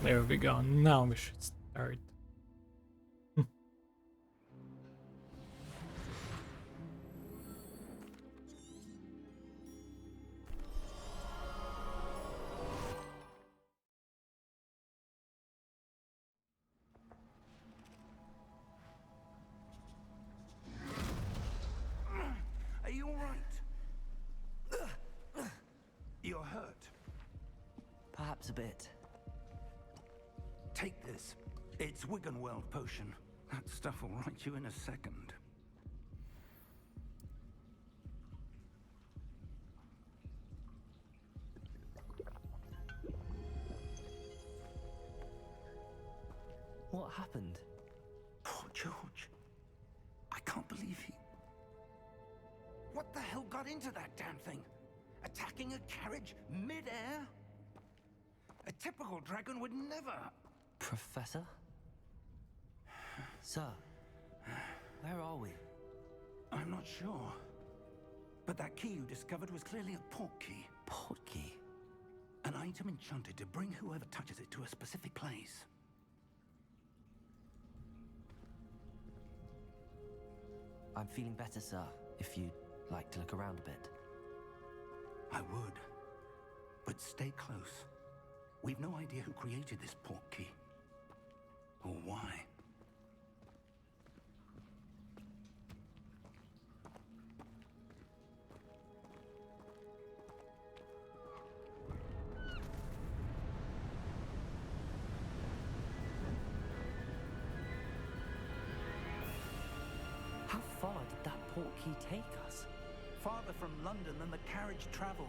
There we go. Now we should start. Are you all right? You're hurt. Perhaps a bit. Take this. It's Wiggenweld potion. That stuff will right you in a second. What happened? Poor George. I can't believe he... What the hell got into that damn thing? Attacking a carriage mid-air? A typical dragon would never... Professor? Sir, where are we? I'm not sure. But that key you discovered was clearly a port key. Port key? An item enchanted to bring whoever touches it to a specific place. I'm feeling better, sir, if you'd like to look around a bit. I would. But stay close. We've no idea who created this port key. Or why. How far did that port key take us? Farther from London than the carriage traveled.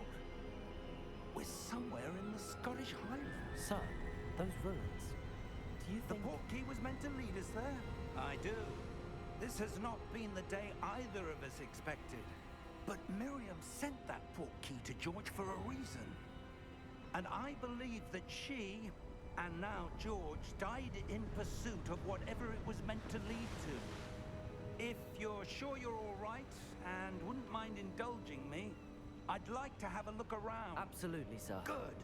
We're somewhere in the Scottish Highlands. Sir, those ruins. Do you The think... port key was meant to lead us there? I do. This has not been the day either of us expected. But Miriam sent that port key to George for a reason. And I believe that she, and now George, died in pursuit of whatever it was meant to lead to. If you're sure you're all right, and wouldn't mind indulging me, I'd like to have a look around. Absolutely, sir. Good.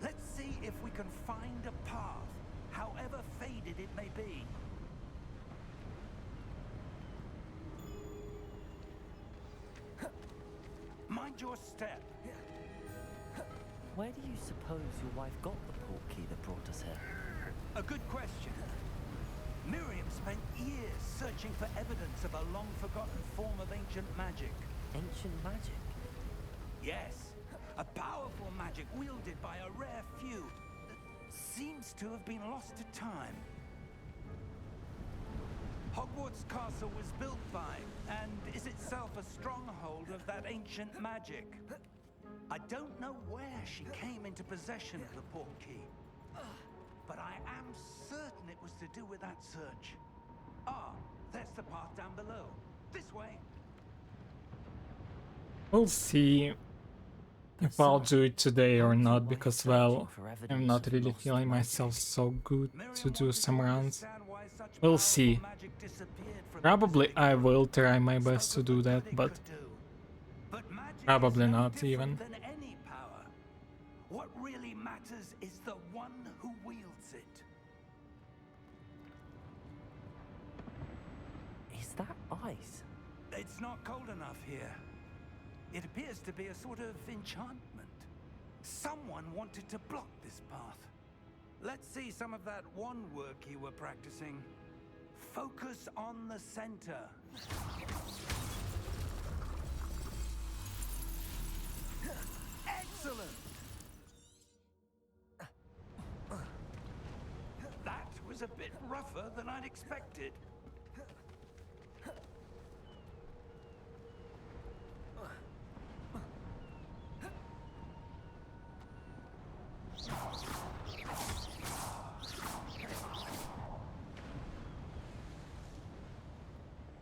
Let's see if we can find a path, however faded it may be. Mind your step. Where do you suppose your wife got the port key that brought us here? A good question. Miriam spent years searching for evidence of a long-forgotten form of ancient magic. Ancient magic? Yes, a powerful magic wielded by a rare few that seems to have been lost to time. Hogwarts Castle was built by, and is itself a stronghold of that ancient magic. I don't know where she came into possession of the port key, but I am certain it was to do with that search. Ah, there's the path down below. This way. We'll see if I'll do it today or not, because, well, I'm not really feeling myself so good to do some rounds. We'll see. Probably I will try my best to do that, but probably not even. What really matters is the one who wields it. Is that ice? It's not cold enough here. It appears to be a sort of enchantment. Someone wanted to block this path. Let's see some of that wand work you were practicing. Focus on the center. Excellent! That was a bit rougher than I'd expected.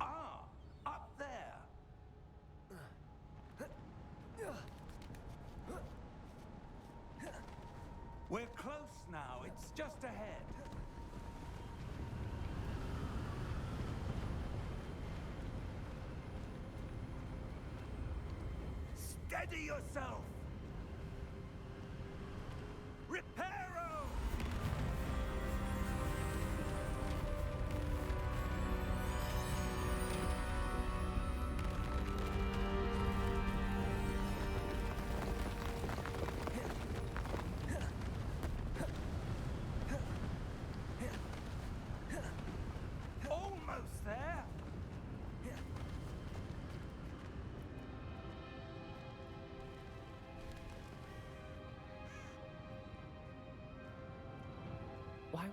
Ah, up there. We're close now. It's just ahead. Steady yourself. Reparo!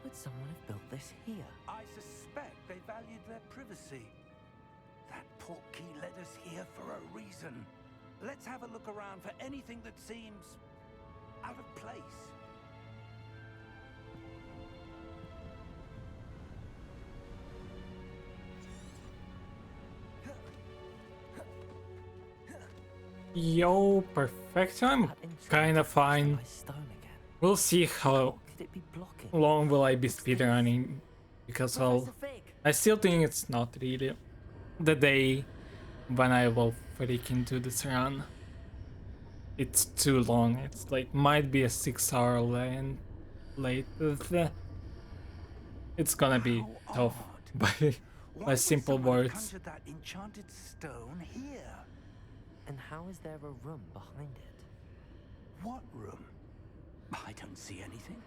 would someone have built this here? I suspect they valued their privacy. That portkey led us here for a reason. Let's have a look around for anything that seems out of place. Yo, perfect. I'm kinda fine. We'll see how Could it be blocking? long will I be speedrunning, because well, I still think it's not really the day when I will freaking do this run. It's too long. It's like might be a 6 hour late. It's gonna be tough by simple words. Conjured that enchanted stone here. And how is there a room behind it? What room? I don't see anything.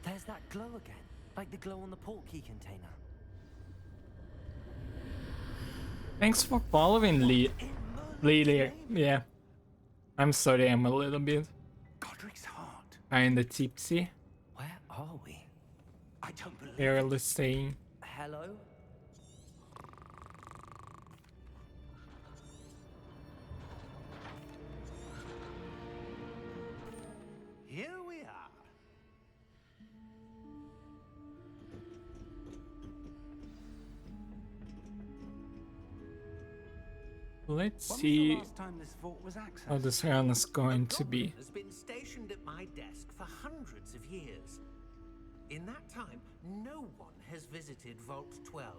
There's that glow again, like the glow on the portkey container. Thanks for following, Lily. Yeah. I'm sorry, I'm a little bit Godric's heart. kinda tipsy. Where are we? I don't believe Barely saying. Hello? Here we are. Let's When was the see last time this vault was accessed? how this run is going to be. Has been stationed at my desk for hundreds of years. In that time, no one has visited Vault 12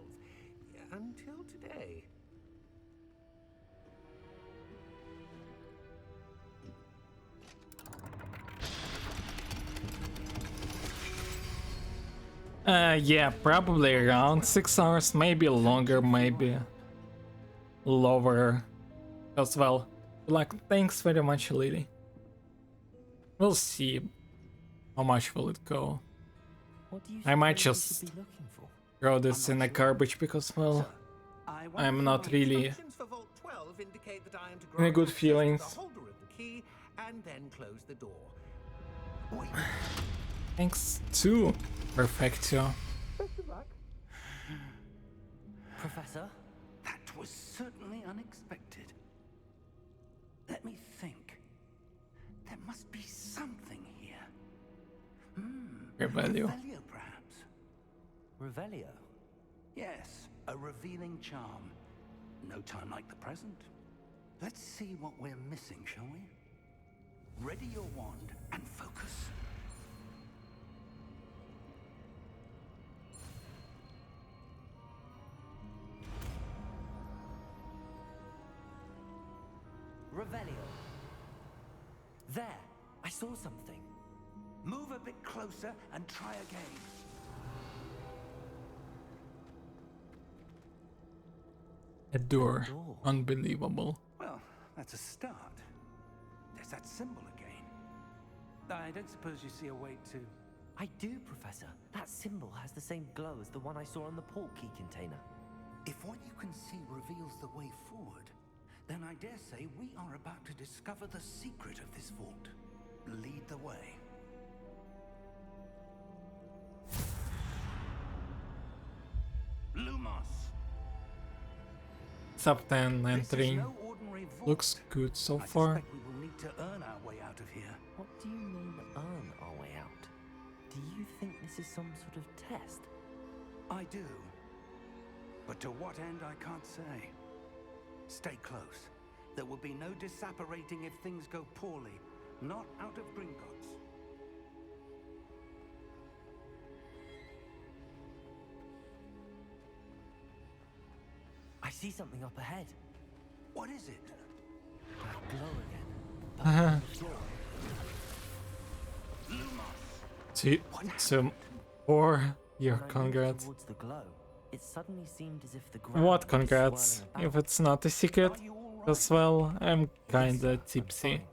until today. Yeah, probably around 6 hours, maybe longer, maybe lower as well. Like, thanks very much, Lily. We'll see how much will it go. What do you I might suppose we just should be looking for? throw this in the garbage because, well, I wonder I'm if not you- really Instructions for Vault 12 indicate that I am to in a grant good access to feelings. the holder of the key and then close the door. Wait, Thanks to Perfectio. Professor? that was certainly unexpected. Let me think. There must be something here. Revelio. Revelio, perhaps. Revelio? Yes, a revealing charm. No time like the present. Let's see what we're missing, shall we? Ready your wand and focus. Revelio. There! I saw something. Move a bit closer and try again. A door. door. Unbelievable. Well, that's a start. There's that symbol again. I don't suppose you see a way to... I do, Professor. That symbol has the same glow as the one I saw on the portkey container. If what you can see reveals the way forward, then I dare say we are about to discover the secret of this vault. Lead the way. Lumos! Sub 10 This is entering. no ordinary vault. Looks good so I far. suspect we will need to earn our way out of here. What do you mean, earn our way out? Do you think this is some sort of test? I do. But to what end, I can't say. Stay close. There will be no disapparating if things go poorly. Not out of Gringotts. I see something up ahead. What is it? That glow again. Back on the floor. So, for your When I moved congrats. towards the glow, it suddenly seemed as if the ground What was congrats? swirling If about. it's not a secret, Are you all right? as well, I'm Yes, kinda I'm tipsy. fine.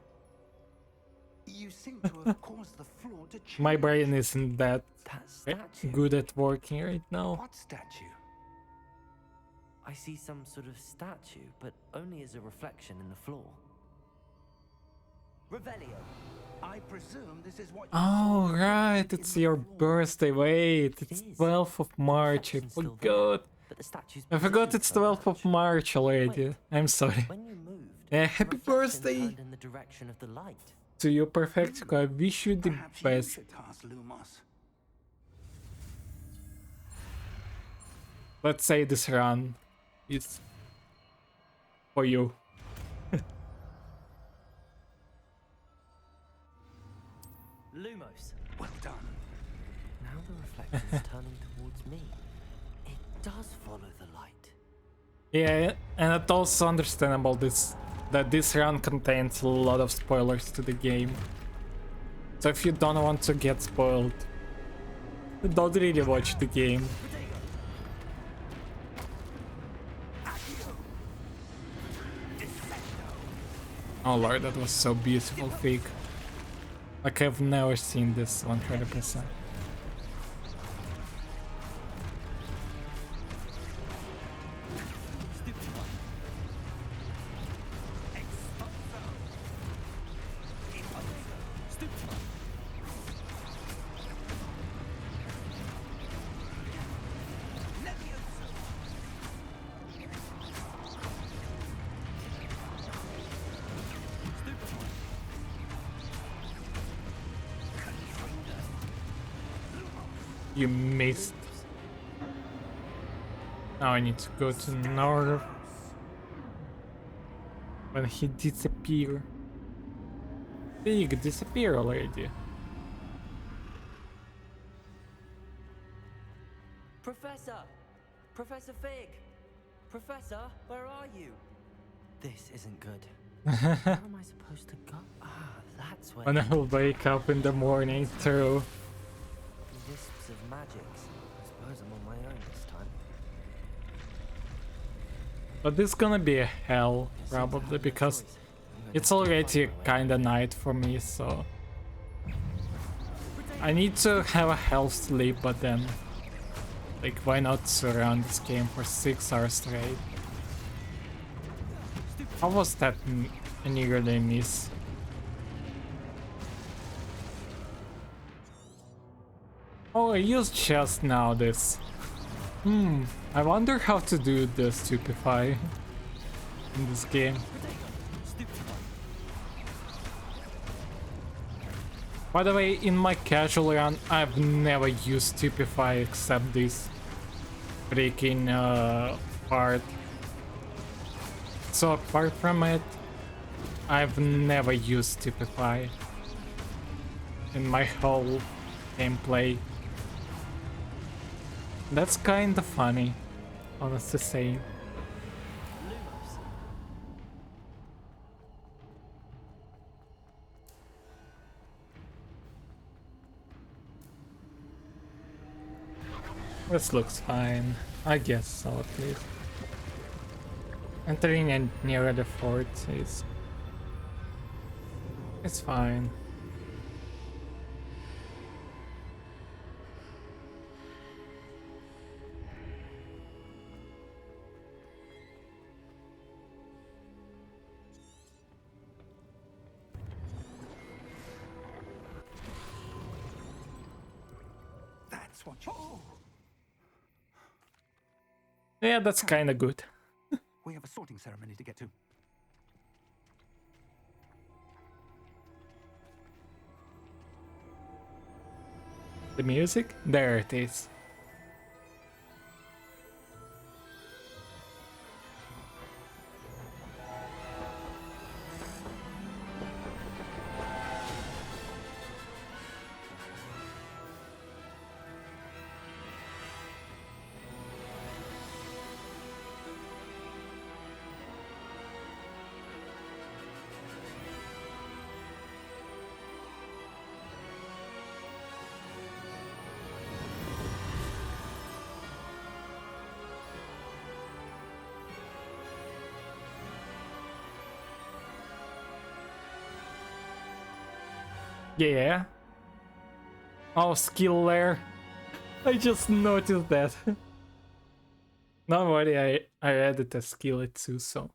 You seem to have caused the floor to change. My brain isn't that That statue. good at working right now. What statue? I see some sort of statue, but only as a reflection in the floor. Revelio. I presume this is what you Oh, saw right, reflected it's in the your floor. birthday. Wait, It it's is. 12th of March. I Reflection's still forgot. there, but the statue's I forgot positioned it's so 12th of much. March already. Wait, I'm sorry. when you moved, Yeah, the happy reflection birthday turned in the direction of the light. to you, Perfectico. I wish you the Perhaps you best. should task Lumos. Let's say this run is for you. Lumos. Well done. Now the reflection's turning towards me. It does follow the light. Yeah, and it's also understandable that this run contains a lot of spoilers to the game. So if you don't want to get spoiled, don't really watch the game. Oh lord, that was so beautiful, Fig. Like I've never seen this 100%. You missed. Now I need to go to north. When he disappear. Fig, disappear already. Professor! Professor Fig! Professor, where are you? This isn't good. Where am I supposed to go? Ah, that's where. When I will wake up in the morning through. Wisps of magics. I suppose I'm on my own this time. But this is gonna be a hell, probably, because it's already kinda night for me, so... I need to have a health sleep, but then... Like, why not surround this game for 6 hours straight? How was that a nearly miss? Oh, I used just now this. I wonder how to do the stupefy in this game. By the way, in my casual run, I've never used stupefy except this freaking part. So apart from it, I've never used stupefy in my whole gameplay. That's kinda funny, honestly saying. This looks fine. I guess so, at least. Entering in near the fort is... It's fine. That's what you... Yeah, that's kinda good. We have a sorting ceremony to get to. The music? There it is. Yeah. Oh, skill layer. I just noticed that. Not worry, I added a skill too, so...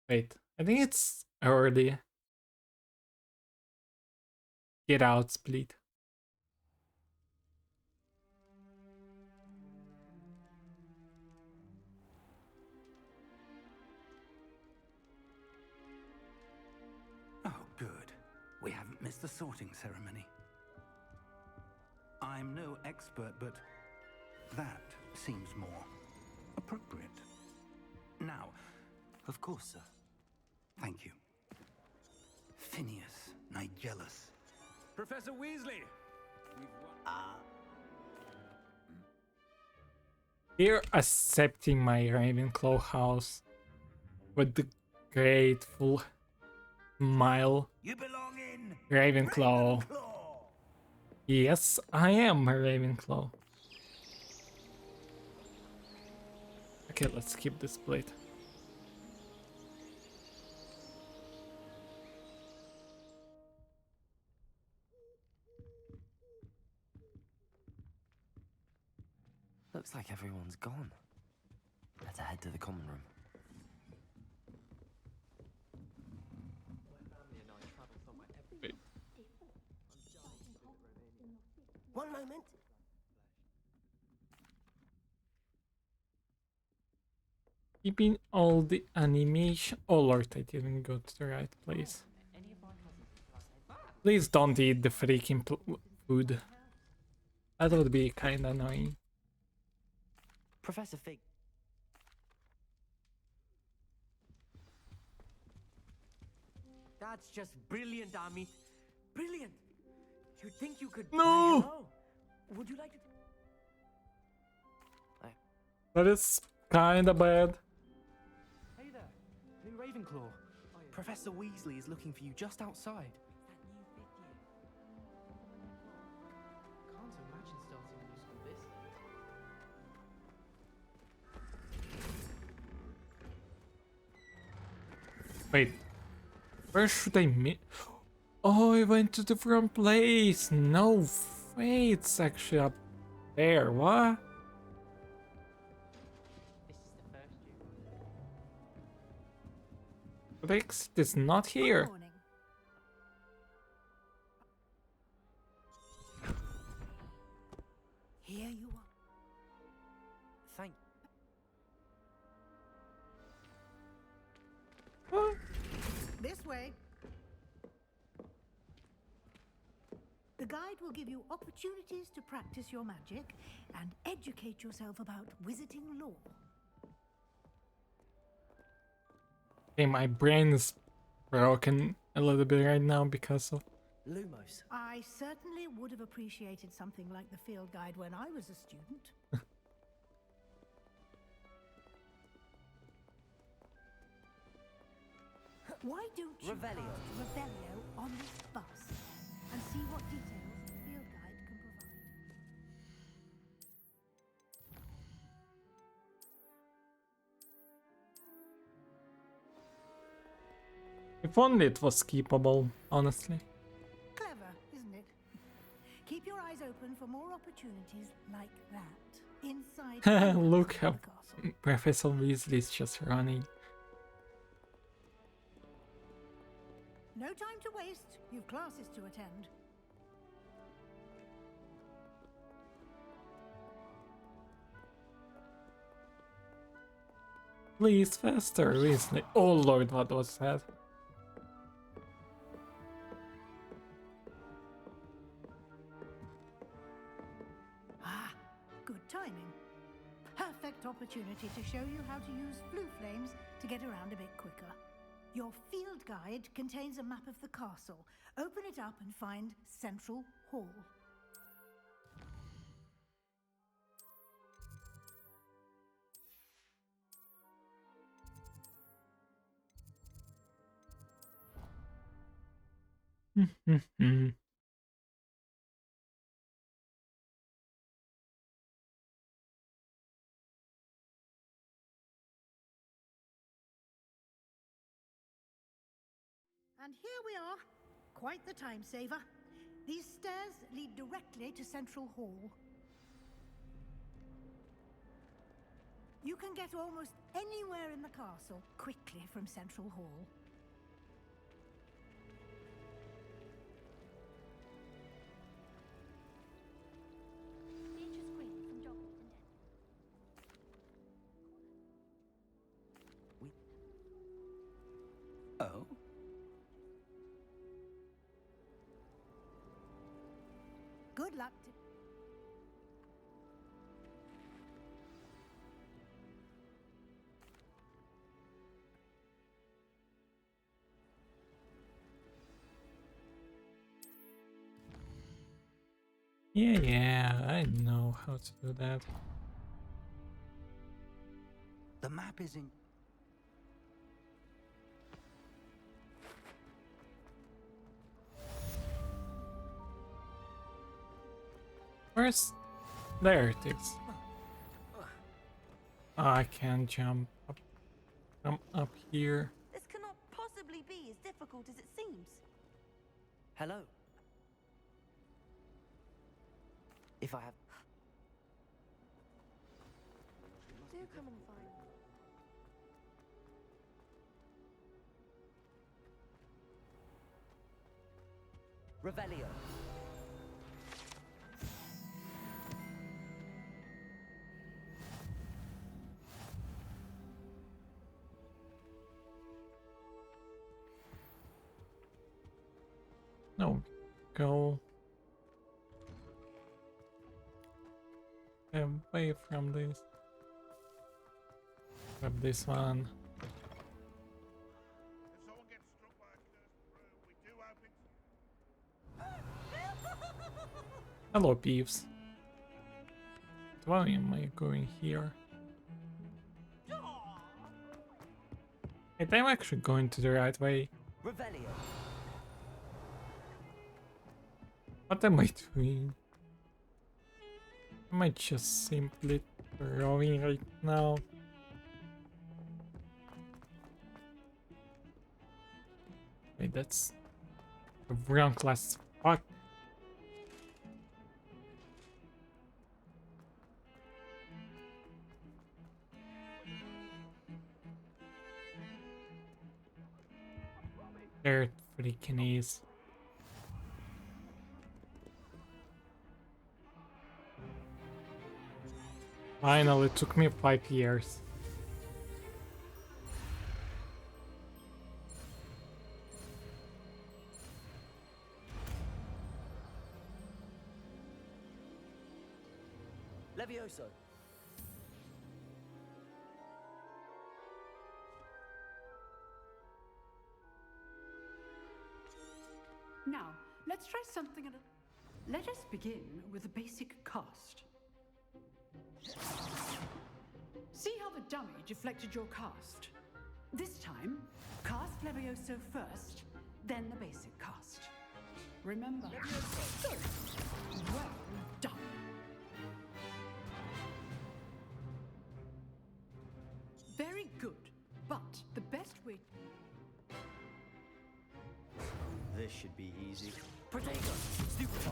Wait, I think it's early. Get out, Split. Oh, good. We haven't missed the sorting ceremony. I'm no expert, but that seems more appropriate. Now, Of course, sir. thank you. Phineas, Nigellus. Professor Weasley! Here accepting my Ravenclaw house with the grateful smile. You belong in Ravenclaw. Yes, I am a Ravenclaw. Okay, let's skip this Split. Looks like everyone's gone. Better head to the common room. One moment. Keeping all the animation. Oh lord, I didn't go to the right place. Please don't eat the freaking food. That would be kinda annoying. Professor Fig. That's just brilliant, Amit. Brilliant. You'd think you could. No! Why, hello. Would you like to? That is kinda bad. Hey there, new Ravenclaw. Professor Weasley is looking for you just outside. Can't imagine starting a new school this late. Wait. Where should I meet? Oh, I went to the wrong place. No way, it's actually up there. What? This is the first year. The exit is not here. Good morning. Here you are. Thank. What? This way. The guide will give you opportunities to practice your magic and educate yourself about wizarding lore. Okay, my brain is broken a little bit right now because of. Lumos. I certainly would have appreciated something like the field guide when I was a student. Why don't you Revelio. cast Revelio on this bus and see what details the field guide can provide? If only it was keepable, honestly. Clever, isn't it? Keep your eyes open for more opportunities like that inside. Look how the castle. Professor Weasley is just running. No time to waste. You've classes to attend. Please, faster, Weasley. Oh lord, what was that? Ah, good timing. Perfect opportunity to show you how to use blue flames to get around a bit quicker. Your field guide contains a map of the castle. Open it up and find Central Hall. And here we are. Quite the time saver. These stairs lead directly to Central Hall. You can get almost anywhere in the castle quickly from Central Hall. Oh? Good luck to... Yeah, I know how to do that. The map is in... Where's... There it is. I can jump up. Come up here. This cannot possibly be as difficult as it seems. Hello. If I have... Do come and find me. Revelio. No, go away from this. Grab this one. If someone gets struck by a cursed brew, we do hope it's... Hello, Peeves. Why am I going here? Wait, I'm actually going to the right way. Revelio. What am I doing? Am I just simply throwing right now? Wait, that's the wrong class. Fuck. There it freaking is. Finally, it took me 5 years. Levioso. Now, let's try something at a... Let us begin with the basic cast. See how the dummy deflected your cast? This time, cast Levioso first, then the basic cast. Remember? Good. Well done. Very good, but the best way... This should be easy. Protego. Stupefy.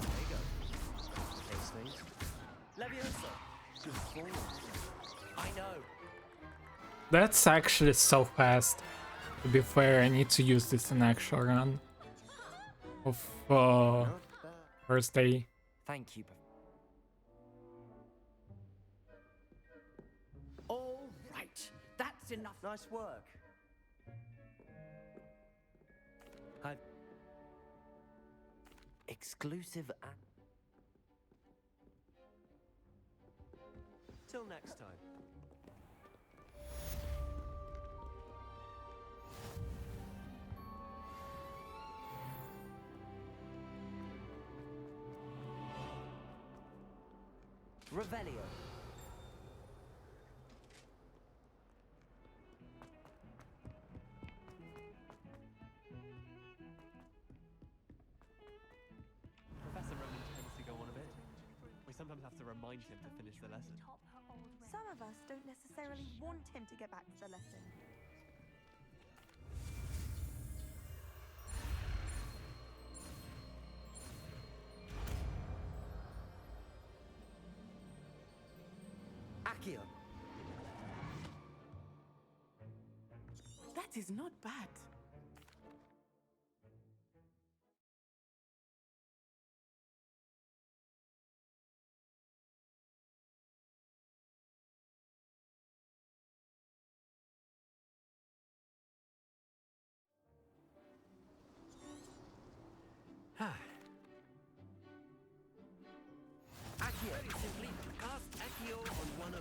Ace things. Levioso. Good forward. I know. That's actually so fast. To be fair, I need to use this in actual run of first day. Thank you. All right, that's enough. Nice work. I've exclusive and till next time. Revelio. Professor Roman tends to go on a bit. We sometimes have to remind him to finish the lesson. Some of us don't necessarily want him to get back to the lesson. Accio. That is not bad.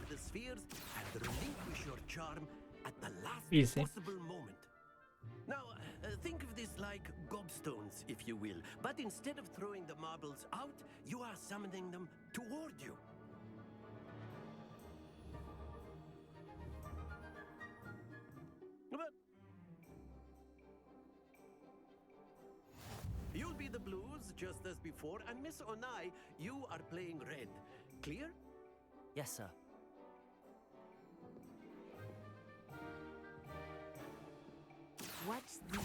the spheres and relinquish your charm at the last Easy. possible moment. Now, think of this like gobstones, if you will, but instead of throwing the marbles out, you are summoning them toward you. But you'll be the blues, just as before, and Miss Onai, you are playing red. Clear? Yes, sir. What's this?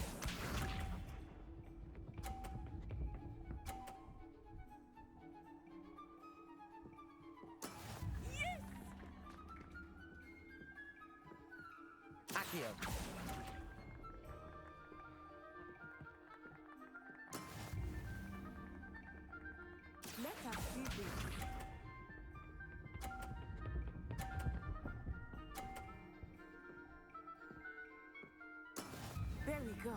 Accio. Let us see this. There we go.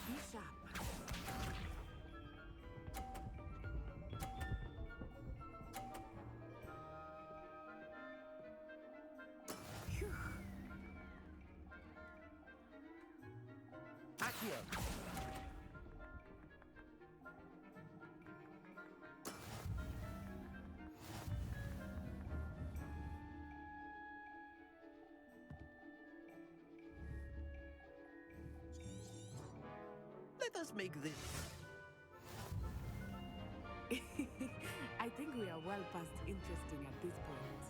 Be sharp. Phew. Accio. Let us make this. I think we are well past interesting at this point.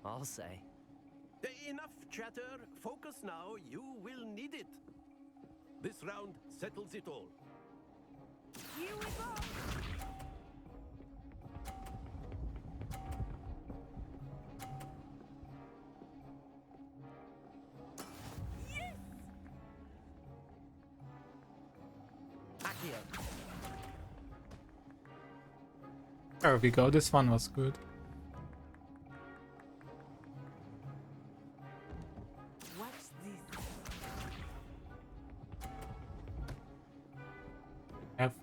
I'll say. Enough chatter. Focus now. You will need it. This round settles it all. Here we go. Accio. There we go. This one was good. What's this? F.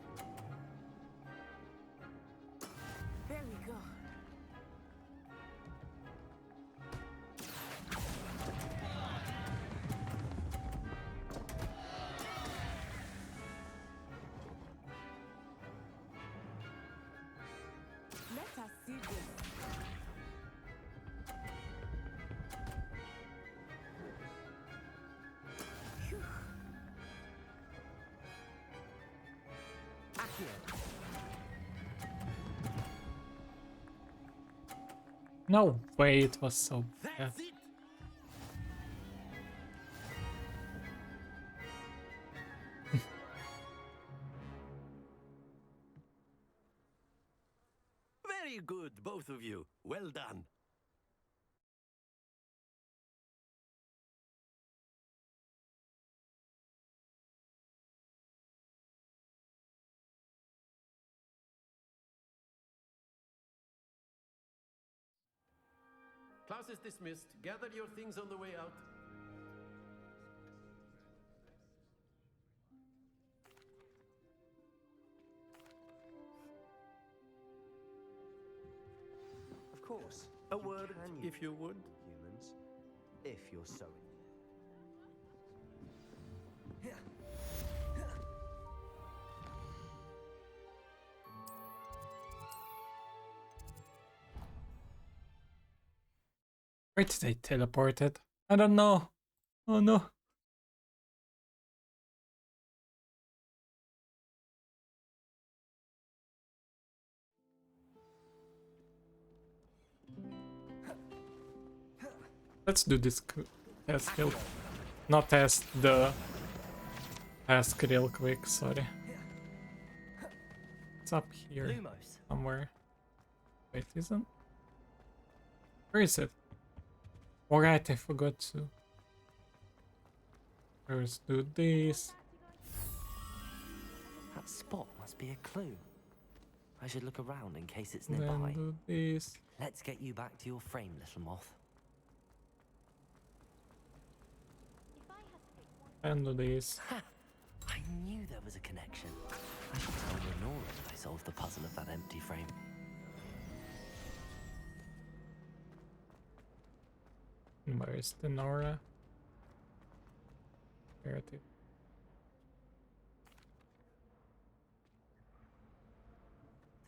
There we go. Let us see this. Phew. Accio. No way, it was so bad. That's it. Very good, both of you. Well done. Class is dismissed. Gather your things on the way out. Of course. A word, if you would. Humans, if you're so. Where did they teleport it? I don't know. Oh no. Let's do this task real. Not test the task real quick, sorry. It's up here Lumos. somewhere. Wait, isn't? Where is it? Alright, I forgot to. First do this. That spot must be a clue. I should look around in case it's Then nearby. do this. Let's get you back to your frame, little moth. Handle these. I knew there was a connection. I should tell Lenora that I solved the puzzle of that empty frame. Where is the Nora? Here it is.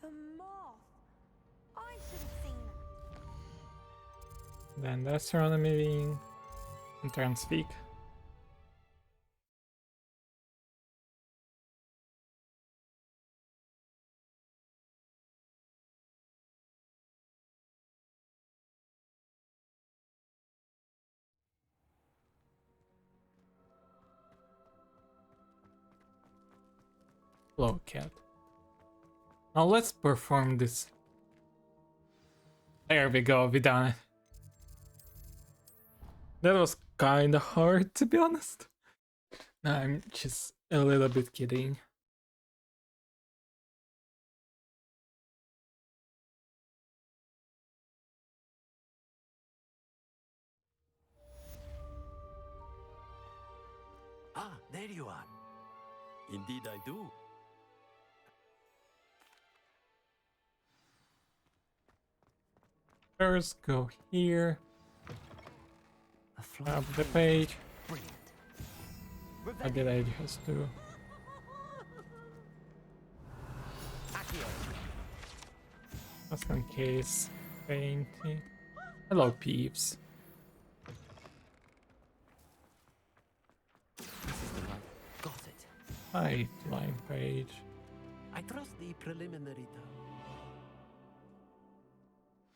The moth. I should have seen that. Then the astronomy wing and Transpeak. Hello, cat. Now let's perform this. There we go, we done it. That was kinda hard, to be honest. No, I'm just a little bit kidding. Ah, there you are. Indeed I do. First, go here. Up the page. What did I just do? Custom case. Painting. Hello, peeps. Got it. Hi, line page. I trust the preliminary task.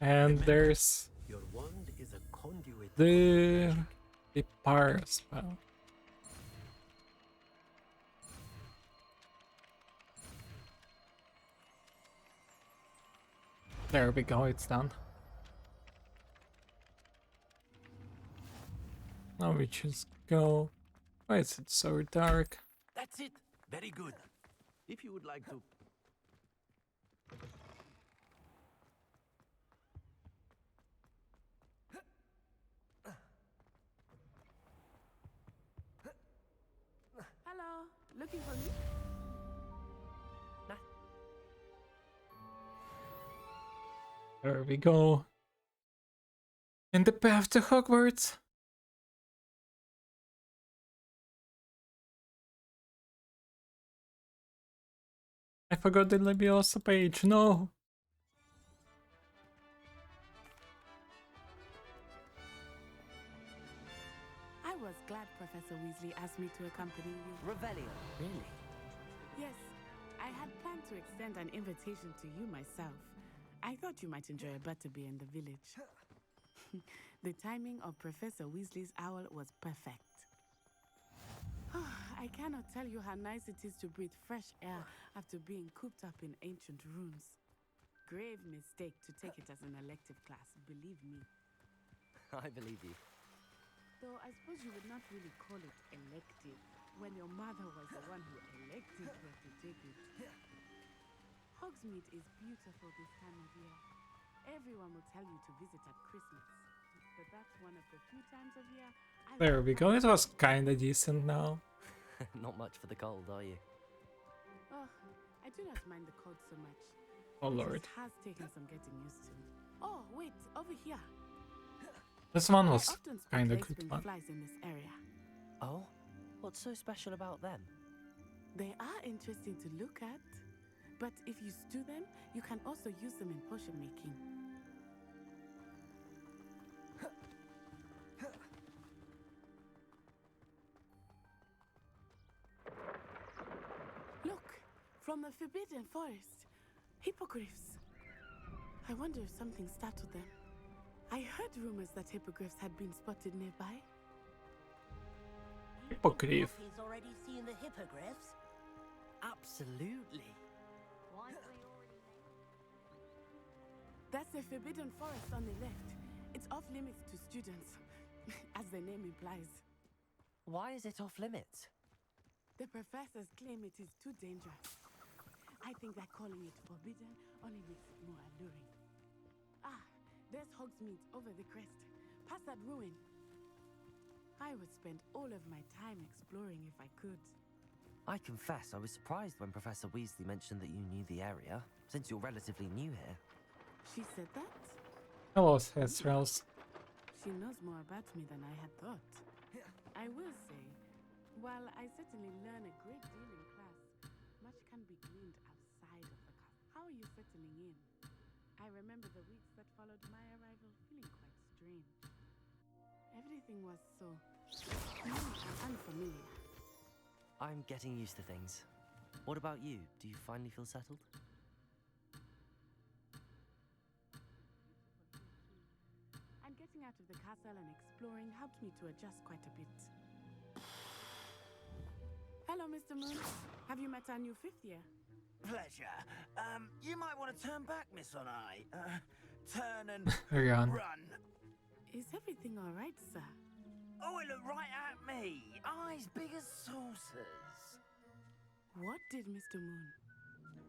And there's Your wand is a conduit. the power spell. There we go, it's done. Now we just go. Why is it so dark? That's it. Very good. If you would like to. Hello, looking for me? There we go. In the path to Hogwarts. I forgot the Leviosa page, no! I was glad Professor Weasley asked me to accompany you. Revelio, really? Yes, I had planned to extend an invitation to you myself. I thought you might enjoy a butterbeer in the village. The timing of Professor Weasley's owl was perfect. I cannot tell you how nice it is to breathe fresh air after being cooped up in ancient rooms. Grave mistake to take it as an elective class, believe me. I believe you. Though I suppose you would not really call it elective when your mother was the one who elected her to take it. Hogsmeade is beautiful this time of year. Everyone will tell you to visit at Christmas, but that's one of the few times of year There we go, it was kinda decent now. Not much for the cold, are you? Oh, I do not mind the cold so much. Oh It lord. just has taken some getting used to. Oh, wait, over here. This one I was often spot kinda lace good wing one. flies in this area. Oh? What's so special about them? They are interesting to look at, but if you stew them, you can also use them in potion making. Look, from the Forbidden Forest, hippogriffs. I wonder if something startled them. I heard rumors that hippogriffs had been spotted nearby. Hippogriff. He's already seen the hippogriffs. Absolutely. Why don't we already make... That's the Forbidden Forest on the left. It's off limits to students, as the name implies. Why is it off limits? The professors claim it is too dangerous. I think that calling it forbidden only makes it more alluring. Ah, there's Hogsmeade over the crest, past that ruin. I would spend all of my time exploring if I could. I confess I was surprised when Professor Weasley mentioned that you knew the area, since you're relatively new here. She said that? Hello, Thestrals. She knows more about me than I had thought. I will say, while I certainly learn a great deal in class, much can be gleaned outside of the class. How are you settling in? I remember the weeks that followed my arrival feeling quite strange. Everything was so new and unfamiliar. I'm getting used to things. What about you? Do you finally feel settled? And getting out of the castle and exploring helped me to adjust quite a bit. Hello, Mr. Moon. Have you met our new fifth year? Pleasure. You might want to turn back, Miss Onai. Turn and Run. run. Is everything all right, sir? Oh, it looked right at me. Eyes big as saucers. What did Mr. Moon?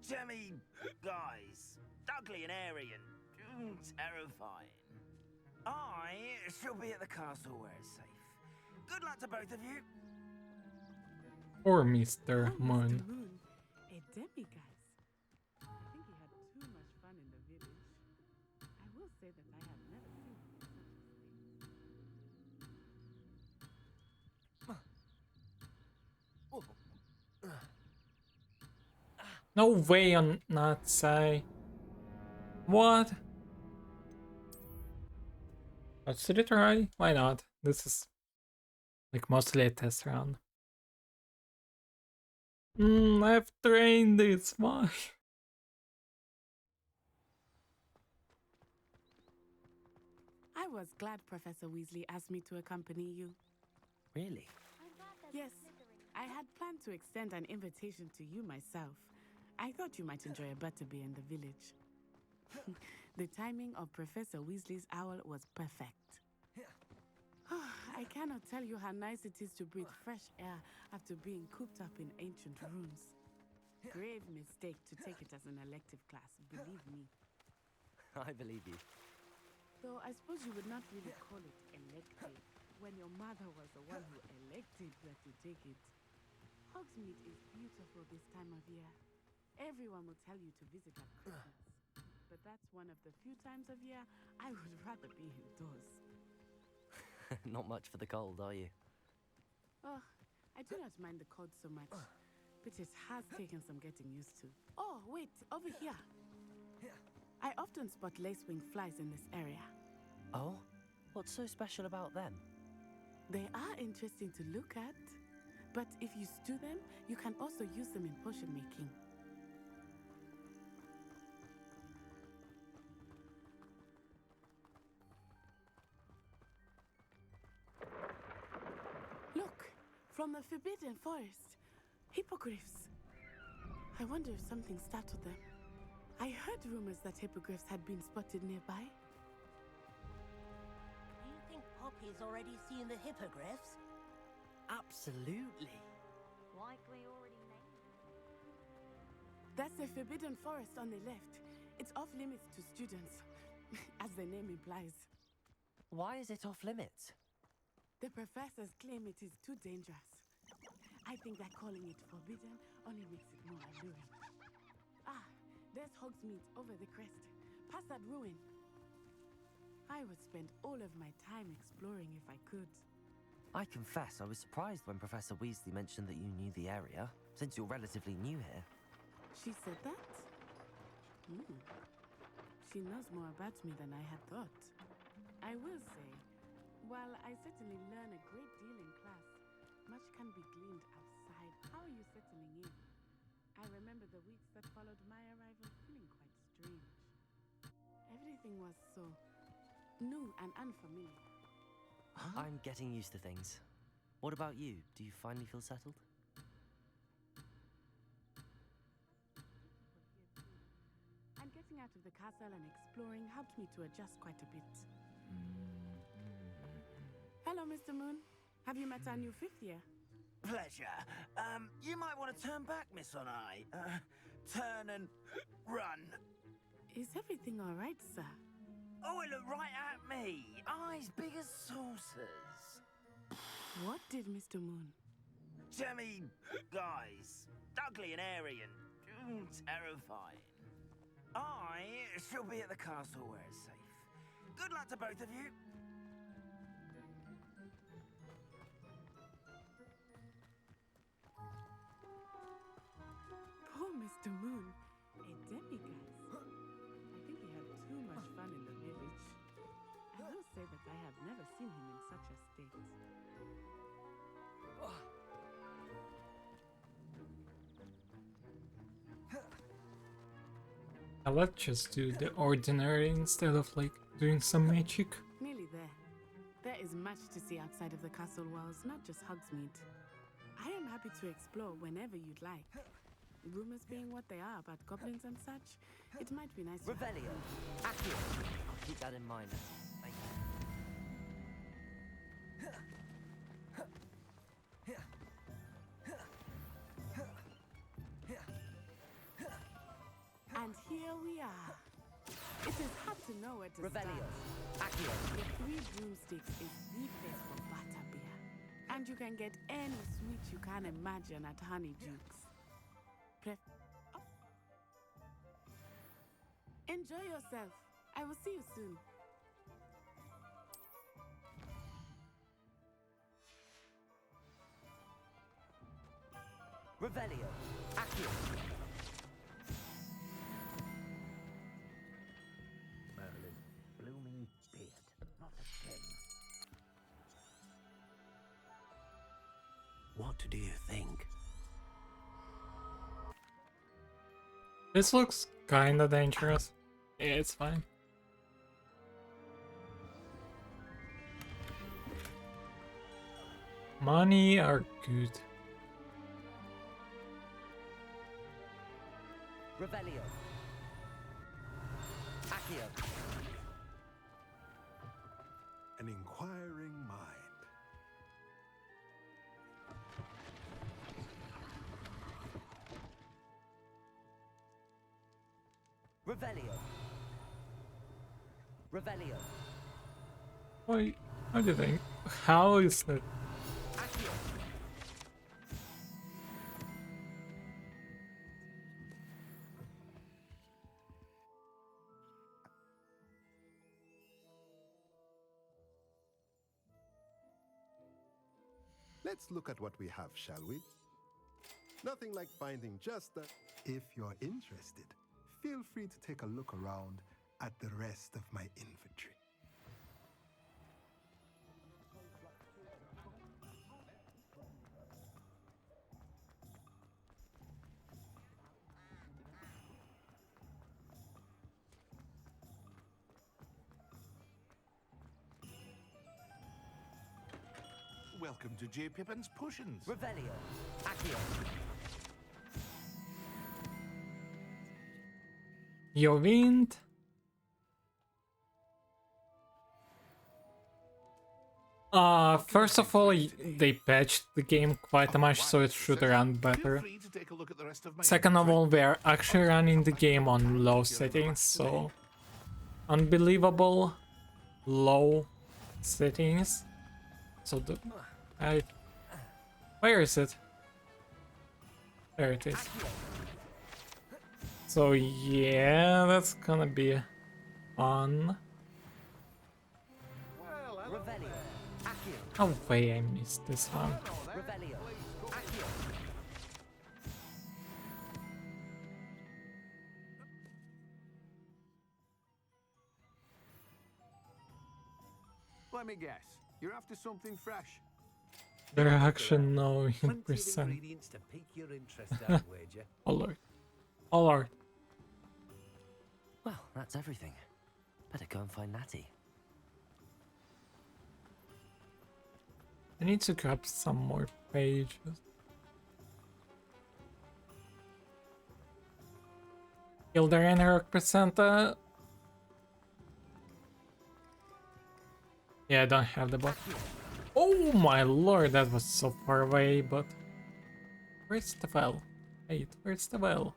Jemmy guys. Ugly and airy and terrifying. I shall be at the castle where it's safe. Good luck to both of you. Or Mr. Oh, Moon. Mr. Moon, a demiguise. I think he had too much fun in the village. I will say that I have never seen him in such a state. No way on not say. What? Let's try. Why not? This is like mostly a test round. I've trained this much. I was glad Professor Weasley asked me to accompany you. Really? Yes, I had planned to extend an invitation to you myself. I thought you might enjoy a butterbeer in the village. The timing of Professor Weasley's owl was perfect. I cannot tell you how nice it is to breathe fresh air after being cooped up in ancient rooms. Grave mistake to take it as an elective class, believe me. I believe you. Though I suppose you would not really call it elective when your mother was the one who elected that you take it. Hogsmeade is beautiful this time of year. Everyone will tell you to visit at Christmas. But that's one of the few times of year I would rather be indoors. Not much for the cold, are you? Oh, I do not mind the cold so much, but it has taken some getting used to. Oh, wait, over here. I often spot lacewing flies in this area. Oh? What's so special about them? They are interesting to look at, but if you stew them, you can also use them in potion making. Look, from the Forbidden Forest, hippogriffs. I wonder if something startled them. I heard rumors that hippogriffs had been spotted nearby. Do you think Poppy's already seen the hippogriffs? Absolutely. Likely already named them. That's the Forbidden Forest on the left. It's off limits to students, as the name implies. Why is it off limits? The professors claim it is too dangerous. I think that calling it forbidden only makes it more alluring. Ah, there's Hogsmeade over the crest, past that ruin. I would spend all of my time exploring if I could. I confess I was surprised when Professor Weasley mentioned that you knew the area, since you're relatively new here. She said that? She knows more about me than I had thought. I will say, while I certainly learn a great deal in class, much can be gleaned outside. How are you settling in? I remember the weeks that followed my arrival feeling quite strange. Everything was so new and unfamiliar. I'm getting used to things. What about you? Do you finally feel settled? And getting out of the castle and exploring helped me to adjust quite a bit. Hello, Mr. Moon. Have you met our new fifth year? Pleasure. You might want to turn back, Miss Onai. Turn and run. Is everything all right, sir? Oh, it looked right at me. Eyes big as saucers. What did Mr. Moon? Jemmy, guys, ugly and airy and terrifying. I shall be at the castle where it's safe. Good luck to both of you. Poor Mr. Moon, a demigod. I think he had too much fun in the village. I will say that I have never seen him in such a state. Let's just do the ordinary instead of like doing some magic. Nearly there. There is much to see outside of the castle walls, not just Hogsmeade. I am happy to explore whenever you'd like. Rumors being what they are about goblins and such, it might be nice to Revelio. Accio. I'll keep that in mind. Thank you. And here we are. It is hard to know where to Revelio. start. Accio. The Three Broomsticks is the place for butterbeer. And you can get any sweet you can imagine at Honeydukes. Oh. Enjoy yourself. I will see you soon. Revelio. Accio. Merlin's blooming beard, not a gem. What do you think? This looks kinda dangerous. Yeah, it's fine. Money are good. Revelio. Accio. An inquiring mind. Revelio. Revelio. Why? How do you think? How is that? Accio. Let's look at what we have, shall we? Nothing like finding just that. If you're interested, feel free to take a look around at the rest of my inventory. Welcome to J. Pippin's Potions. Revelio. Accio. Your wind. First of all, they patched the game quite much, so it should run better. Second of all, we are actually running the game on low settings, so unbelievable low settings. So where is it? There it is. So yeah, that's gonna be fun. Oh wait, I missed this one. Revelio. Accio. Let me guess. You're after something fresh. There are actually no percent. Ingredients to pique your interest, I'd wager. Oh lord. Oh lord. Well, that's everything. Better go and find Natty. I need to grab some more pages. Kill the Ranrok presenter. Yeah, I don't have the book. Oh my lord, that was so far away, but... Where's the well? Wait, where's the well?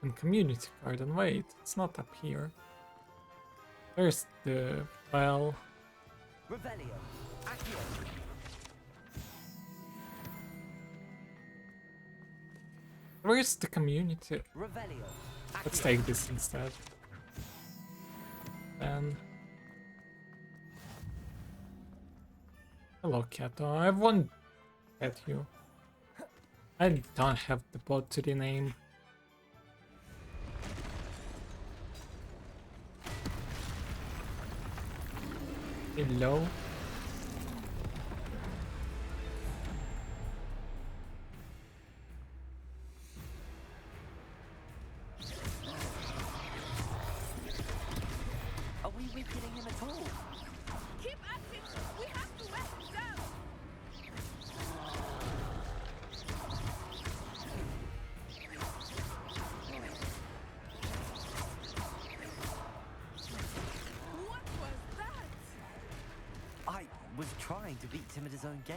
And community garden, wait, it's not up here. There's the well. Revelio. Accio. Where's the community? Revelio. Let's take this instead. Then. Hello, Kato. I won't get you. I don't have the bot to rename. Hello. Are we weakening him at all? Keep at it! We have to wear him down! What was that? I was trying to beat him at his own game.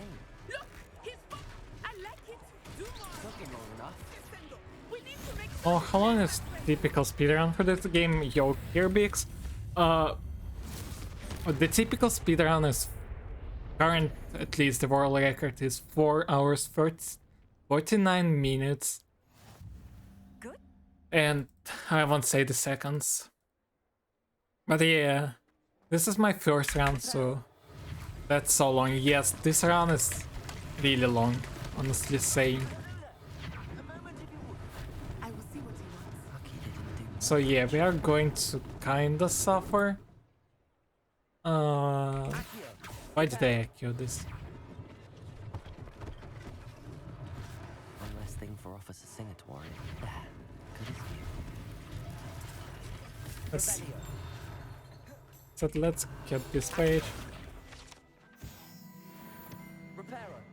Look! He's back! I like it! Do more! Took him long enough. We need to make Oh, how long is typical speedrun for this game? Yo, Gearbix? The typical speedrun is current, at least the world record is 4 hours 49 minutes. Good. And I won't say the seconds. But yeah, this is my first round, so that's so long. Yes, this round is really long, honestly saying. I will see what he wants. So yeah, we are going to kinda suffer. Why did I accio this? One less thing for Officer Singer to worry. Good as you. Let's get this page.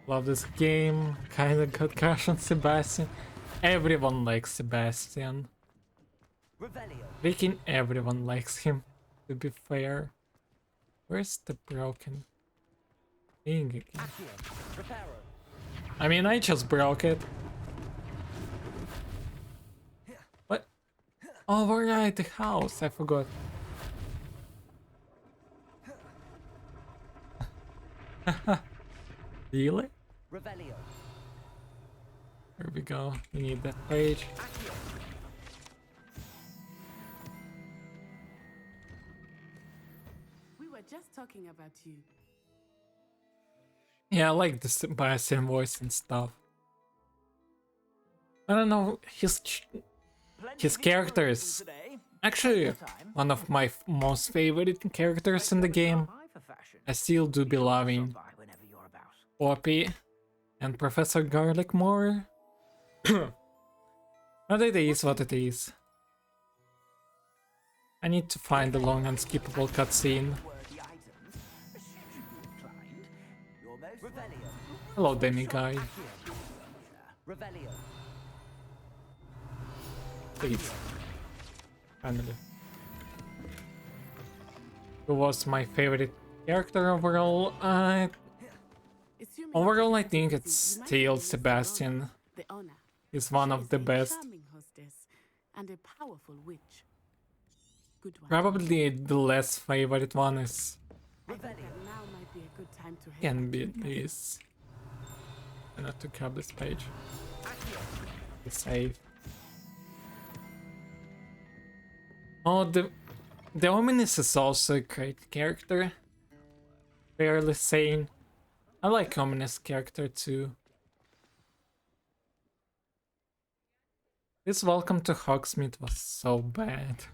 Love this game. Kinda got crush on Sebastian. Everyone likes Sebastian. Freaking everyone likes him, to be fair. Where's the broken thing again? I mean, I just broke it. What? Oh, right, the house. I forgot. Really? Here we go. We need that page. We were just talking about you. Yeah, I like the Sebastian voice and stuff. I don't know, his character is actually one of my most favorite characters in the game. I still do be loving Poppy and Professor Garlic more. But it is what it is. I need to find the long unskippable cutscene. Hello, Demi guy. Please. Finally. Who was my favorite character overall? Overall, I think it's still Sebastian. He's one of the best. And a powerful witch. Good one. Probably the less favorite one is I think that now might be a good time to head can back be to the this. I have to grab this page. The save. Oh, the Ominous is also a great character. Fairly sane. I like Ominous character too. This Welcome to Hogsmeade was so bad.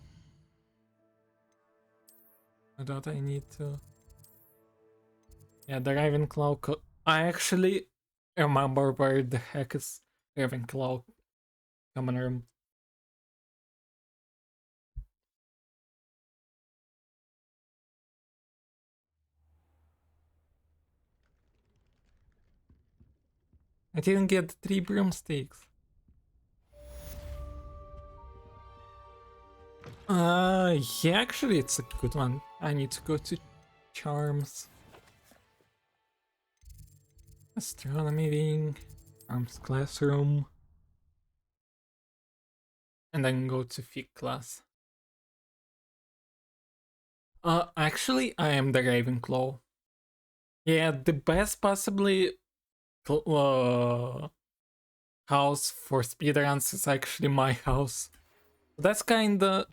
I thought I need to. Yeah, the Ravenclaw. I actually remember where the heck is Ravenclaw common room. I didn't get the 3 broomsticks. Yeah, actually it's a good one. I need to go to Charms. Astronomy wing, Charms classroom. And then go to Fig class. Actually I am the Ravenclaw. Yeah, the best possibly house for speedruns is actually my house. That's kinda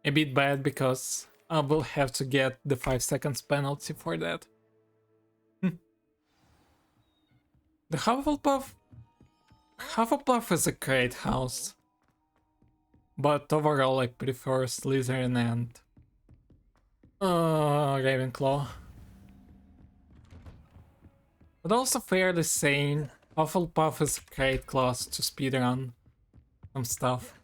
a bit bad because I will have to get the 5 seconds penalty for that. The Hufflepuff is a great house, but overall I prefer Slytherin and Ravenclaw. But also fairly saying, Hufflepuff is a great class to speedrun some stuff.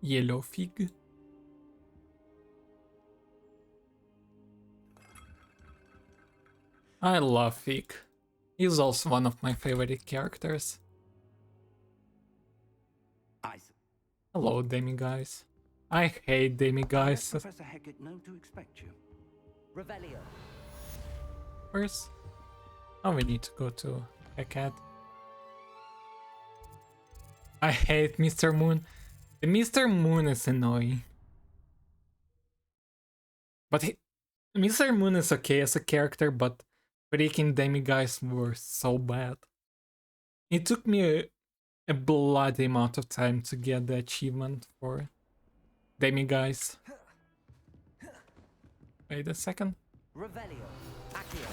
Yellow Fig. I love Fig. He's also one of my favorite characters. Hello, Demiguise. I hate Demiguise. Professor Hecat know to expect you. Revelio. First, oh, we need to go to Hecat. I hate Mr. Moon. The Mr. Moon is annoying. But Mr. Moon is okay as a character, but freaking Demiguise were so bad. It took me a bloody amount of time to get the achievement for Demiguise. Wait a second. Revelio. Accio.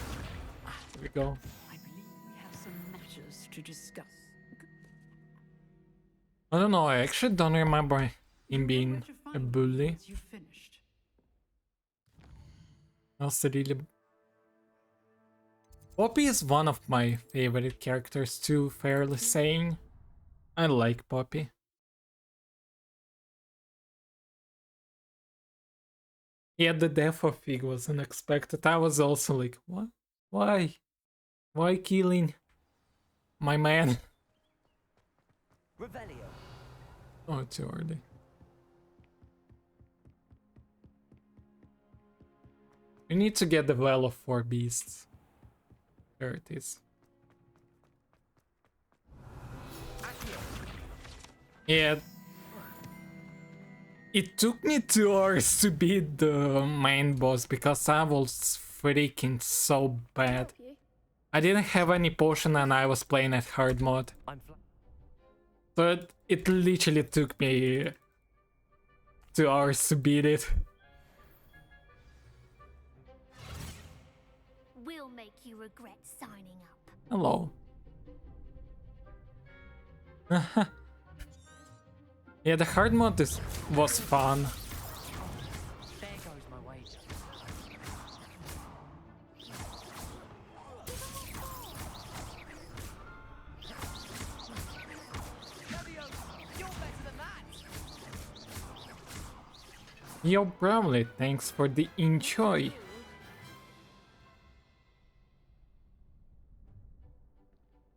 Here we go. I believe we have some matters to discuss. I don't know, I actually don't remember him being a bully. You finished. Also really... Poppy is one of my favorite characters too, fairly saying. I like Poppy. Yeah, the death of Fig was unexpected. I was also like, what? Why? Why killing my man? Revelio. Oh, too early. We need to get the Well of Four Beasts. There it is. Yeah. It took me 2 hours to beat the main boss because I was freaking so bad. I didn't have any potion and I was playing at hard mode. So it literally took me 2 hours to beat it. We'll make you regret signing up. Hello. Yeah, the hard mode was fun. There goes my wager. You're better than that. Yo, probably. Thanks for the enjoy.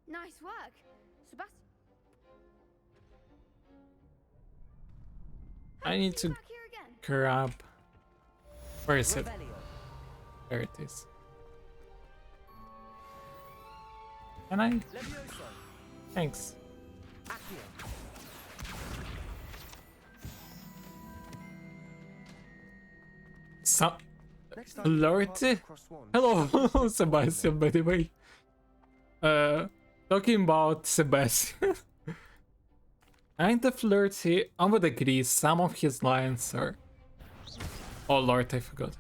Nice work, Sebastian. I need to grab. Where is it? There it is. Can I? Thanks. Flirty? Hello, Sebastian, by the way. Talking about Sebastian. Kinda flirty, I would agree, some of his lines are... Oh lord, I forgot.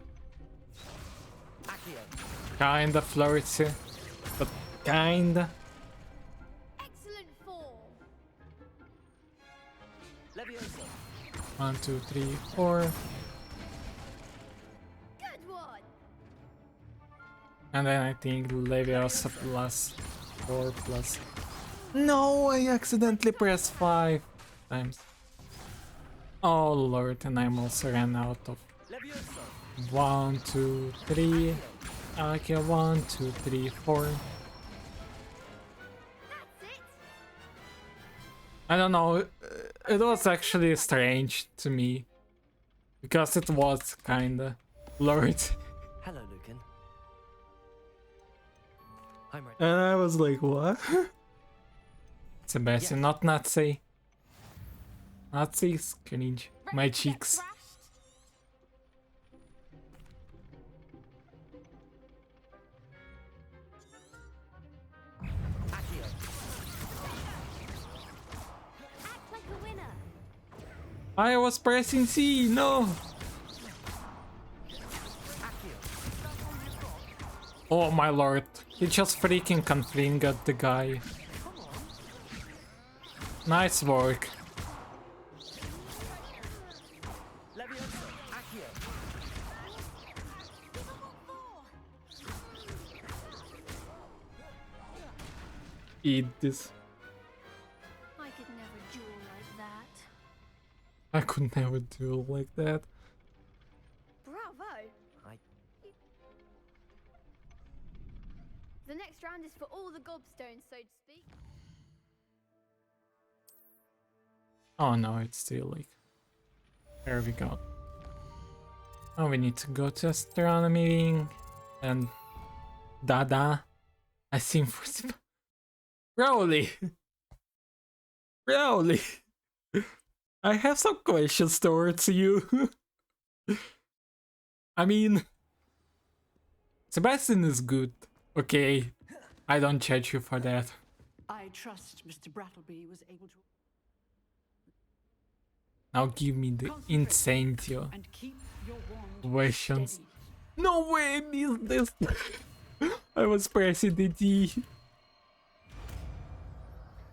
Kinda flirty, but kinda. Excellent form. 1, 2, 3, 4. Good one. And then I think Leviosa plus 4 plus... No, I accidentally pressed 5 times. Oh lord, and I'm also ran out of 1, 2, 3. Okay, 1, 2, 3, 4. I don't know, it was actually strange to me. Because it was kinda blurred. Hello, Lucan. I'm ready. And I was like, what? Sebastian, not Nazi. Nazi's cringe. My cheeks. I was pressing C, no! Oh my lord, he just freaking confringot the guy. Nice work. Eat this. I could never duel like that. I could never do it like that. Bravo! The next round is for all the gobstones, so to speak. Oh no, it's still like... There we go. Now we need to go to astronomy meeting and... Dada. I seem for... Rowley! Rowley! I have some questions towards you. I mean... Sebastian is good. Okay. I don't judge you for that. I trust Mr. Brattleby was able to... Now give me the insanity questions. No way I missed this! I was pressing the D.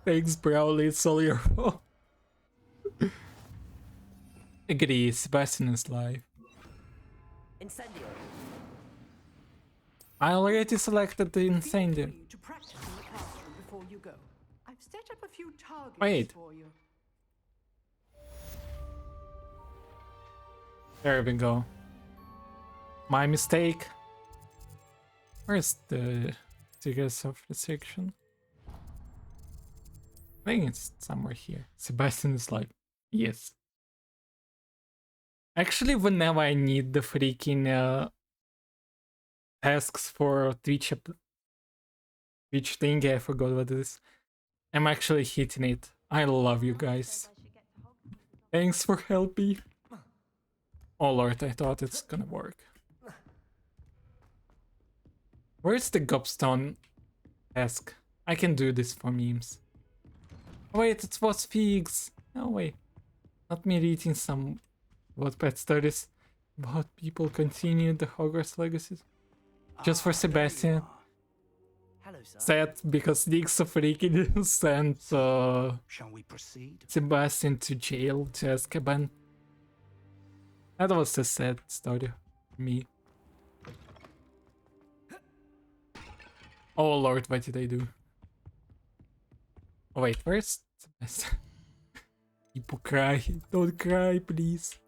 Thanks, Browley, it's all your fault. Agree, Sebastian is live. Incendio. I already selected the Incendio. To practice in the classroom before you go. I've set up a few targets Wait. for you. There we go. My mistake. Where's the Secrets of the section? I think it's somewhere here. Sebastian is like, yes. Actually, whenever I need the freaking tasks for Twitch thing, I forgot what it is. I'm actually hitting it. I love you guys. Thanks for helping. Oh lord, I thought it's gonna work. Where's the gobstone task? I can do this for memes. Oh, wait, it was figs. No wait. Not me reading some Wattpad stories about people continuing the Hogwarts legacies. Just for Sebastian. Hello, sir. Sad because Nick so freaking sent Shall we proceed? Sebastian to jail to Azkaban. That was a sad story for me. Oh lord, what did I do? Oh wait, where's Sebastian? People cry. Don't cry, please.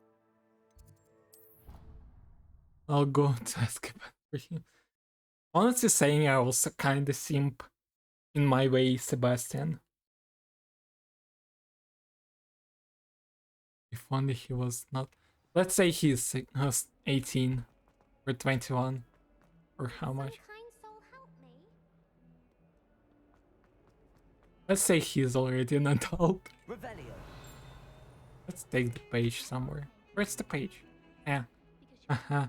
I'll go to Azkaban for him. Honestly saying, I was a kinda simp in my way, Sebastian. If only he was not... Let's say he's 18 or 21 or how much. Let's say he's already an adult. Let's take the page somewhere. Where's the page? Yeah. Uh-huh.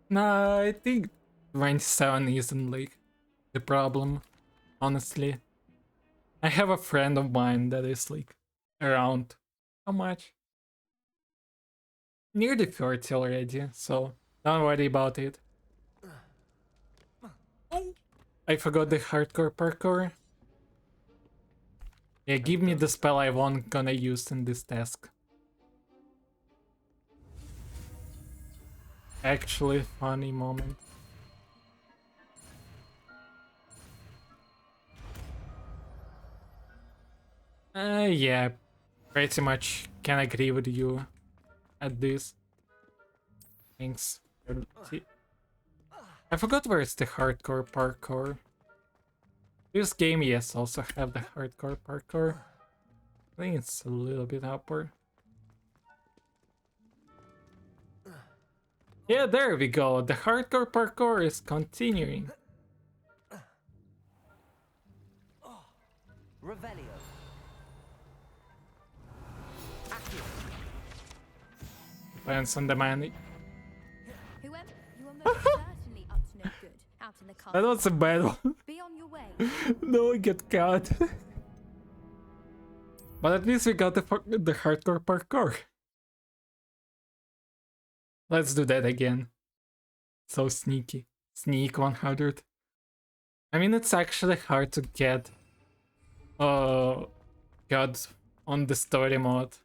Nah, I think 27 isn't like the problem, honestly. I have a friend of mine that is like around how much? Nearly 30 already, so don't worry about it. I forgot the hardcore parkour. Yeah, give me the spell I won't gonna use in this task. Actually funny moment. Yeah, pretty much can agree with you at this. Thanks. I forgot where's the hardcore parkour. This game, yes, also have the hardcore parkour. I think it's a little bit upward. Yeah, there we go. The hardcore parkour is continuing. Revelio. Depends on the man. Whoever, you are most certainly up to no good out in the castle. That was a bad one. Be on your way. No, I get caught. But at least we got the hardcore parkour. Let's do that again. So sneaky. Sneak 100. I mean, it's actually hard to get God on the story mode.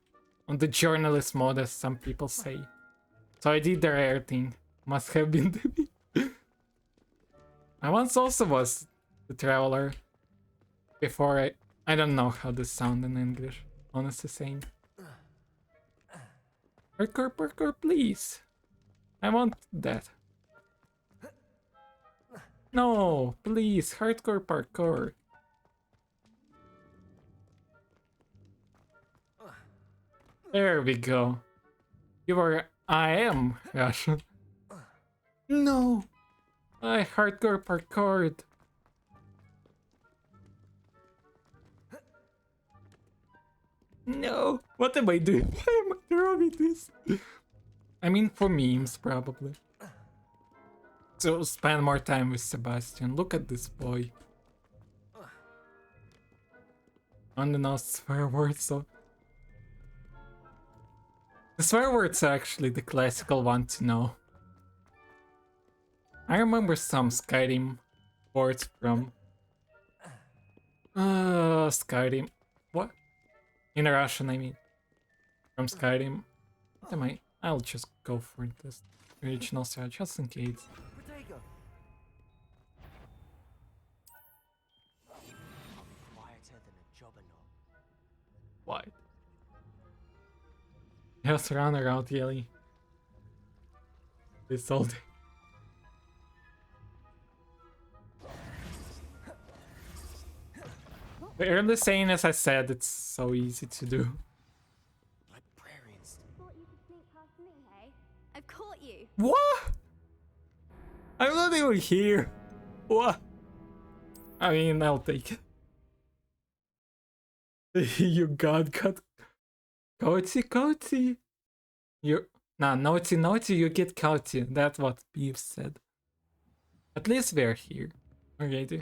On the journalist mode, as some people say. So I did the rare thing. Must have been the I once also was the traveler. Before I don't know how this sounds in English, honestly saying. Hardcore parkour, please. I want that. No, please, hardcore parkour. There we go. I am Russian. No, I hardcore parkoured. No, what am I doing? Why am I drawing this? I mean, for memes, probably. So spend more time with Sebastian. Look at this boy. Unannounced swear words, so... The swear words are actually the classical one to know. I remember some Skyrim words from... Skyrim... What? In Russian, I mean. From Skyrim. What am I? I'll just go for this original style, just in case. Why? Just run around yelling. This all day. The early saying, as I said, it's so easy to do. Librarians. Thought you could sneak past me, hey? I've caught you. What? I'm not even here. What? I mean, I'll take it. You got Coty. You naughty, you get Coty. That's what Beef said. At least we're here. Already.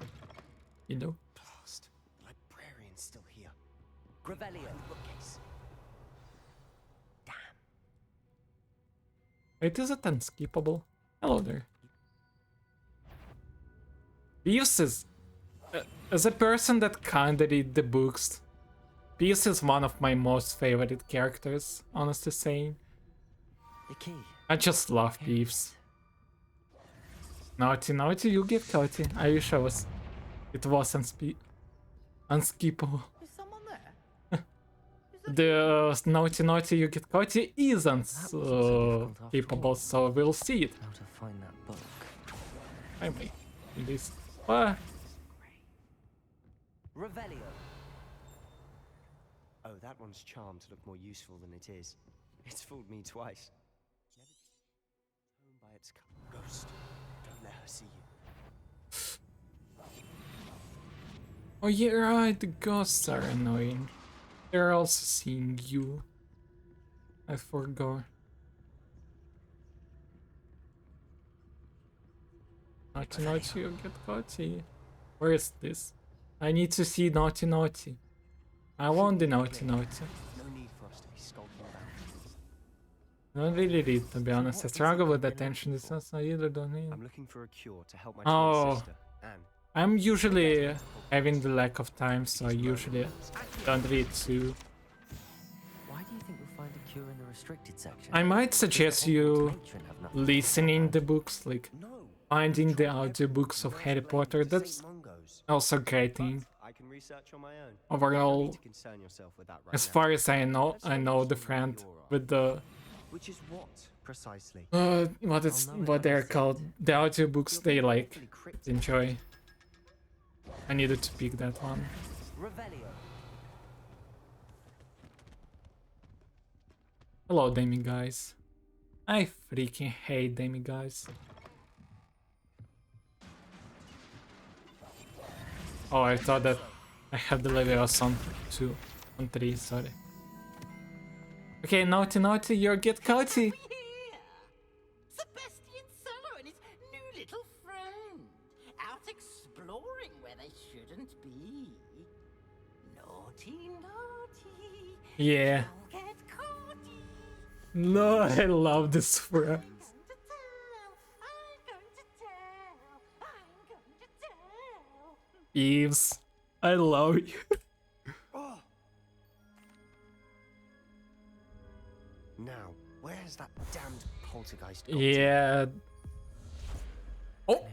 You know. Blast. Librarian's still here. Revelio bookcase. Damn. Wait, is it unskippable? Hello there. Beefs is... as a person that kinda read the books, Beefs is one of my most favorite characters, honestly saying. The key. I just love Beefs. Naughty, you get Coty. I wish it was unskippable. Is someone there? The naughty, you get Coty isn't skippable, so we'll see it. How to find that book. I may do this. What? Revelio. Oh, that one's charmed to look more useful than it is. It's fooled me twice. Home by its ghost. Don't let her see you. Oh yeah, right, the ghosts are annoying. They're also seeing you. I forgot. Naughty, you get Coty. Where is this? I need to see naughty. I want the naughty. No need for us to be skulking about. I don't really read, to be honest. I struggle with attention. It's not so either, don't need. I'm looking for a cure to help my twin sister, Anne. I'm usually having the lack of time, so I usually don't read too. Why do you think we'll find a cure in the restricted section? I might suggest you listening the books, like finding the audiobooks of Harry Potter. That's also a great thing. Overall, as far as I know the friend with the Which is what precisely? what they're called, the audiobooks they like enjoy. I needed to pick that one. Hello, demi-guys. I freaking hate demi-guys. Oh, I thought that I had the Leviosa on 2, on 3, sorry. Okay, naughty, you get Coty. Sebastian Solo and his new little friend, out exploring where they shouldn't be. No Naughty, naughty. Yeah. Don't get caughty. No, I love this phrase. Eves, I love you. Now, where's that damned poltergeist gone Yeah. Oh!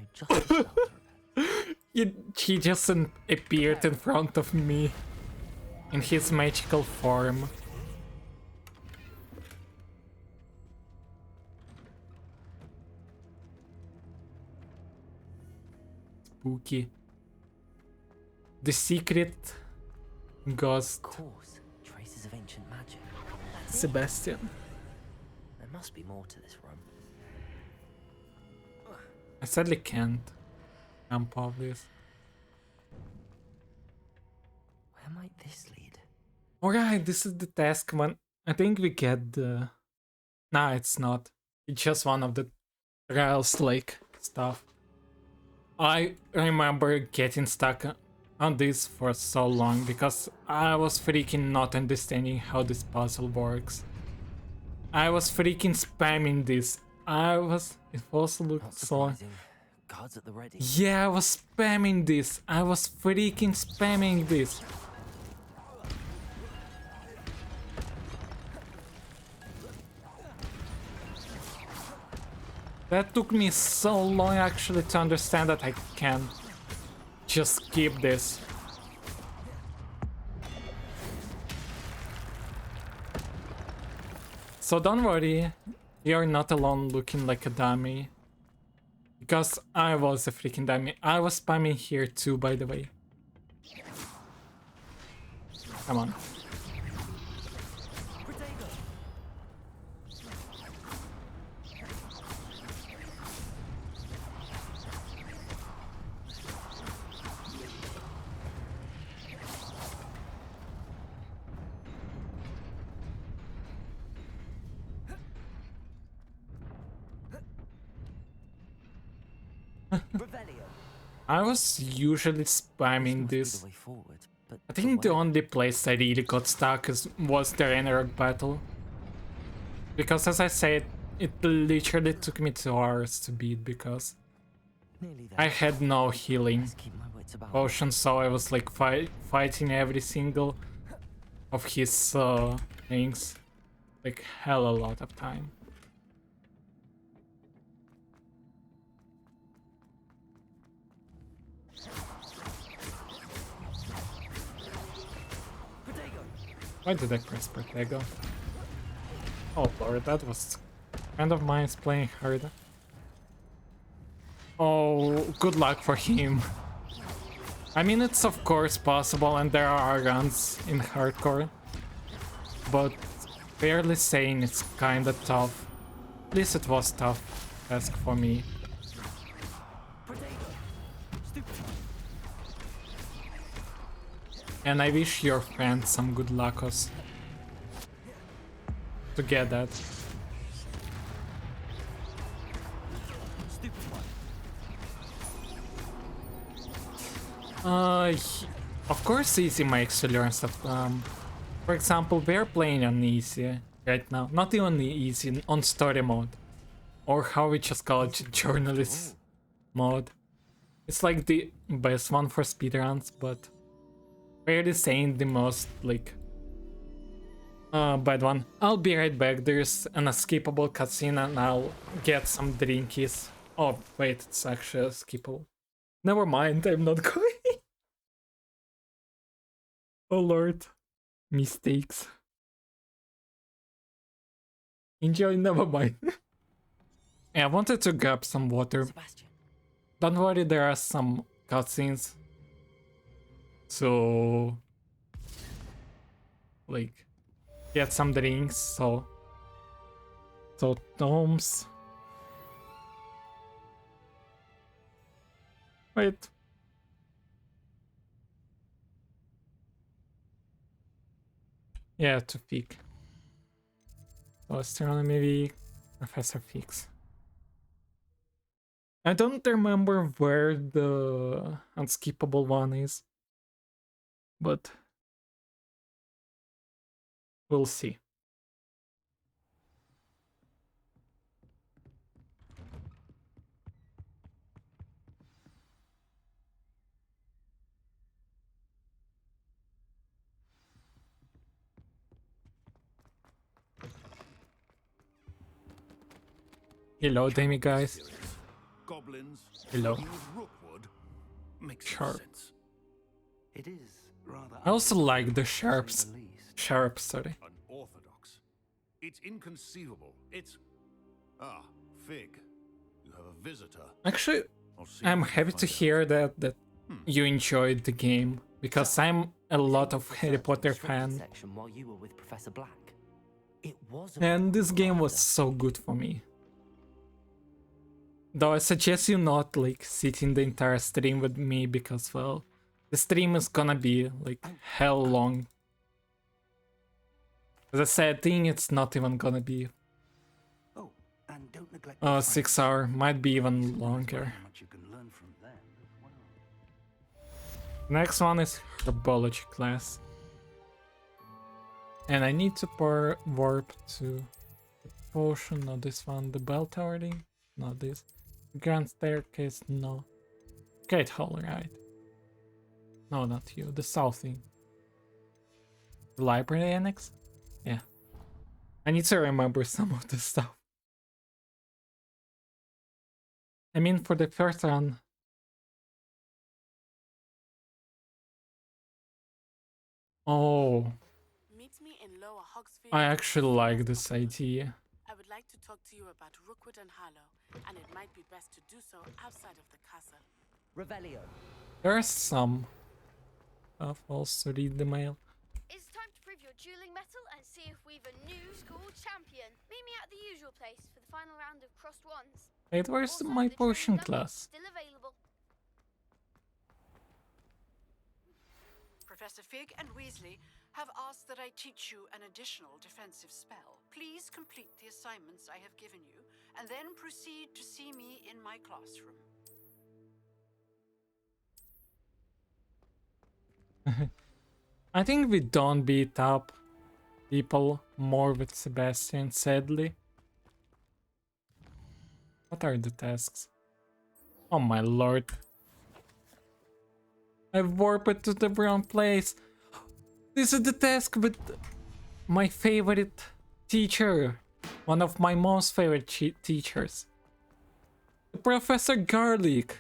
he just appeared in front of me in his magical form. Spooky. The secret ghost. Of course, traces of ancient magic. That's it. Sebastian. There must be more to this room. I sadly can't jump off this. Where might this lead? Alright, this is the task one. I think we get the... Nah, it's not. It's just one of the trials like stuff. I remember getting stuck on this for so long because I was freaking not understanding how this puzzle works. I was freaking spamming this. It also looked so... Guards at the ready. Yeah, I was spamming this. I was freaking spamming this. That took me so long actually to understand that I can't just skip this. So don't worry, you're not alone looking like a dummy. Because I was a freaking dummy. I was spamming here too, by the way. Come on. I was usually spamming this. I think the only place I really got stuck was the Ranrok battle. Because as I said, it literally took me 2 hours to beat because I had no healing potion, so I was like fighting every single of his things. Like hell a lot of time. Why did I press Protego? Oh lord, that was a friend of mine's playing hard. Oh, good luck for him. I mean, it's of course possible and there are runs in hardcore, but fairly saying it's kinda tough. At least it was tough task for me. And I wish your friends some good luckos to get that. Of course easy makes you learn stuff. For example, we're playing on easy right now. Not even easy, on story mode. Or how we just call it, journalist mode. It's like the best one for speedruns, but fairly saying the most, like, bad one. I'll be right back, there's an escapable cutscene and I'll get some drinkies. Oh, wait, it's actually skippable. Never mind, I'm not going. Oh lord. Mistakes. Enjoy, never mind. Yeah, I wanted to grab some water. Sebastian. Don't worry, there are some cutscenes. So... like... get some drinks, so... So, Toms... Wait. Yeah, to Fig. So, astronomy week, Professor Fix. I don't remember where the unskippable one is, but we'll see. Hello, Demi guys. Goblins. Hello. Use Rookwood. Makes Sharp. sense. It is rather. I also like the sharps. Sharp, sorry. Unorthodox. It's inconceivable. It's. Ah, Fig. You have a visitor. Actually, I'll see I'm if I can happy to find hear that you enjoyed the game, because I'm a lot of Harry Potter fan, Section while you were with Professor Black. It was. and this game was so good for me. Though I suggest you not like sitting the entire stream with me, because well, the stream is gonna be like hell long. As I said, I think it's not even gonna be Oh, and don't neglect 6 hours, might be even longer. how much you can learn from them as well. Next one is herbology class. And I need to warp to the potion, not this one, the bell tower thing, not this. Grand staircase, no. Gate hall, right? No, not you, the south thing. The library annex? Yeah. I need to remember some of the stuff. I mean, for the first one. Oh. Meet me in Lower Hogsfield. I actually like this idea. I would like to talk to you about Rookwood and Harlow, and it might be best to do so outside of the castle. Revelio. There's some. I've also read the mail. It's time to prove your dueling mettle and see if we've a new school champion. Meet me at the usual place for the final round of crossed ones. Wait, where's Also, my the potion training gun class? Still available. Professor Fig and Weasley have asked that I teach you an additional defensive spell. Please complete the assignments I have given you, and then proceed to see me in my classroom. I think we don't beat up people more with Sebastian, sadly. What are the tasks? Oh my lord. I've warped to the wrong place. This is the task with my favorite teacher. One of my most favorite teachers. Professor Garlic.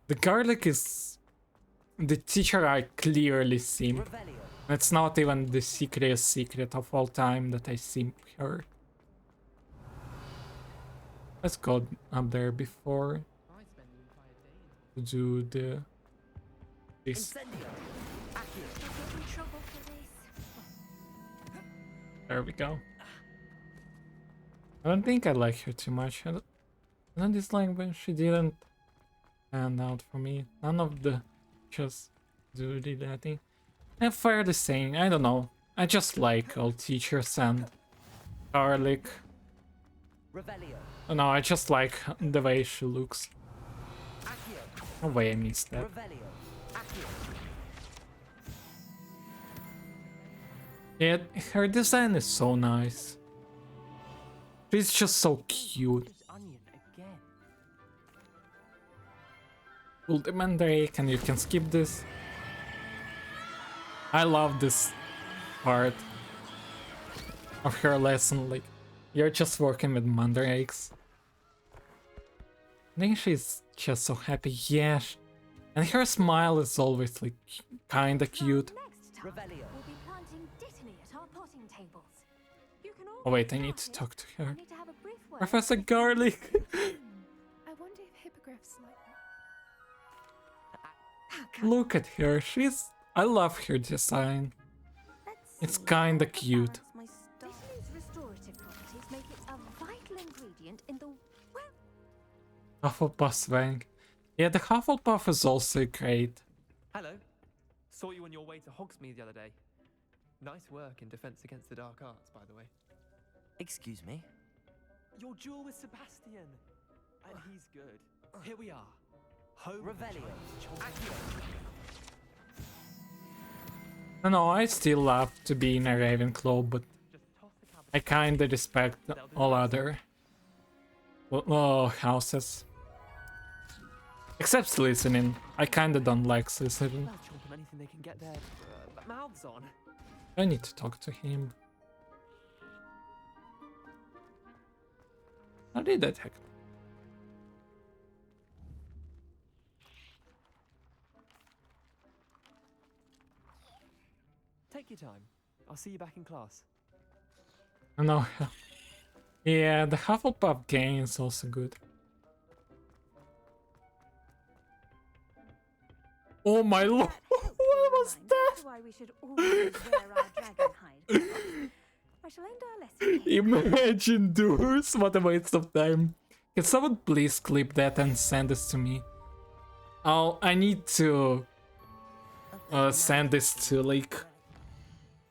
The Garlic is the teacher I clearly simp. It's not even the secret of all time that I simp her. Let's go up there before to do this. There we go. I don't think I like her too much. I don't dislike when she didn't stand out for me. None of the just do that thing. And fairly saying, I don't know. I just like all teachers and Garlic. Oh, no, I just like the way she looks. No way I missed that. Yeah, her design is so nice. She's just so cute. Ultimate Drake, and you can skip this. I love this part of her lesson, like, you're just working with mandrakes. I think she's just so happy, yeah. And her smile is always, like, kinda cute. Oh wait, I need to talk to her. Professor Garlic! I wonder if hippogriffs like Look at her, I love her design. It's kinda cute. Disney's restorative properties make it a vital ingredient in the Hufflepuff swang. Yeah, the Hufflepuff is also great. Hello. Saw you on your way to Hogsmeade the other day. Nice work in Defense Against the Dark Arts, by the way. Excuse me? Your duel with Sebastian. And he's good. Here we are. Home Revelio. No, I still love to be in a Ravenclaw, but I kinda respect all other houses. Except Slytherin. I kinda don't like Slytherin. They'll chomp on anything they can get their mouths on. I need to talk to him. How did that happen? Take your time. I'll see you back in class. No. Yeah, the Hufflepuff game is also good. Oh my lord! What was that? Why we should always wear our dragon hide. I shall end our lesson here. Imagine, doors! What a waste of time. Can someone please clip that and send this to me? Oh, I need to send this to like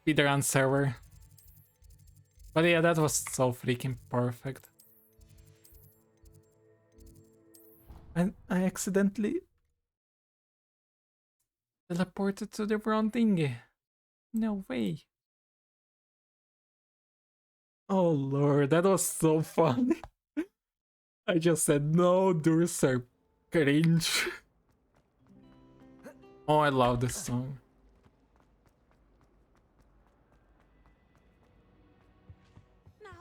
speedrun server. But yeah, that was so freaking perfect. And I accidentally teleported to the wrong thingy. No way. Oh lord, that was so funny. I just said no, doors are cringe. Oh, I love this song.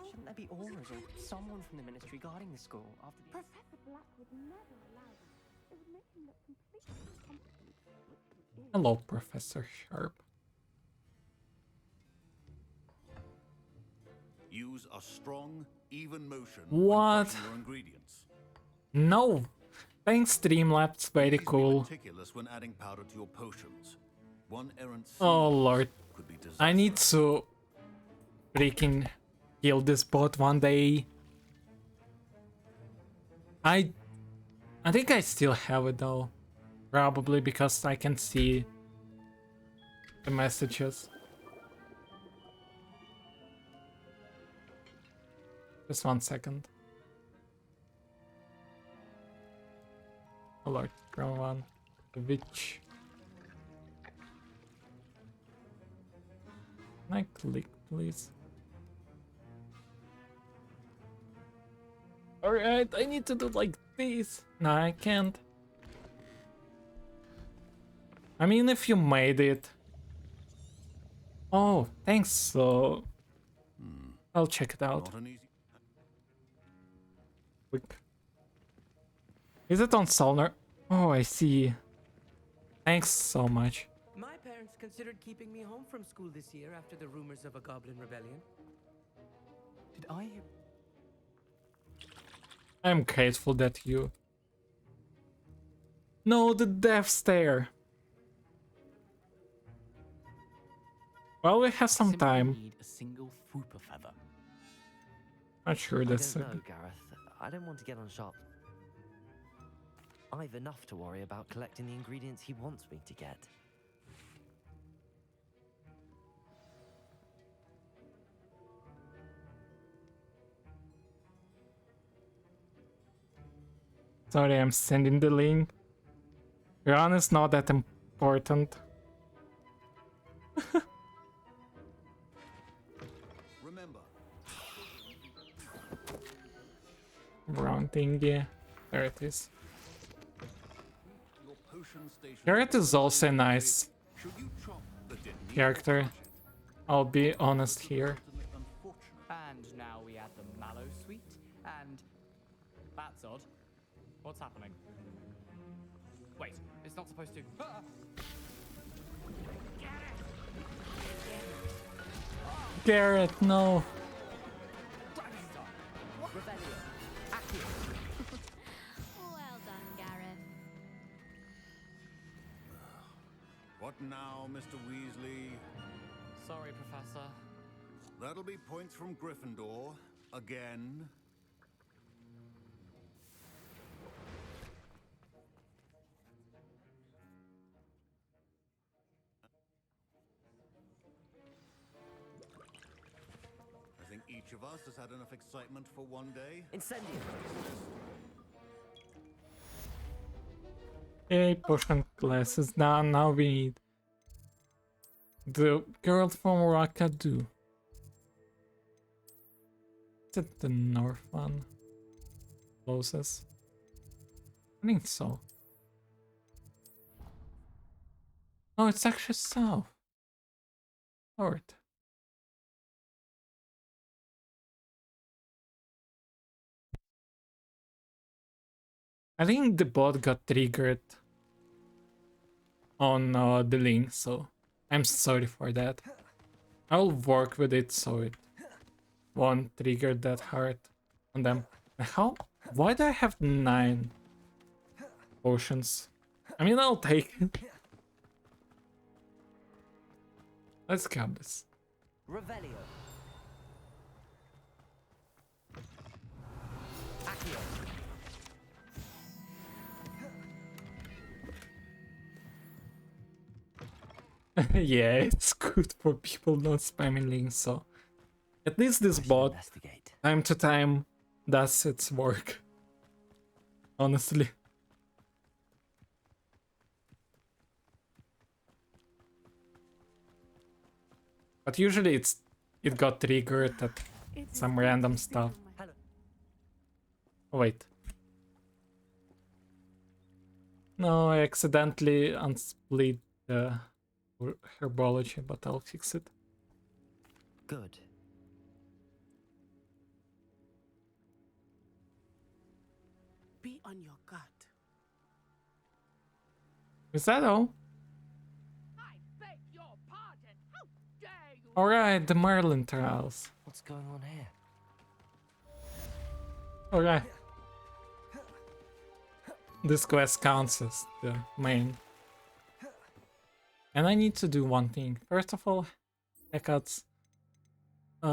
Shouldn't there be auras or someone from the ministry guarding the school after the... Professor Black would never allow this. It would make him look completely incompetent. Hello, Professor Sharp. Use a strong, even motion What? when crushing your ingredients. No! Thanks, Streamlabs, very Please be cool. meticulous when adding powder to your potions. One errant seed Oh lord. could be I need to freaking kill this bot one day. I think I still have it though. Probably because I can see the messages. Just 1 second. Alert, wrong one. The witch. Can I click, please? Alright, I need to do like this. No, I can't. I mean, if you made it. Oh, thanks, so... I'll check it out. Quick. Is it on Solner? Oh, I see. Thanks so much. My parents considered keeping me home from school this year after the rumors of a goblin rebellion. Did I... I'm grateful that you... No, the death stare. Well, we have some time. Need a single Fooper feather. Not sure that's I don't know, Gareth. I don't want to get on shop. I've enough to worry about collecting the ingredients he wants me to get. Sorry, I'm sending the link. Run is not that important. Remember. Brown thingy. There it is. Your potion station. Garrett is also a nice Should you chop the detonate? character. I'll be honest here. And now we add the mallow sweet, and that's odd. What's happening? Wait, it's not supposed to. Ah! Garrett, no. Well done, Gareth. What now, Mr. Weasley? Sorry, Professor. That'll be points from Gryffindor. Again. I think each of us has had enough excitement for one day. Incendio. Hey, potion classes. Now we need the girl from Rakadu. Is it the north one? Closest? I think so. No, it's actually south. North. I think the bot got triggered on the link, so I'm sorry for that. I'll work with it so it won't trigger that hard on them. How? Why do I have 9 potions? I mean, I'll take it. Let's grab this. Revelio. Accio. Yeah, it's good for people not spamming links, so at least this bot, time to time, does its work. Honestly. But usually it got triggered at some random stuff. Oh, wait. No, I accidentally unsplit the herbology, but I'll fix it. Good. Be on your guard. Is that all? Alright, the Merlin trials. What's going on here? Alright. This quest counts as the main. And I need to do one thing. First of all, haircuts.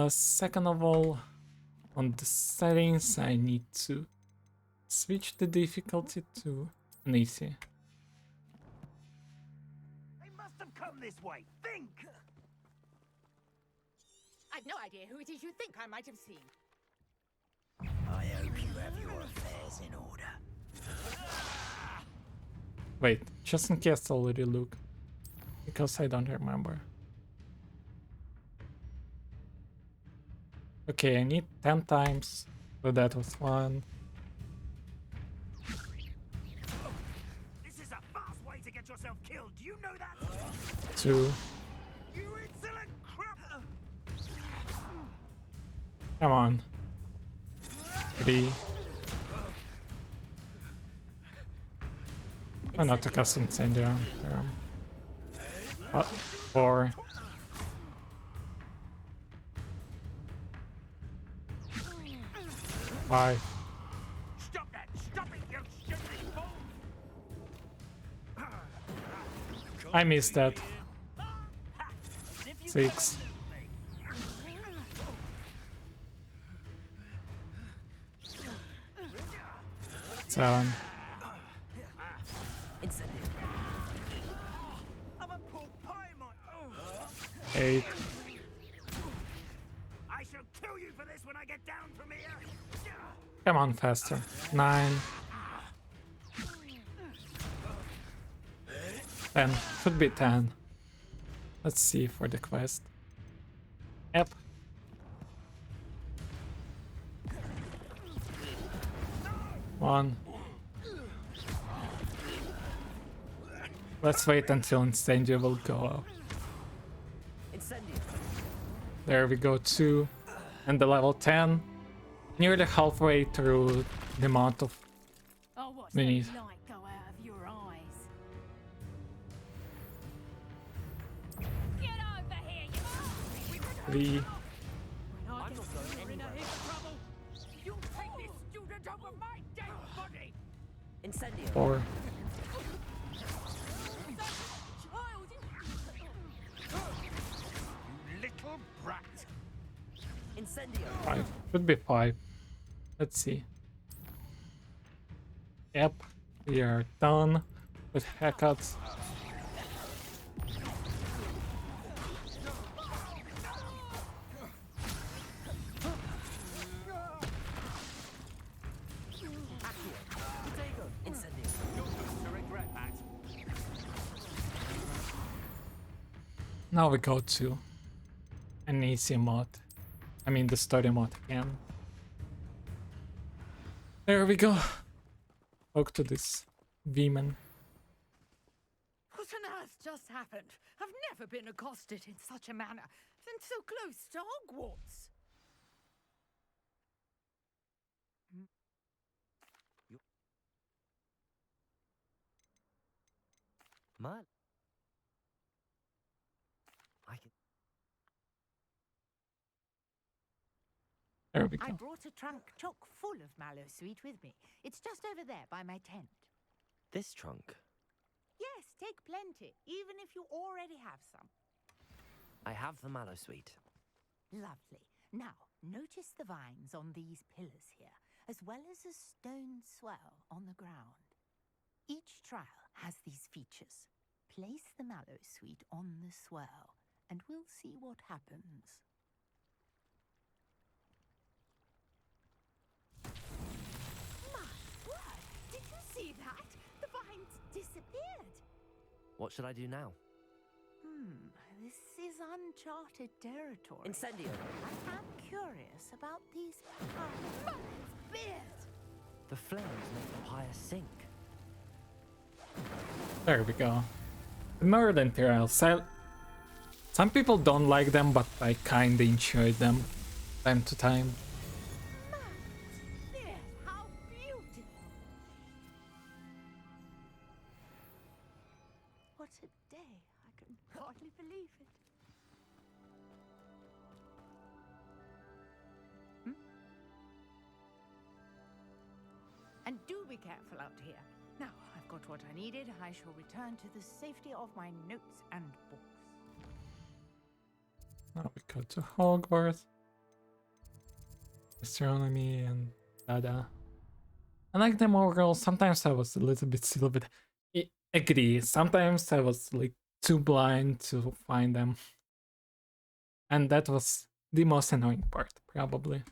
Second of all, on the settings, I need to switch the difficulty to an easy. They must have come this way. Think! I've no idea who it is you think I might have seen. I hope you have your affairs in order. Wait, just in case I already look. Because I don't remember. Okay, I need 10 times. So that was 1. This is a fast way to get yourself killed. Do you know that? 2. You insolent crap! Come on. 3. Oh, not to cast Incendium. 4. 5. Stop that! Stop it, you stupid fool! I missed that. 6. 7. I'm a pork pie, my... 8. I shall kill you for this when I get down from here! Come on, faster. 9. 10. Should be 10. Let's see for the quest. Yep. One. Let's wait until Incendio will go up. There we go, 2. And the level 10. Nearly halfway through the amount of minis. Light go out of your eyes. Get over here, you 3. I'm not going anywhere. You take this student over my dead body! Incendio. 4. Little brat! Incendio. 5. Should be 5. Let's see. Yep. We are done with haircuts. Now we go to an easy mod. I mean the story mod again. There we go. Talk to this demon. What on earth just happened? I've never been accosted in such a manner, and so close to Hogwarts. Man. I can... There we I go. brought a trunk chock full of mallow sweet with me. It's just over there by my tent. This trunk? Yes, take plenty, even if you already have some. I have the mallow sweet. Lovely. Now, notice the vines on these pillars here, as well as a stone swell on the ground. Each trial has these features. Place the mallow sweet on the swell, and we'll see what happens. My word! Did you see that? The vines disappeared. What should I do now? This is uncharted territory. Incendio! I am curious about these powers. Beard! The flames make the pyre sink. There we go. The Merlin trials. Some people don't like them, but I kinda enjoy them time to time. Beard, how beautiful! What a day. I can hardly believe it. And do be careful out here. Now, I've got what I needed. I shall return to the safety of my notes and books. Now we go to Hogwarts. Astronomy and data. I like them overall. Sometimes I was a little bit silly, but I agree. Sometimes I was like too blind to find them. And that was the most annoying part, probably.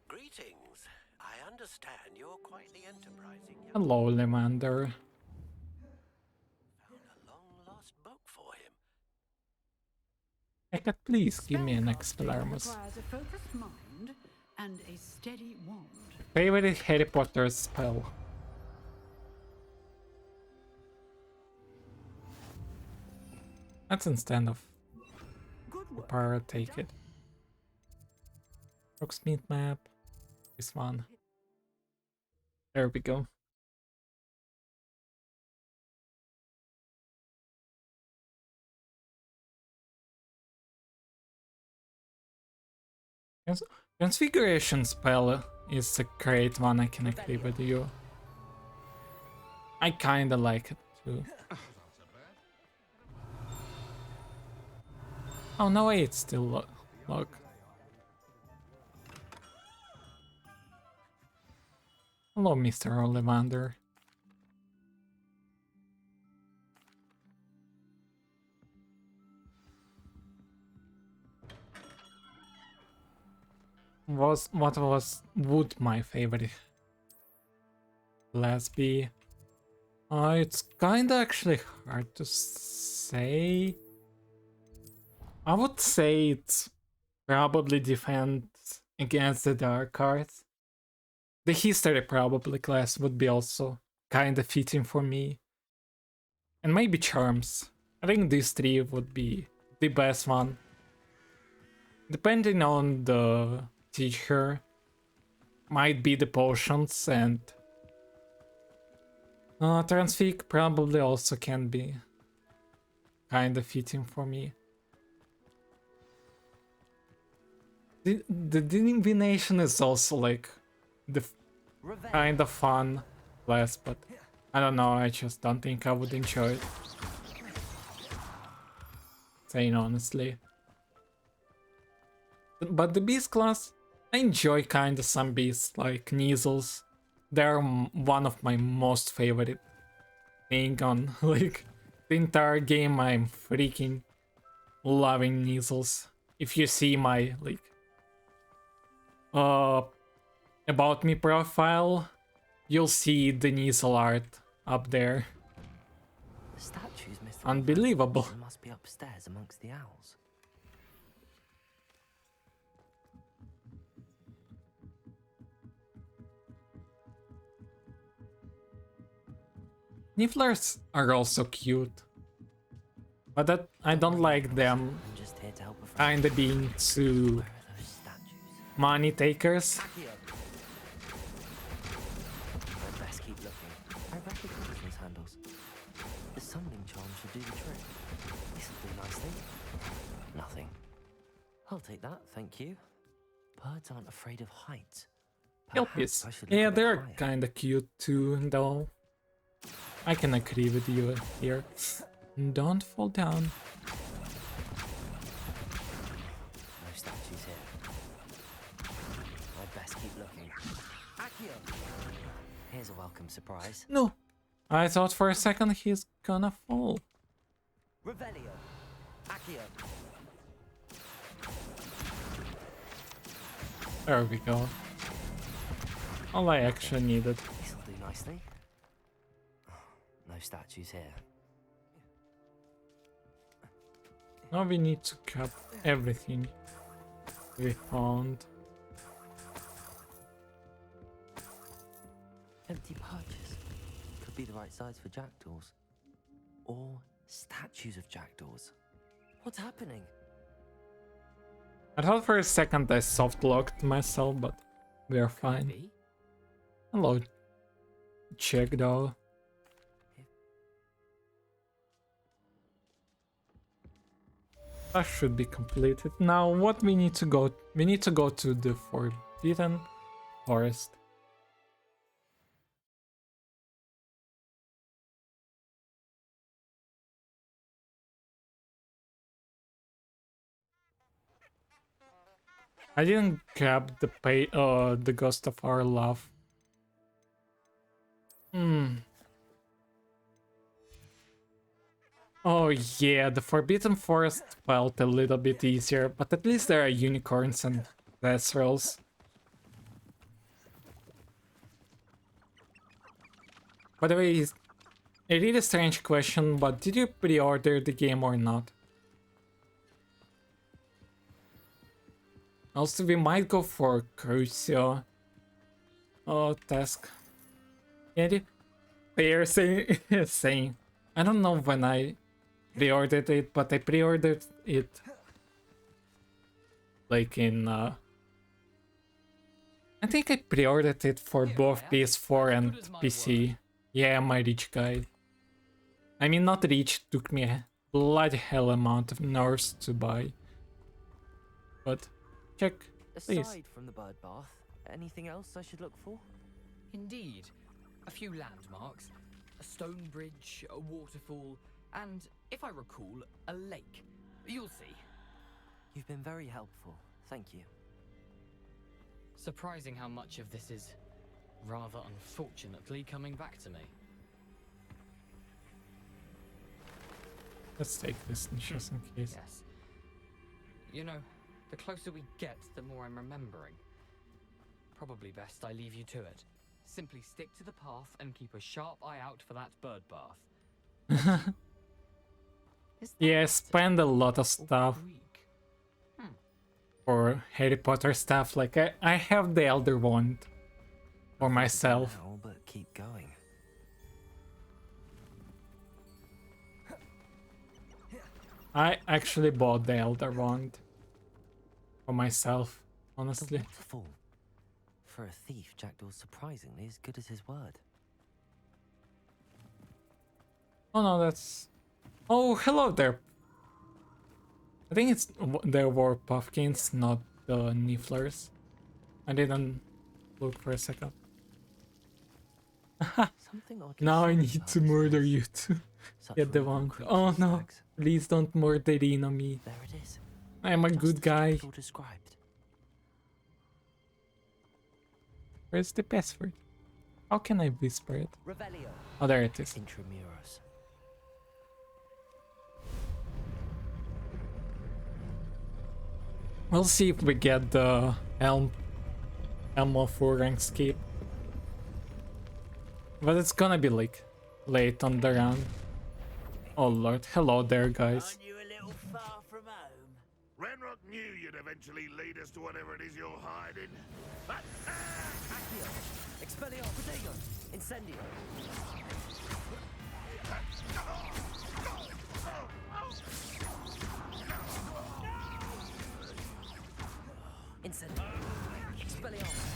Greetings. I understand you're quite the enterprising young Hello, Lemander. found a long-lost book for him. Eka, please give me an Expelliarmus. Requires a focused mind and a steady wand. Favorite Harry Potter spell. That's instead of the power, take it. Rocksmith map. This one. There we go. Transfiguration spell is a great one, I can agree with you. I kinda like it too. Oh no way, it's still locked. Hello, Mr. Ollivander. Would my favorite class be? It's kinda actually hard to say. I would say it's probably defense against the dark arts. The history probably class would be also kinda fitting for me. And maybe charms. I think these three would be the best one. Depending on the teacher, might be the potions, and Transfig probably also can be kinda fitting for me. The divination is also like the kind of fun class, but I don't know, I just don't think I would enjoy it. Saying honestly. But the beast class, I enjoy kinda some beasts like Kneasels. They're one of my most favorite thing on like the entire game. I'm freaking loving Kneasels. If you see my like about me profile, you'll see the Kneasel art up there. The statue's missing. Unbelievable. It must be upstairs amongst the owls. Nifflers are also cute. But that I don't like them I'm just here to help a friend. kinda being too money takers. I'd best keep looking. I recognize those handles. The summoning charm should do the trick. This'll do nicely. Nothing. I'll take that, thank you. Birds aren't afraid of heights. Kelpies. I should look Yeah, a bit they're higher. kinda cute too, though. I can agree with you here. Don't fall down. No statues here. I'd best keep looking. Accio! Here's a welcome surprise. No. I thought for a second he's gonna fall. Revelio. Accio. There we go. All I actually needed. This'll do nicely. No statues here. Now we need to grab everything we found. Empty perches. Could be the right size for jackdaws. Or statues of jackdaws. What's happening? I thought for a second I soft locked myself, but we are fine. Hello, jackdaw. That should be completed. Now what we need to go to the Forbidden Forest. I didn't grab the Ghost of Our Love. Oh yeah, the Forbidden Forest felt a little bit easier, but at least there are unicorns and Vesrals. By the way, a really strange question, but did you pre-order the game or not? Also, we might go for Crucio. Oh, task. Yeah, they are saying, I don't know when I pre-ordered it, but I pre-ordered it like in I think I pre-ordered it for both PS4 and PC. Yeah, my rich guy. I mean, not rich, took me a bloody hell amount of nerves to buy. But check, please. Aside from the bird bath, anything else I should look for? Indeed. A few landmarks, a stone bridge, a waterfall, and, if I recall, a lake. You'll see. You've been very helpful. Thank you. Surprising how much of this is, rather unfortunately, coming back to me. Let's take this just in case. Yes. You know, the closer we get, the more I'm remembering. Probably best I leave you to it. Simply stick to the path and keep a sharp eye out for that bird bath. Yeah, spend a lot of stuff for Harry Potter stuff. Like I have the Elder Wand for myself. Now, but keep going. I actually bought the Elder Wand for myself, The honestly. waterfall. For a thief, Jackdaw's surprisingly as good as his word. Oh no, that's... Oh, hello there. I think it's there were puffkins, not the nifflers. I didn't look for a second. Something oddly Now I solid need about to this murder place. you to Such get the remote wand. creatures Oh and no, stags. please don't murder me. There it is. I'm a Just good as guy. Jackdaw described. Where's the password? How can I whisper it? Revelio. Oh, there it is. Intramuros. We'll see if we get the Elm of Rankscape. But it's gonna be like late on the round. Oh lord, hello there, guys. Aren't you a little far from home? Ranrok knew you'd eventually lead us to whatever it is you're hiding. Accio, Expelliarmus, Protego, Incendio. Incendio. Expelliarmus.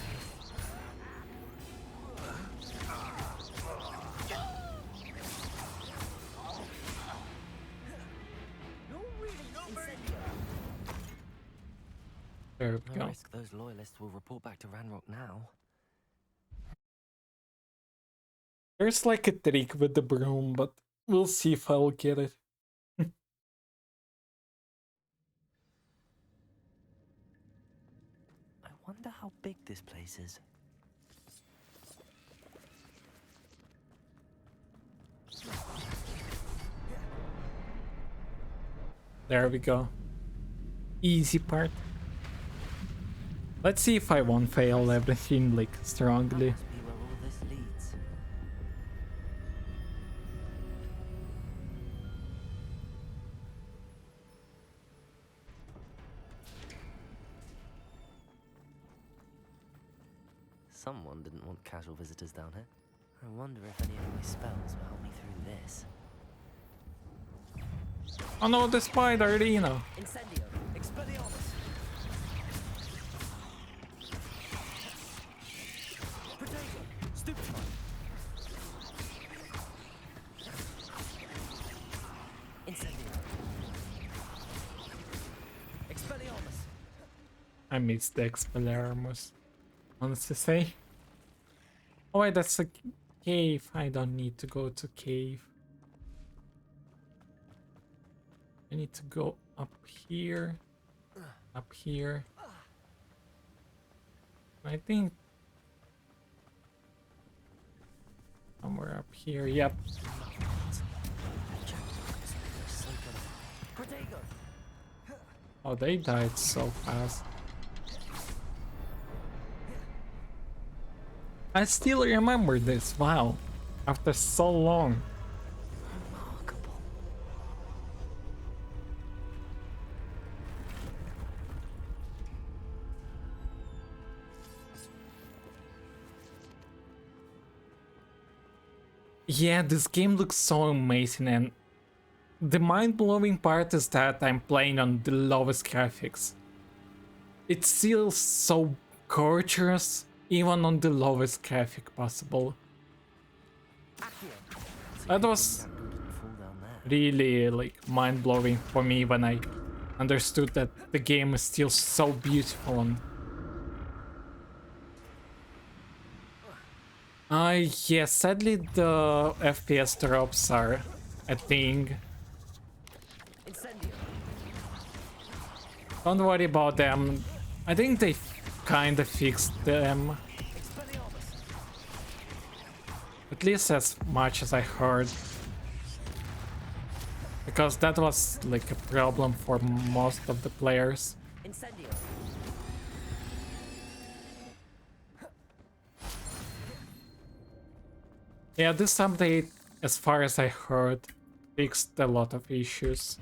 There we No go. risk those loyalists will report back to Ranrok now. There's like a trick with the broom, but we'll see if I'll get it. I wonder how big this place is. There we go. Easy part. Let's see if I won't fail everything like strongly. Must be where all this leads. Someone didn't want casual visitors down here. I wonder if any of my spells will help me through this. Oh no, the spider, you know. Incendio, Expelliarmus. Protego, Stupefy. Incendio. Expelliarmus. I missed the Expelliarmus. Honestly say. Oh wait, that's a cave. I don't need to go to cave. I need to go up here. Up here. I think somewhere up here. Yep. Protego. Oh, they died so fast. I still remember this. Wow. After so long. Remarkable. Yeah, this game looks so amazing, and the mind-blowing part is that I'm playing on the lowest graphics. It's still so gorgeous, even on the lowest graphic possible. That was really like mind-blowing for me when I understood that the game is still so beautiful. And yeah, sadly the FPS drops are a thing. Don't worry about them. I think they kind of fixed them. At least as much as I heard. Because that was like a problem for most of the players. Incendio. Yeah, this update, as far as I heard, fixed a lot of issues.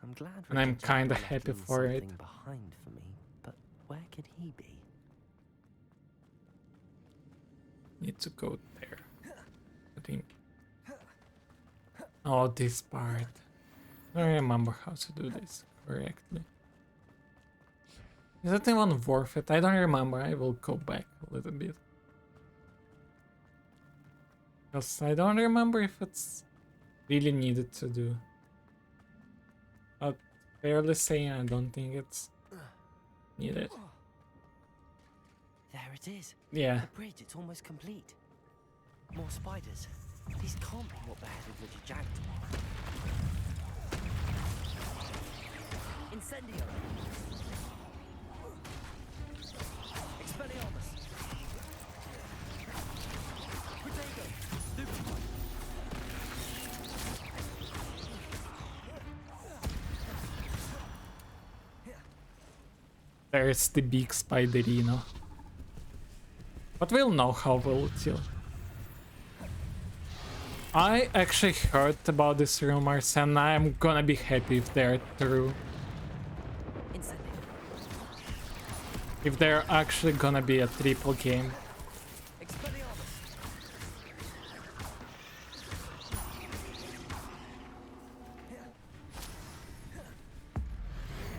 I'm glad And I'm Richard kinda left happy me for it. something behind for me, but where could he be? Need to go there. I think. Oh, this part. I don't remember how to do this correctly. Is it even worth it? I don't remember. I will go back a little bit. Because I don't remember if it's really needed to do. But fairly saying, I don't think it's needed. There it is. Yeah. The bridge, it's almost complete. More spiders. These can't be what beheaded Richard Jacked. Incendio. Expelliarmus. Protego. Stupefy. There's the big spiderino. But we'll know how we'll deal. I actually heard about these rumors and I'm gonna be happy if they're true. If they're actually gonna be a triple game.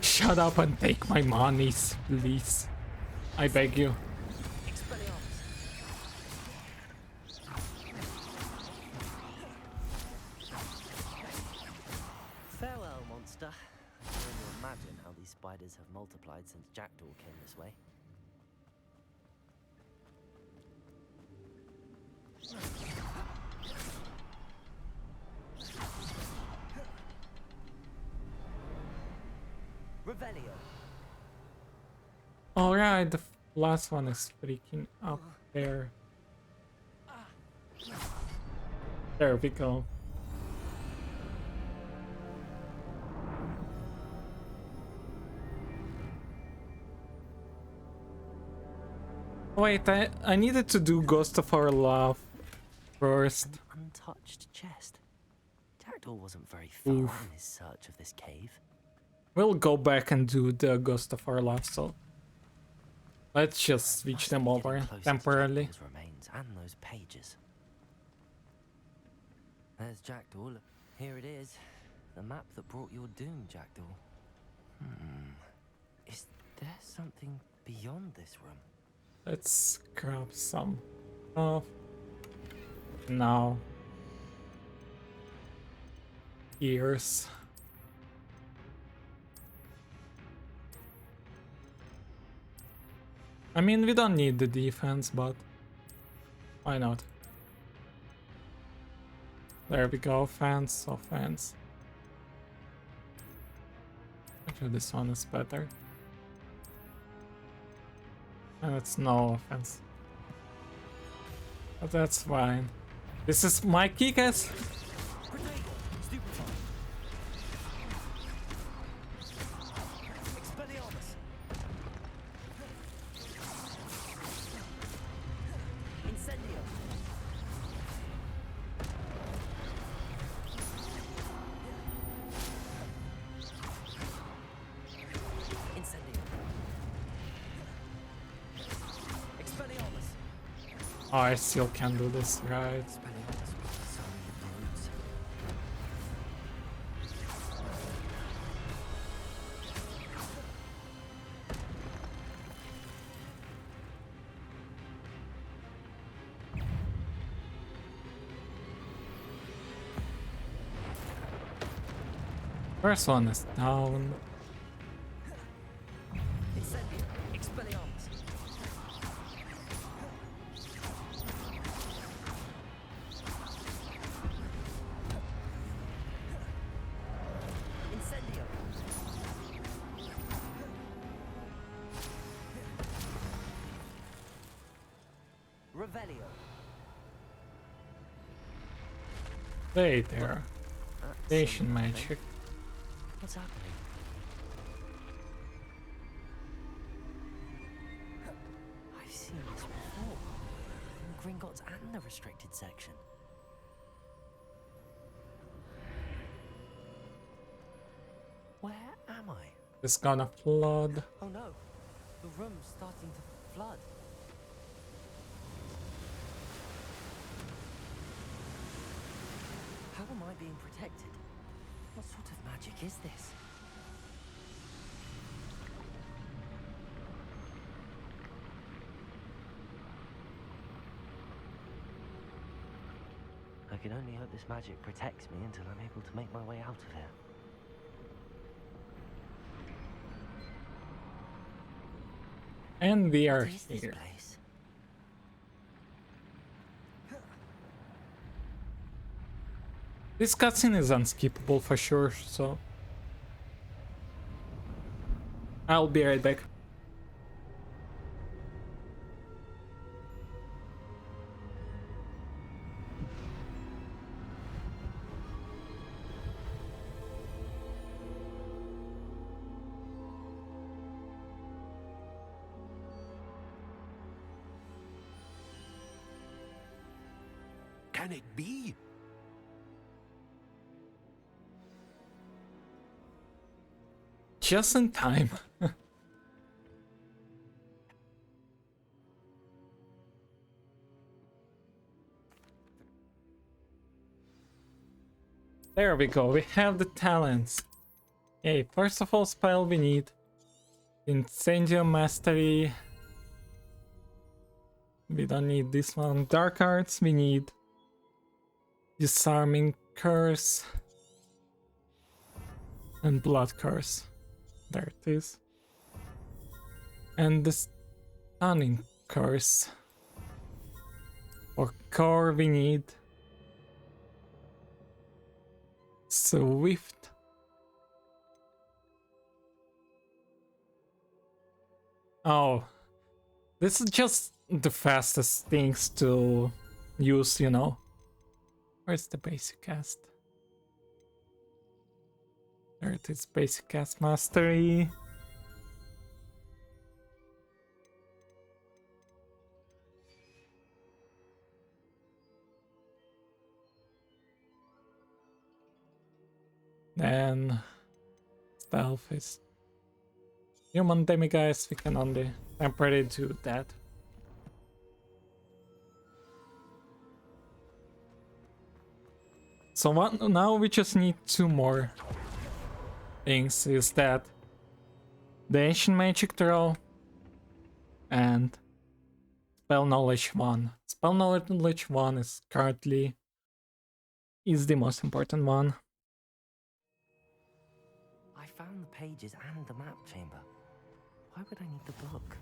Shut up and take my monies, please. I beg you. Farewell, monster. I can only imagine how these spiders have multiplied since Jackdaw came this way. Revelio. Alright, the last one is freaking up there. There we go. Wait, I needed to do Ghost of Our Love first. An untouched chest. Jackdaw wasn't very far in his search of this cave. We'll go back and do the Ghost of Our Love, so let's just switch them over temporarily. His remains and those pages. There's Jackdaw. Here it is. The map that brought your doom, Jackdaw. Is there something beyond this room? Let's grab some stuff. Now. Ears. I mean, we don't need the defense, but why not? There we go, fence, offense. Actually, this one is better. And it's no offense. But that's fine. This is my key, guys. Oh, I still can do this, right? First one is down. Wait there. Station magic. What's happening? I've seen this before. In Gringotts and the restricted section. Where am I? It's gonna flood. Oh no, the room's starting to flood. How am I being protected? What sort of magic is this? I can only hope this magic protects me until I'm able to make my way out of here. And we are here. This cutscene is unskippable for sure, so I'll be right back. Can it be? just in time. There we go, we have the talents. Okay, first of all, spell we need Incendio Mastery. We don't need this one. Dark Arts we need Disarming Curse and Blood Curse. There it is. And the Stunning Curse. For core we need Swift. Oh, this is just the fastest things to use, you know. Where's the basic cast? There it is, basic cast mastery. Then stealth is human demiguise, we can only temporarily do that. So what now we just need two more things, is that the Ancient Magic Draw and Spell Knowledge 1. Spell Knowledge 1 is currently the most important one. I found the pages and the map chamber. Why would I need the book?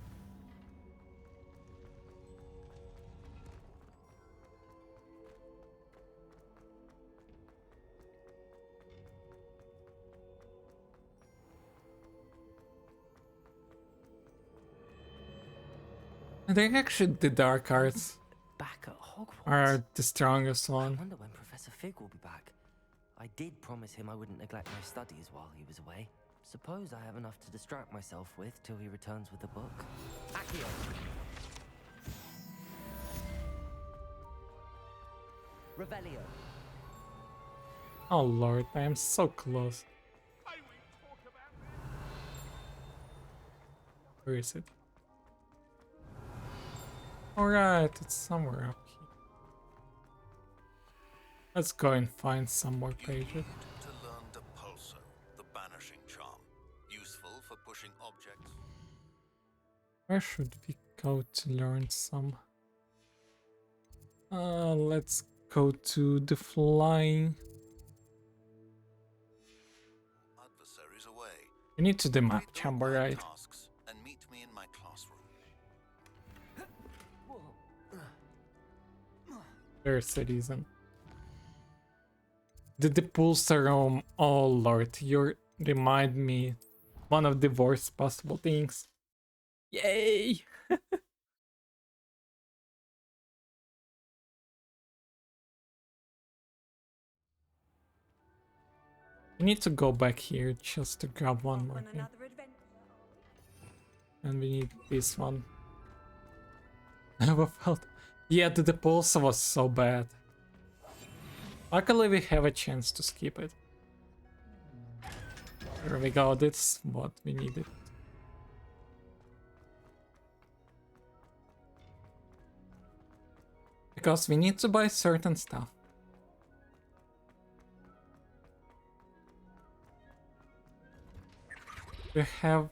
I think actually the Dark Arts Back at Hogwarts. are the strongest I one. wonder when Professor Fig will be back. I did promise him I wouldn't neglect my studies while he was away. Suppose I have enough to distract myself with till he returns with the book. Accio. Revelio. Oh lord, I am so close. Where is it? Alright, it's somewhere up here. Let's go and find some more pages. To learn the pulso, the banishing charm, useful for pushing objects. Where should we go to learn some? Let's go to the flying. Adversaries away. We need to the map chamber, right? Tasks and meet me in my classroom. There's Citizen. The Depulsar room. Oh lord, you remind me one of the worst possible things. Yay! We need to go back here just to grab one more thing. And we need this one. I never felt. Yeah, the Depulsar was so bad. Luckily we have a chance to skip it. There we go, that's what we needed. Because we need to buy certain stuff. We have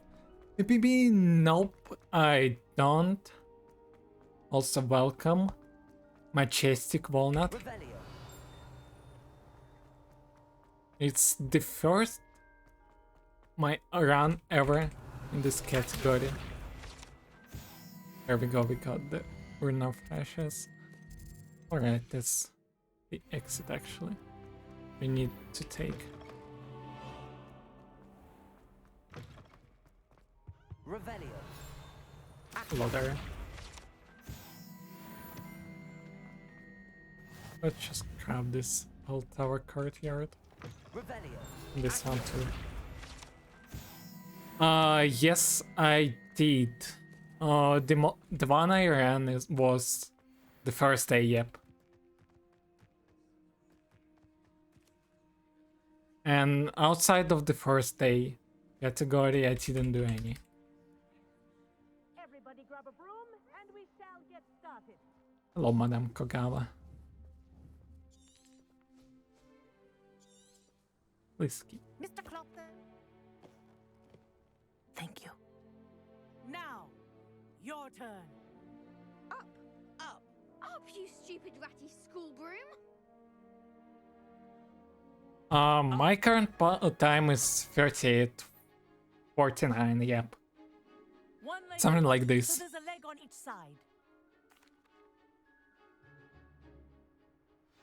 PPB? Nope, I don't. Also welcome. Majestic Walnut. It's the first my run ever in this category. There we go, we got the Urn of Ashes. Alright, that's the exit actually. We need to take. Revelio. Hello there. Let's just grab this old tower courtyard. Revelio. This one too. Yes, I did. The one I ran was the first day, yep. And outside of the first day, category, I didn't do any. Everybody grab a broom and we shall get started. Hello, Madame Kogawa. Whiskey. Mr. Clopton. Thank you. Now, your turn. Up, up, up, you stupid ratty school broom! My current time is 38:49. Yep, One leg something up, like this. So there's a leg on each side.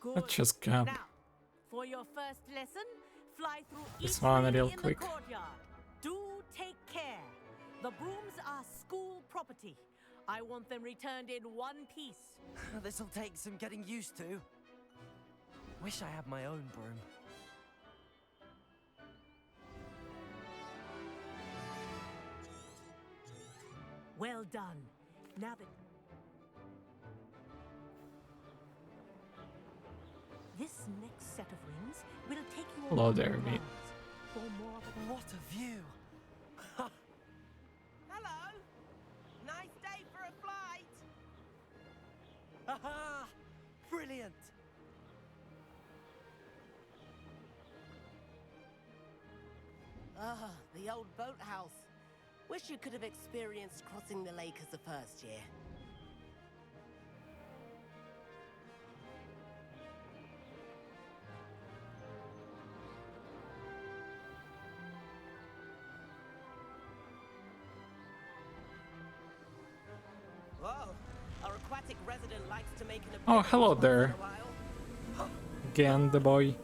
Good. Let's just grab Now, for your first lesson, fly through this each one ring real in quick. the courtyard. Do take care. The brooms are school property. I want them returned in one piece. This'll take some getting used to. Wish I had my own broom. Well done. Now that this next set of rings will take you Hello around there, the mate. grounds for more than What a view! Hello. Nice day for a flight. Aha! Brilliant! Ah, the old boathouse. Wish you could have experienced crossing the lake as a first year. Whoa, our aquatic resident likes to make an Oh, appearance hello once in there. a while. Again, the boy.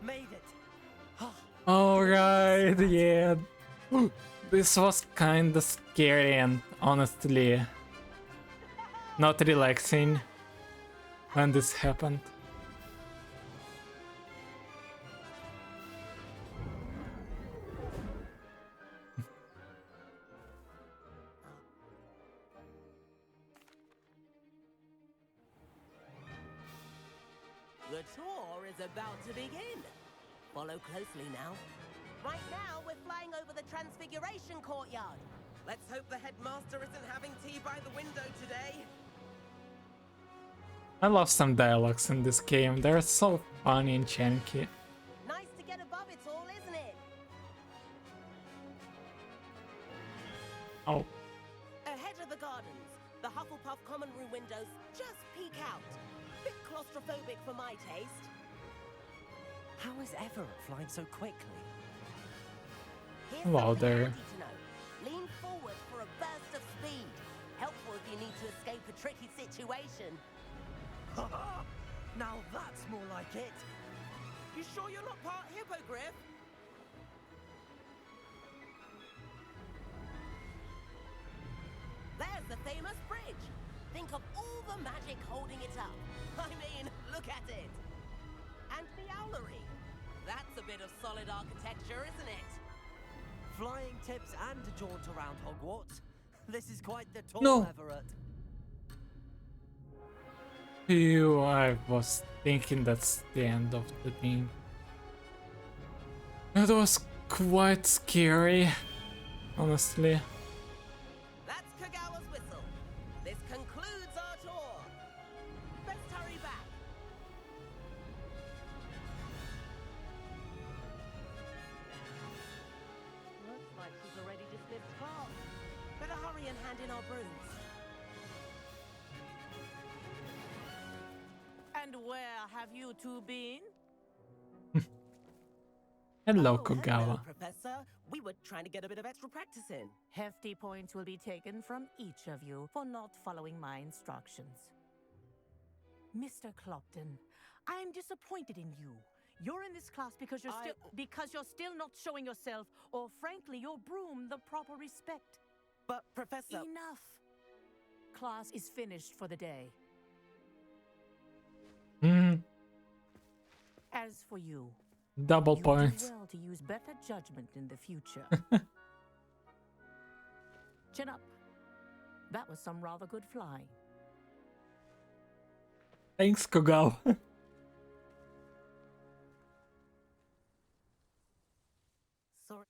Made it! Alright, yeah. This was kinda scary and honestly not relaxing when this happened. The tour is about to begin. Follow closely now. Right now, we're flying over the Transfiguration Courtyard. Let's hope the headmaster isn't having tea by the window today. I love some dialogues in this game. They're so funny and chunky. Nice to get above it all, isn't it? Oh, Ahead of the gardens, the Hufflepuff common room windows just peek out. Bit claustrophobic for my taste. How is Everett flying so quickly? Here's hello something there. handy to know. Lean forward for a burst of speed. Helpful if you need to escape a tricky situation. Now that's more like it. You sure you're not part hippogriff? There's the famous bridge. Think of all the magic holding it up. I mean, look at it. And the owlery. That's a bit of solid architecture, isn't it? Flying tips and a jaunt around Hogwarts. This is quite the tour, No. Everett. Phew, I was thinking that's the end of the thing. That was quite scary, honestly. That's Kagawa's whistle. This concludes our tour. Best hurry back. Looks like she's already dismissed class. Better hurry and hand in our brooms. And where have you two been? Hello, Hello, Kogawa. Professor. We were trying to get a bit of extra practice in. Hefty points will be taken from each of you for not following my instructions. Mr. Clopton, I am disappointed in you. You're in this class because you're still not showing yourself, or frankly, your broom the proper respect. But, Professor... Enough. Class is finished for the day. Hmm, As for you, double you points. do well to use better judgment in the future. Chin up. That was some rather good fly. Thanks, Kogal. Sorry.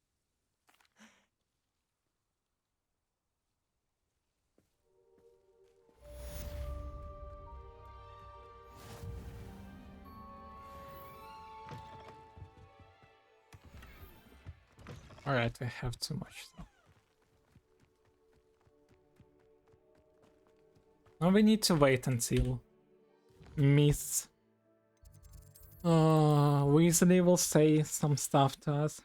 Alright, I have too much though. Now we need to wait until Miss Weasley will say some stuff to us.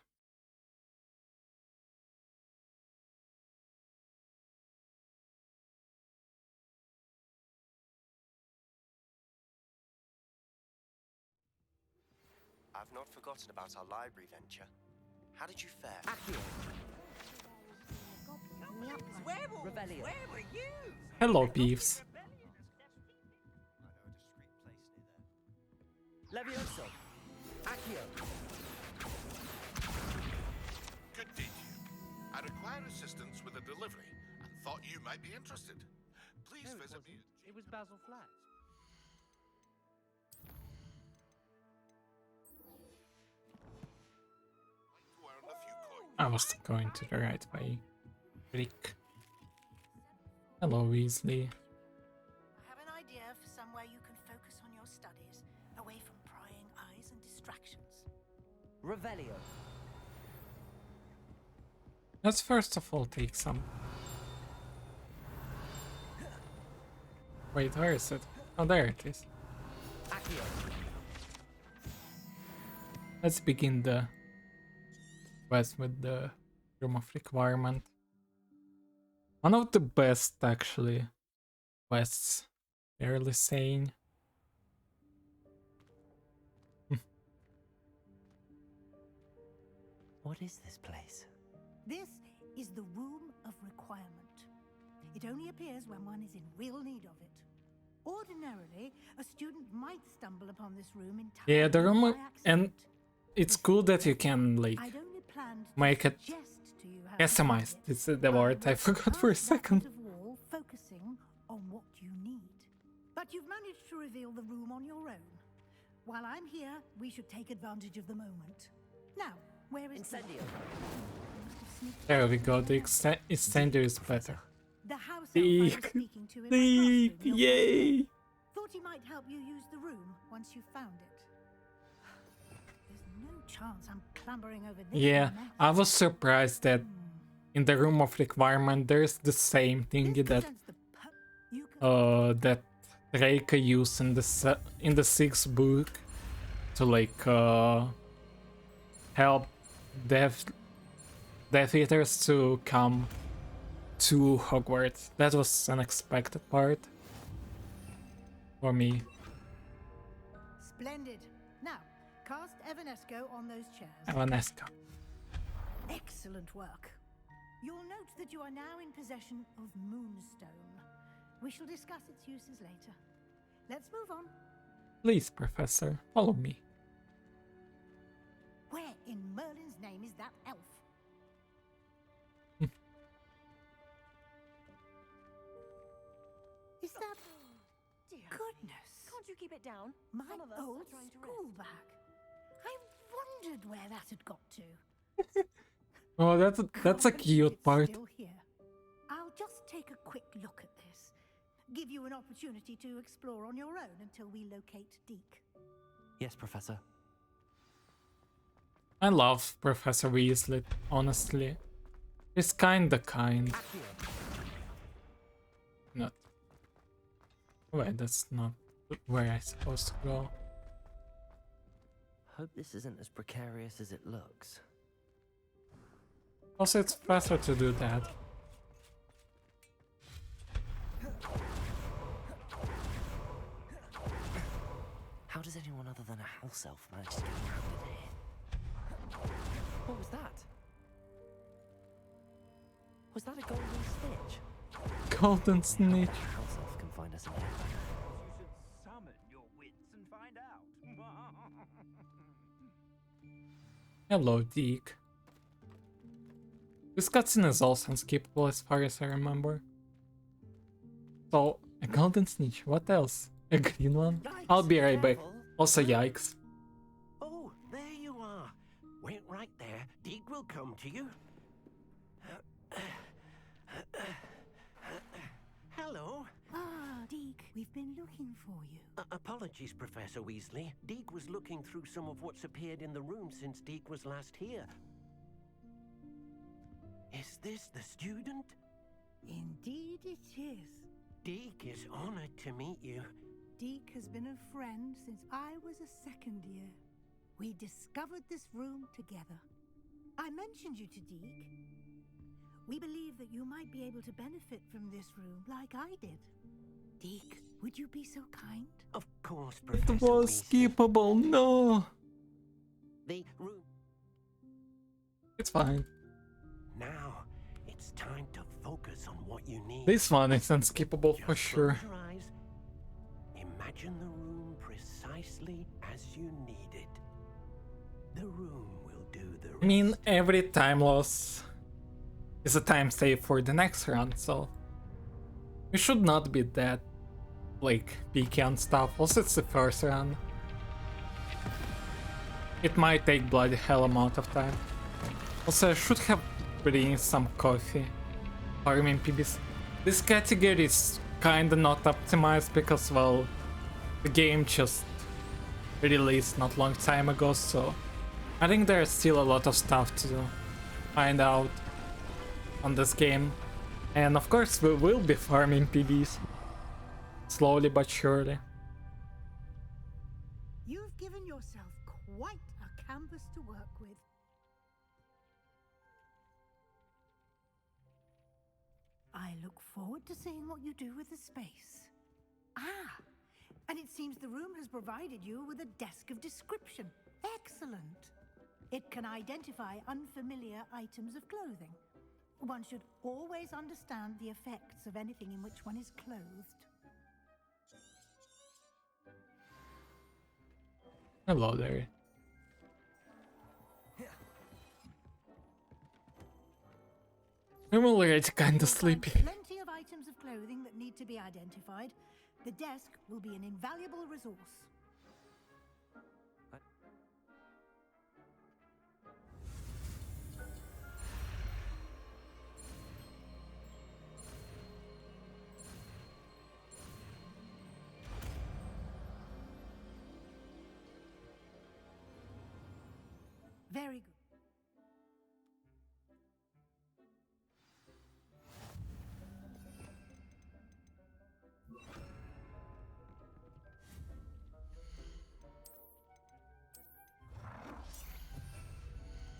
I've not forgotten about our library venture. How did you fare? Revelio. Where were you? Hello, Beefs. Levioso. Accio. Good day to you. I require assistance with a delivery and thought you might be interested. Please visit me. It was Basil Flat. I was going to the right way. Click. Hello, Weasley. I have an idea for somewhere you can focus on your studies, away from prying eyes and distractions. Revelio. Let's first of all take some. Wait, where is it? Oh, there it is. Accio. Let's begin the quest with the Room of Requirement. One of the best, actually, quests. Barely saying. What is this place? This is the Room of Requirement. It only appears when one is in real need of it. Ordinarily, a student might stumble upon this room entirely Yeah, the room, by accident. and it's cool that you can like I'd only planned to make it suggest to you how to customized. use it. It's the word I forgot for a second. Of wall focusing on what you need. But you've managed to reveal the room on your own. While I'm here, we should take advantage of the moment. Now, where is Incendio? There we go. The extender is better. The house elf I Deep, was speaking to in my deep, classroom, yay! thought he might help you use the room once you found it. There's no chance I'm clambering over this. Yeah, mess. I was surprised that in the Room of Requirement there's the same thing that that Draco used in the sixth book to like help Death Eaters to come to Hogwarts. That was an unexpected part for me. Splendid. Now, cast Evanesco on those chairs. Evanesco. Excellent work. You'll note that you are now in possession of Moonstone. We shall discuss its uses later. Let's move on. Please, Professor, follow me. Where in Merlin's name is that elf? Is that... Dear Goodness. Can't you keep it down? My Some of us old are trying to school rest. bag. I wondered where that had got to. Oh, that's a cute part. Still here. I'll just take a quick look at this. Give you an opportunity to explore on your own until we locate Deke. Yes, Professor. I love Professor Weasley, honestly. He's kinda kind. Not. Wait, that's not where I'm supposed to go. Hope this isn't as precarious as it looks. Also, it's faster to do that. How does anyone other than a house elf manage to get around in here? What was that? Was that a golden snitch? Golden snitch. A house elf can find us in here. You should summon your wits and find out. Hello, Deke. This cutscene is also unskippable as far as I remember. So, a golden snitch, what else? A green one? I'll be right back. Also, yikes. Oh, there you are. Wait right there. Deke will come to you. Hello. Ah, Deke, we've been looking for you. Apologies, Professor Weasley. Deke was looking through some of what's appeared in the room since Deke was last here. Is this the student? Indeed it is. Deke is honored to meet you. Deke has been a friend since I was a second year. We discovered this room together. I mentioned you to Deke. We believe that you might be able to benefit from this room like I did. Deke, would you be so kind? Of course, Professor It was Weasley. skippable, no! The room. It's fine. Now, it's time to focus on what you need. This one is unskippable for sure. Close your eyes. Imagine the room precisely as you need it. The room will do the rest. I mean, every time loss is a time save for the next round, so we should not be that, like, picky on stuff. Also, it's the first round. It might take bloody hell amount of time. Also, I should have put in some coffee. Farming PBs. This category is kinda not optimized because, well, the game just released not long time ago, so I think there's still a lot of stuff to find out on this game. And of course we will be farming PBs. Slowly but surely. You've given yourself quite a canvas to work with. I look forward to seeing what you do with the space. Ah, and it seems the room has provided you with a desk of description. Excellent. It can identify unfamiliar items of clothing. One should always understand the effects of anything in which one is clothed. Hello there. I'm already kinda sleepy. Plenty of items of clothing that need to be identified. The desk will be an invaluable resource. Very good.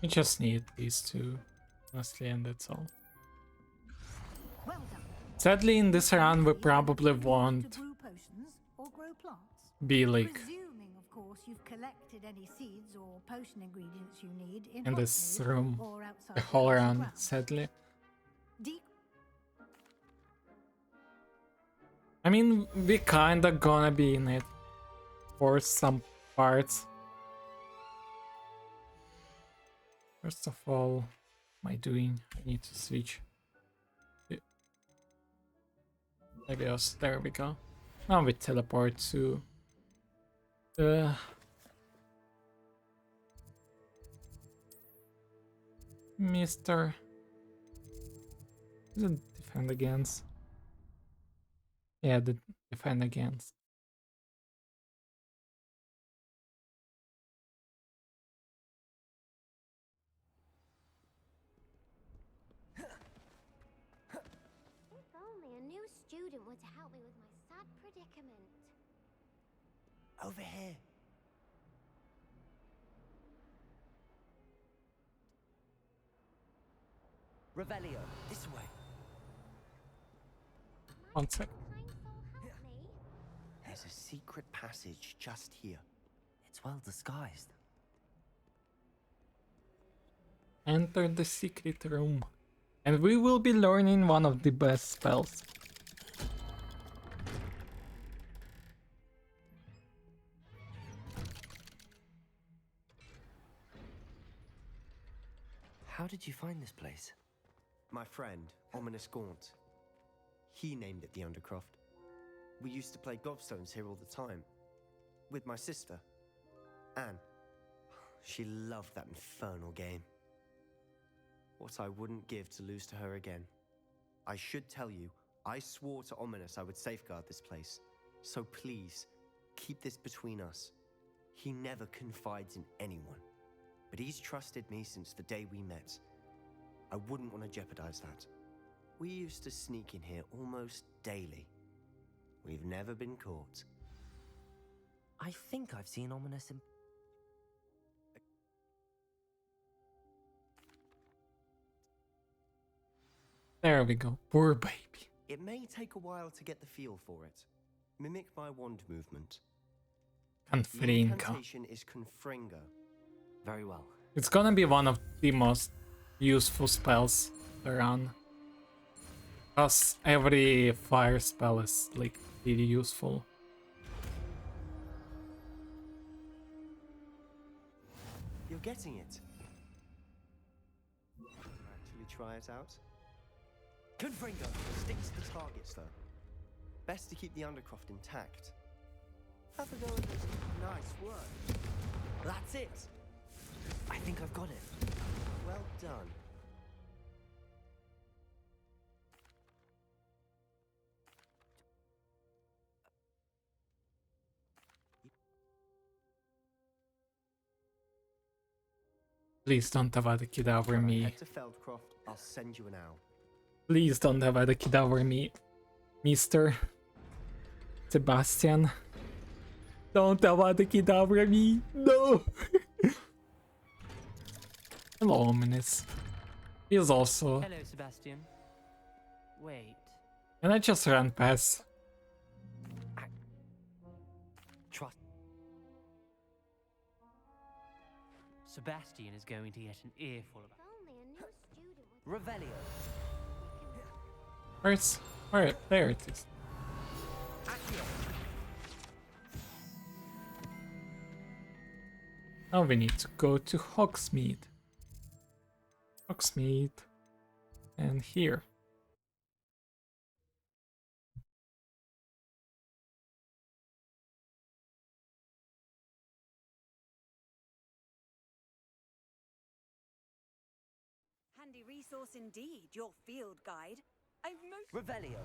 We just need these two, mostly, and that's all. Well done. Sadly, in this round, we probably won't Brew potions or grow plants. be like Presuming, of course, you've collected any seeds or potion ingredients you need in this Hogsmeade room or outside the whole house round, grounds. sadly. Deep. I mean, we kinda gonna be in it for some parts. First of all, what am I doing? I need to switch. There we go. Now we teleport to Mr. Is it defend against? Yeah, the defend against. If only a new student were to help me with my sad predicament. Over here. Revelio, this way. One sec. There's a secret passage just here. It's well disguised. Enter the secret room. And we will be learning one of the best spells. How did you find this place? My friend, Ominous Gaunt. He named it the Undercroft. We used to play gobstones here all the time. With my sister, Anne. She loved that infernal game. What I wouldn't give to lose to her again. I should tell you, I swore to Ominous I would safeguard this place. So please, keep this between us. He never confides in anyone. But he's trusted me since the day we met. I wouldn't want to jeopardize that. We used to sneak in here almost daily. We've never been caught. I think I've seen Ominous in... There we go. Poor baby. It may take a while to get the feel for it. Mimic my wand movement. The Confringo. incantation is Confringo. Very well. It's gonna be one of the most useful spells around. Plus, every fire spell is like really useful. You're getting it. Actually try it out. Confringo. Stick to the targets though. Best to keep the Undercroft intact. Have a go at this. Nice work. That's it. I think I've got it. Well done. Please don't have the kid over me. Head to Feldcroft. I'll send you an owl. Please don't have the kid over me, Mr. Sebastian. Don't have the kid over me. No. Hello, Ominous. He is also. Hello, Sebastian. Wait. And I just ran past. Trust. Sebastian is going to get an earful of Revelio. Where? There it is. Now we need to go to Hogsmeade. And here. Handy resource indeed, your field guide. Revelio.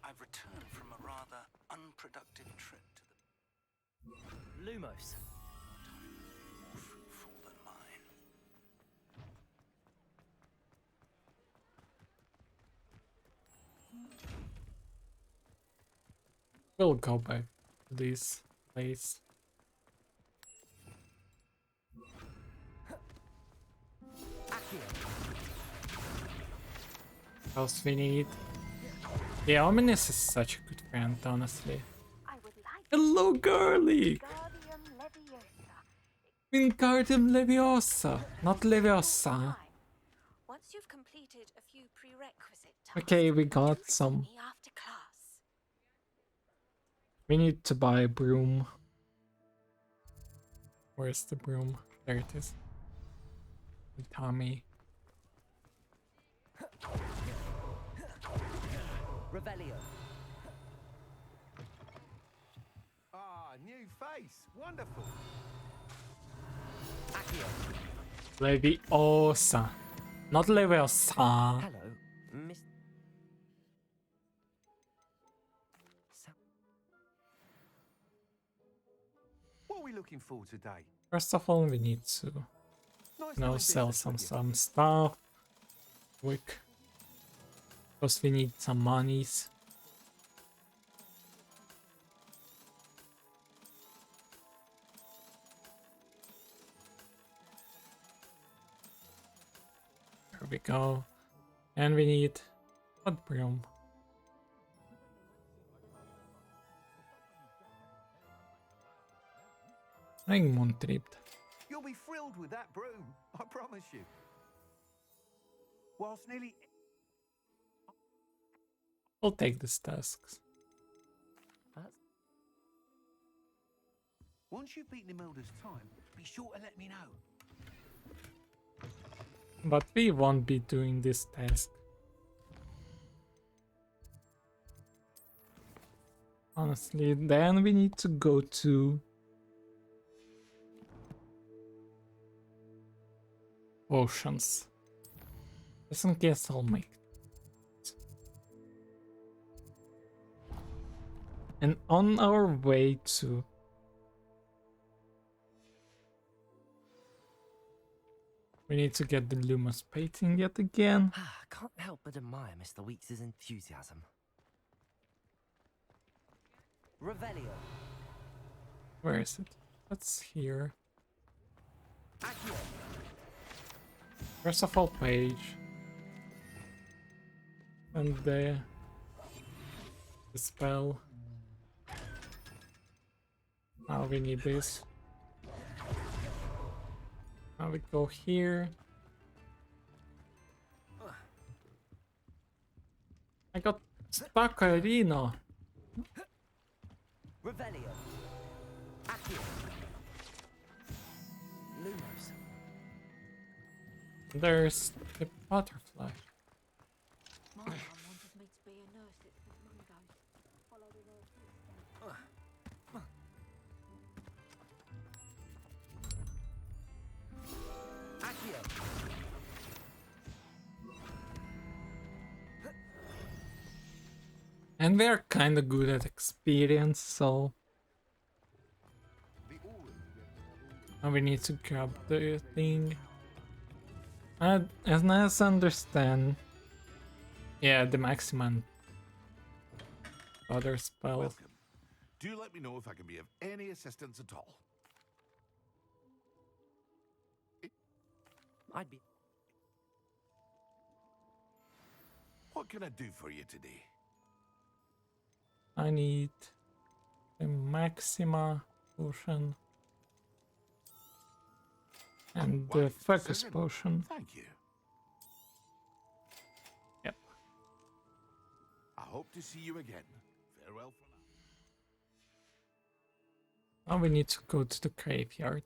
I've returned from a rather unproductive trip to the... Lumos. More fruitful than mine. We'll go back to this place. What else we need? Yeah, Ominous is such a good friend, honestly. Hello, girly! Wingardium Leviosa, not Leviosa. Once you've completed a few prerequisite tasks, Okay, we got some. after class. We need to buy a broom. Where's the broom? There it is. Tommy. Revelio. Ah, new face. Wonderful. Leviosa. Not Leviosa. Hello, Miss. What are we looking for today? First of all, we need to sell some stuff. Quick. Because we need some monies. There we go. And we need what broom? Ringmund tripped. You'll be thrilled with that broom, I promise you. Whilst nearly... I'll take these tasks. Once you've beaten Imelda's time, be sure to let me know. But we won't be doing this task. Honestly, then we need to go to oceans. Just in case I'll make it. And on our way to we need to get the Lumos painting yet again. Can't help but admire Mr. Weeks' enthusiasm. Revelio. Where is it? That's here. Accio. First of all, page. And the spell. Now we need this. Now we go here. I got stuck, Irina. Revelio. Accio. Lumos. There's the butterfly. My mum wanted me to be a nurse at St Mungo's. Followed in her footsteps. Accio. And we're kinda good at experience, so now we need to grab the thing. As I understand, yeah, the maximum other spell. Welcome. Do let me know if I can be of any assistance at all. I'd be. What can I do for you today? I need a Maxima potion and the focus potion. Thank you. Yep. I hope to see you again. Farewell for now. Now we need to go to the graveyard.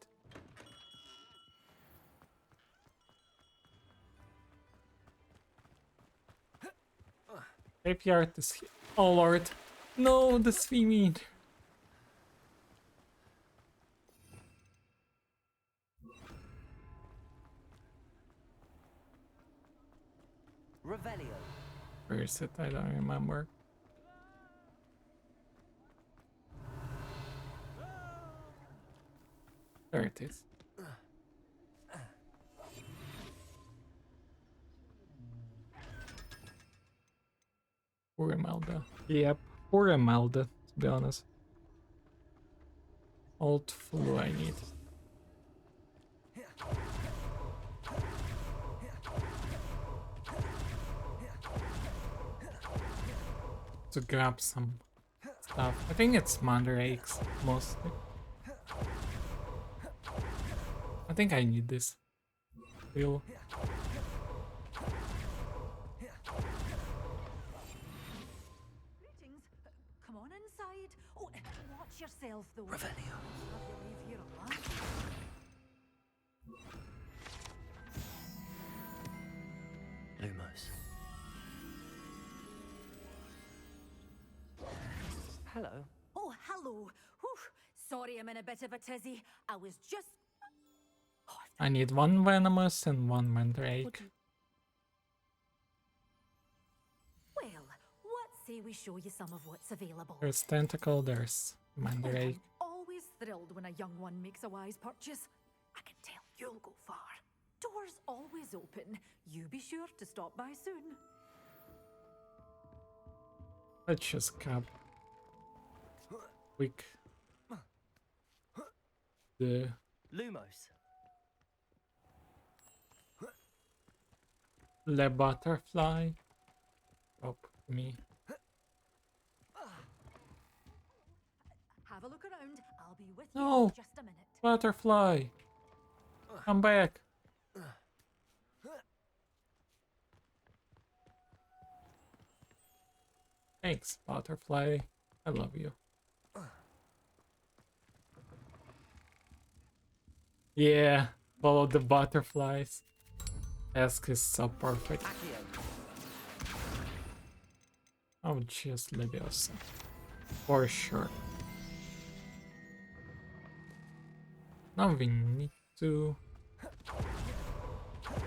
Graveyard is here. Oh lord. No, the swimming. Revelio. Where is it? I don't remember. There it is. Poor Imelda. Yep, poor Imelda, to be honest. Old flu I need. To grab some stuff. I think it's mandrakes mostly. I think I need this. Still. Greetings. Come on inside. Oh, watch yourself though. Revelio. Have you leave here alone? Lumos. Hello. Oh, hello. Whew. Sorry I'm in a bit of a tizzy. I was just... I need one venomous and one mandrake. Well, what say we show you some of what's available? There's tentacle, there's mandrake. Always thrilled when a young one makes a wise purchase. I can tell you'll go far. Doors always open. You be sure to stop by soon. Let's just grab quick the Lumos. Le butterfly. Oh, me. Have a look around. I'll be with No! you in just a minute. Butterfly! Come back! Thanks, butterfly. I love you. Yeah, follow the butterflies. Ask is so perfect. I would choose Leviosa. For sure. Now we need to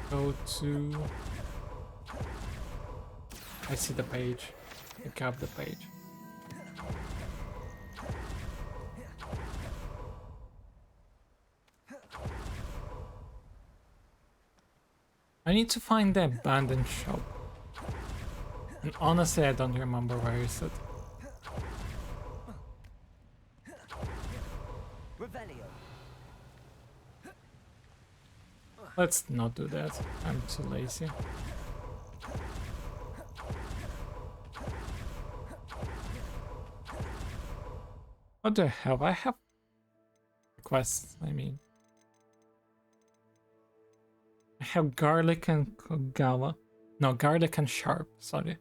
go to... I see the page. Pick up the page. I need to find the abandoned shop. And honestly, I don't remember where is it. Let's not do that. I'm too lazy. What do I have? I have quests, I mean. I have garlic and Kogawa. No, garlic and sharp, sorry.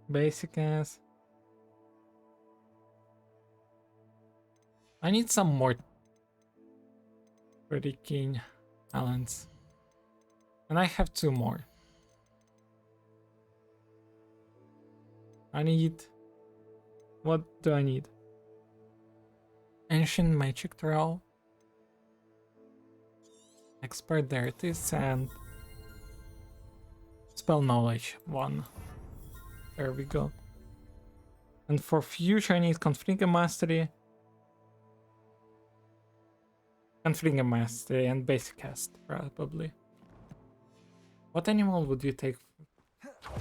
Basic ass. I need some more freaking talents. And I have 2 more. I need... What do I need? Ancient Magic Trowel. Expert Deities and... Spell Knowledge 1. There we go. And for future I need Conflict Mastery. Conflict Mastery and Basic Cast, probably. What animal would you take?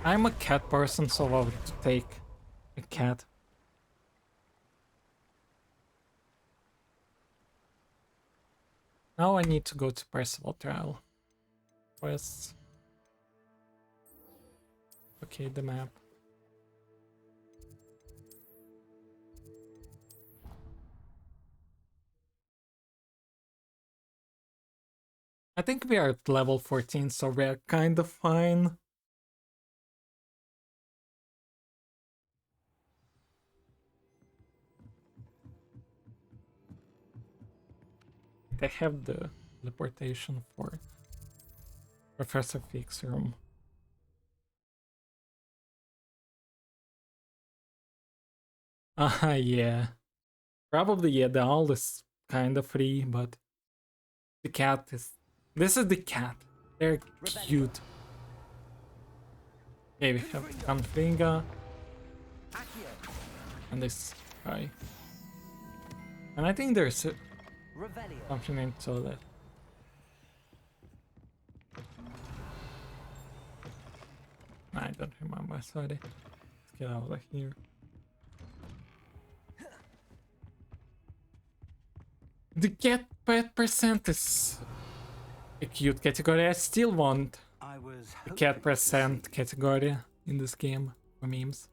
I'm a cat person, so I would take a cat. Now I need to go to Percival Trial. Quests. Okay, the map. I think we are at level 14, so we are kind of fine. They have the teleportation for Professor Fig's room. Yeah. Probably, yeah, the owl is kind of free, but the cat is... This is the cat. They're cute. Okay, we have Canfinga. And this guy. And I think there's something into that. I don't remember, sorry. Let's get out of here. The cat pet percent is a cute category. I still want the cat percent category in this game for memes.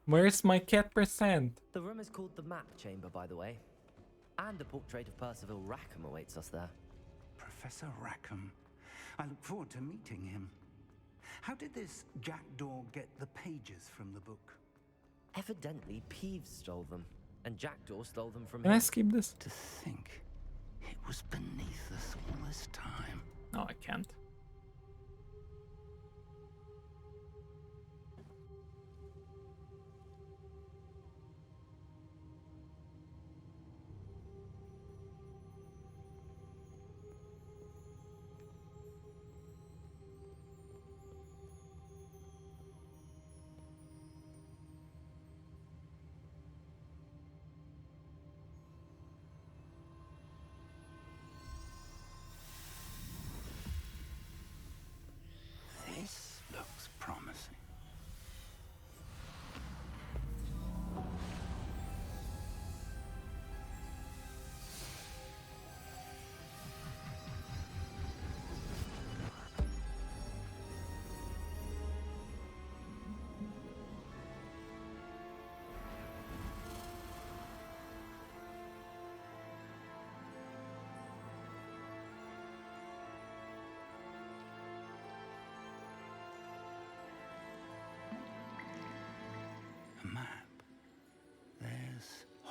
Where's my cat percent? The room is called the Map Chamber, by the way. And a portrait of Percival Rackham awaits us there. Professor Rackham. I look forward to meeting him. How did this jackdaw get the pages from the book? Evidently, Peeves stole them, and Jackdaw stole them from Can him. I skip this? To think, it was beneath us all this time. No, I can't.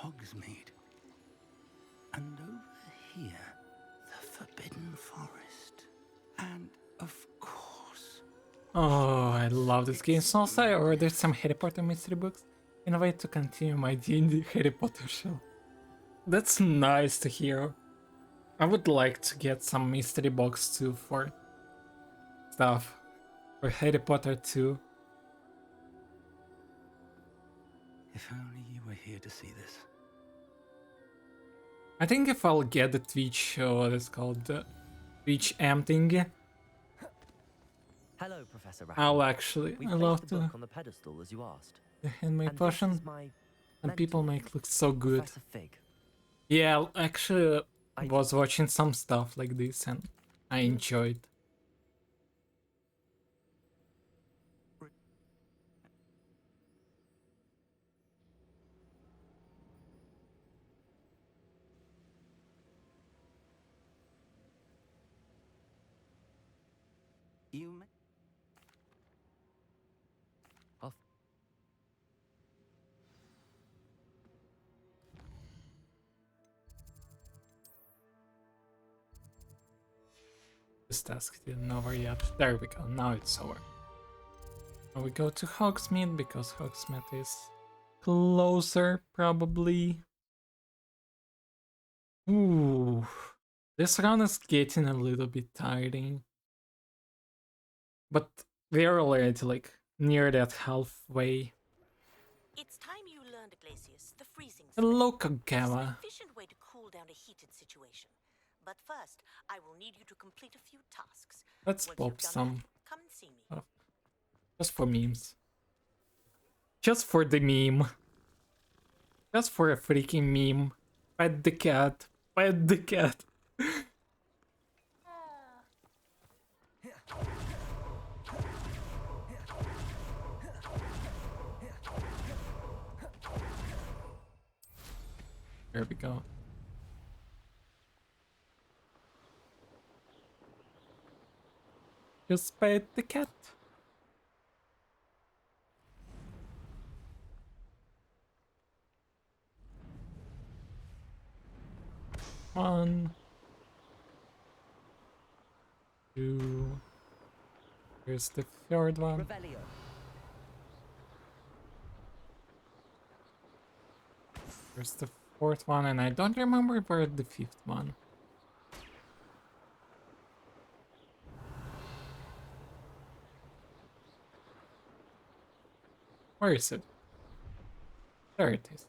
Hogsmeade. And over here, the Forbidden Forest. And, of course... Oh, I love this game. So I ordered some Harry Potter mystery books in a way to continue my D&D Harry Potter show. That's nice to hear. I would like to get some mystery box too for stuff. For Harry Potter 2. If only you were here to see this. I think if I'll get the Twitch, what is called, the Twitch M thing, Hello, Professor Rackham. I'll actually, We I placed love the to book on the pedestal as you asked. the handmade And this potion, is my and people mentor, make look so good. Professor Fig. Yeah, I actually was watching some stuff like this and I enjoyed. You may... Off. This task isn't over yet. There we go, now it's over. Now we go to Hogsmeade because Hogsmeade is closer, probably. Ooh, this run is getting a little bit tiring. But we're already like near that halfway. It's time you learned, Glacius, the freezing Hello, spell. It's Kagawa. an efficient way to cool down a heated situation. But first, I will need you to complete a few tasks. Let's Once pop you've done some. that, come and see me. Oh, just for memes. Just for the meme. Just for a freaking meme. Pet the cat. Pet the cat. There we go. Just pet the cat. One. Two. Here's the third one. Revelio. Here's the fourth one, and I don't remember where the fifth one. Where is it? There it is.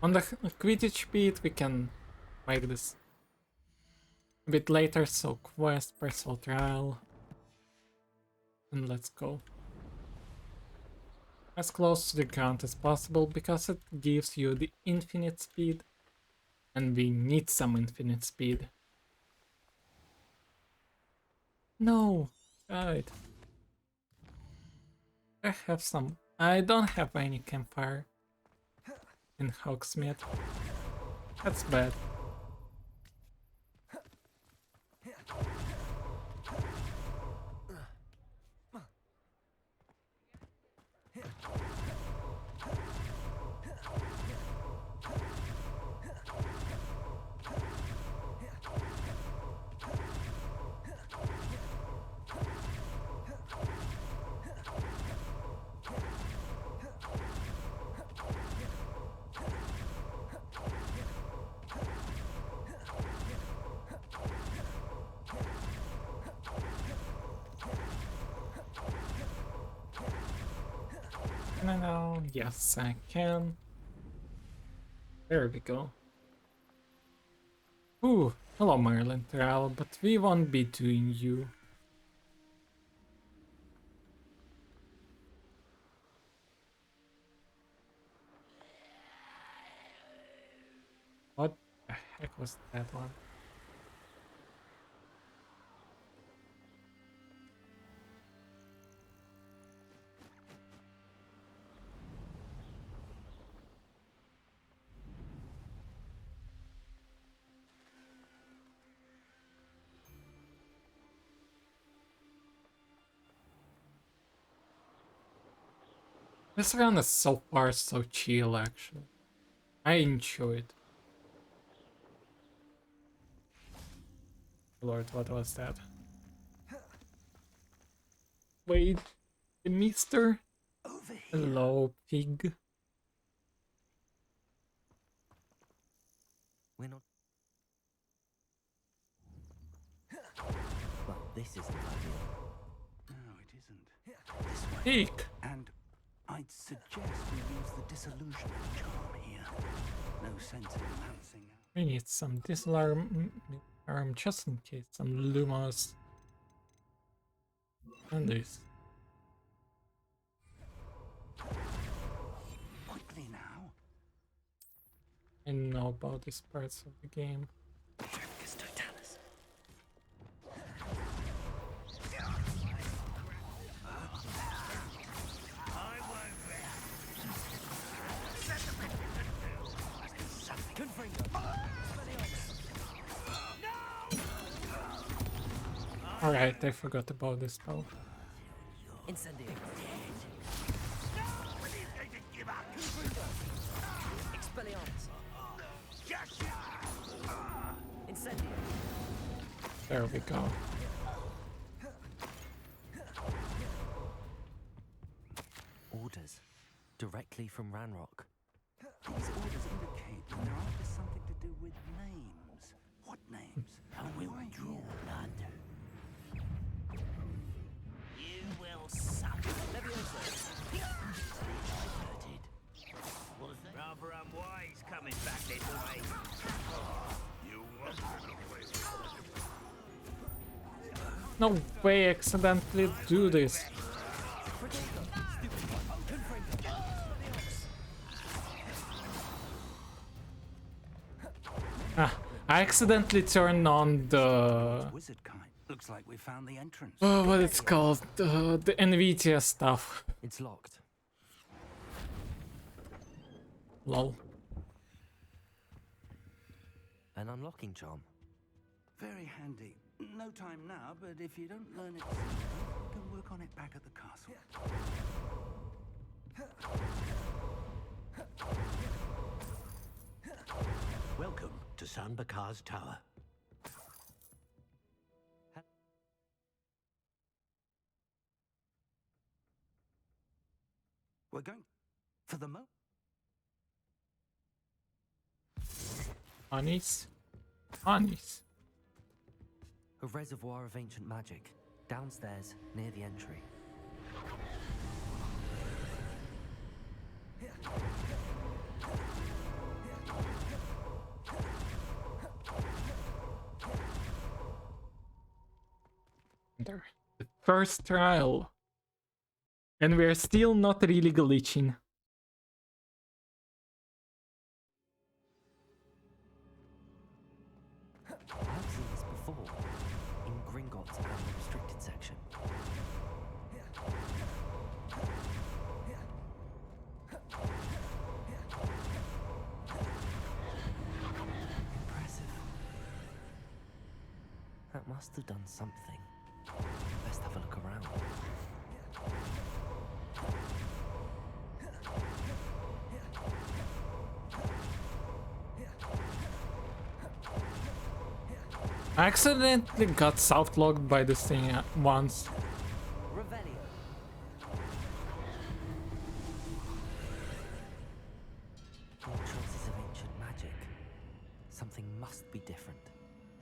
On the Quidditch beat, we can make this a bit later, so quest, personal trial. And let's go. As close to the ground as possible, because it gives you the infinite speed. And we need some infinite speed. No! Right. I have some. I don't have any campfire in Hogsmeade. That's bad. No, yes, I can. There we go. Ooh, hello, Merlin Trowel, but we won't be doing you. What the heck was that one? This round is so far so chill, actually. I enjoy it. Lord, what was that? Wait, Mister? Hello, pig. We're not. Well, this isn't ideal. No, it isn't. This way. Pig. And I'd suggest we use the disillusionment charm here. No sense in announcing. We need some disalarm just in case. Some Lumos. And this. Quickly now. I know about these parts of the game. Alright, I forgot about this spell. Incendiary. Expelliarmus. Incendiary. There we go. Orders. Directly from Ranrok. These orders indicate that there might be something to do with names. What names? How will we draw blood? You will suffer. Rather unwise coming back this way. You wanted a place. No way, I accidentally do this. Ah, I accidentally turned on the... Wizard kind. Looks like we found the entrance. Oh, what it's called? The NVIDIA stuff. It's locked. Lol. An unlocking charm. Very handy. No time now, but if you don't learn it soon, you can work on it back at the castle. Welcome to San Bakar's Tower. We're going for the moment. Honeys? Honeys. A reservoir of ancient magic. Downstairs, near the entry. The first trial. And we're still not really glitching. I've seen this before. In Gringotts and the restricted section. Impressive. That must have done something. Best have a look around. I accidentally got south-logged by this thing once. Revelio. More traces of ancient magic. Something must be different.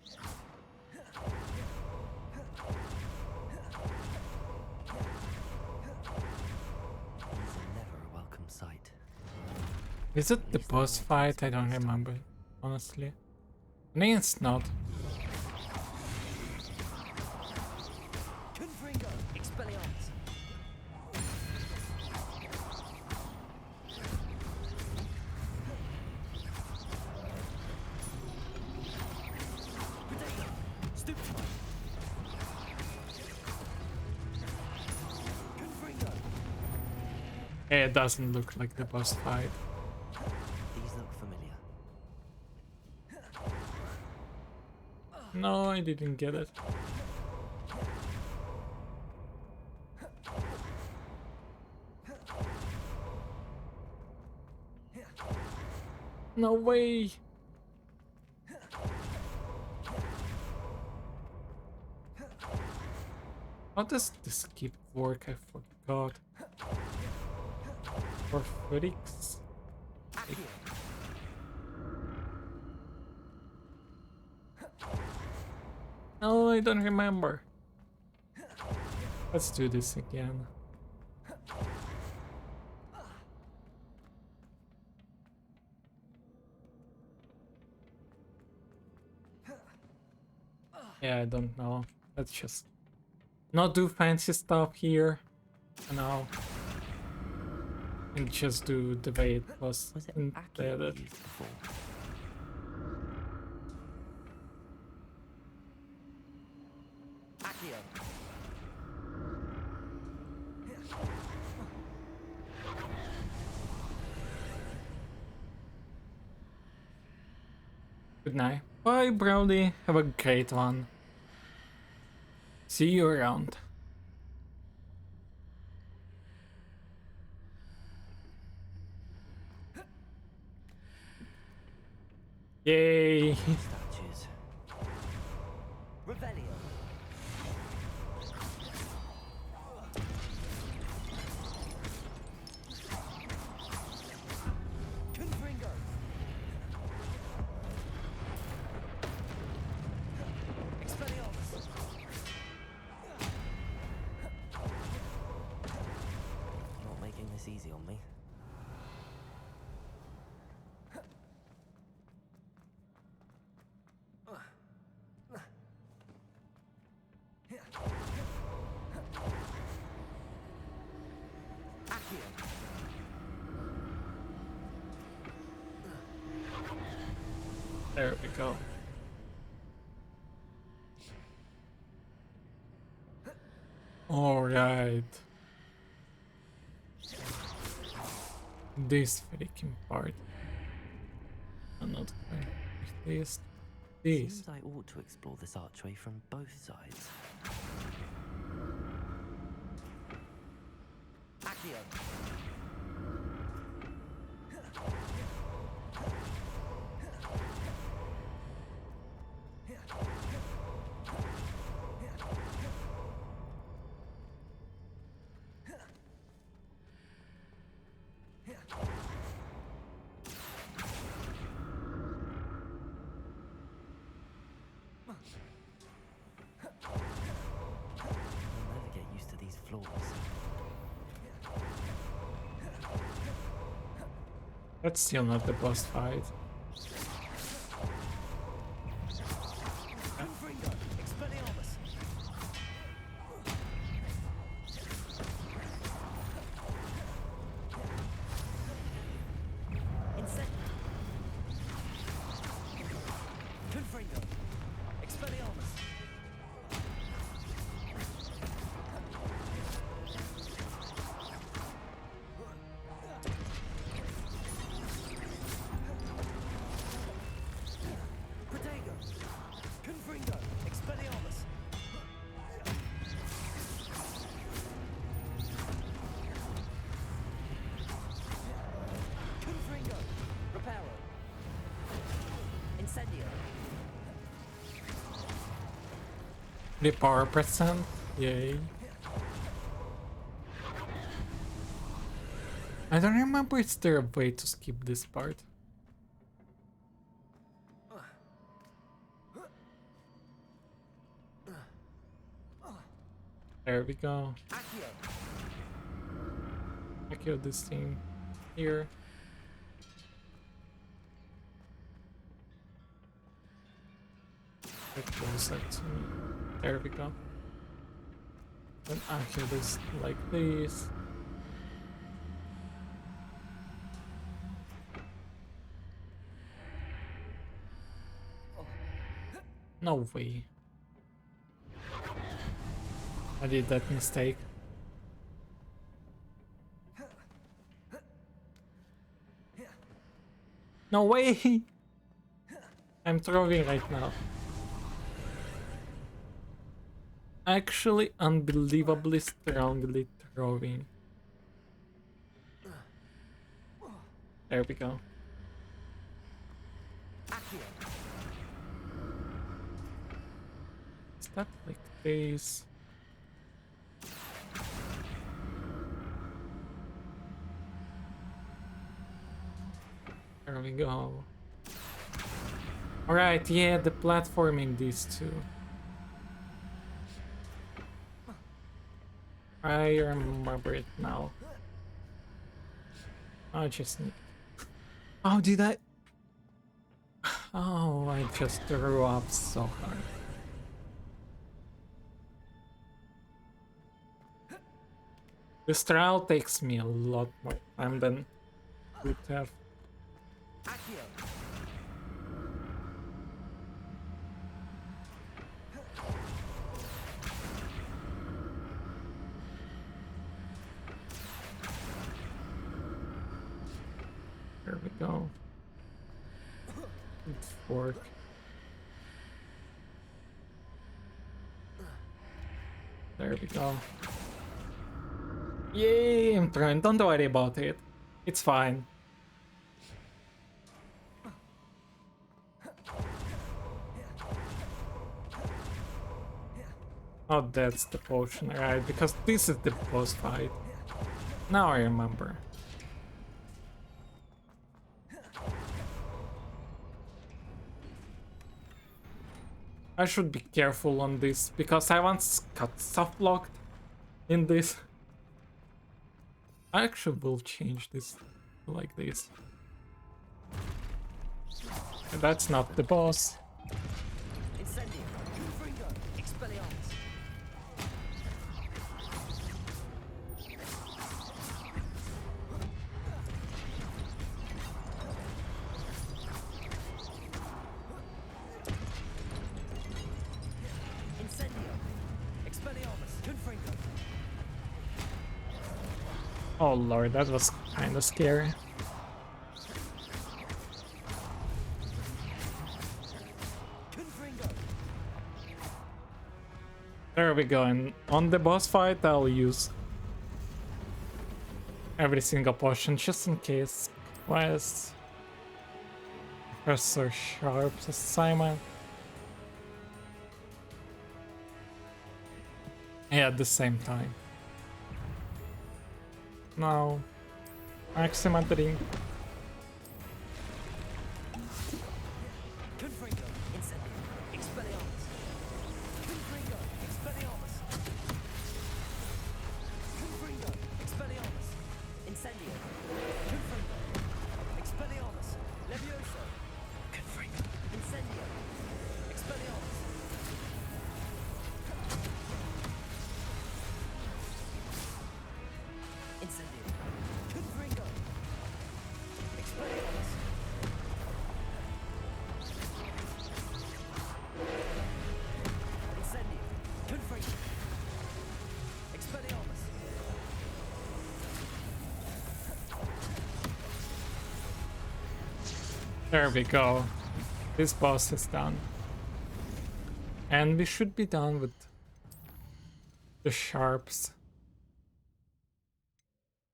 These are never a welcome sight. Is it the boss fight? I don't remember, honestly. I think it's not. Confringo. Expelliarmus. Potato. Stupefy. Confringo. It doesn't look like the boss fight. These look familiar. No, I didn't get it. No way! How does this keep work? I forgot. For Felix? No, I don't remember. Let's do this again. Yeah, I don't know. Let's just not do fancy stuff here. No. And just do the way it was intended. Good night. Bye, Brownie. Have a great one. See you around. Yay! Statues. Revelio. Confringo. Expelliarmus. Not making this easy on me. There we go. Alright. This freaking part. I'm not going with this. Seems I ought to explore this archway from both sides. Accio. That's still not the boss fight. The power percent, yay. I don't remember, is there a way to skip this part? There we go. I killed this thing here. Get closer to me. There we go. And I kill this like this. No way. I did that mistake. No way! I'm throwing right now. Actually, unbelievably strongly throwing. There we go. Stuff like this. There we go. Alright, yeah, the platforming these two. I remember it now. I just need... Oh, did I? Oh, I just threw up so hard. This trial takes me a lot more time than it would have. There we go. Good fork. There we go. Yay, I'm trying. Don't worry about it. It's fine. Oh, that's the potion, right? Because this is the boss fight. Now I remember. I should be careful on this, because I once got soft blocked in this. I actually will change this like this. That's not the boss. Oh lord, that was kinda scary. There we go, and on the boss fight I'll use every single potion just in case. Quest, Professor Sharp's assignment. Yeah, at the same time. Now, Maxima drink. There we go. This boss is done. And we should be done with the sharps.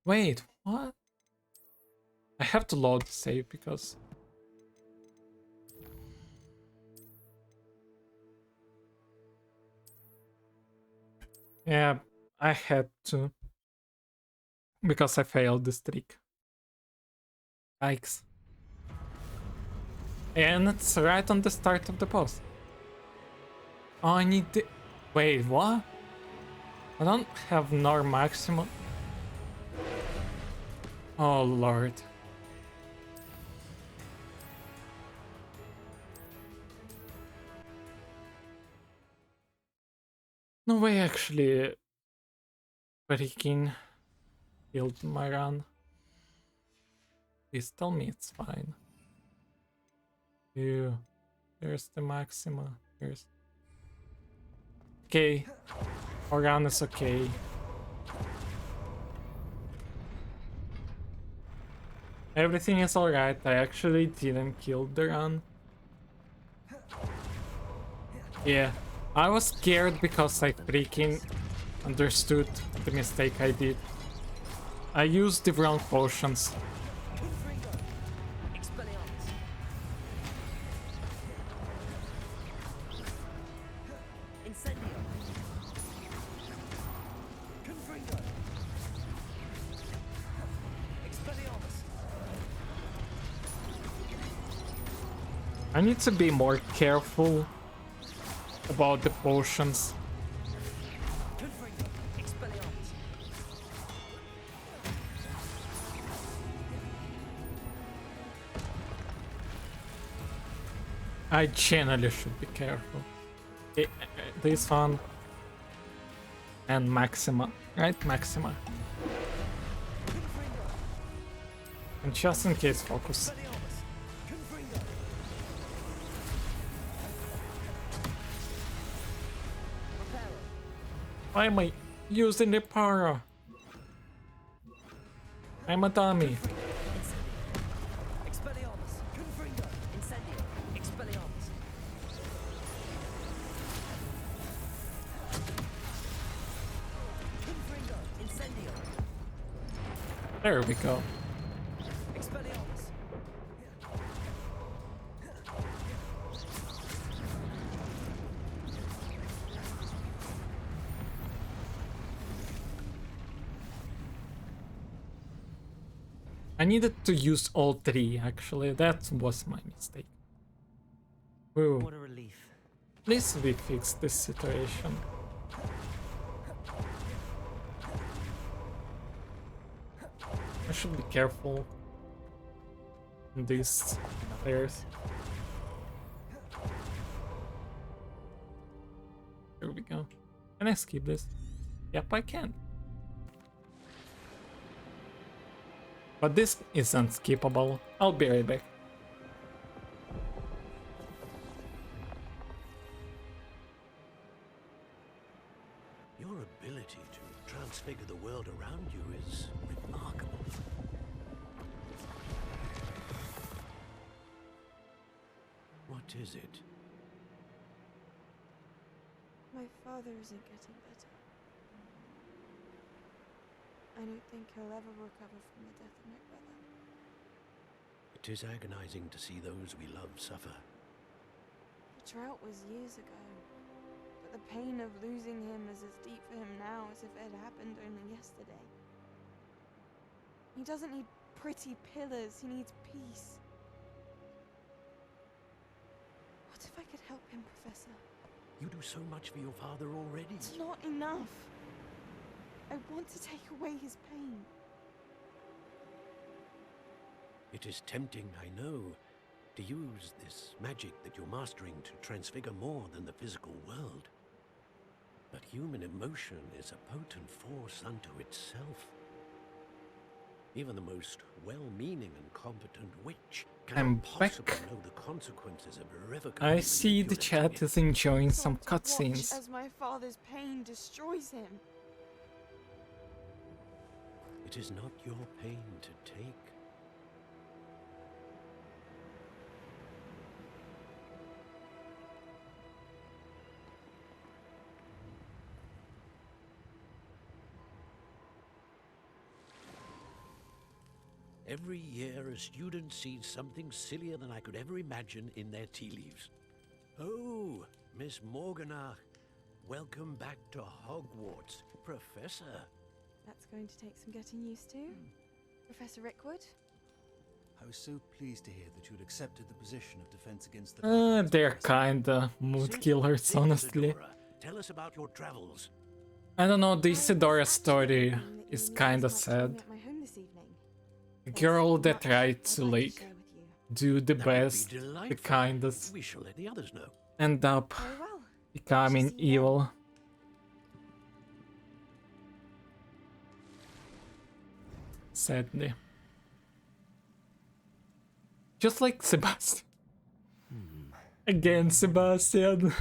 Wait, what? I have to load the save because... Yeah, I had to. Because I failed this trick. Yikes. And it's right on the start of the boss. Oh, I need the... Wait, what? I don't have nor maximum. Oh lord. No way actually freaking killed my run. Please tell me it's fine. Ew. There's the Maxima. There's... Okay. Our run is okay. Everything is alright. I actually didn't kill the run. Yeah. I was scared because I freaking understood the mistake I did. I used the wrong potions. I need to be more careful about the potions. I generally should be careful. This one and Maxima, right? Maxima. And just in case, focus. Why am I using the para? I'm a dummy. There we go. I needed to use all three, actually. That was my mistake. Whoa. What a relief. Please we fix this situation. I should be careful in these players. Here we go. Can I skip this? Yep, I can. But this isn't skippable. I'll be right back. Your ability to transfigure the world around you is remarkable. What is it? My father isn't getting better. I don't think he'll ever recover from the death of my brother. It is agonizing to see those we love suffer. The drought was years ago, but the pain of losing him is as deep for him now as if it had happened only yesterday. He doesn't need pretty pillars, he needs peace. What if I could help him, Professor? You do so much for your father already. It's not enough. I want to take away his pain. It is tempting, I know, to use this magic that you're mastering to transfigure more than the physical world. But human emotion is a potent force unto itself. Even the most well-meaning and competent witch I'm cannot possibly back. know the consequences of irrevocable I see the manipulating chat it. is enjoying some Watch cutscenes. as my father's pain destroys him. It is not your pain to take. Every year, a student sees something sillier than I could ever imagine in their tea leaves. Oh, Miss Morganach, welcome back to Hogwarts, Professor. That's going to take some getting used to. Professor Rickwood? I was so pleased to hear that you had accepted the position of defense against the They're kinda mood killers, honestly. Tell us about your travels. I don't know, the Isidora story is kinda sad. At my home this evening. A girl that tried to, like, do the best, the kindest, We shall let the others know. end up becoming evil. Sadly. Just like Sebastian. Again, Sebastian.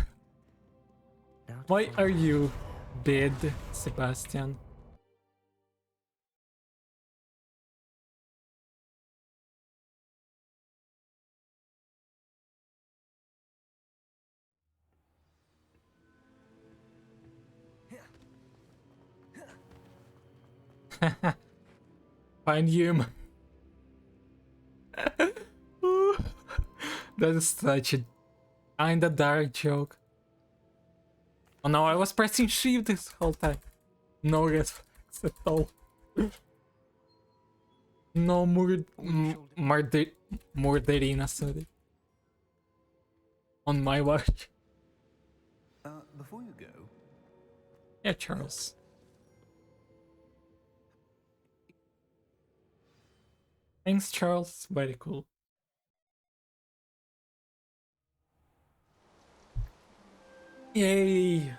Why are you dead, Sebastian? Find him. That is such a kinda dark joke. Oh no, I was pressing shift this whole time. No reflex at all. No Murderina, sorry. on my watch. Before you go, Yeah, Charles. Thanks, Charles. Very cool. Yay!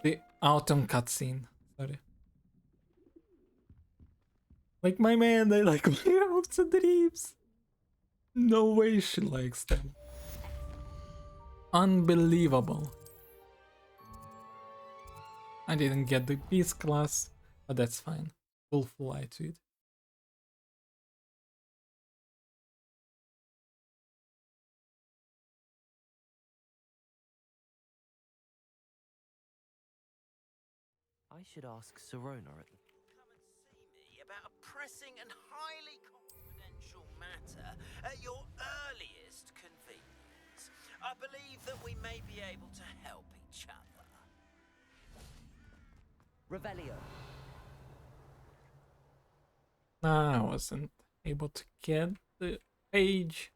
The autumn cutscene. Sorry. Like my man, I like my hopes and dreams. No way she likes them. Unbelievable. I didn't get the beast class, but that's fine. We'll fly to it. I should ask Serona at the... About a pressing and highly confidential matter at your earliest convenience. I believe that we may be able to help each other. Revelio. I wasn't able to get the page.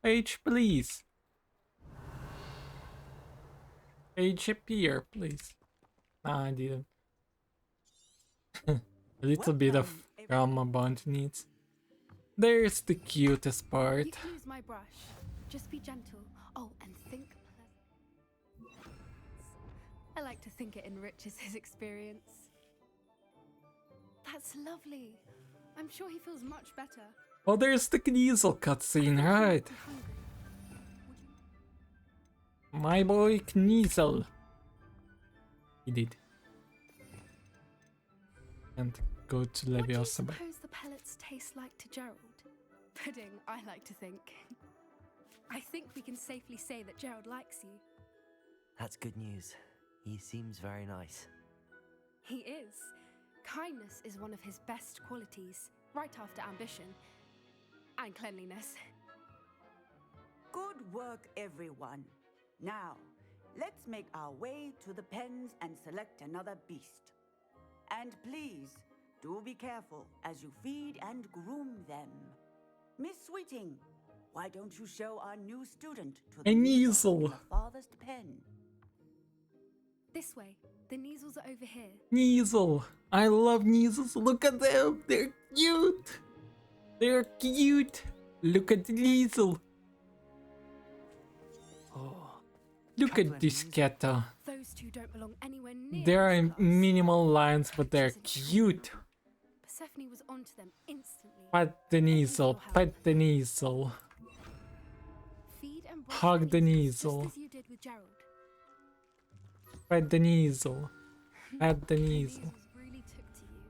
Page, please. Page appear, please. Nah, I didn't. A little bit of drama Bond needs. There's the cutest part. You can use my brush. Just be gentle. Oh, and think pleasant. I like to think it enriches his experience. That's lovely. I'm sure he feels much better. Oh, there's the Kniesel cutscene, right? My boy Kniesel. He did. And go to Leviosa. What do you suppose the pellets taste like to Gerald? Pudding, I like to think. I think we can safely say that Gerald likes you. That's good news. He seems very nice. He is. Kindness is one of his best qualities, right after ambition and cleanliness. Good work, everyone. Now, let's make our way to the pens and select another beast. And please, do be careful as you feed and groom them. Miss Sweeting, why don't you show our new student to the Kniesel in the farthest pen? This way. The Kniesels are over here. Kniesel. I love Kniesels. Look at them. They're cute. They're cute. Look at the Kniesel. Oh. Look at this cat. Those two don't belong anywhere near. There are minimal lines, but they're cute. Persephone was onto them instantly. Pat the Kniesel. Pat the Kniesel. Feed and Hug the Kniesel. just as you did with Gerald. Pat the Kniesel. Pat the Kniesel. Really took to you.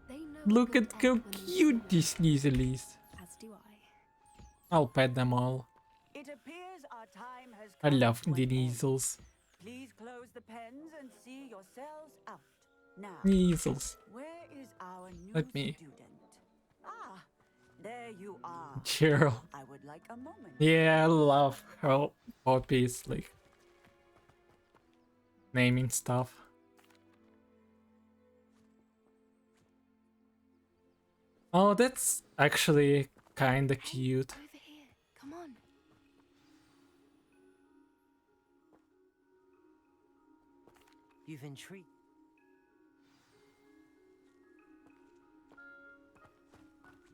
They know Look at how cute this Kniesel is. As do I. I'll pet them all. It appears our time has I come love to the an end. Kniesels. Please close the pens and see yourselves out. Now, Kniesels. where is our new Let me. student? Ah, there you are. Cheryl. I would like a moment. Yeah, I love how Poppy is like naming stuff. Oh, that's actually kinda cute. Over here. Come on. You've intrigued.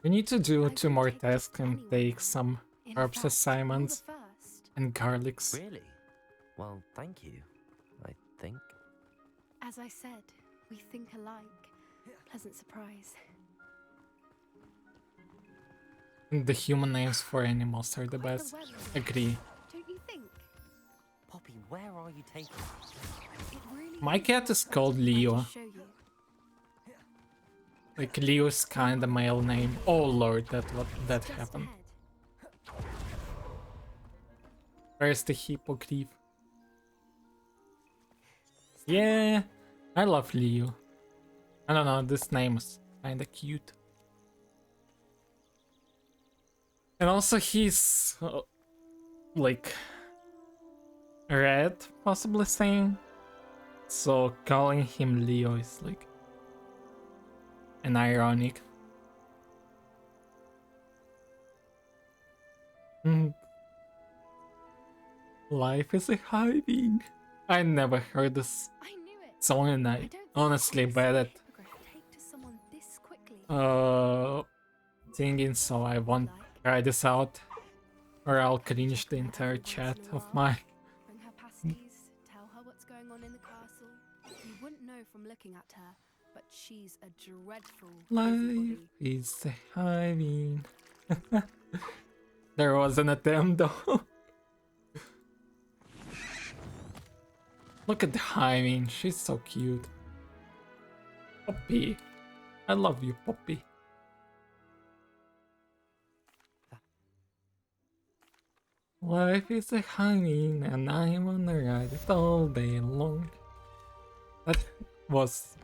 We need to do 2 more tasks and take some herbs assignments and garlics. Really? Well, thank you, I think. As I said, we think alike. Pleasant surprise. The human names for animals are the best. Agree. Don't you think? Poppy, where are you taking us? My cat is called Leo. Show you. Like Leo's kinda male name. Oh lord, that happened. Where's the hippogriff? Yeah, I love Leo. I don't know, this name is kinda cute. And also he's like red, possibly saying. So calling him Leo is like an ironic. Life is a hiding. I never heard this song and I honestly bet it. Singing, so I won't try this out, or I'll cringe the entire chat of mine. Bring her pasties, tell her what's going on in the castle. You wouldn't know from looking at her, but she's a dreadful Life busybody. is a hiding. There was an attempt though. Look at the Hymen, she's so cute. Poppy. I love you, Poppy. Life is a Hymen and I wanna ride it all day long. That was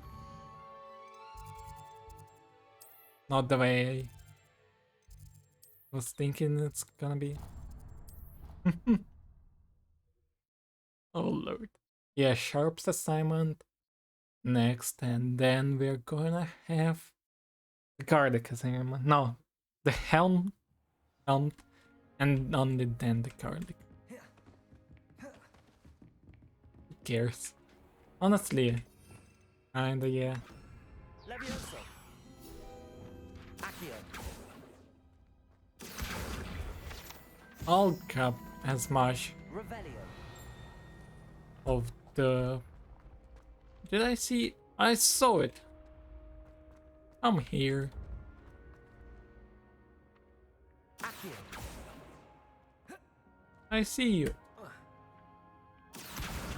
not the way I was thinking it's gonna be. Oh lord. Yeah, Sharp's assignment next, and then we're gonna have the Gardic assignment. No, the Helm, and only then the Gardic. Who cares? Honestly, kinda, yeah. Levioso. Accio. I'll grab as much Revelio. of the... Did I see? I saw it. I'm here. Accio. I see you.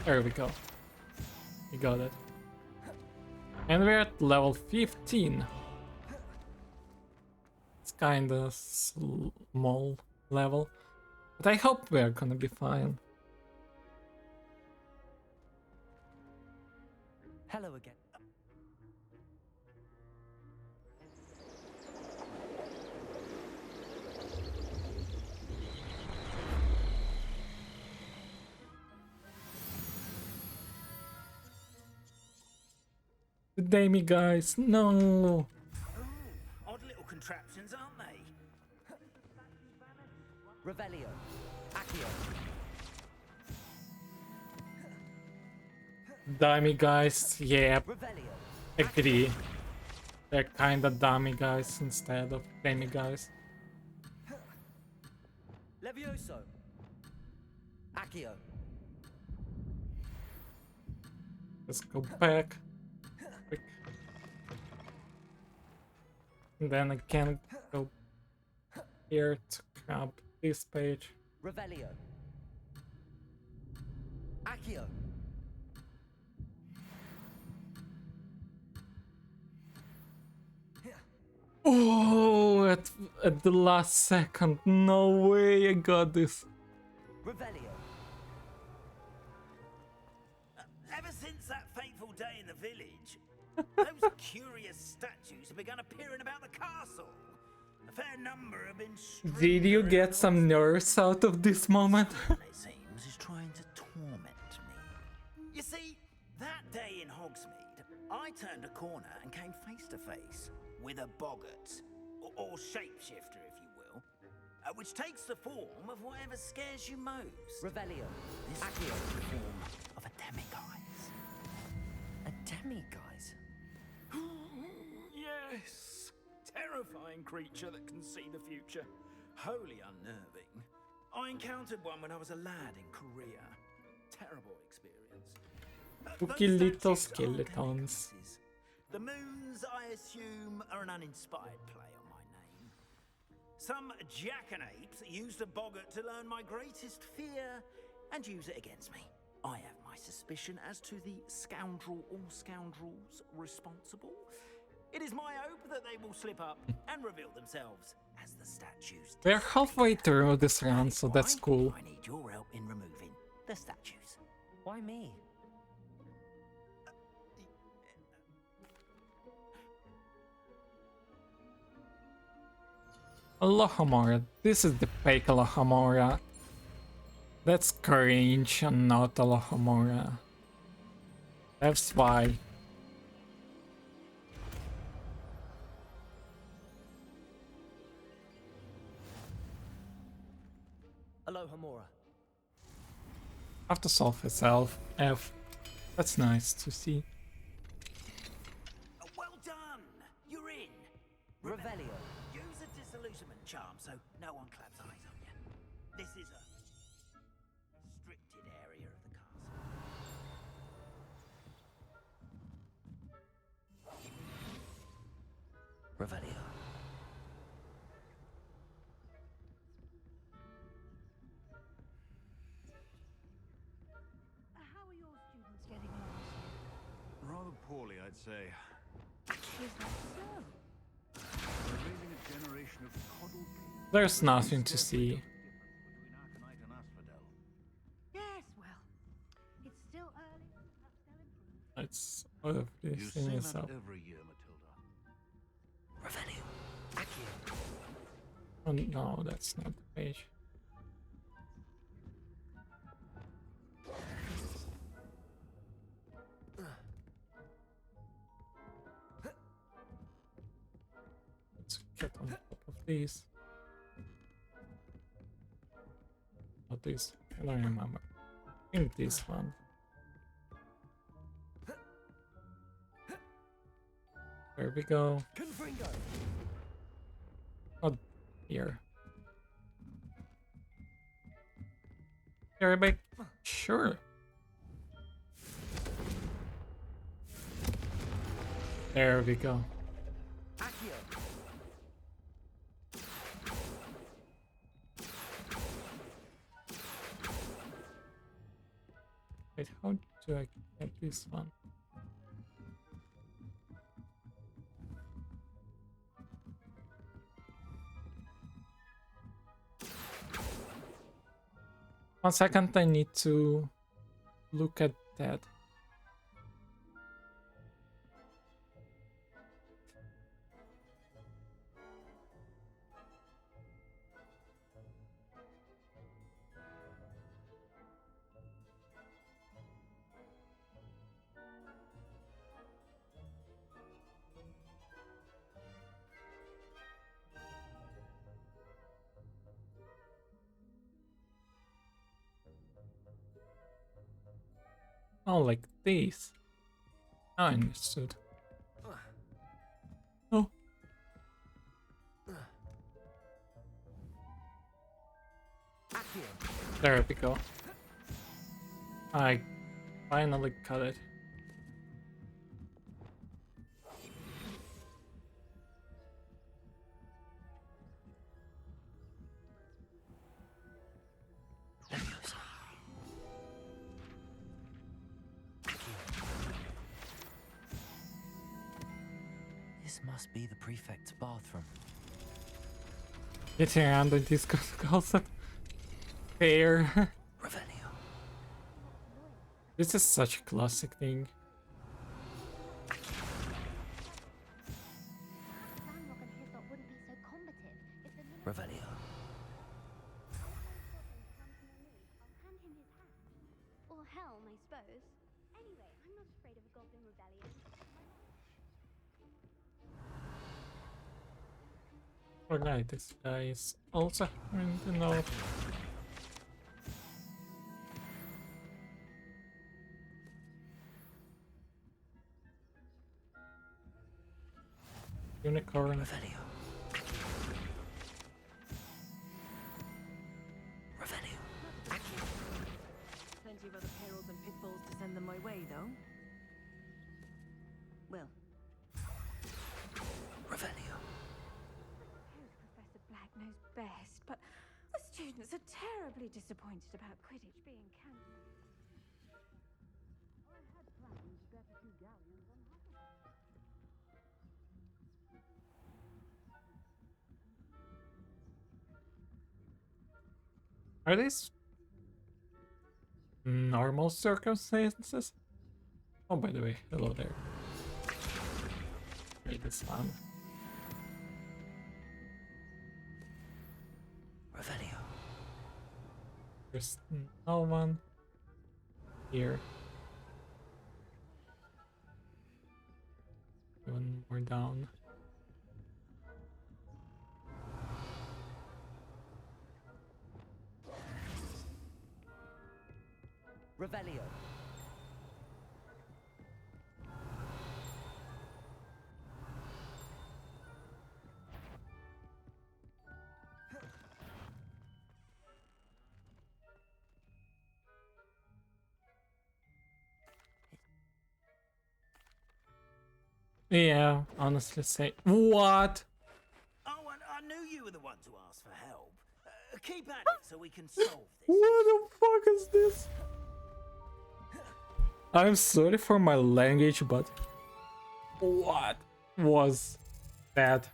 There we go. We got it. And we're at level 15. It's kinda small level, but I hope we're gonna be fine. Hello again. Good day, me guys. No. Odd little contraptions, aren't they? Revelio. Accio. Dummy guys. Yeah. Revelio. Agree. They're kinda dummy guys instead of gamey guys. Levioso. Accio. Let's go back. Quick. And then I can go here to grab this page. Revelio. Accio. Oh, at the last second. No way I got this. Revelio. Ever since that fateful day in the village, those curious statues have begun appearing about the castle. A fair number have been Did you get some nerves out of this moment? it seems, is trying to torment me. You see, that day in Hogsmeade, I turned a corner and came face to face with a boggart, or shapeshifter, if you will, which takes the form of whatever scares you most. Revelio. This Accio. is the form of a demiguise. A demiguise? Yes! Terrifying creature that can see the future. Wholly unnerving. I encountered one when I was a lad in Korea. Terrible experience. Spooky little skeletons. The moons, I assume, are an uninspired play on my name. Some jackanapes used a boggart to learn my greatest fear and use it against me. I have my suspicion as to the scoundrel or scoundrels responsible. It is my hope that they will slip up and reveal themselves as the statues. We're halfway through this round, so that's cool. I need your help in removing the statues. Why me? Alohomora. This is the fake Alohomora. That's cringe and not Alohomora. That's why. Alohomora. have to solve itself. F. That's nice to see. Well done! You're in! Revelio. Use a disillusionment charm so no one claps eyes on you. This is a restricted area of the castle. Revelio. How are your students getting along, sir? Rather poorly, I'd say. Is that so? We're raising a generation of coddled kids. There's nothing to see. Between Arcanite and Asphodel. Yes, well, it's still early. Perhaps they'll improve. It's You everything say yourself. that every year, Matilda. Revelio. Accio. Oh no, that's not the page. Let's get on top of these. Not this. I don't remember. I think this one. There we go. Confringo. Not here. Everybody, sure. There we go. Accio. Wait, how do I get this one? One second, I need to look at that. Oh, like this. I understood. Oh. There we go. I finally got it. This must be the prefect's bathroom. Getting around the disco calls it fair. Revelio. This is such a classic thing. Ranrok and his lot wouldn't be so combative if the minute Revelio. I'll hand him his hat. Or helm, I suppose. Anyway, I'm not afraid of a goblin rebellion. Alright, this guy is also in the know. Unicorn. Revelio. Revelio. Plenty of other perils and pitfalls to send them my way, though. Well. Revelio. Professor Black knows best, but the students are terribly disappointed about Quidditch being cancelled. I had planned to bet a few galleons on Hogwarts. Are these normal circumstances? Oh, by the way, hello there. Read this one. Revelio. There's no one here. One more down. Revelio. Yeah, honestly say what? Oh, and I knew you were the one to ask for help. Keep at it so we can solve this. What the fuck is this? I'm sorry for my language, but what was that?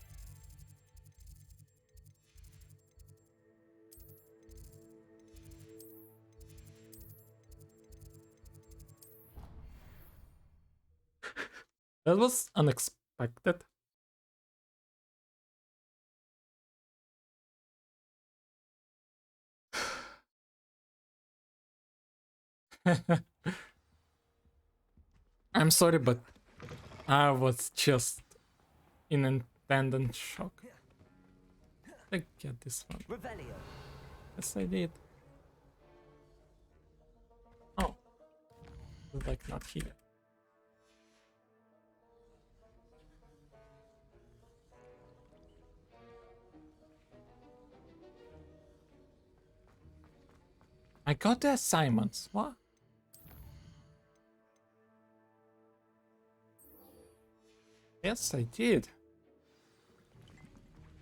That was unexpected. I'm sorry, but I was just in independent shock. I get this one. Revelio. Yes, I did. Oh, like not here. I got the assignments. What? Yes, I did.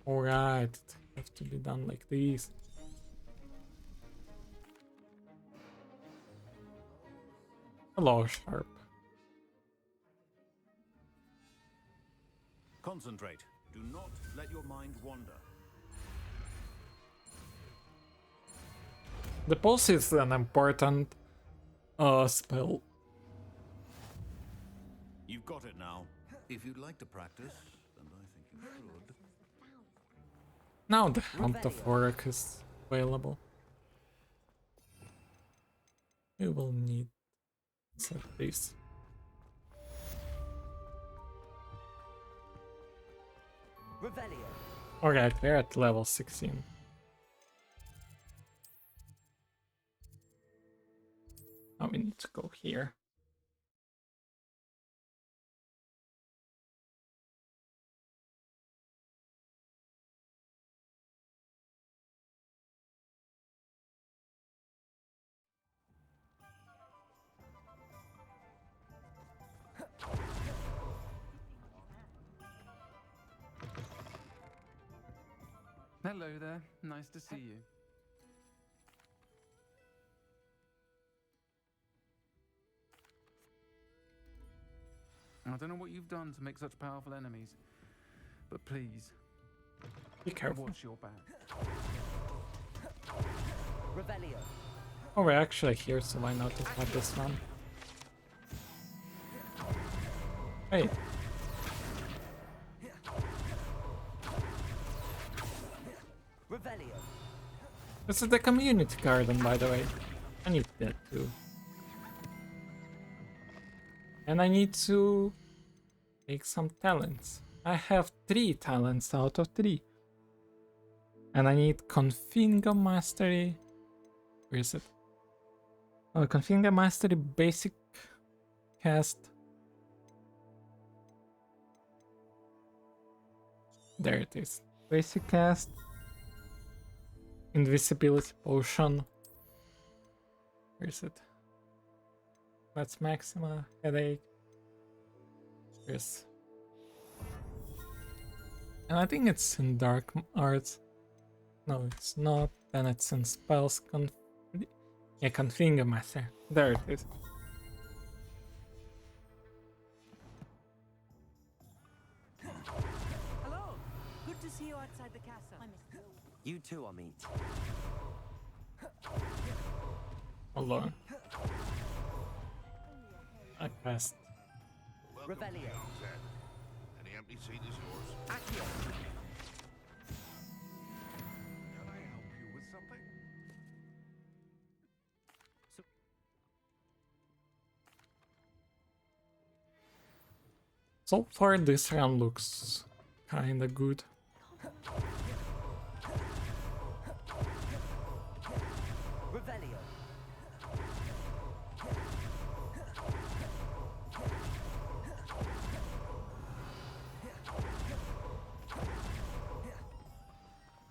Alright, it has to be done like this. Hello, Sharp. Concentrate. Do not let your mind wander. The pulse is an important spell. You've got it now. If you'd like to practice, and I think you should. Now the Hunt of Work is available. We will need to set this. Revelio. Alright, we're at level 16. Now we need to go here. Hello there, nice to see you. I don't know what you've done to make such powerful enemies, but please, be careful. Watch your back. Revelio. Oh, we're actually here, so why not just have this one? Hey. Revelio. This is the community garden, by the way. I need that too. And I need to make some talents. I have 3 talents out of 3. And I need Configure Mastery. Where is it? Oh, Configure Mastery Basic Cast. There it is. Basic Cast. Invisibility Potion. Where is it? That's Maxima. Headache. Yes. And I think it's in Dark Arts. No, it's not. Then it's in Spells. Yeah, Configure Master. There it is. Hello. Good to see you outside the castle. You too, Amit. Hold on. I passed. Revelio. Any empty seat is yours. Accio. Can I help you with something? So far, this round looks kinda good. Revelio.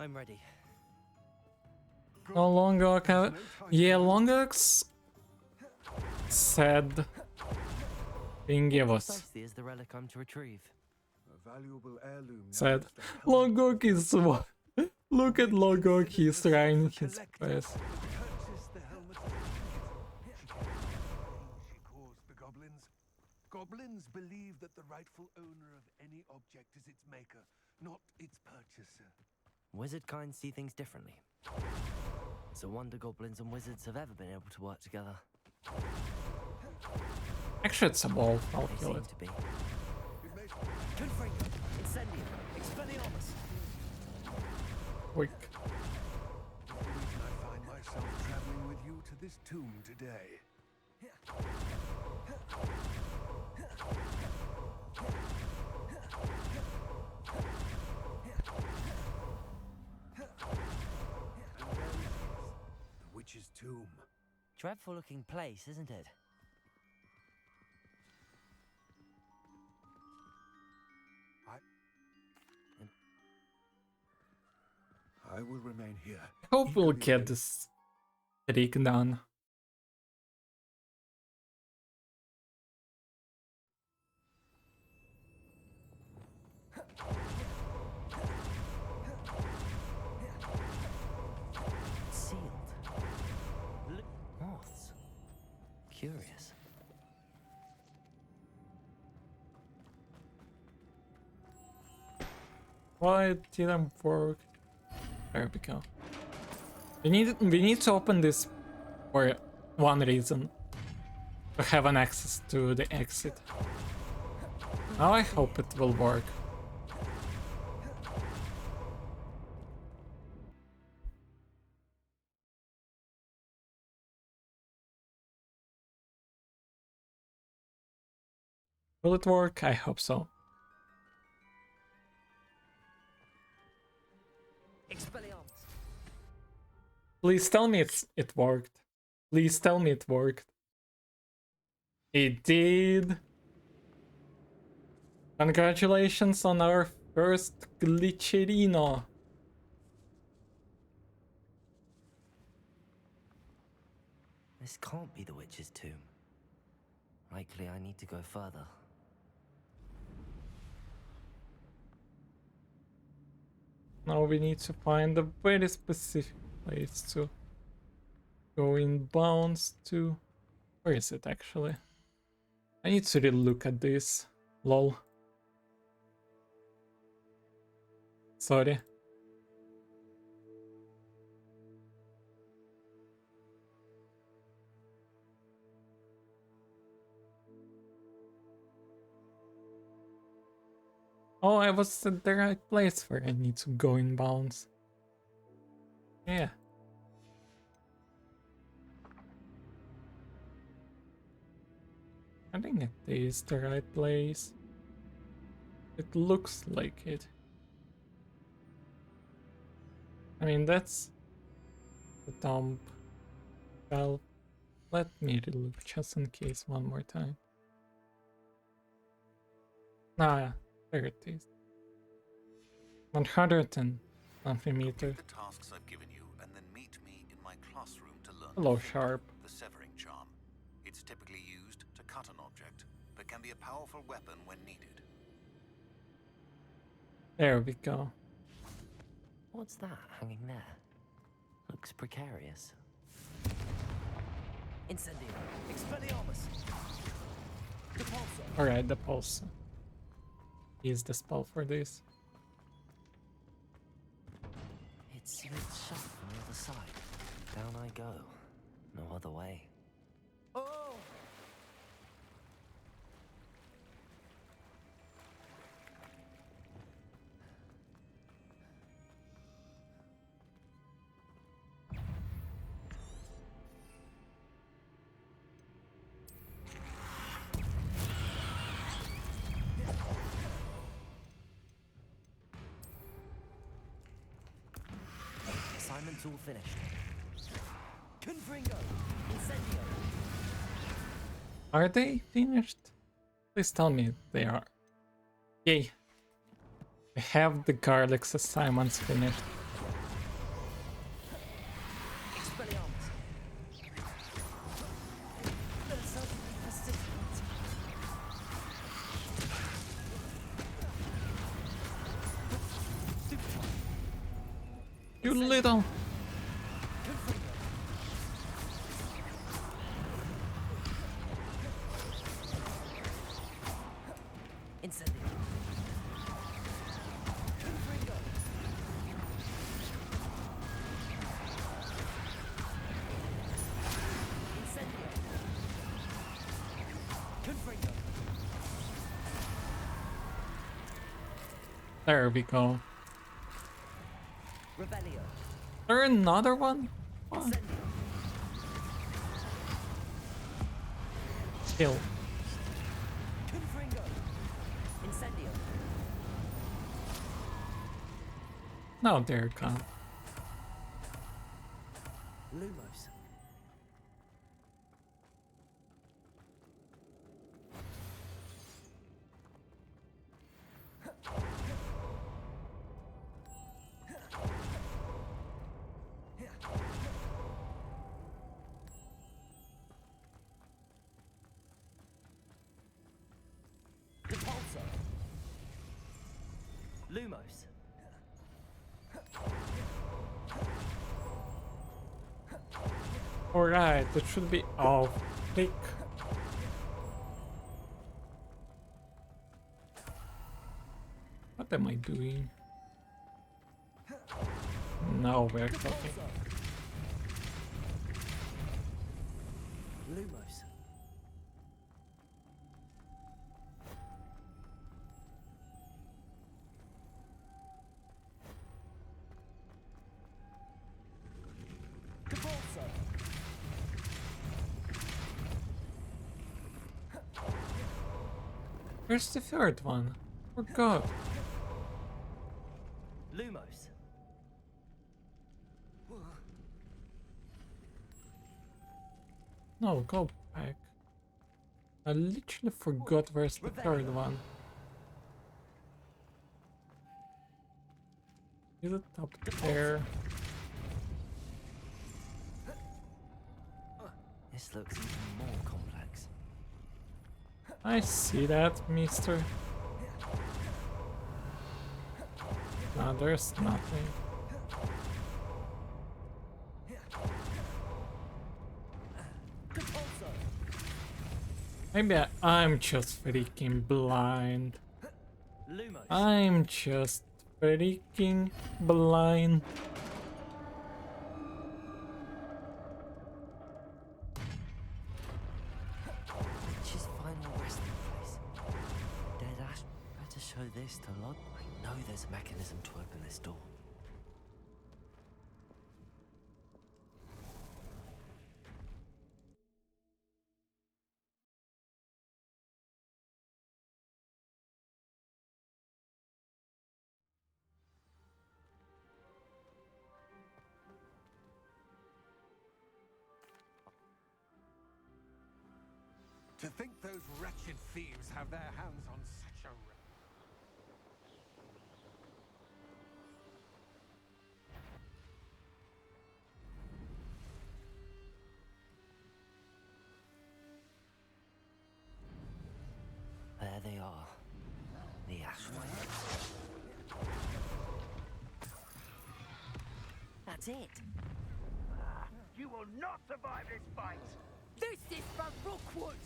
I'm ready. No longer can. Yeah, Longok's said thing give us. Precisely is the relic I'm to retrieve. A valuable heirloom. Said Longok is what? Look at Longok, he's trying his best. Goblins believe that the rightful owner of any object is its maker, not its purchaser. Wizard kind see things differently. It's a wonder goblins and wizards have ever been able to work together. Actually, it's a ball. I'll They kill seem it. to be. Confringo, Incendium, Expelliarmus. Quick. The reason I find myself traveling with you to this tomb today. The witch's tomb. Dreadful looking place, isn't it? I will remain here. I hope we'll get this trick done. Sealed. Moths. Curious. Why it didn't work? There we go. We need to open this for one reason. To have an access to the exit. Now I hope it will work. Will it work? I hope so. Expelliarmus. Please tell me it worked. Please tell me it worked. It did. Congratulations on our first glitcherino. This can't be the witch's tomb. Likely I need to go further. Now we need to find a very specific place to go in bounds to. Where is it actually? I need to really look at this. Lol. Sorry. Oh, I was at the right place where I need to go in bounds. Yeah. I think it is the right place. It looks like it. I mean, that's the dump valve. Let me relook just in case one more time. Ah, there it is. 100 and something meters. The tasks I've given you, and then meet me in my classroom to learn. Hello, Sharp. The severing charm. It's typically used to cut an object, but can be a powerful weapon when needed. There we go. What's that hanging there? Looks precarious. Incendium, Expelliarmus. Depulso. Alright, the pulse is the spell for this. It's sealed shut from the other side. Down I go. No other way. Oh! Assignment's all finished. Confringo! Incendio! Are they finished? Please tell me they are. Yay. I have the garlic's assignments finished. You little. Incendio. There we go. Revelio. There another one? What? Kill. Confringo. Incendio. No, there it comes. Lumos. Repulsor. Lumos. Alright, that should be off. Click. What am I doing? No, we're talking. Lumos. Repulsor. Where's the third one? Forgot. Lumos. No, go back. I literally forgot where's the third one. Is it up there? This looks even more complex. I see that, mister. No, there's nothing. Maybe I'm just freaking blind. Lumos. I'm just freaking blind. Witch's final resting place. Dead ash. Better show this to Lod. I know there's a mechanism to open this door. To think those wretched thieves have their hands on such a There they are. The ash flames. That's it. You will not survive this fight! This is for Rookwood!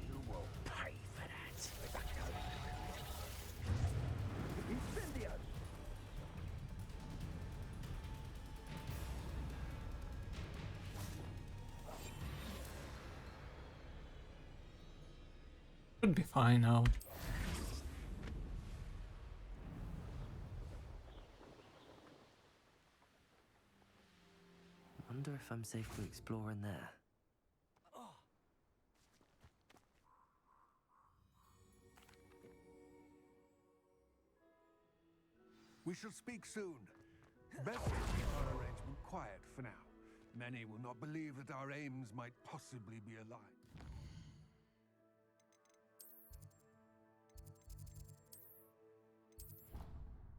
You will pay for that. Incendio! Should be fine now. Wonder if I'm safe to explore in there. We shall speak soon. Best to keep our arrangement quiet for now. Many will not believe that our aims might possibly be aligned.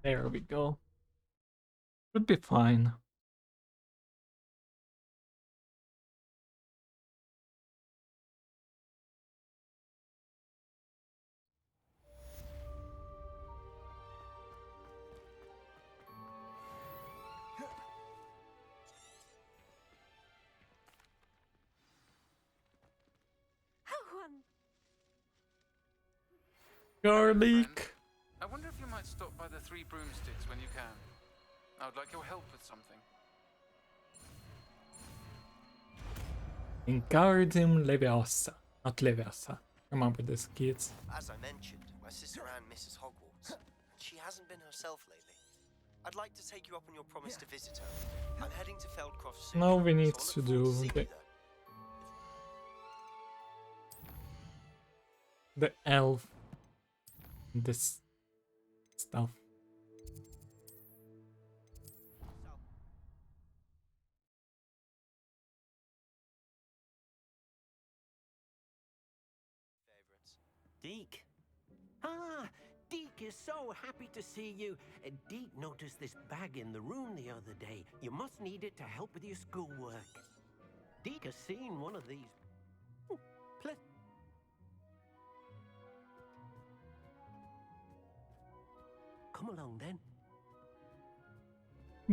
There we go. Should be fine. fun. Garlic. I wonder if you might stop by the Three Broomsticks when you can. I would like your help with something. Wingardium Leviosa. Not Leviosa. Remember this, kids. As I mentioned, my sister Anne misses Hogwarts, and she hasn't been herself lately. I'd like to take you up on your promise to visit her. I'm heading to Feldcroft soon. Now we need so to I look forward do seeing you there. the elf. This stuff. Deke. Ah, Deke is so happy to see you. Deke noticed this bag in the room the other day. You must need it to help with your schoolwork. Deke has seen one of these. Come along then.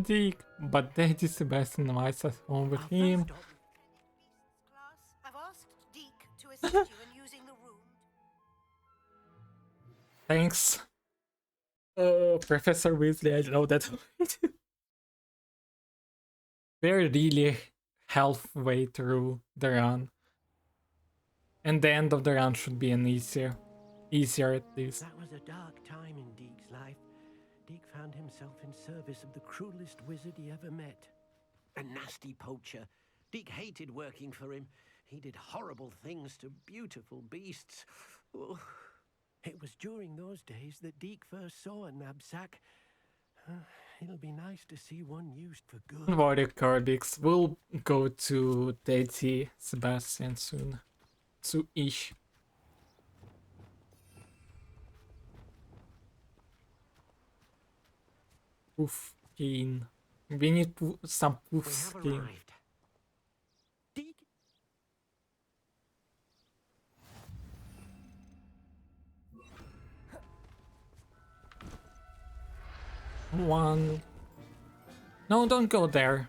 Dick, but Daddy Sebastian invites us home with him. Class, I've asked Deke to assist you in using the room. Thanks. Professor Weasley, I know that. We're really halfway through the run. And the end of the run should be an easier at least. That was a dark time in Deke's life. Deke found himself in service of the cruelest wizard he ever met. A nasty poacher. Deke hated working for him. He did horrible things to beautiful beasts. Oh. It was during those days that Deke first saw a knapsack. It'll be nice to see one used for good. Don't worry, Cardix. We'll go to Daddy Sebastian soon. Soon-ish. Poof skin. We need some poof skin. One. No, don't go there.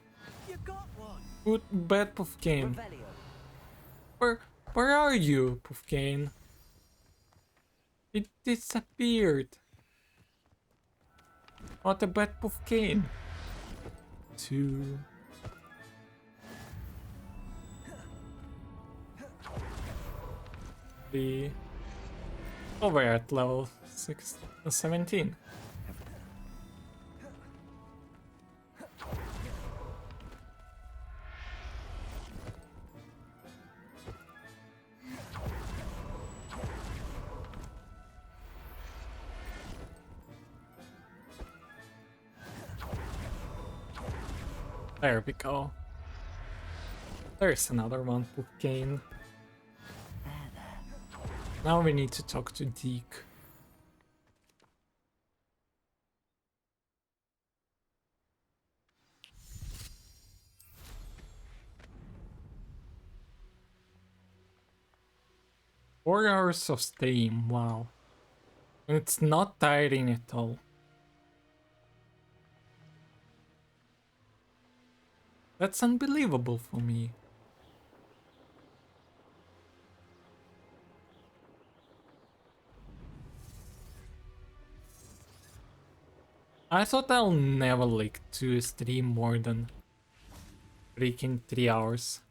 Good bad Puffcane. Where are you, Puffcane? It disappeared. What a bad Puffcane. 2. The over at level 17. There we go. There's another one, Puffcane. Now we need to talk to Deke. Four hours of stream, wow. And it's not tiring at all. That's unbelievable for me. I thought I'll never like to stream more than freaking 3 hours.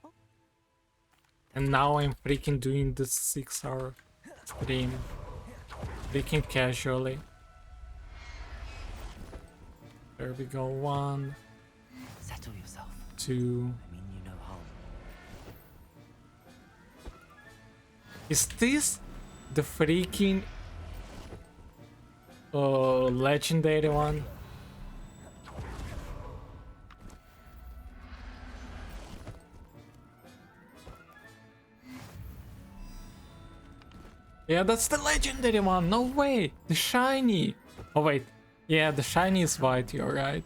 And now I'm freaking doing the 6-hour stream. Freaking casually. There we go, 1. Settle yourself. 2. I mean you no harm. Is this the freaking legendary one? Yeah, that's the legendary one. No way. The shiny. Oh wait. Yeah, the shiny is white. You're right.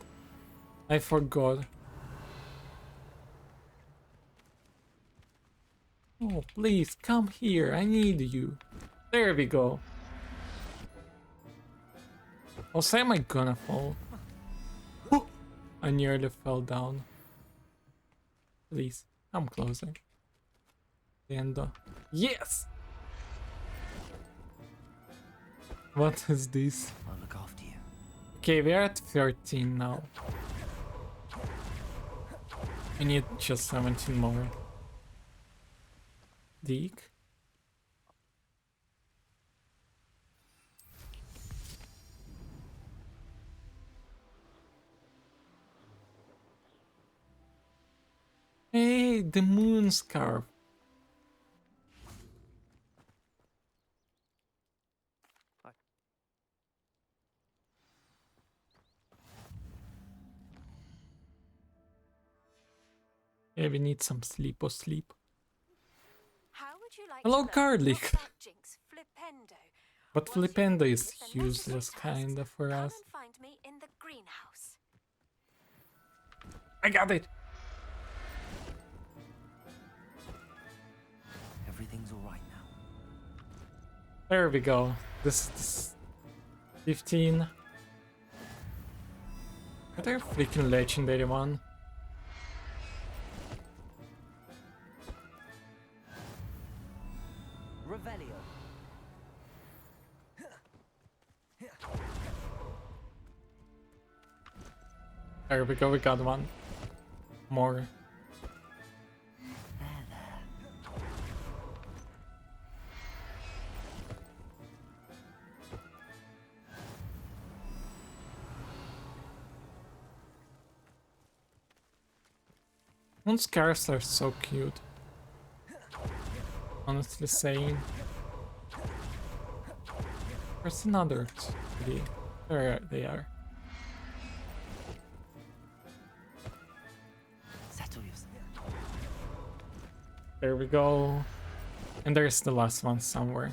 I forgot. Oh, please come here. I need you. There we go. Oh, say am I gonna fall? Oh, I nearly fell down. Please, I'm closing. And yes! What is this? I'll look after you. Okay, we're at 13 now. We need just 17 more. Deke? Hey, the moon scarf. Yeah, we need some sleep or sleep. How would you like Hello, to learn Garlic. more about Jinx Flipendo? But Flipendo is useless kinda for us. Come and find me in the greenhouse. I got it! Everything's alright now. There we go. This is 15. Another freaking legendary one. Revelio. There we go, we got one. More. Moon scarves are so cute. Honestly saying. Where's another three? There they are. Settle yourself. There we go. And there's the last one somewhere.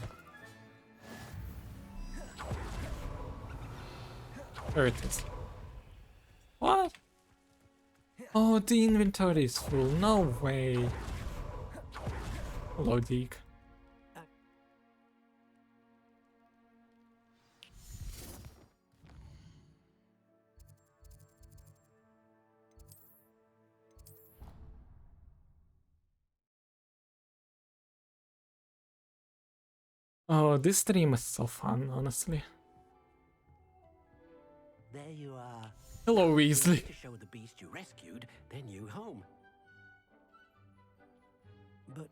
There it is. What? Oh, the inventory is full. No way. Hello, Deke. Oh, this stream is so fun, honestly. There you are. Hello, Weasley. To show the beast you rescued their new home. But,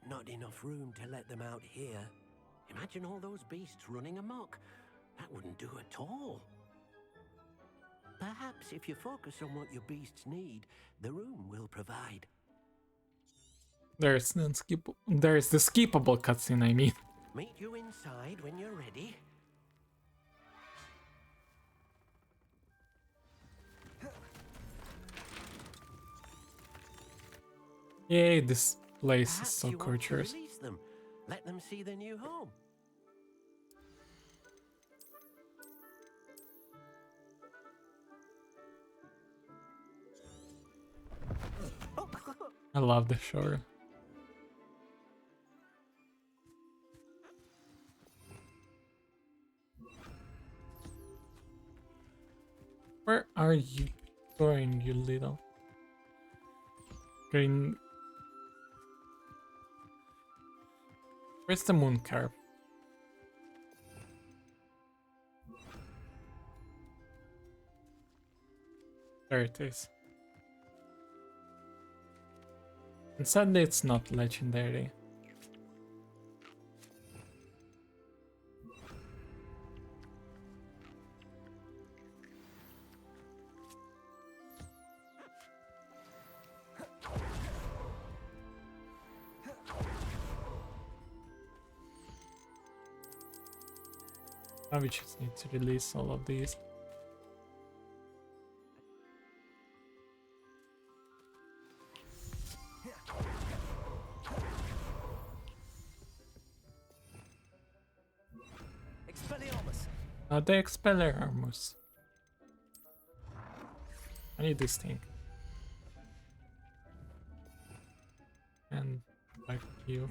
not enough room to let them out here. Imagine all those beasts running amok. That wouldn't do at all. Perhaps if you focus on what your beasts need, the room will provide. There's the skippable cutscene, I mean. Meet you inside when you're ready. Yay, this place Perhaps is so you want to gorgeous. release them. Let them see their new home. I love the shore. Where are you going, you little green? Where's the moon carp? There it is. And sadly, it's not legendary. Now we just need to release all of these. The Expelliarmus. I need this thing. And back to you.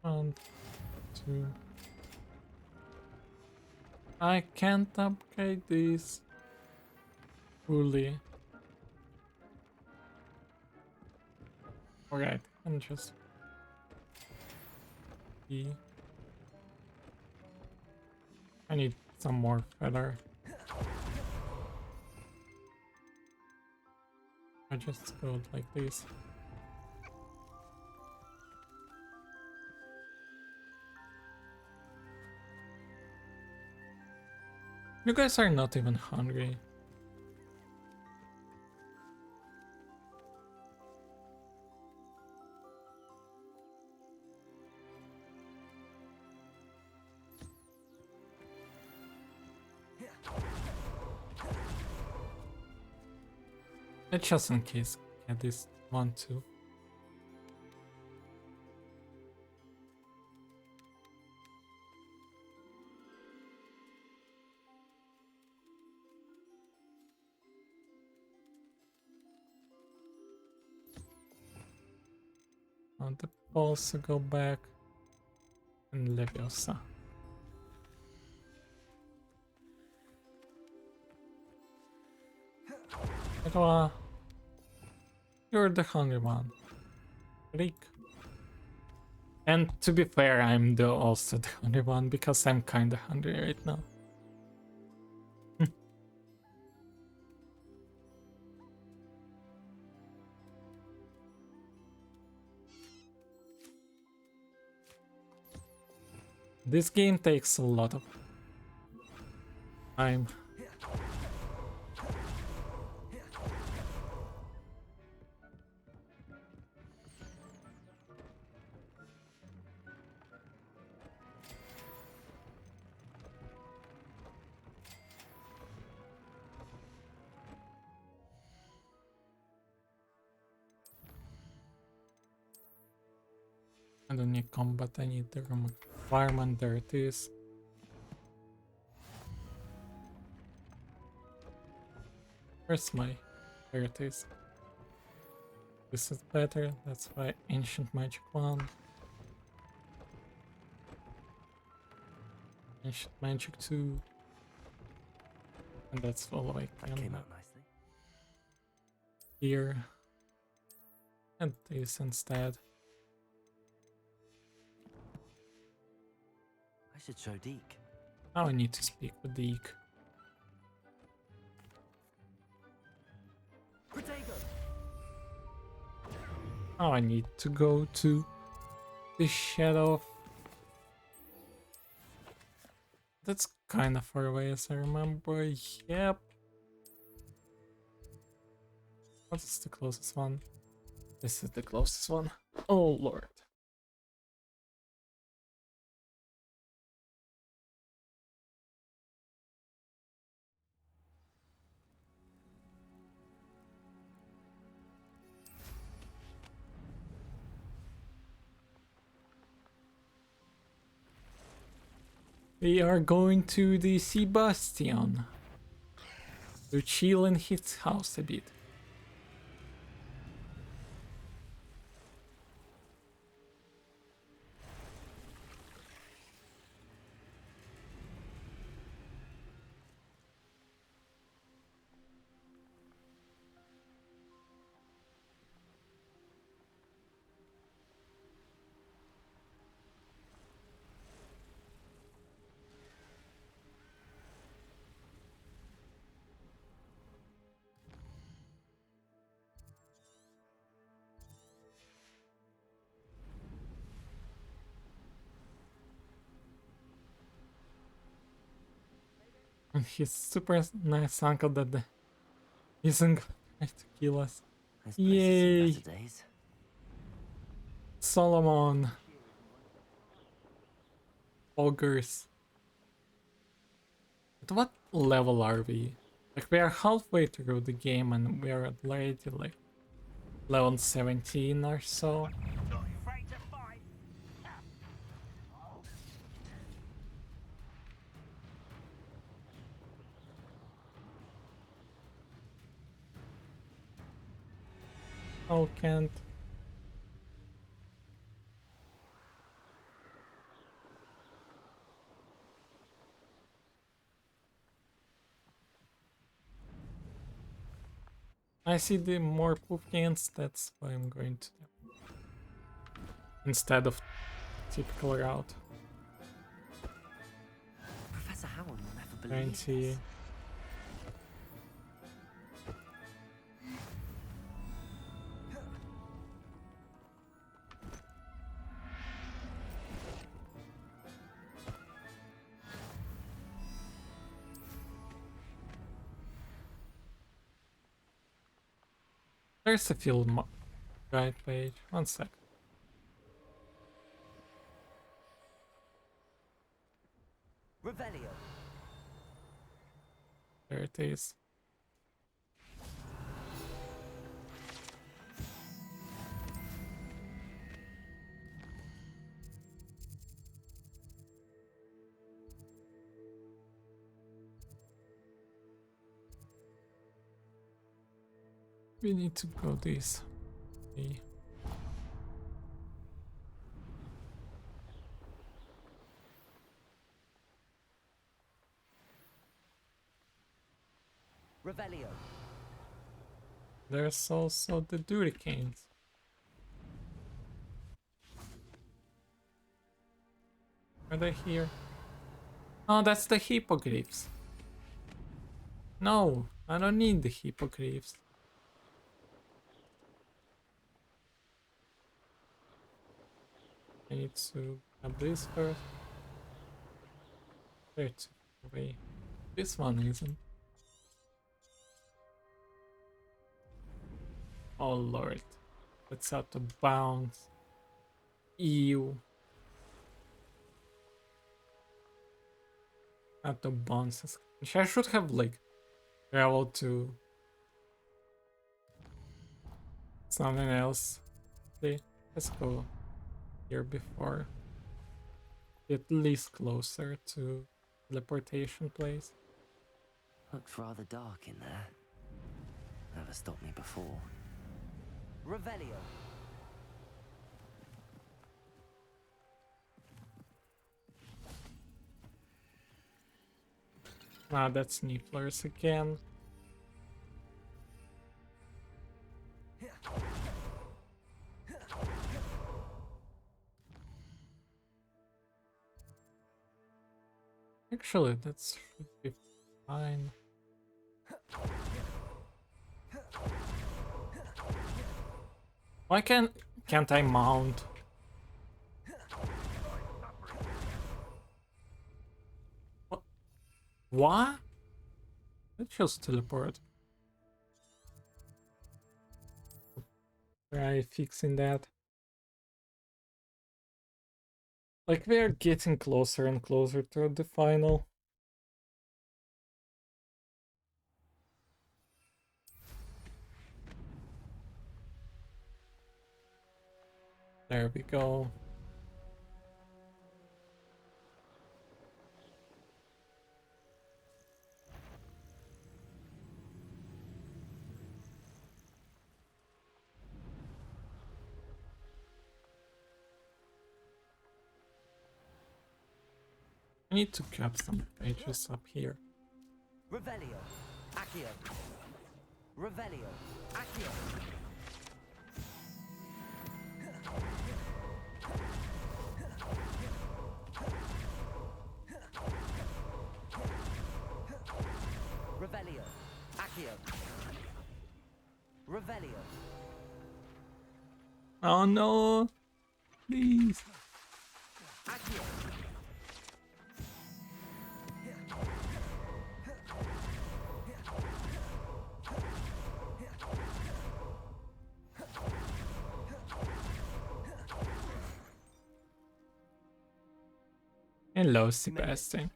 One, two. I can't upgrade these fully. Alright, and just I need some more feather. I just go like this. You guys are not even hungry. Let's just in case get this one too. Want the pulse to go back and Leviosa. Edwa, you're the hungry one. Rick. And to be fair, I'm also the hungry one because I'm kinda hungry right now. This game takes a lot of time. I don't need combat, I need the environment. There it is. Where's my... There it is. This is better, that's why Ancient Magic Wand. Ancient Magic 2. And that's all I can Came out nicely. Here. And this instead. I should show Deke. Now I need to speak with Deke. Protego! Now I need to go to the Shadow of... That's kind of far away as I remember. Yep. What's the closest one? This is the closest one. Oh lord. We are going to the Sebastian to chill in his house a bit. And his super nice uncle that isn't going to kill us. Yay! Solomon. Ogres. At what level are we? Like we are halfway through the game and we are already like level 17 or so. Oh, can't. I see the more pumpkins, that's what I'm going to do. instead of typical route. Professor Howard will never Trying believe to this. There's a field guide page. 1 sec. Revelio. There it is. We need to go this way. Revelio. There's also the Hurricanes. Are they here? Oh, that's the hippogriffs. No, I don't need the hippogriffs. I need to grab this first. There it's away. This one isn't. Oh lord. That's out of bounds. Ew. Out of bounds. I should have like traveled to something else. Okay, let's go here before. At least closer to teleportation place. Looks rather dark in there. Never stopped me before. Revelio. Ah, that's Nifflers again. Actually, that should be fine. Why can't I mount? What? Let's just teleport. Try fixing that. Like, we are getting closer and closer to the final. There we go. I need to grab some pages up here. Revelio. Accio. Revelio. Accio. Revelio. Accio. Revelio. Oh no! Please! Accio. Hello, Sebastian.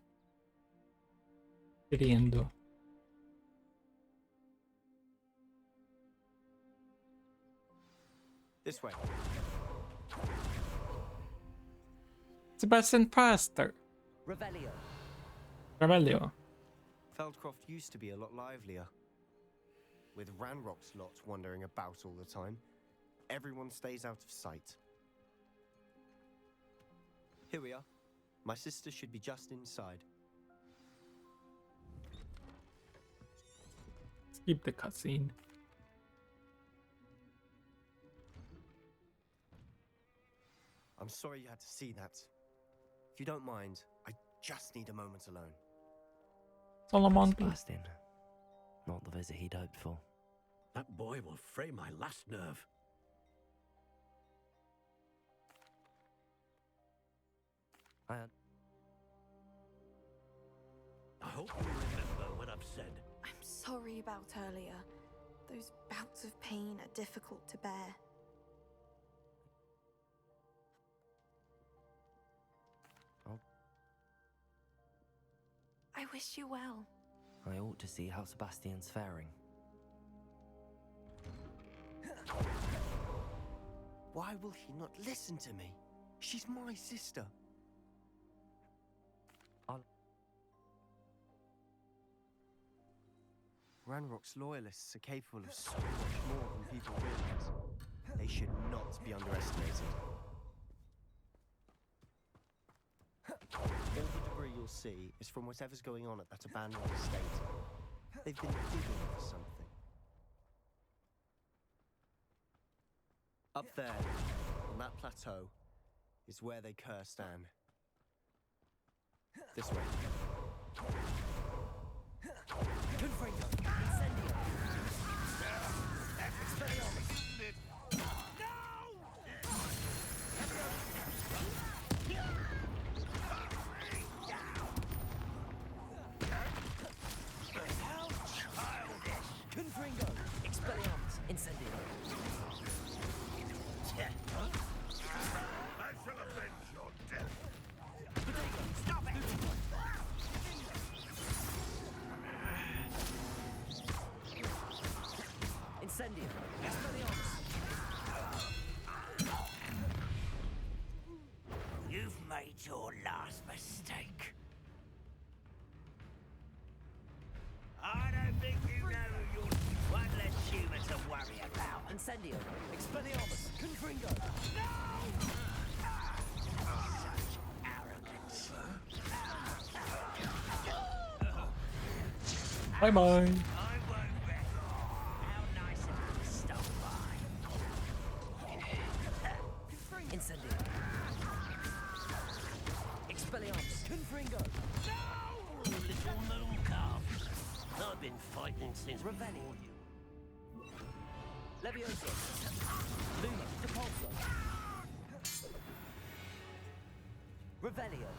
Queriendo. This way. Sebastian faster. Revelio. Revelio. Feldcroft used to be a lot livelier. With Ranrok's lot wandering about all the time, everyone stays out of sight. Here we are. My sister should be just inside. Skip the cutscene. I'm sorry you had to see that. If you don't mind, I just need a moment alone. Solomon. Sebastian. Not the visit he'd hoped for. That boy will fray my last nerve. I hope you remember what I've said. I'm sorry about earlier. Those bouts of pain are difficult to bear. I wish you well. I ought to see how Sebastian's faring. Why will he not listen to me? She's my sister. Ranrock's loyalists are capable of so much more than people realize. They should not be underestimated. All the debris you'll see is from whatever's going on at that abandoned estate. They've been digging for something. Up there, on that plateau, is where they cursed Anne. This way. Confringo! Incendio! How childish! Confringo! Expelliarmus! Incendio! I shall avenge your death. Stop it! Incendio! Expelliarmus! You've made your last mistake. I don't think you know you're one less human to worry about. Incendio! Expelliarmus! Confringo! Such arrogance. Bye bye. Incendio! Expelliarmus! Confringo! No! Little moon calf. I've been fighting since before you. Levioso! Luna! Depulso! Revelio!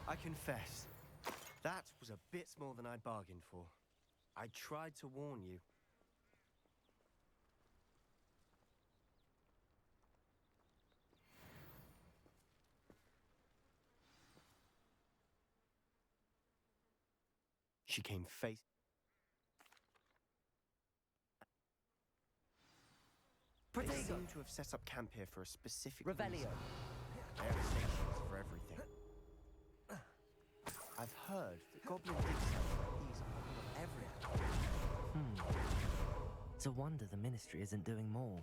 I confess, that was a bit more than I'd bargained for. I tried to warn you. She came face. They seem to have set up camp here for a specific Revelio. reason. They have stations for everything. I've heard that goblin dig sites like these are popular everywhere. It's a wonder the Ministry isn't doing more.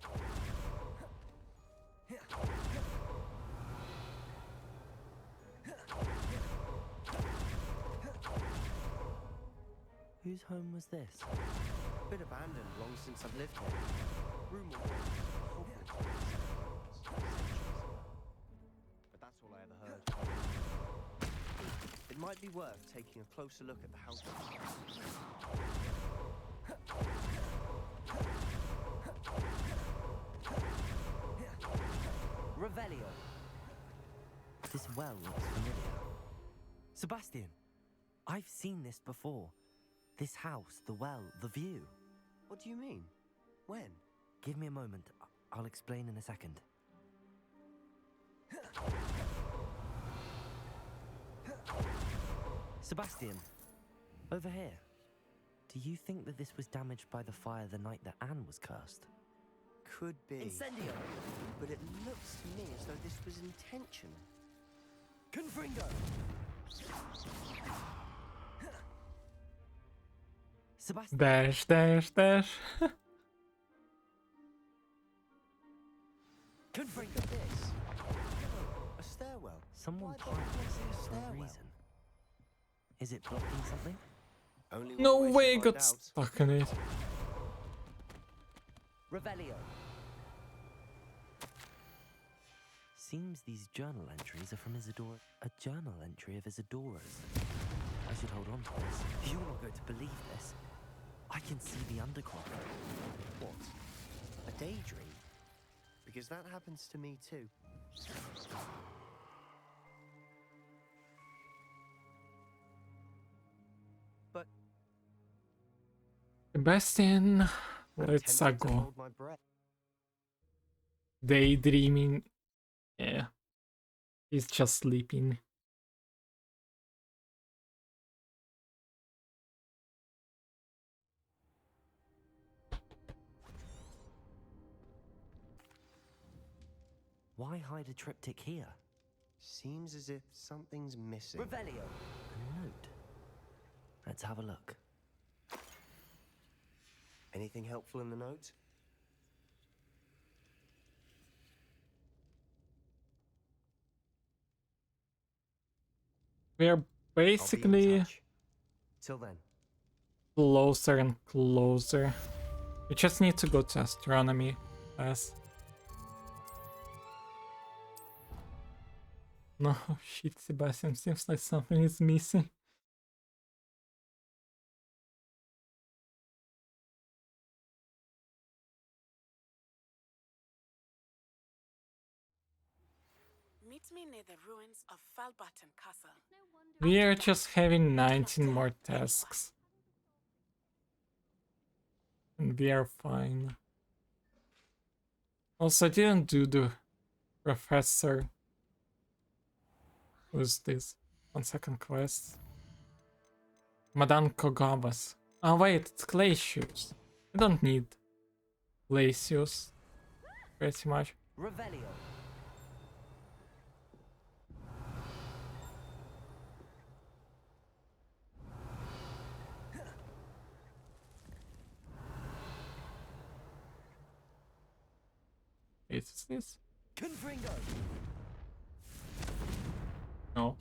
Whose home was this? Been abandoned long since I've lived here. Rumor was Hogwarts. But that's all I ever heard. It might be worth taking a closer look at the house. Revelio. This well looks familiar. Sebastian, I've seen this before. This house, the well, the view. What do you mean? When? Give me a moment. I'll explain in a second. Sebastian, over here. Do you think that this was damaged by the fire the night that Anne was cursed? Could be. Incendio! But it looks to me as though this was intentional. Confringo! Sebastian! Dash, dash, dash. Confringo this. A stairwell. Someone Why planted bother this placing a for a stairwell? reason. Is it blocking something? Only No one way to it got find out. stuck in it. Revelio. Seems these journal entries are from Isadora. A journal entry of Isadora's. I should hold on to this. You're not going to believe this. I can see the undercroft. What? A daydream? Because that happens to me too. But Sebastian, I'm let's tempted to go. hold my breath. Daydreaming. Yeah. He's just sleeping. Why hide a triptych here? Seems as if something's missing. Revelio. A note. Let's have a look. Anything helpful in the note? We're basically Till then. closer and closer. We just need to go to astronomy class. No, shit, Sebastian, seems like something is missing. Meet me near the ruins of Falbatten Castle. We are just having 19 more tasks. And we are fine. Also, I didn't do the professor. Who's this? 1 second quest. Madame Kogava's. Oh wait, it's Glacius. I don't need Glacius. Pretty much. Revelio. Wait, is this? Confringo. No.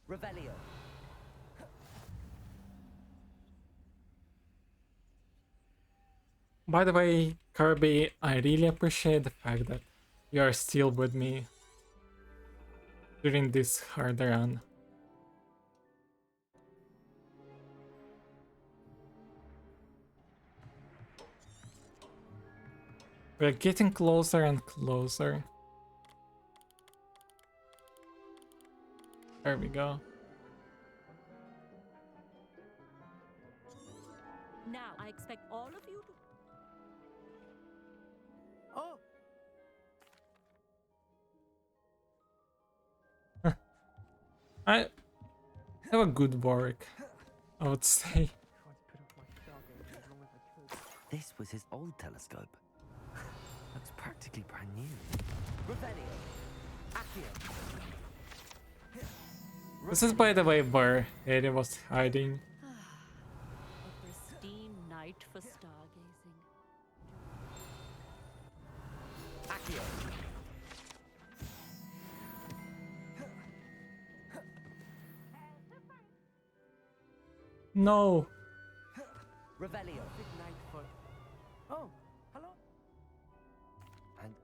Revelio. By the way, Kirby, I really appreciate the fact that you are still with me during this hard run. We're getting closer and closer. There we go. Now, I expect all of you to... Oh! I have a good work, I would say. This was his old telescope. Looks practically brand new. Revelio. Accio. This is, by the way, where Harry was hiding. A pristine night for stargazing. Accio. No. Revelio. Big night for... Oh, hello? And...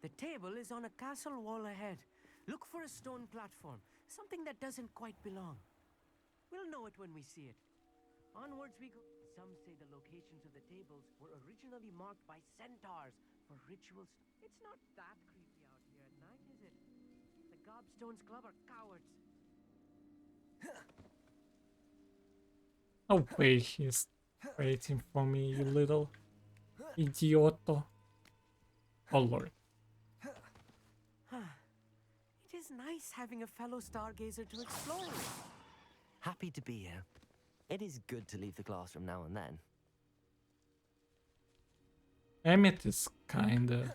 The table is on a castle wall ahead. Look for a stone platform, something that doesn't quite belong. We'll know it when we see it. Onwards we go. Some say the locations of the tables were originally marked by centaurs for rituals. It's not that creepy out here at night, is it? The Gobstones Club are cowards. Oh wait, he's waiting for me, you little idioto. Oh lord. It is nice having a fellow stargazer to explore with. Happy to be here. It is good to leave the classroom now and then. Emmett is kinda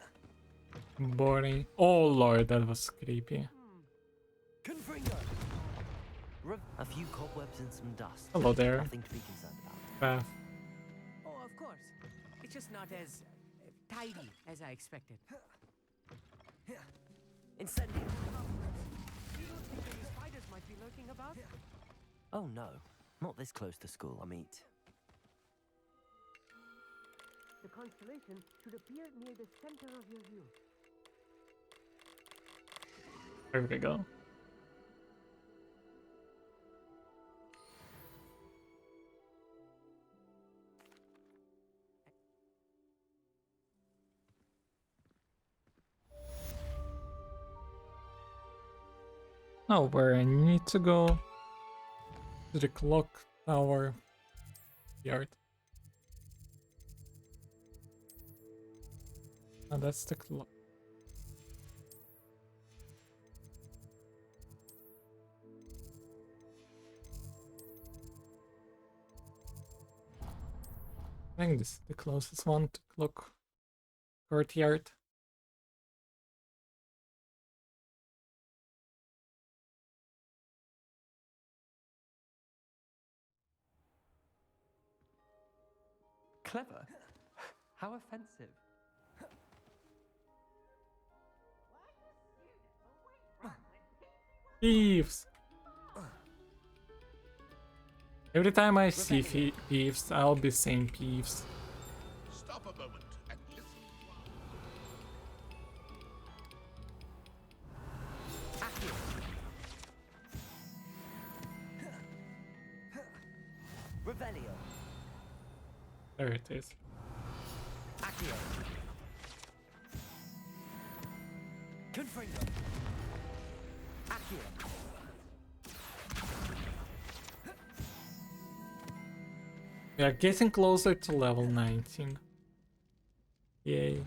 boring. Oh lord, that was creepy. Confringo. A few cobwebs and some dust. Hello there. Nothing to be concerned about. Beth. course. It's just not as tidy as I expected. Incendio. You don't think any spiders might be lurking about? Oh no, not this close to school, I mean. The constellation should appear near the center of your view. There we go. Now where I need to go? To the clock tower yard. And that's the clock. I think this is the closest one to clock courtyard. Clever? How offensive. Thieves! Every time I see thieves, I'll be saying thieves. Stop a moment and listen. Revelio. There it is. Accio. Confringo. Accio. We are getting closer to level 19. Yay.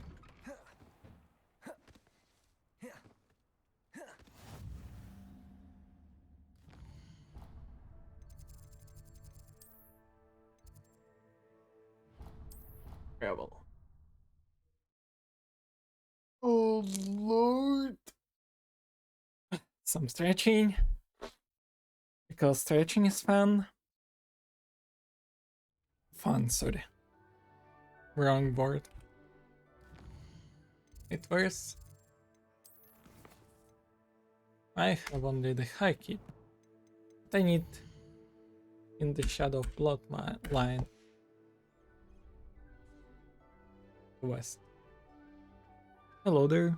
Travel. Oh lord. Some stretching. Because stretching is fun. Fun, sorry. Wrong board. It worse. I have only the high keep. But I need in the shadow plot line. West. Hello there.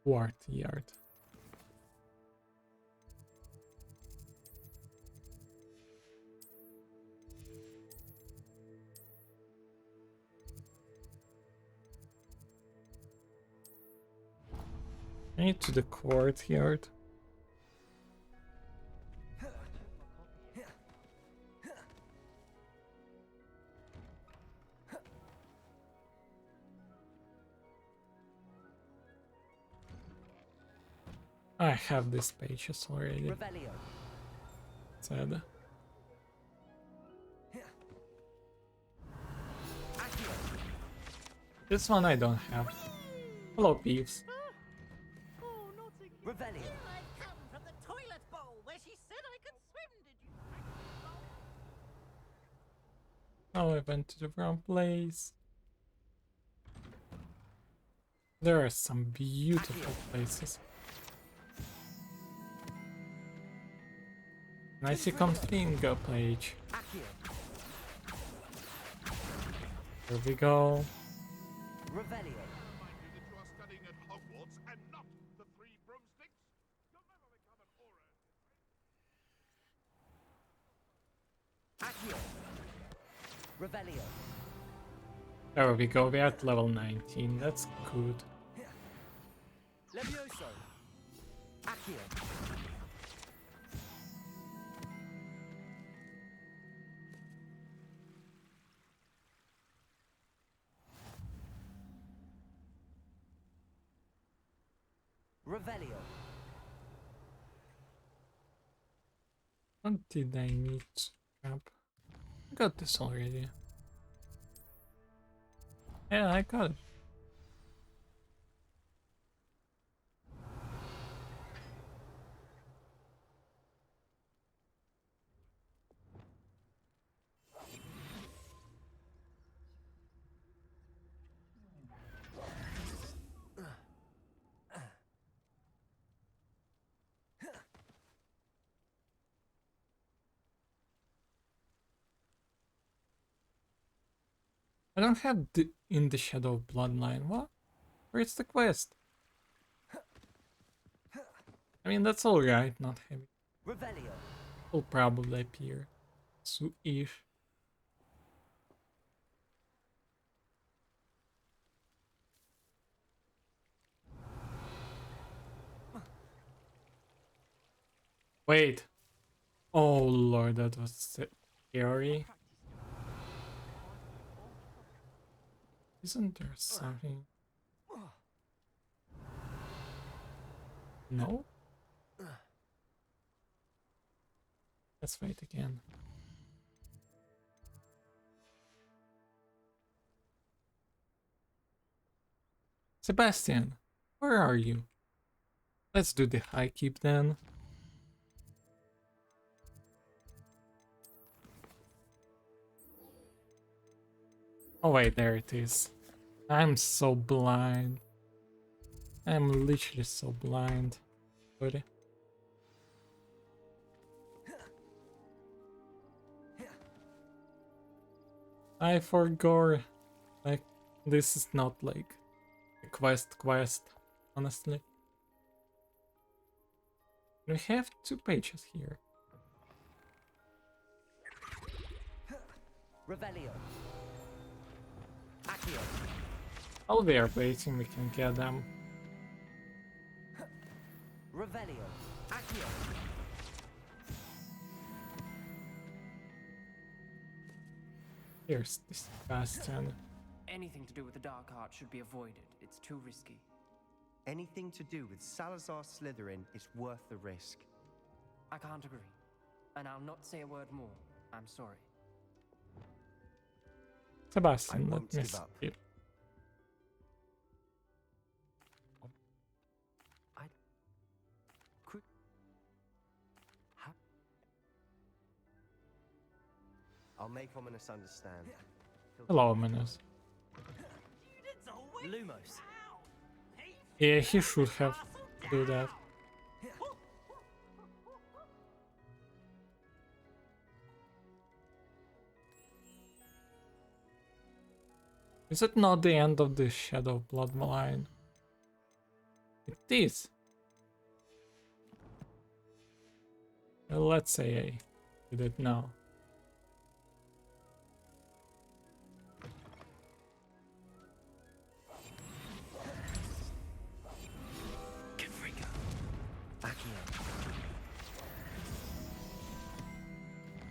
Wart yard. I need to the courtyard. I have these pages already. Revelio. Sad. This one I don't have. Hello, Peeves. Revelio. I've come from the toilet bowl where she said I could swim, did you? Oh, I went to the wrong place. There are some beautiful places. Nice confringo page. Here we go. Revelio. Remind you that you are studying at Hogwarts and not the Three Broomsticks. You'll never become an aura. Accio. Revelio. There we go, we're at level 19, that's good. Levioso. Accio. Revelio. What did I need to grab? I got this already. Yeah, I got it. I don't have the In the Shadow bloodline. What? Where's the quest? I mean, that's alright, not heavy. Revelio. Will probably appear soon-ish. Wait. Oh lord, that was scary. Isn't there something? No? Let's wait again. Sebastian, where are you? Let's do the high keep then. Oh wait, there it is. I'm so blind. I'm literally so blind. Buddy. I forgot. Like, this is not like a quest, honestly. We have 2 pages here. Revelio. Accio. While we are waiting, we can get them. Revelio. Accio. Here's this Sebastian. Anything to do with the dark art should be avoided. It's too risky. Anything to do with Salazar Slytherin is worth the risk. I can't agree. And I'll not say a word more. I'm sorry. Sebastian, let me skip. I'll make Ominous understand. Hello, Ominous. Lumos. Yeah, he should have do that. Is it not the end of the Shadow bloodline? It is. Well, let's say I did it now.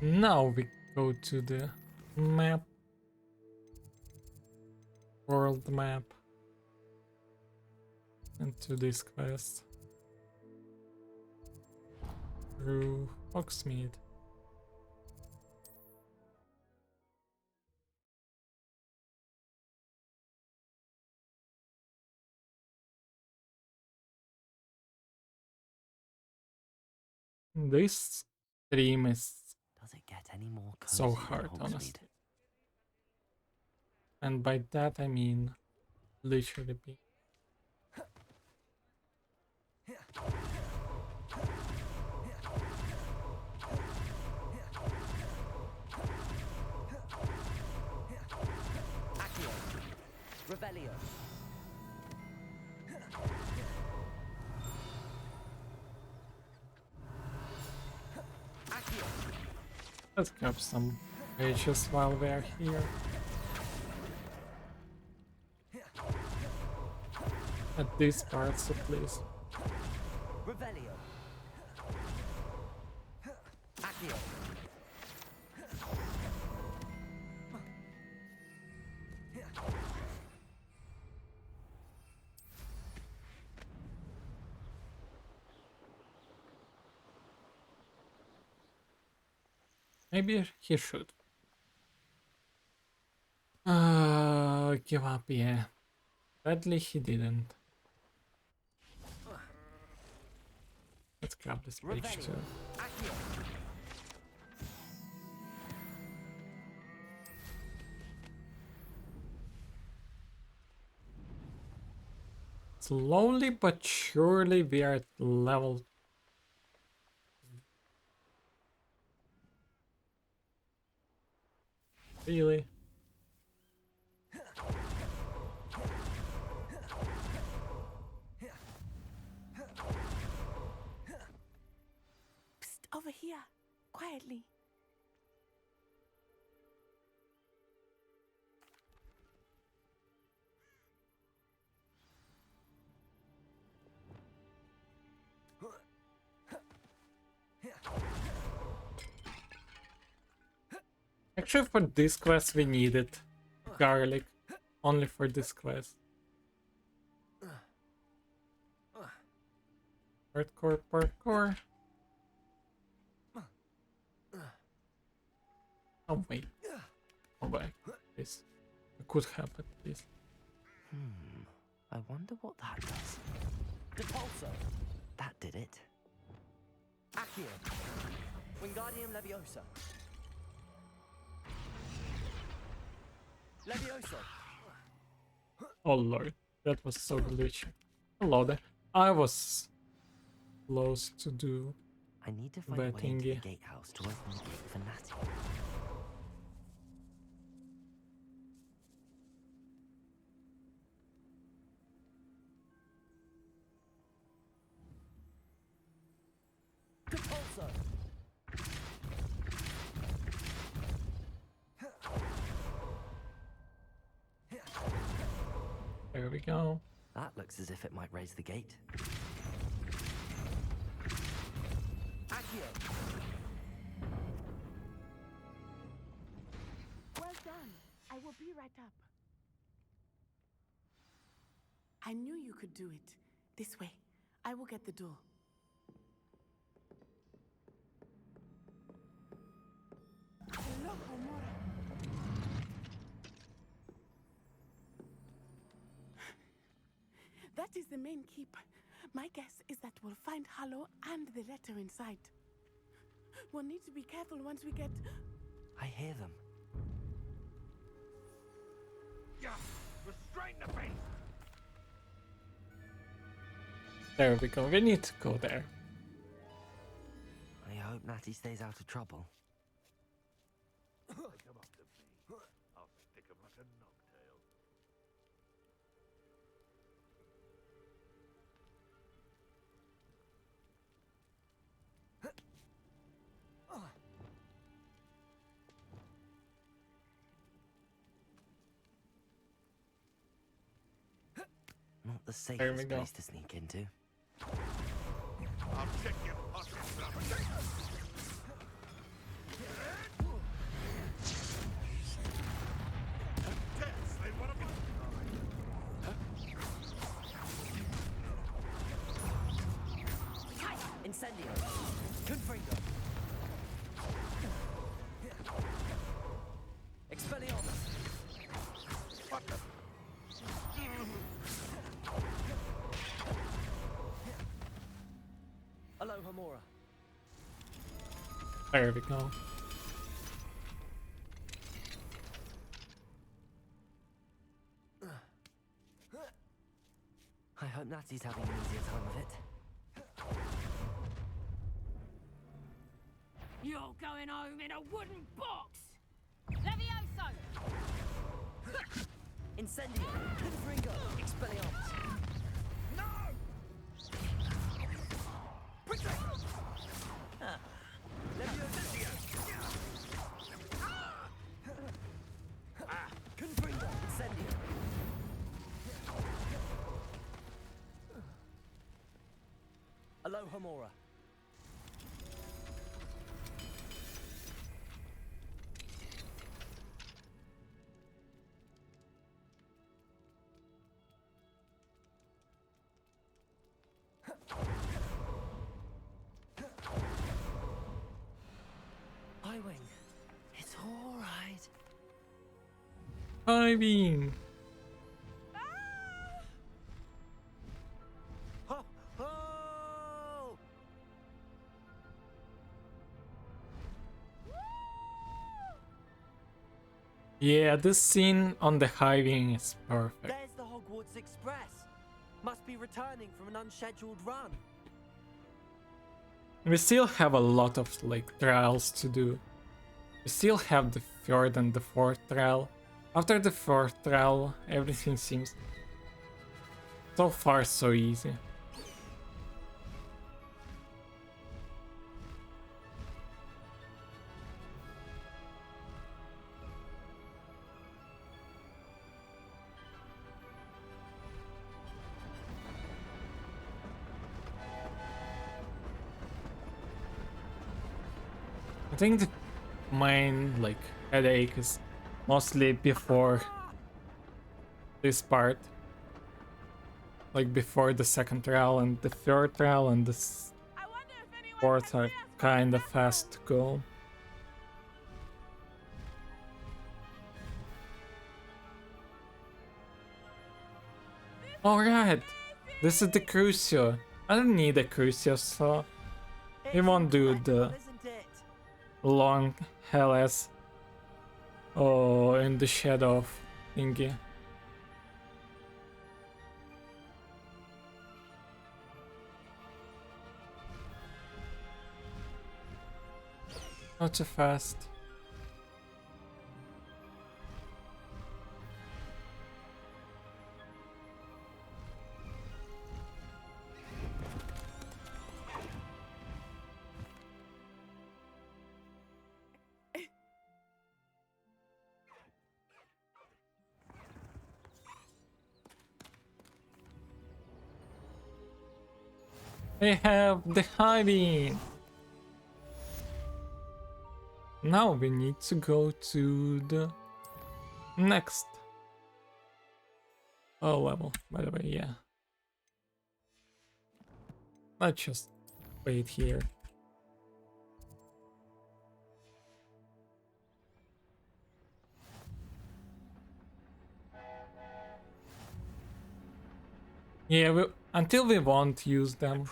Now we go to the map. World map. And to this quest. Through Hogsmeade. This stream is Does it get any more so cozy than hard, Hogsmeade? honestly. And by that I mean literally be. Accio. Revelio. Accio. Let's grab some pages while we are here. At these parts at least. Revelio. Accio. Maybe he should. Give up, yeah. Sadly, he didn't. Let's grab this page too. Slowly but surely we are at level. Really? here, quietly. Actually, for this quest, we needed garlic. Only for this quest. Hardcore parkour. Oh, wait. Oh, wait. This. It could happen, please. I wonder what that does. Depulso! That did it. Accio! Wingardium Leviosa! Leviosa! Oh lord, that was so glitchy. Hello there. I was close to do I need to find a way into the gatehouse to open the gate for Natty. Depulso! There we go. That looks as if it might raise the gate. Accio! Well done. I will be right up. I knew you could do it. This way. I will get the door. Hello, Homura. That is the main keep. My guess is that we'll find Hallow and the letter inside. We'll need to be careful once we get... I hear them. Yeah, restrain the beast. There we go. We need to go there. I hope Natty stays out of trouble. Come up to me. I'll stick him like a knocktail. Not the There we safest go. place to sneak into. I'll check your muscles. Incendio! Confringo! Expelliarmus! What the? Alohomora! There we go. I hope Natty's having an easier time of it. You're going home in a wooden box! Levioso! Incendio! Confringo! Expelliarmus! No! Confringo! Incendio! Alohomora! Highwing, it's all right. I mean, Ho, ho! yeah, this scene on the highway is perfect. There's the Hogwarts Express. Must be returning from an unscheduled run. We still have a lot of like trials to do. We still have the third and the fourth trial. After the fourth trial, everything seems so far so easy. I think the main like headache is mostly before this part. Like before the second trial and the third trial and the fourth are kinda fast to go. Alright, this is the Crucio. I don't need a Crucio, so we won't do the long hell ass in the shadow thingy. Not too fast. We have the hiding. Now we need to go to the next level, by the way, yeah. Let's just wait here. Yeah, until we won't use them.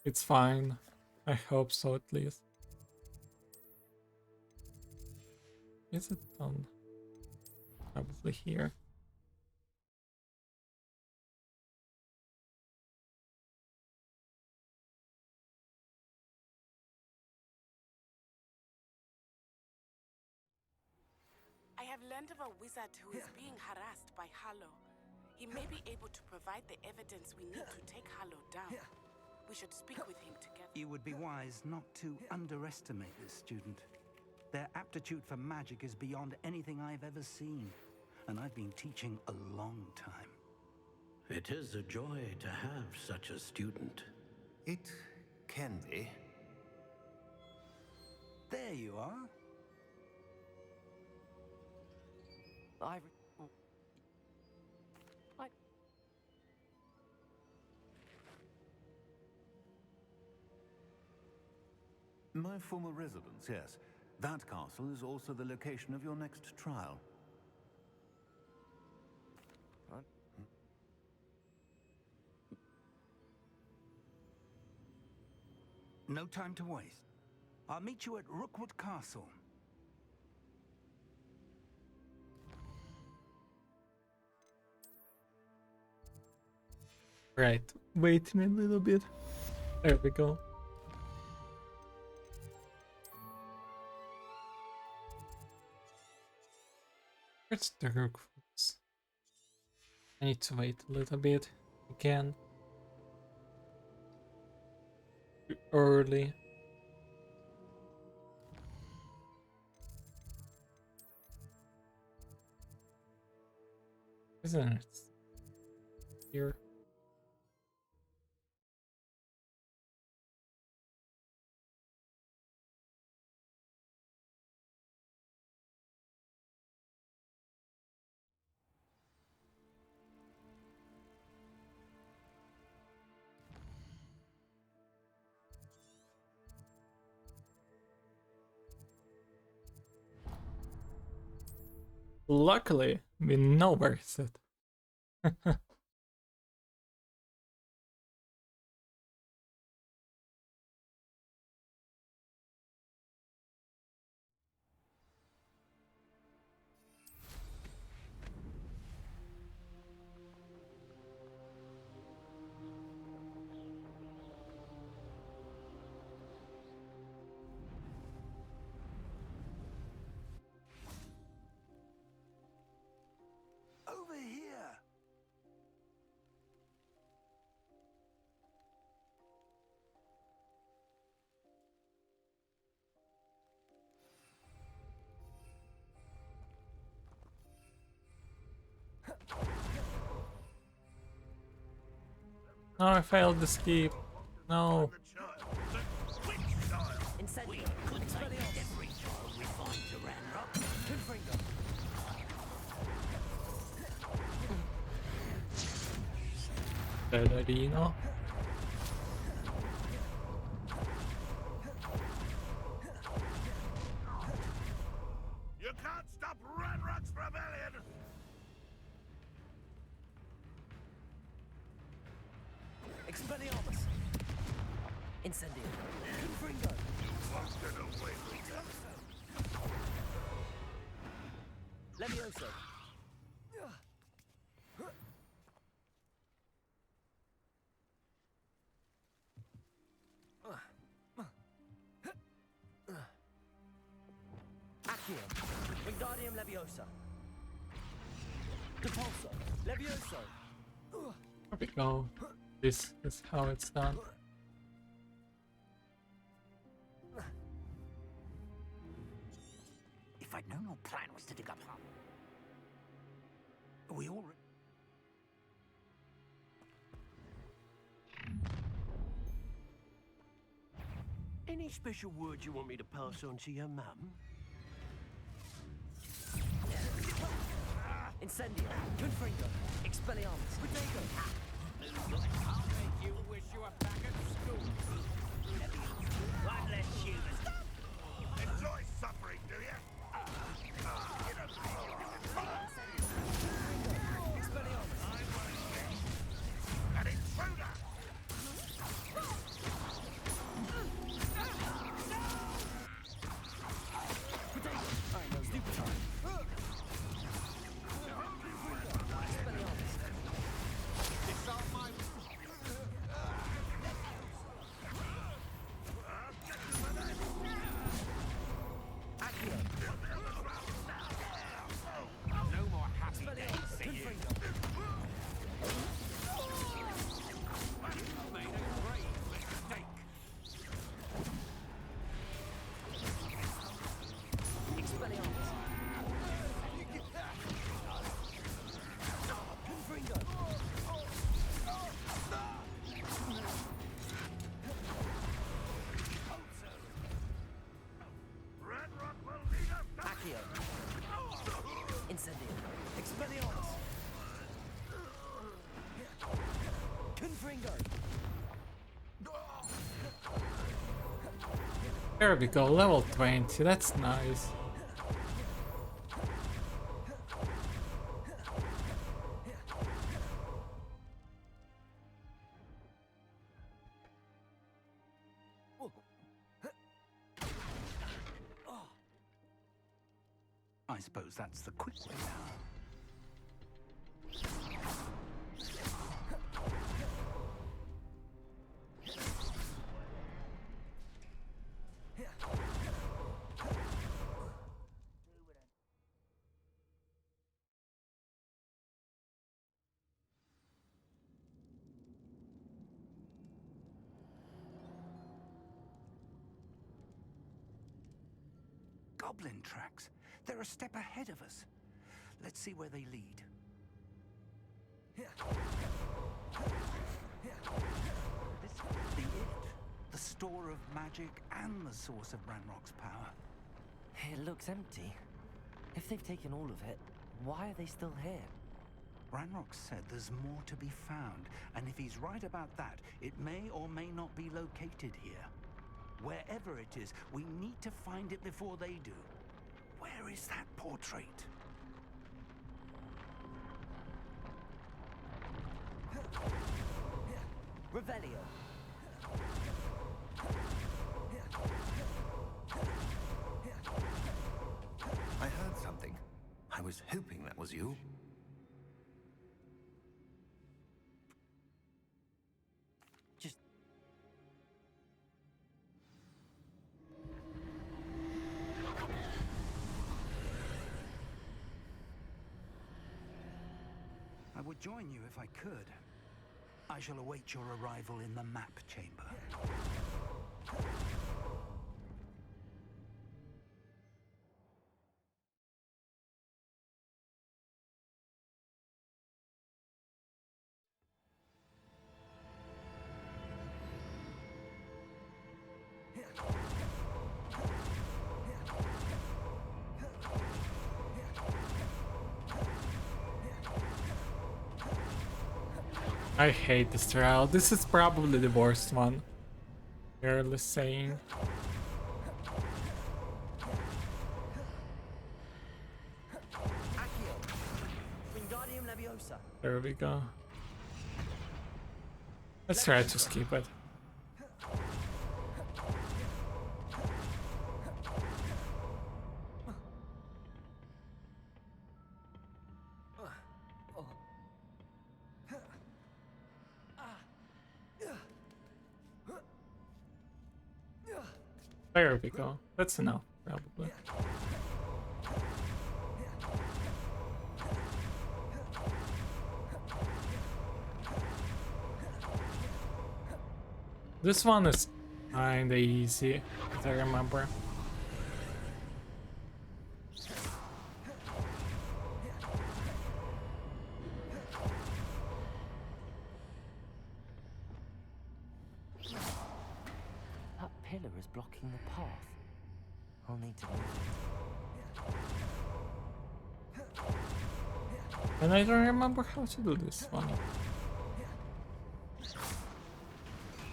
It's fine. I hope so at least. Is it done? Probably here. I have learned of a wizard who is being harassed by Harlow. He may be able to provide the evidence we need to take Harlow down. We should speak with him together. You would be wise not to underestimate this student. Their aptitude for magic is beyond anything I've ever seen, and I've been teaching a long time. It is a joy to have such a student. It can be. There you are. My former residence, yes. That castle is also the location of your next trial. No time to waste. I'll meet you at Rookwood Castle. Right, wait me a little bit. There we go. Where's the Hogwarts? I need to wait a little bit again. Too early. Isn't it? Here. Luckily, we know where it's at. Over here. No, I failed the skip. No. Incendio. We could take every child we find to Ranrok. Confringo. Ballerino. You can't stop Ranrock's rebellion! Expelliarmus. Incendio. Confringo. Busted away with them. Levioso. Accio. Wingardium Leviosa. Depulso. Levioso. There we go. This is how it's done. If I'd known your plan was to dig up Hum, we all. Any special words you want me to pass on to your mum? Incendio. Confringo. Expelliarmus. Protego. I'll make you wish you were back at school. One less human. Enjoy suffering, do you? You don't think you can Expelliarmus. An intruder! Protego. Stupid time. Expelliarmus. Disarm my. Accio. No more happy days for you. Confringo. You've made a grave mistake. Expelliarmus. Confringo. Ranrock will lead us to Accio. Incendio. Expelliarmus. Confringo. There we go, level 20, that's nice. I suppose that's the quick way now. Goblin tracks. They're a step ahead of us. Let's see where they lead. This must be it. The store of magic and the source of Ranrock's power. It looks empty. If they've taken all of it, why are they still here? Ranrock said there's more to be found, and if he's right about that, it may or may not be located here. Wherever it is, we need to find it before they do. Where is that portrait? Revelio. I heard something. I was hoping that was you. I would join you if I could. I shall await your arrival in the map chamber. I hate this trial. This is probably the worst one. Barely saying. There we go. Let's try to skip it. There we go. That's enough, probably. This one is kinda easy, as I remember. That pillar is blocking the path. I'll need to move it. And I don't remember how to do this one.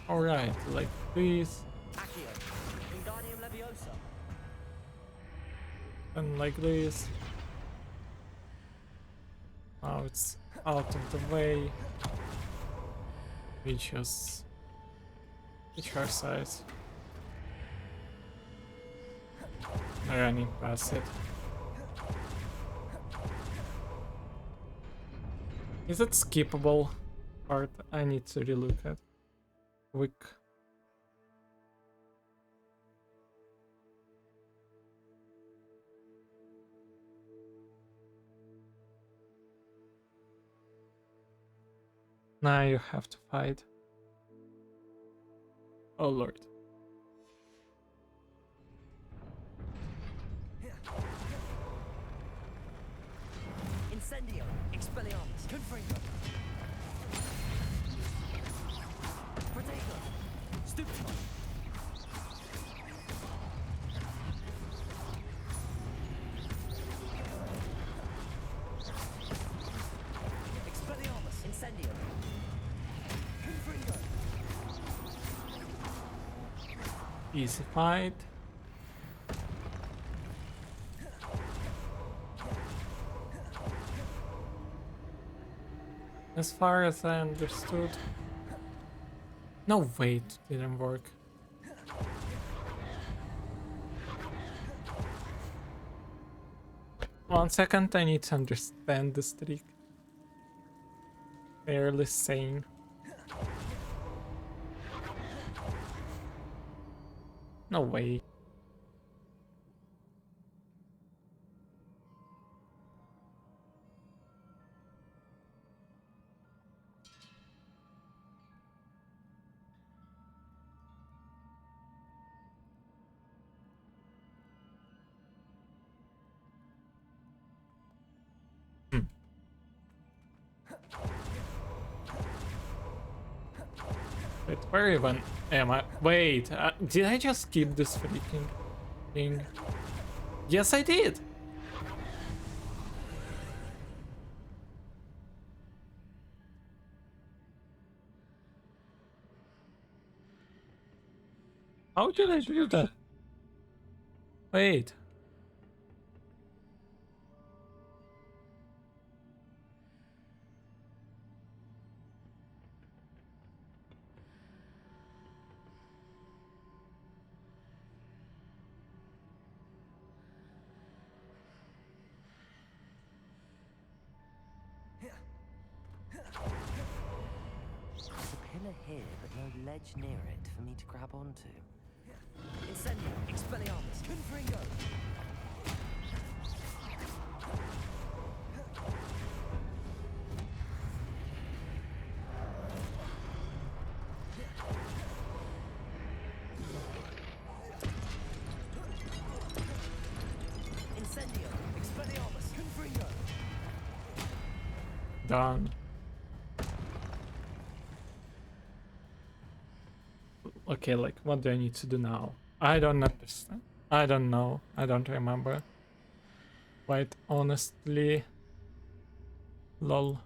Alright, like this. And like this. Now it's out of the way. We just switch our size. Running past it. Is it skippable part? I need to relook at. Quick. Now you have to fight. Oh lord. Incendio, Expelliarmus, Confringo. Protego, Stupefy. Expelliarmus, Incendio. Confringo. Easy fight. As far as I understood. No, wait, didn't work. 1 second, I need to understand this trick. Barely sane. No way. Wait, where even am I? Wait, did I just skip this freaking thing? Yes, I did! How did I do that? Wait. There's a pillar here, but no ledge near it for me to grab onto. Incendio, Expelliarmus, Confringo. Incendio, Expelliarmus, Confringo. Done. Okay, like, what do I need to do now? I don't understand. I don't know. I don't remember. Quite honestly. Lol.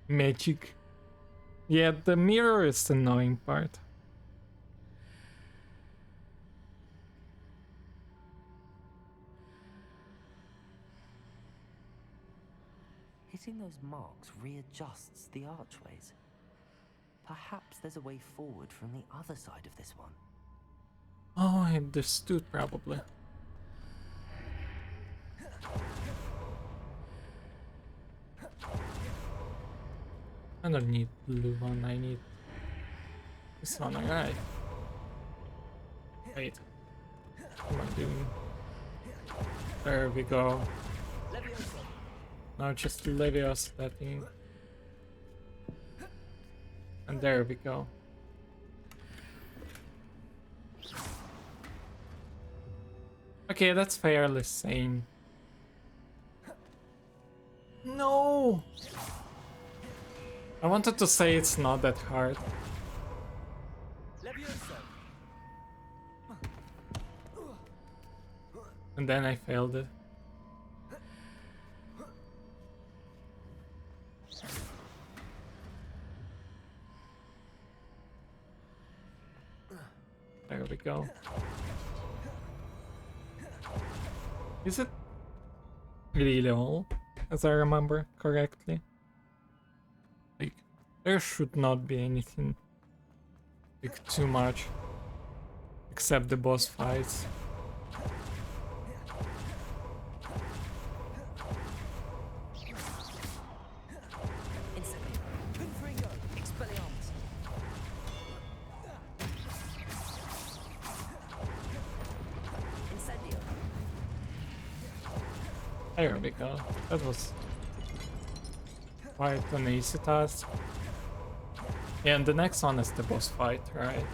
Magic. Yeah, the mirror is the annoying part. Hitting those marks readjusts the archways. Perhaps there's a way forward from the other side of this one. Oh, I understood probably. I don't need blue one, I need this one, alright. Wait. What am I doing? There we go. Now just Leviosa that thing. And there we go. Okay, that's fairly same. No! I wanted to say it's not that hard. And then I failed it. There we go. Is it really all, as I remember correctly? Like, there should not be anything like too much, except the boss fights. There we go. That was quite an easy task. Yeah, and the next one is the boss fight, right?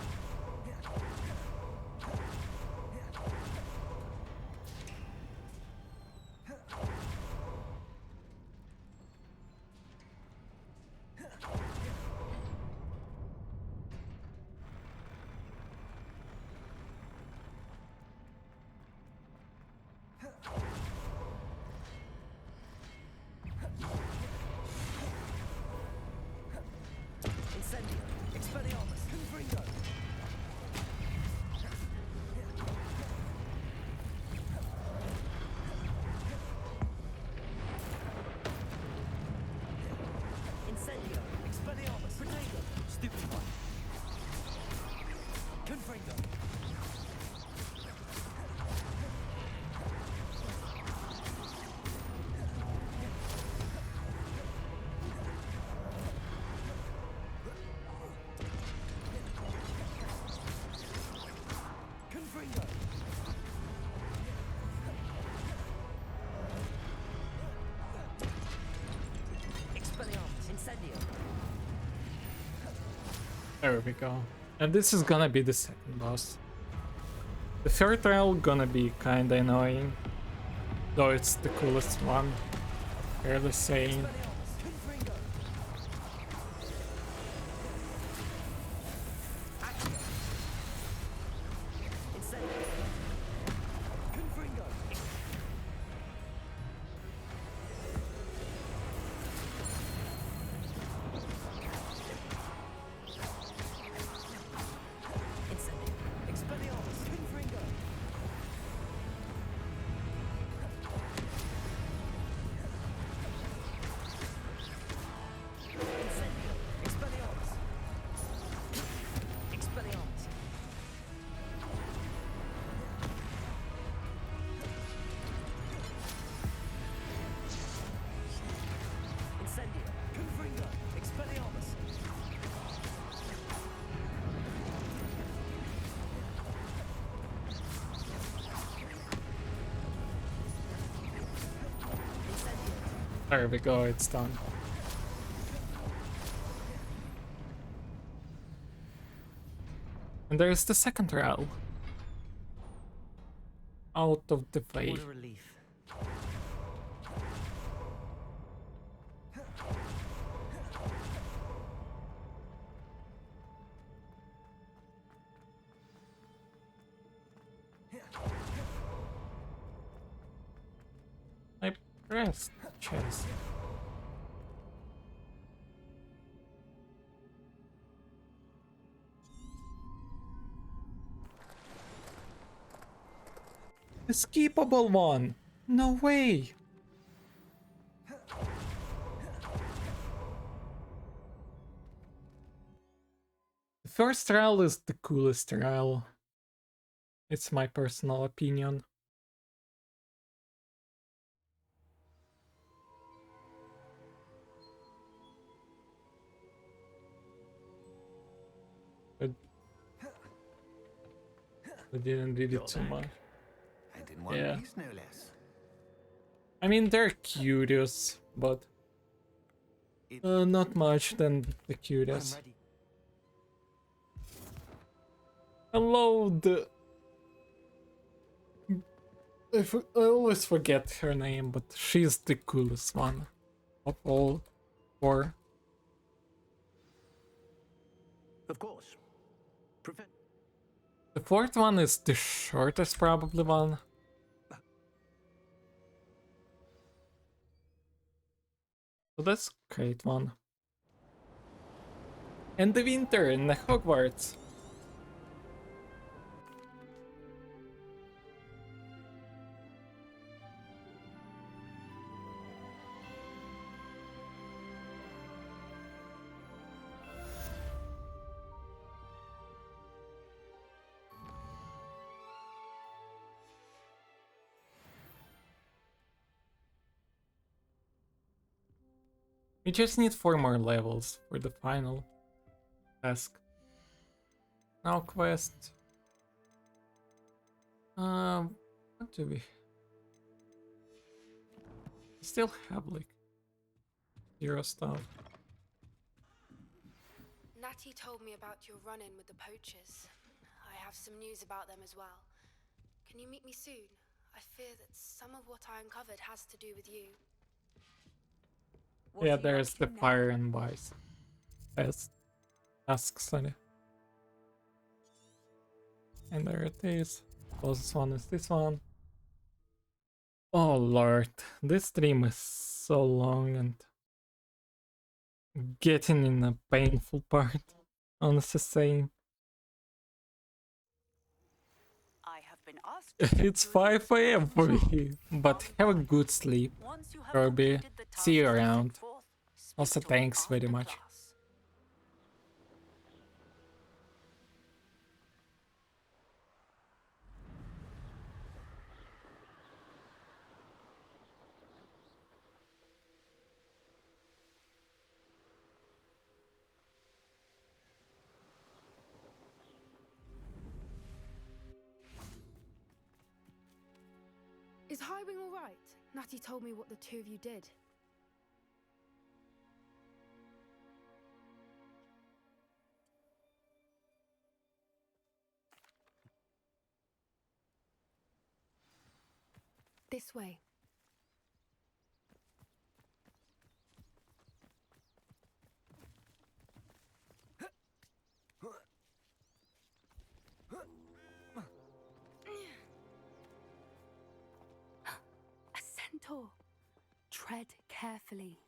There we go. And this is gonna be the second boss. The third trial gonna be kinda annoying, though it's the coolest one. Fairly saying. There we go, it's done. And there's the second trial. Out of the way. What a relief. I pressed chest. A skippable one! No way! The first trial is the coolest trial. It's my personal opinion. But I didn't read it too much. And in one Yeah. piece, no less. I mean, they're curious, but not much than the curious. Hello, the... I always forget her name, but she's the coolest one of all four. Of course. The fourth one is the shortest, probably one. So that's a great one. And the winter in the Hogwarts. We just need 4 more levels for the final task. Now quest. What do we still have like 0 stuff? Natty told me about your run-in with the poachers. I have some news about them as well. Can you meet me soon? I fear that some of what I uncovered has to do with you. Yeah, there's the fire and vice. Tasks, sorry. And there it is. Closest one is this one. Oh lord, this stream is so long and getting in a painful part, honestly saying. It's 5 AM for me, but have a good sleep, Kirby. See you around. Also, thanks very much. Is Highwing all right? Natty told me what the two of you did. This way. A centaur. Tread carefully.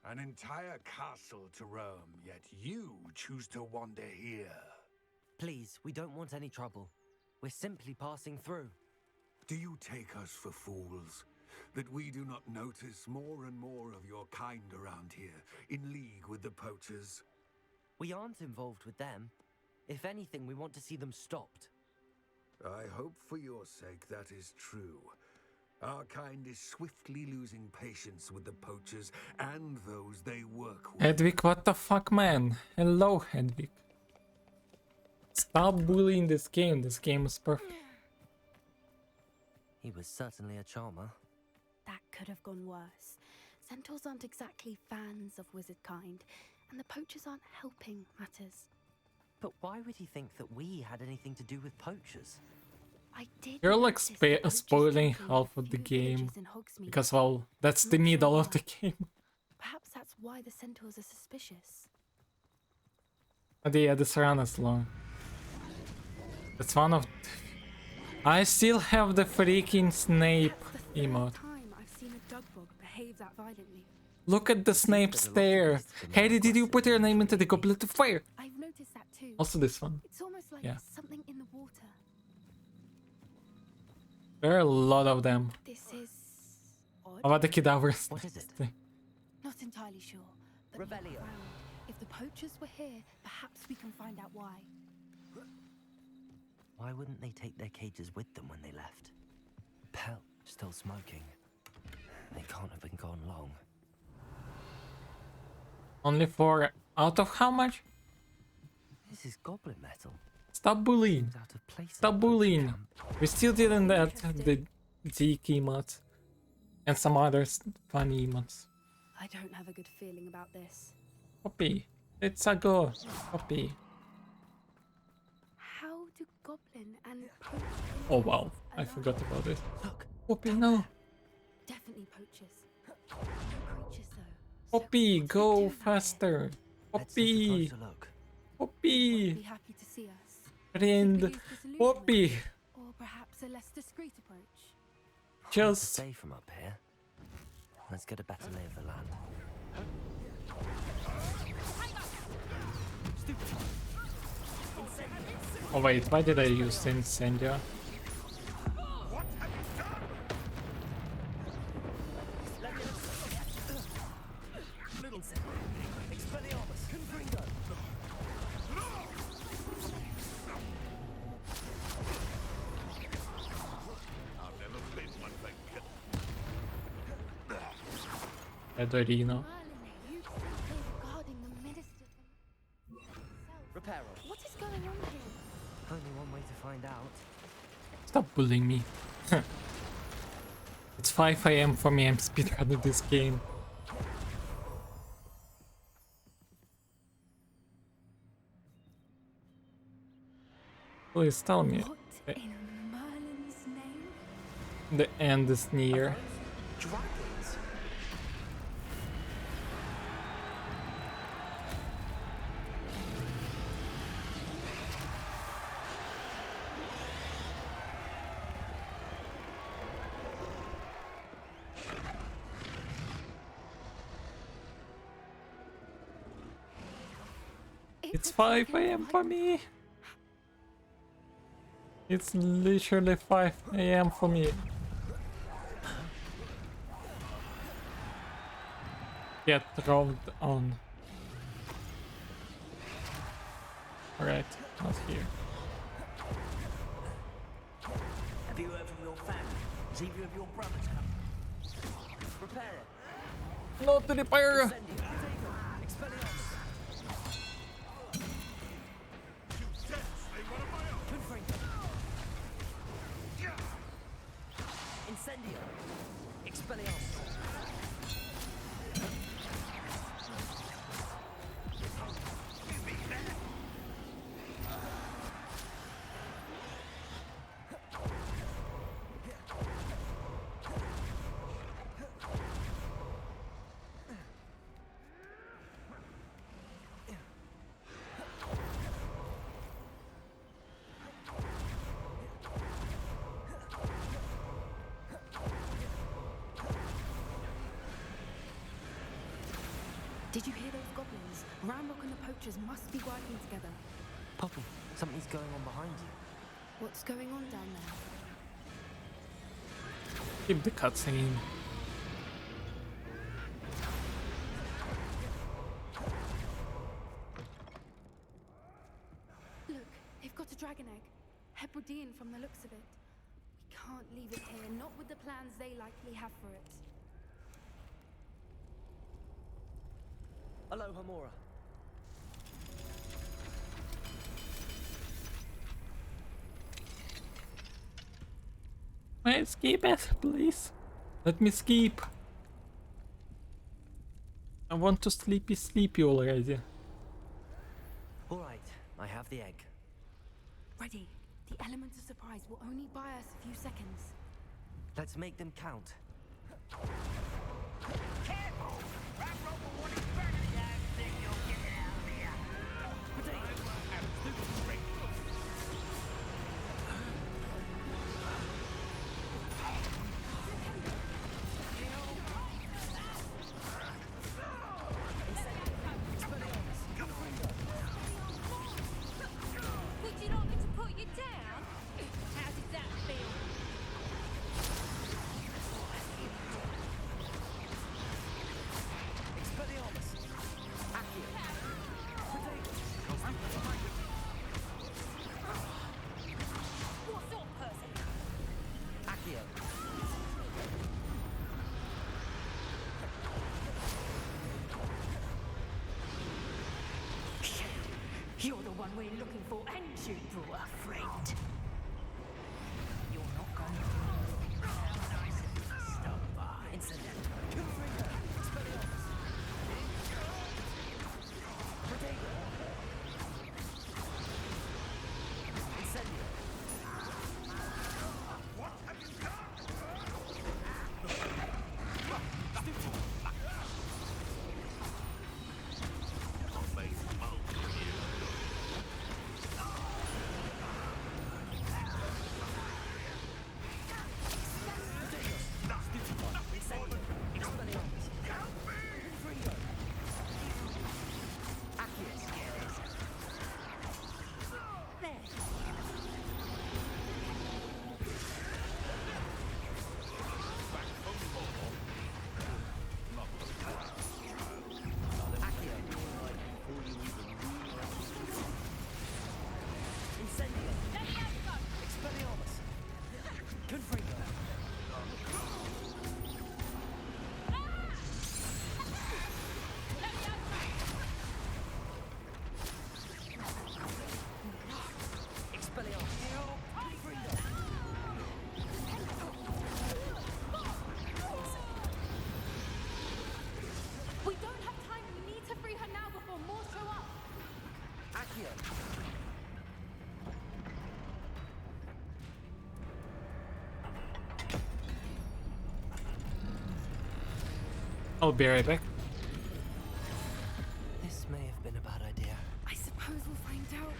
An entire castle to roam, yet you choose to wander here. Please, we don't want any trouble. We're simply passing through. Do you take us for fools? That we do not notice more and more of your kind around here, in league with the poachers? We aren't involved with them. If anything, we want to see them stopped. I hope for your sake that is true. Our kind is swiftly losing patience with the poachers and those they work with. Hedwig, what the fuck, man? Hello, Hedwig. Stop bullying this game. This game is perfect. He was certainly a charmer. That could have gone worse. Centaurs aren't exactly fans of wizard kind, and the poachers aren't helping matters. But why would he think that we had anything to do with poachers? I did. You're like spoiling half of the game. Because, well, that's the middle of the game. Perhaps that's why the centaurs are suspicious. But yeah, this run is long. It's one of... I still have the freaking Snape emote. I've seen a dugbog behave that violently. Look at the Snape stare. Harry, did you put your name into the goblet of fire? I've noticed that too. Also this one. It's almost like Yeah. something in the water. There are a lot of them. This is odd. How about the cadavers? What is it? Not entirely sure, but look Revelio. around. If the poachers were here, perhaps we can find out why. Why wouldn't they take their cages with them when they left? Pelt still smoking. They can't have been gone long. Only 4 out of how much? This is goblin metal. Stop bullying. Seems out of place. Stop bullying. We still didn't add the Zeke emotes and some other funny emotes. I don't have a good feeling about this. Poppy, let's go. Poppy. How do goblin and poacher Oh wow, I forgot about this. Poppy, no. Definitely poachers. No creatures though. Poppy, go faster. Poppy. Poppy. Be happy to see us. Friend. Poppy. Or perhaps a less discreet approach. Just Stay from up here. Let's get a better lay of the land. Oh wait, why did I use the incendio? Edorino. Reparo. What is going on here? Only one way to find out. Stop bullying me. It's 5 AM for me, I'm speedrunning this game. Please tell me. What in Merlin's name? The end is near. Dragons. It's 5 AM for me. It's literally 5 AM for me. Get rolled on. Alright, not here. Have you heard from your family? Has either of your brothers come? Repair it. Not the repair! Incendio. Expelliarmus. Did you hear those goblins? Ranrok and the poachers must be working together. Poppy, something's going on behind you. What's going on down there? Keep the cutscene. Look, they've got a dragon egg. Hebridean from the looks of it. We can't leave it here, not with the plans they likely have for it. Hello, Hamora. May I skip it, please? Let me skip. I want to sleepy already. Alright, I have the egg. Ready. The element of surprise will only buy us a few seconds. Let's make them count. Would you like me to put you down? How does that feel? You're the one we're looking for, and you brought a friend. You're not going to. How nice of you to stop by. Incident. I'll be right back. This may have been a bad idea. I suppose we'll find out.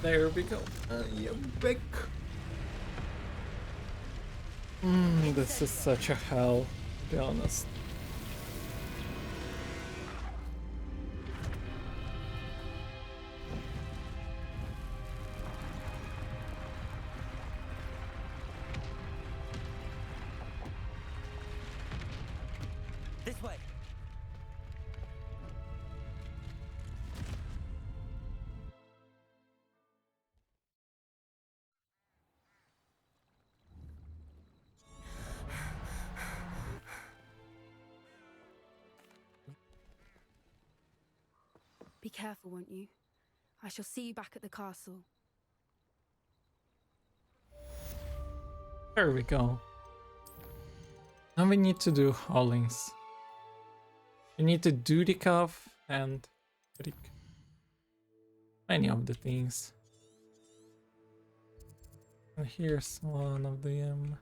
There we go. I am back. This is such a hell, to be honest. This way. Be careful, won't you? I shall see you back at the castle. There we go. Now we need to do haulings. We need to do the cuff and many of the things. And here's one of them.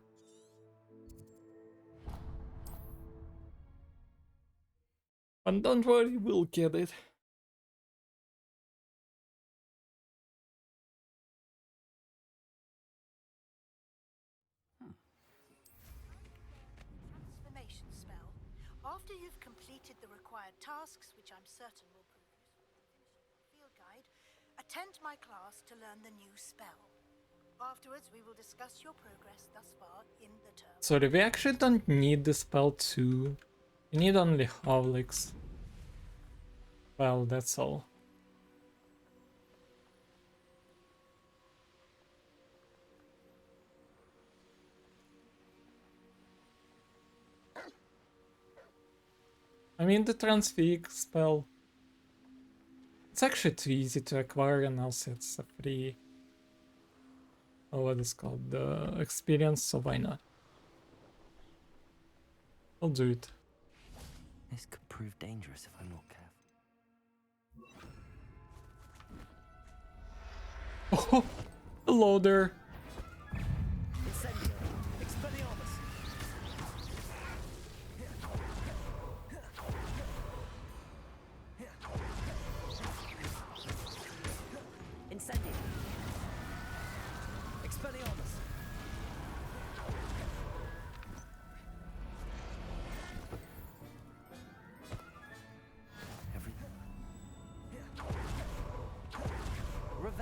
And don't worry, we'll get it. Transformation spell. After you've completed the required tasks, which I'm certain will prove useful in finishing your field guide, attend my class to learn the new spell. Afterwards, we will discuss your progress thus far in the term. So we actually don't need the spell too. We need only Hogwarts. Well, that's all. I mean, the Transfig spell, it's actually too easy to acquire, and also it's a free, what is called, the experience, so why not? I'll do it. This could prove dangerous if I'm not careful. Oh, hello there.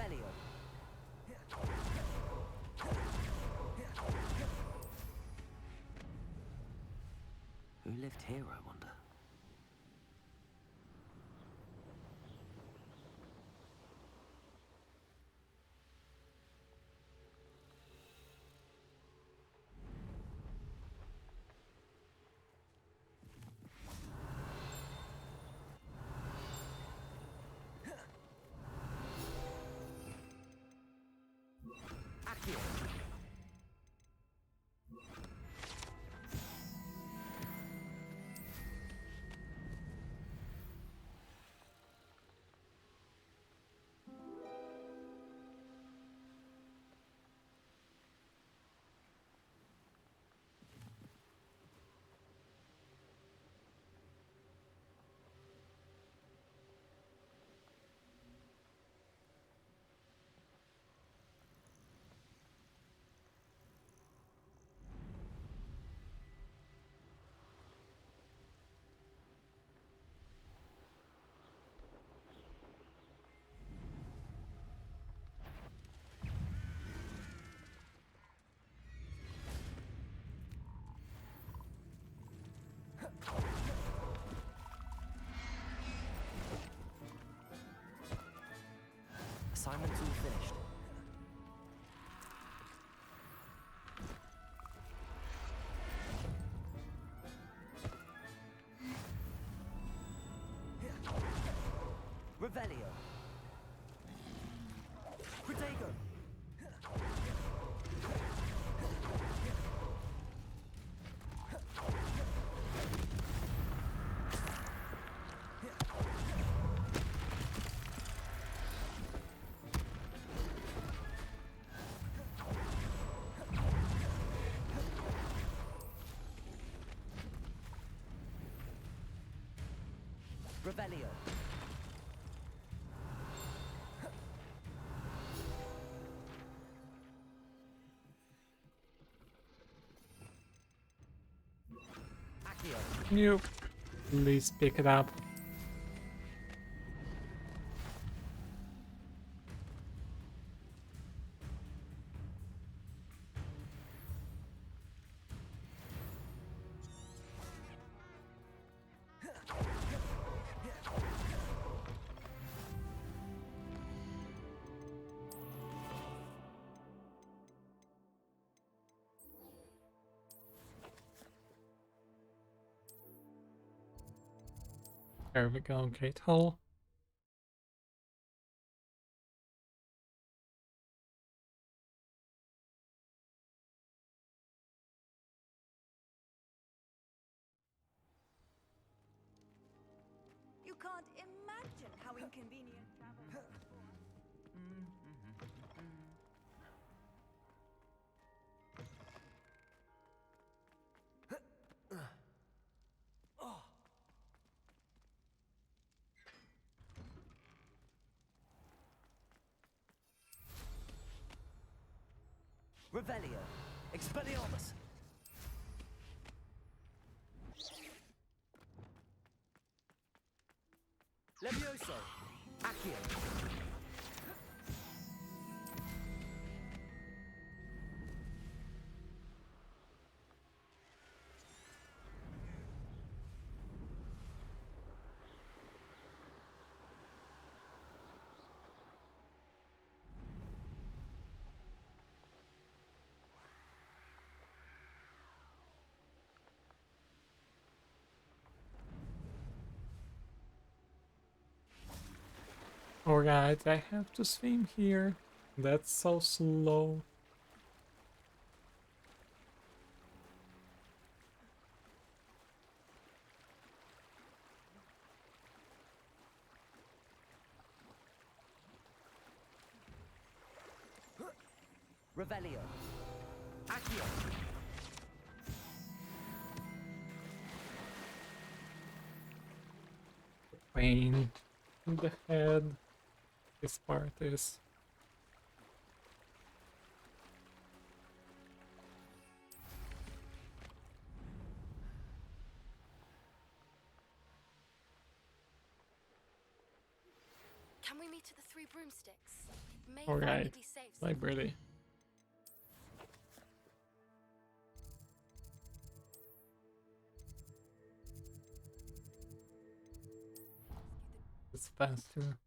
Revelio. Who lived here, I wonder? Assignment's all finished. Revelio. Protego. Revelio. Can you please pick it up? There we go, Great Hall. You can't imagine how inconvenient travel was before. Revelio. Expelliarmus. Levioso. Accio. Alright, I have to swim here. That's so slow. Revelio. Accio. Pain in the head. This part is. Can we meet at the Three Broomsticks? It may All finally right, be safe. library. It's faster.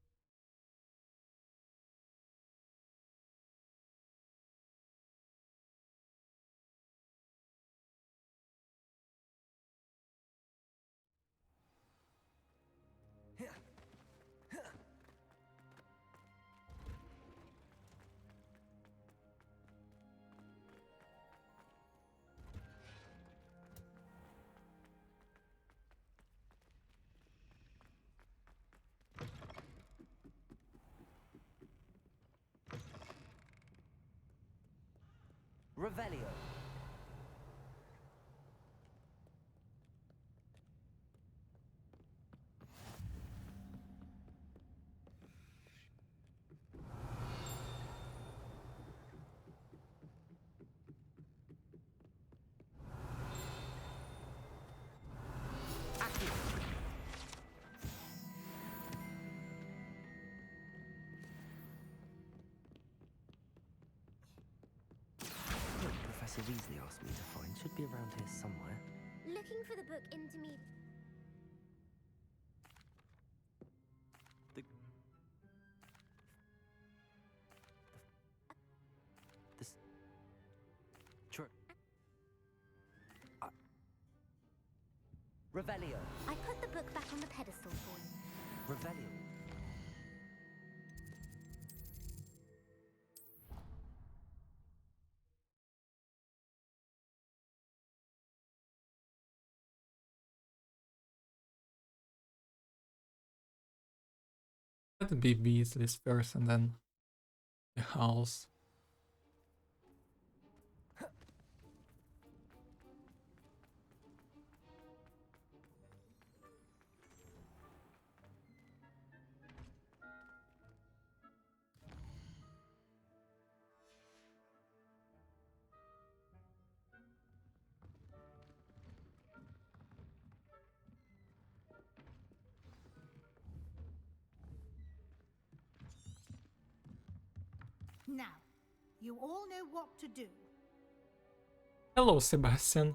Revelio. Professor Weasley asked me to find. Should be around here somewhere. Looking for the book Intermediate. This. Revelio. I put the book back on the pedestal for you. Revelio. Let be Beasley's first and then the house. Now, you all know what to do. Hello, Sebastian.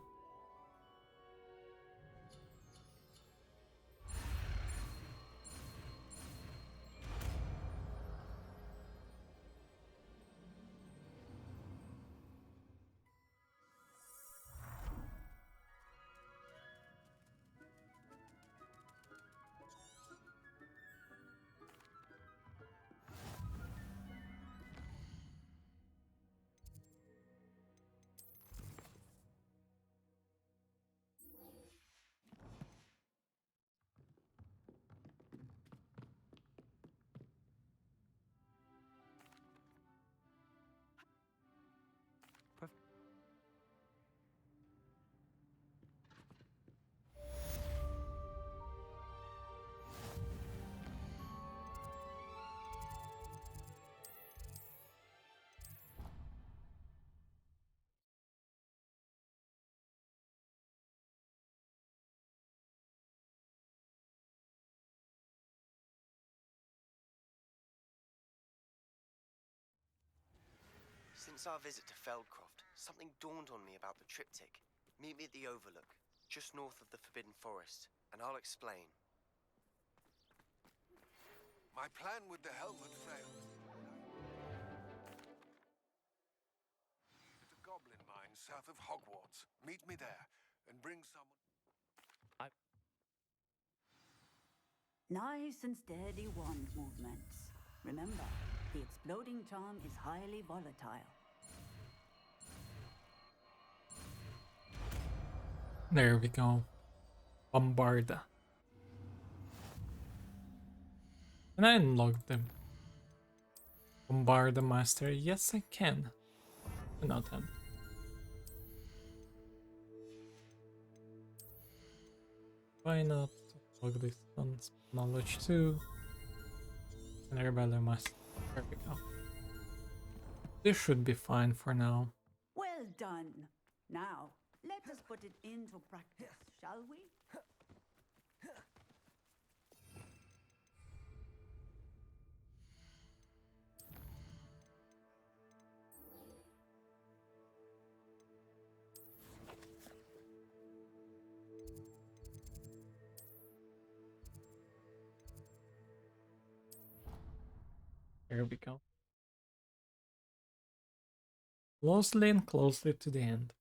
Since our visit to Feldcroft, something dawned on me about the triptych. Meet me at the Overlook, just north of the Forbidden Forest, and I'll explain. My plan with the helmet failed. It's a goblin mine south of Hogwarts. Meet me there, and bring someone... Nice and steady wand movements. Remember, the exploding charm is highly volatile. There we go. Bombarda. Can I unlock them? Bombarda Master. Yes, I can. Not then. Why not unlock this one? Knowledge 2. And Rebellion Master. There we go. This should be fine for now. Well done. Now, let us put it into practice, shall we? I... There we go. Closely and closely to the end.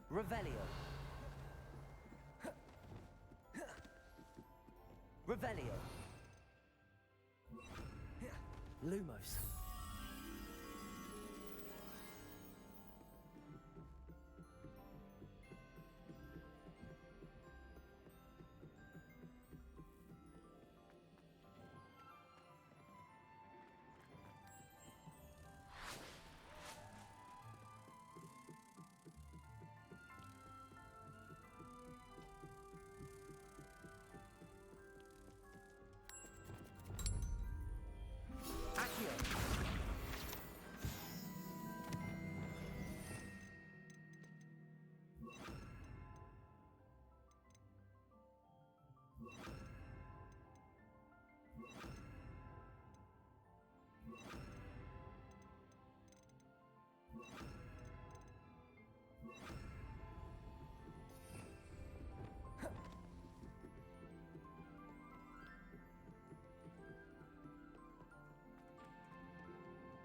Revelio. Revelio. Lumos.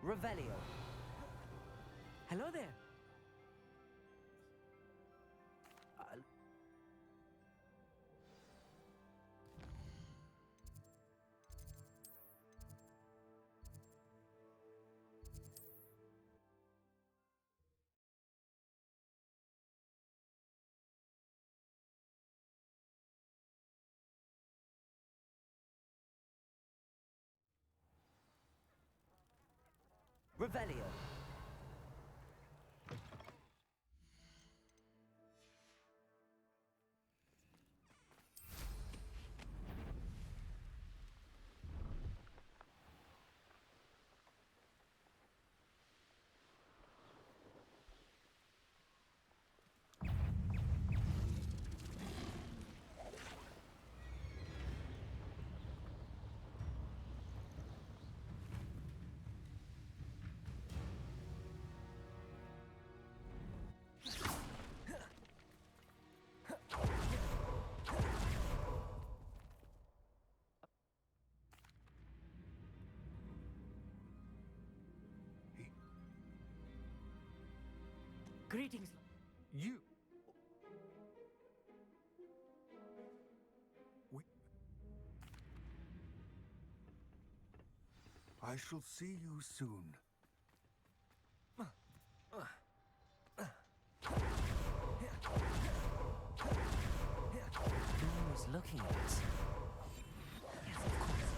Revelio. Hello there. Revelio. Greetings. You... I shall see you soon. Who is looking at us? Yes, of course.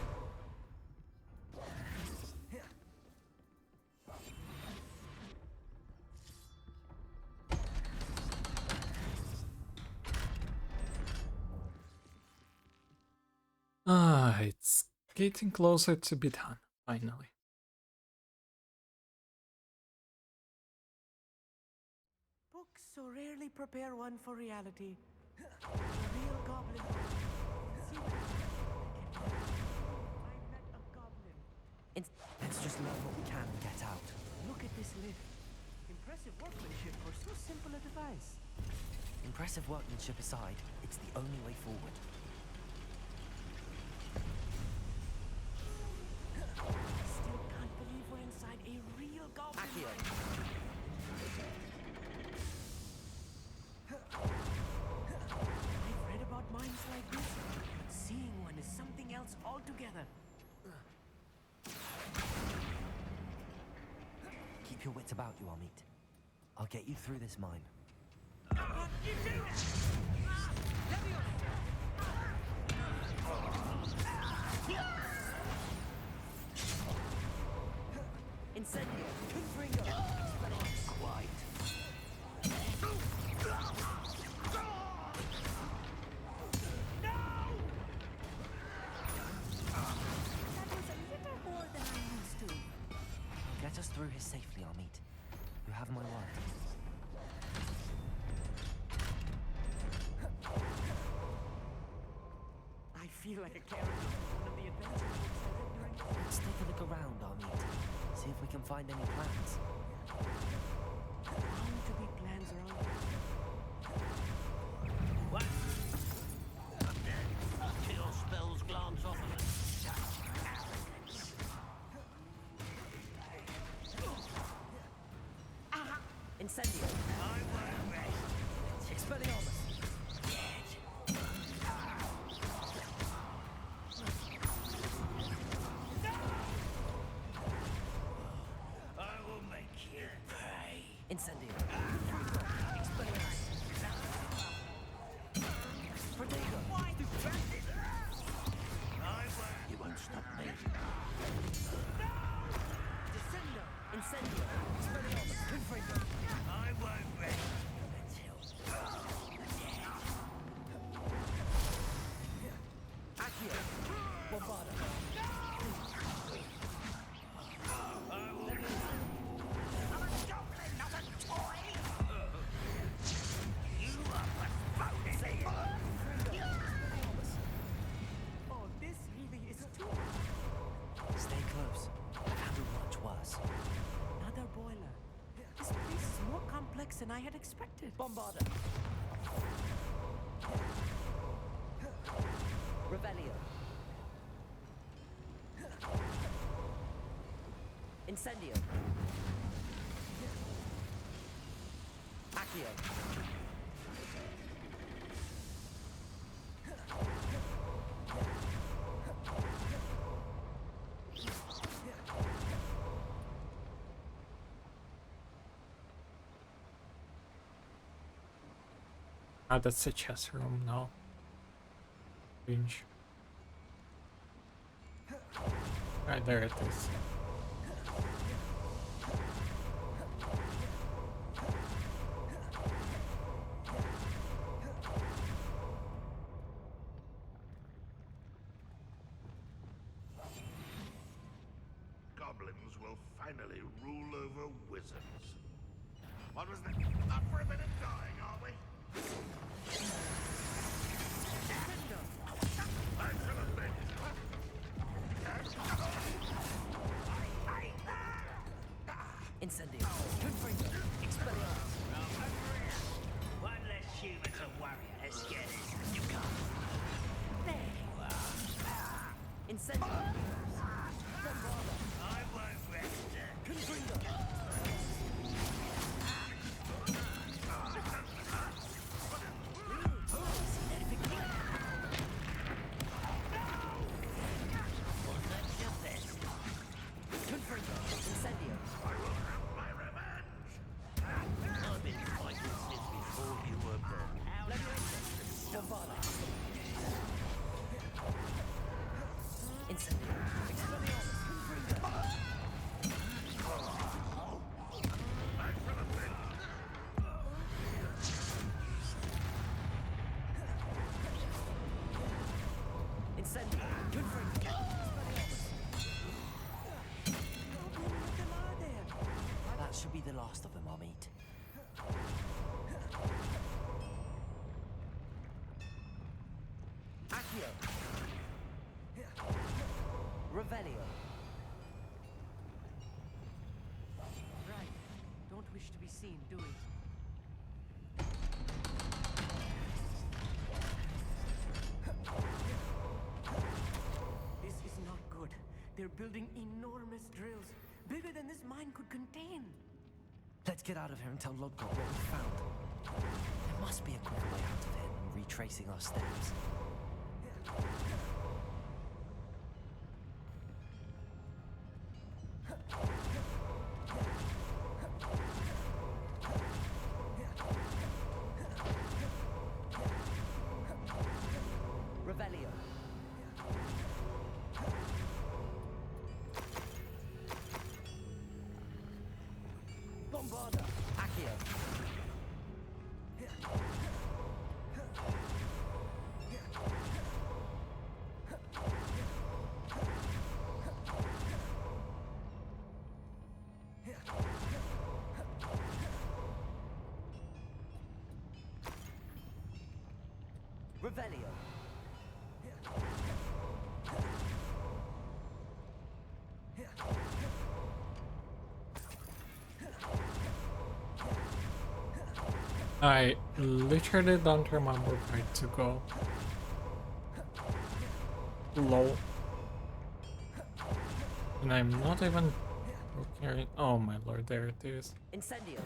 Ah, it's getting closer to be done, finally. Books so rarely prepare one for reality. A real goblin. See that? I met a goblin. Let's just learn what we can and get out. Look at this lift. Impressive workmanship for so simple a device. Impressive workmanship aside, it's the only way forward. I still can't believe we're inside a real goblin. Accio. I've read about mines like this, but seeing one is something else altogether. Keep your wits about you, Amit. I'll get you through this mine. Incendio, Confringo. Quite. through here safely, Amit. You have my word. I feel like a character from one of the adventure books I read during the... Let's take a look around, Amit. See if we can find any plans. Bound to be plans around here. What? Kill spells glance off of us. Incendio. I won't rest. Expelliarmus. I will make you pay. Incendio. Expelliarmus. Protego. Why do bandit? I won't. You won't stop me. Descendo. Incendio. Expelliarmus. Confringo. I won't rest until Accio. Bombarda. Oh, this really is too... Stay close. I've handled much worse. Another boiler. This place is more complex than I had expected. Bombarda. Revelio. Incendio. Accio. Ah, that's a chess room now. Strange. Right, there it is. Goblins will finally rule over wizards. What was that? Not for a minute dying, are we? I'm gonna make it. Incendio. Confringo. Expelliarmus. one less human to worry as scared as you come. There you are. Incendio. Bombarda. I won't rest. Confringo. Confringo. Incendio. I will have my revenge. I've been fighting since before you were born. Bombarda. Incendio. Expelliarmus. Confringo. Incendio. Confringo. That should be the last of them, Amit. Accio. Revelio. Right. Don't wish to be seen, do we? This is not good. They're building enormous drills, bigger than this mine could contain. Let's get out of here and tell Lodgott what we found. There must be a quicker way out of here than retracing our steps. Revelio. Bombarda. Accio. Revelio. I literally don't remember where to go. Lol. And I'm not even looking. Oh my lord, there it is. Incendio.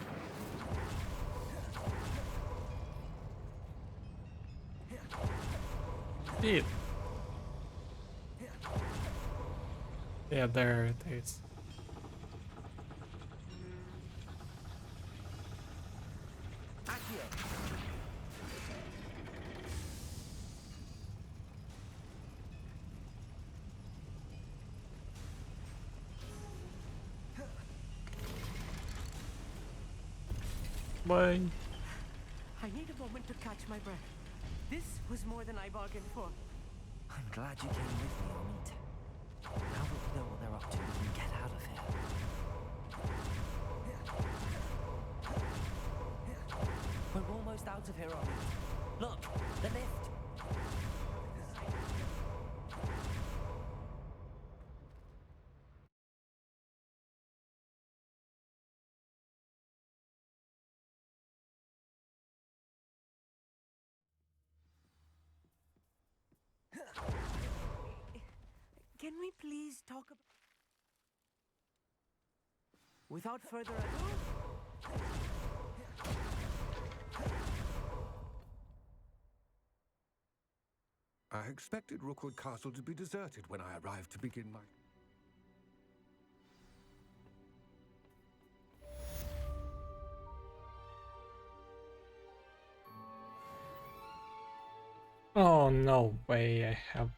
Speed. Yeah, there it is. Accio. Bye. I need a moment to catch my breath. This was more than I bargained for. I'm glad you came with me, Amit. Now that we know what they're up to, we can get out of here. We're almost out of here, Amit. Look, the lift. Can we please talk about... Without further ado... I expected Rookwood Castle to be deserted when I arrived to begin my... Oh, no way, I have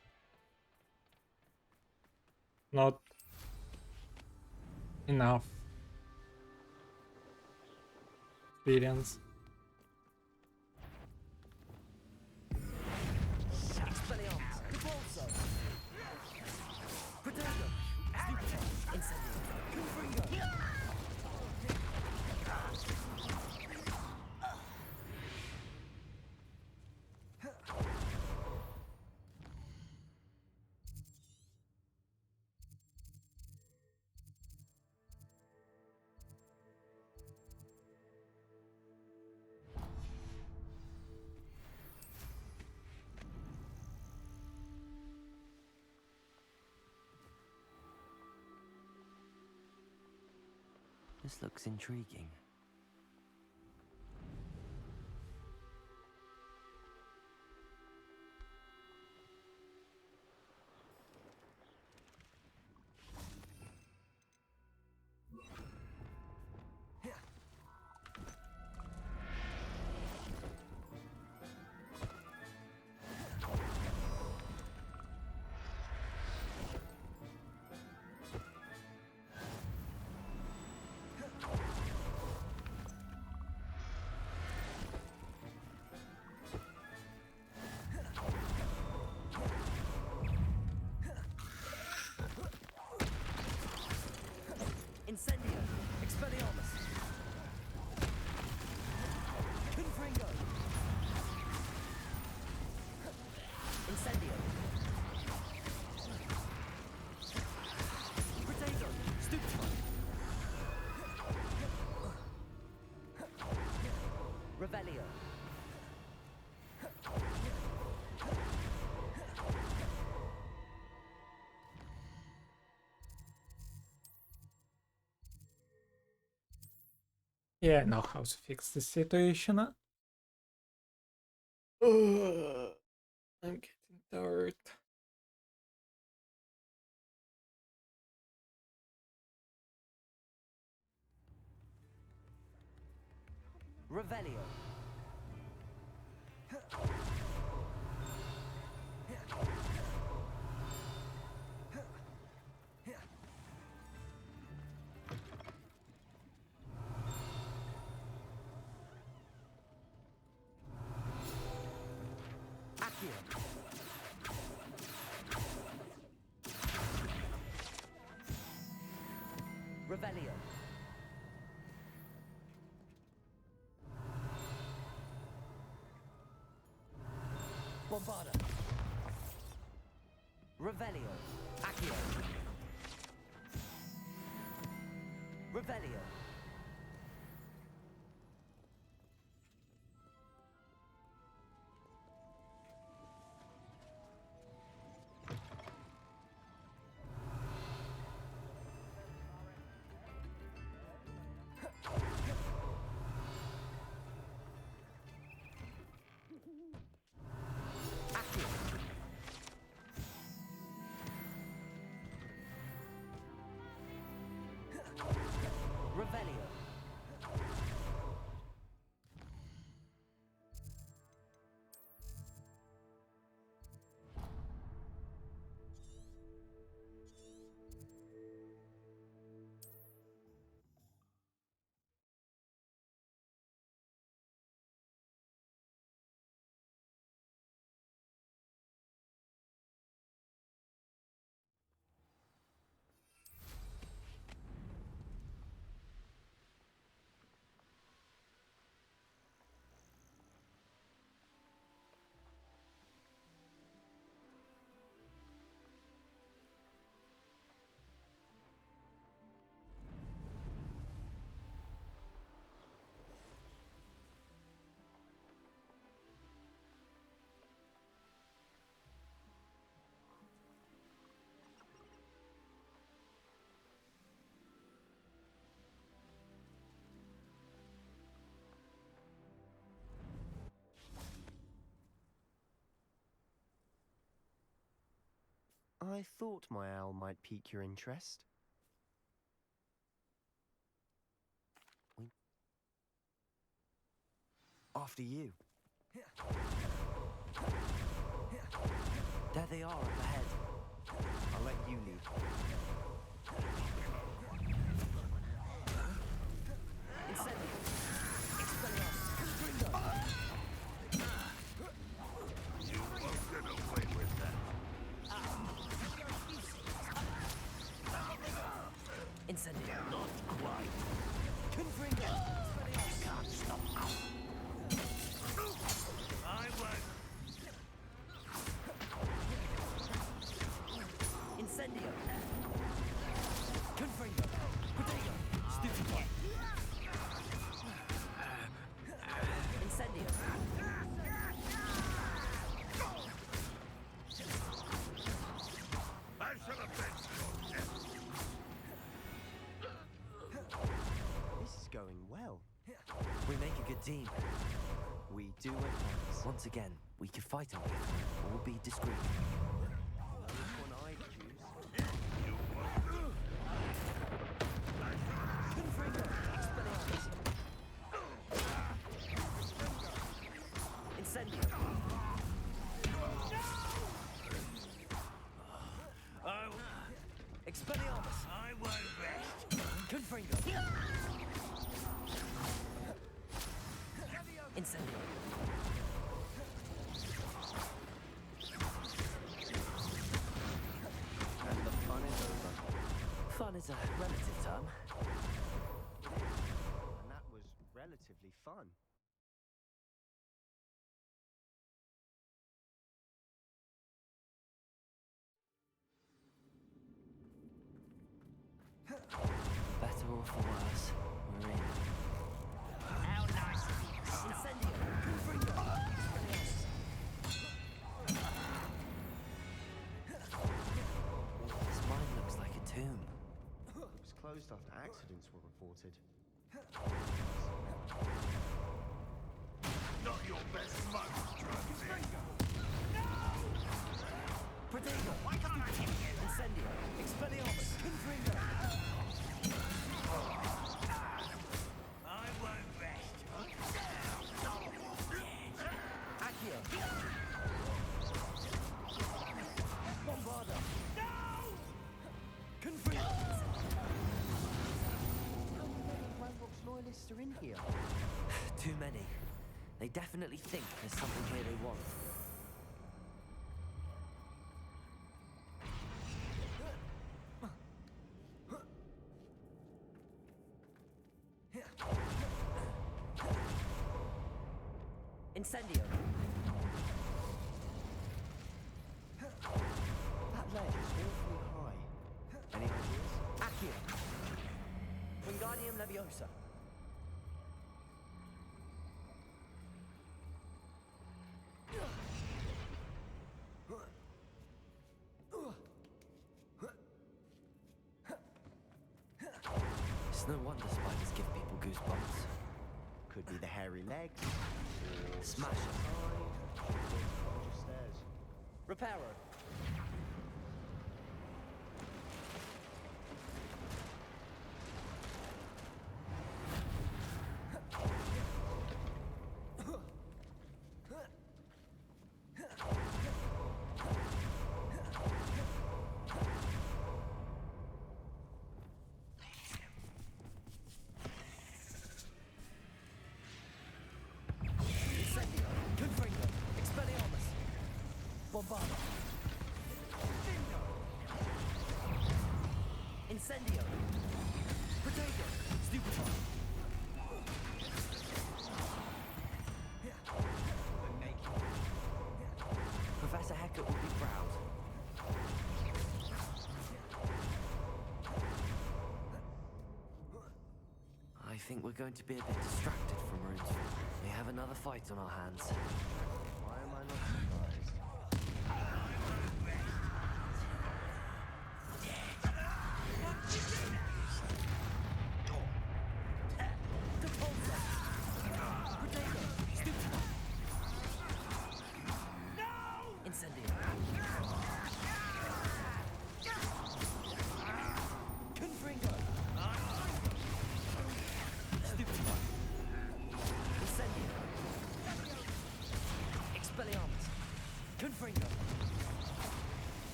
not enough experience. This looks intriguing. Incendio. Expelliarmus. Confringo. Incendio. Potato. Stupefy. Revelio. Yeah, I know how to fix the situation. I'm getting tired. Revelio. Accio. Revelio. Bombarda. Revelio. Accio. Revelio. Revelio. I thought my owl might pique your interest. After you. There they are up ahead. I'll let you lead. Incendio. Expelliarmus. Confringo. You won't get away with that. Incendio. Not quite. Confringo. You can't stop now. I won't. Incendio. Confringo. Protego. Stupefy. Incendio. I shall avenge your death. This is going well. We make a good team. We do advance. Once again, we can fight our way through or be discreet. Which one I'd choose? Confringo. Expelliarmus. Incendio. Expelliarmus. I won't rest. Confringo. Incendio. And the fun is over. Fun is a relative term. And that was relatively fun. For better or for worse, we're in. How nice of you to stop. Incendio. Confringo. Expelliarmus. This mine looks like a tomb. It was closed after accidents were reported. Not your best month, Drumsy. Protego. Why can't I hit you? Incendio. Expelliarmus. Confringo. I won't rest. Accio. Bombarda. Confringo. How many Ranrok's loyalists are in here? Too many. They definitely think there's something here they want. Incendio. Leviosa. It's no wonder spiders give people goosebumps. Could be the hairy legs. Smash it. Stairs. Reparo. Bombarda. Incendio. Potato. Stupefy. Professor Hecat would be proud. I think we're going to be a bit distracted from Runesfall. We have another fight on our hands. Why am I not surprised?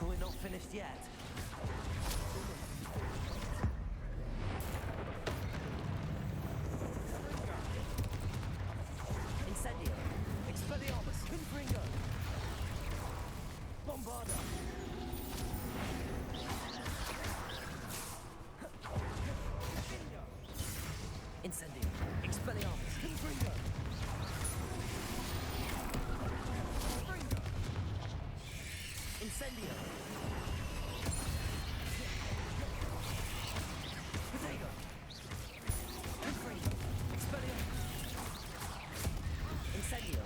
We're not finished yet. Incendio. Expelliarmus. Confringo. Bombarda. Incendio. Expelliarmus. Confringo. Incendio. Potato. Confringo. Expelliarmus. Incendio.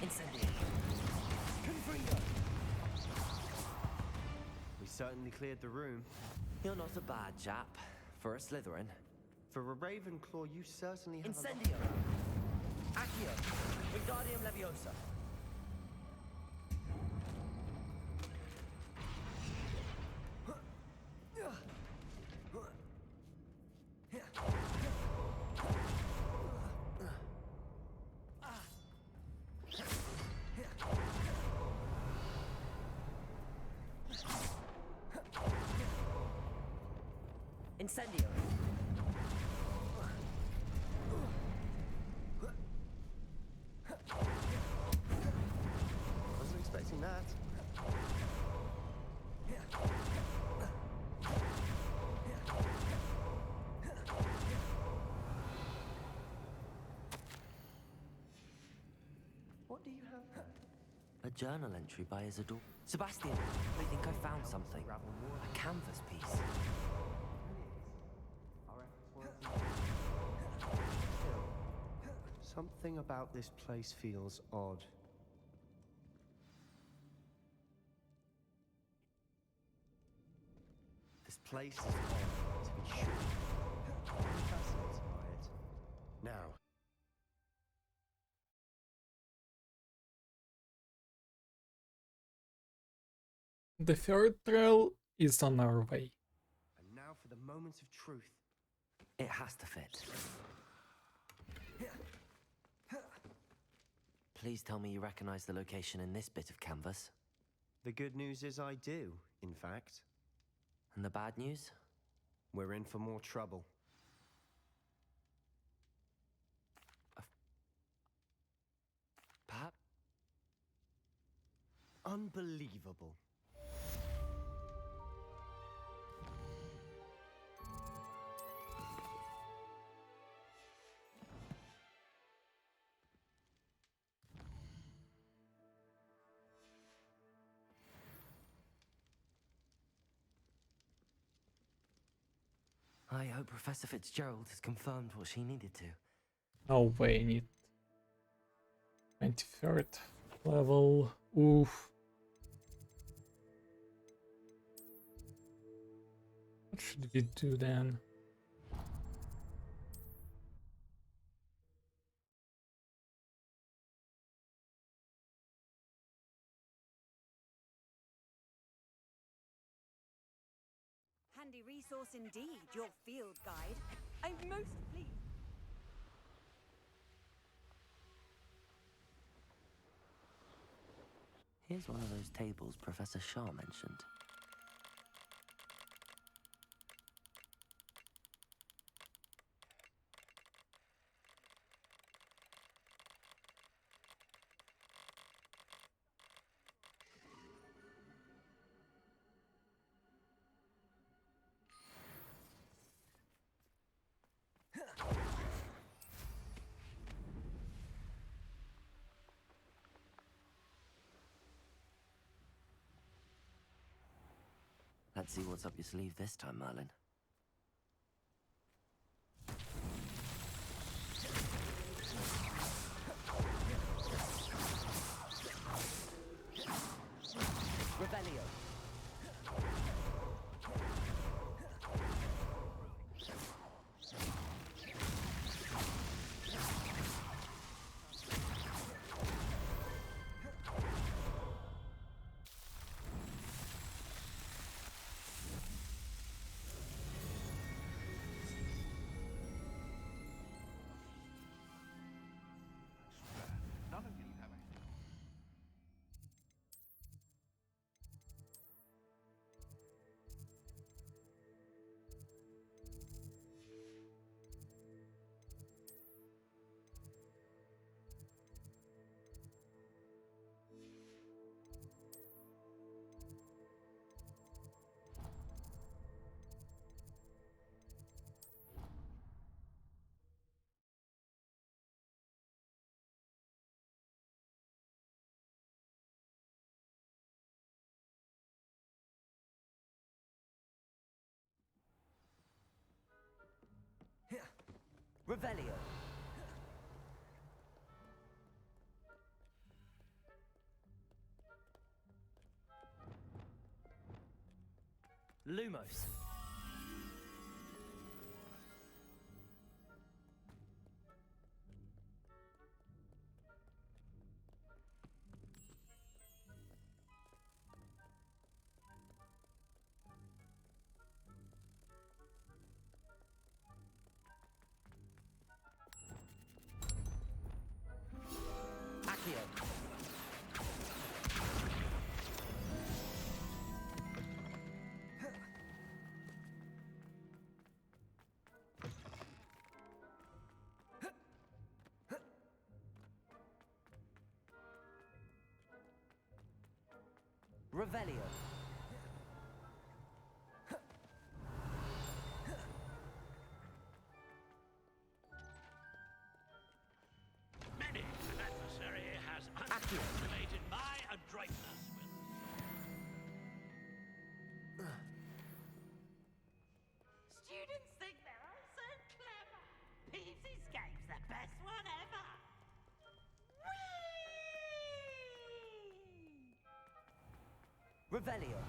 Incendio. Confringo. We certainly cleared the room. You're not a bad chap for a Slytherin. For a Ravenclaw, you certainly have Incendio. Accio. Wingardium Leviosa. Incendio. Wasn't expecting that. What do you have? A journal entry by Isidore. Sebastian, I think I found something. A canvas piece. Something about this place feels odd. This place is odd, to be sure. I'm fascinated by it. Now, The third trail is on our way. and now for the moment of truth. It has to fit. Please tell me you recognize the location in this bit of canvas. The good news is I do, in fact. And the bad news? We're in for more trouble. Perhaps. Unbelievable. I hope Professor Fitzgerald has confirmed what she needed to. No way, I need 23rd level. Oof. What should we do then? Handy resource indeed, your field guide. I'm most pleased. Here's one of those tables Professor Shah mentioned. Let's see what's up your sleeve this time, Merlin. Revelio. None of you have anything. Revelio. Lumos. Accio. Revelio. Many an adversary has underestimated my adroitness with Students think they're all so clever. Peeves' Escape's the best one ever. Revelio.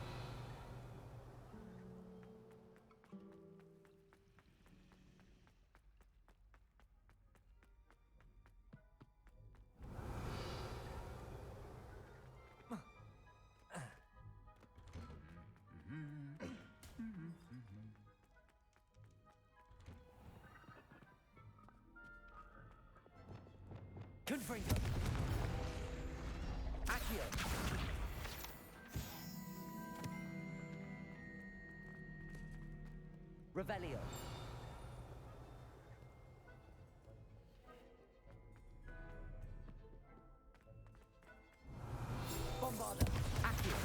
Confringo. Accio. Revelio. Bombarda. Accio.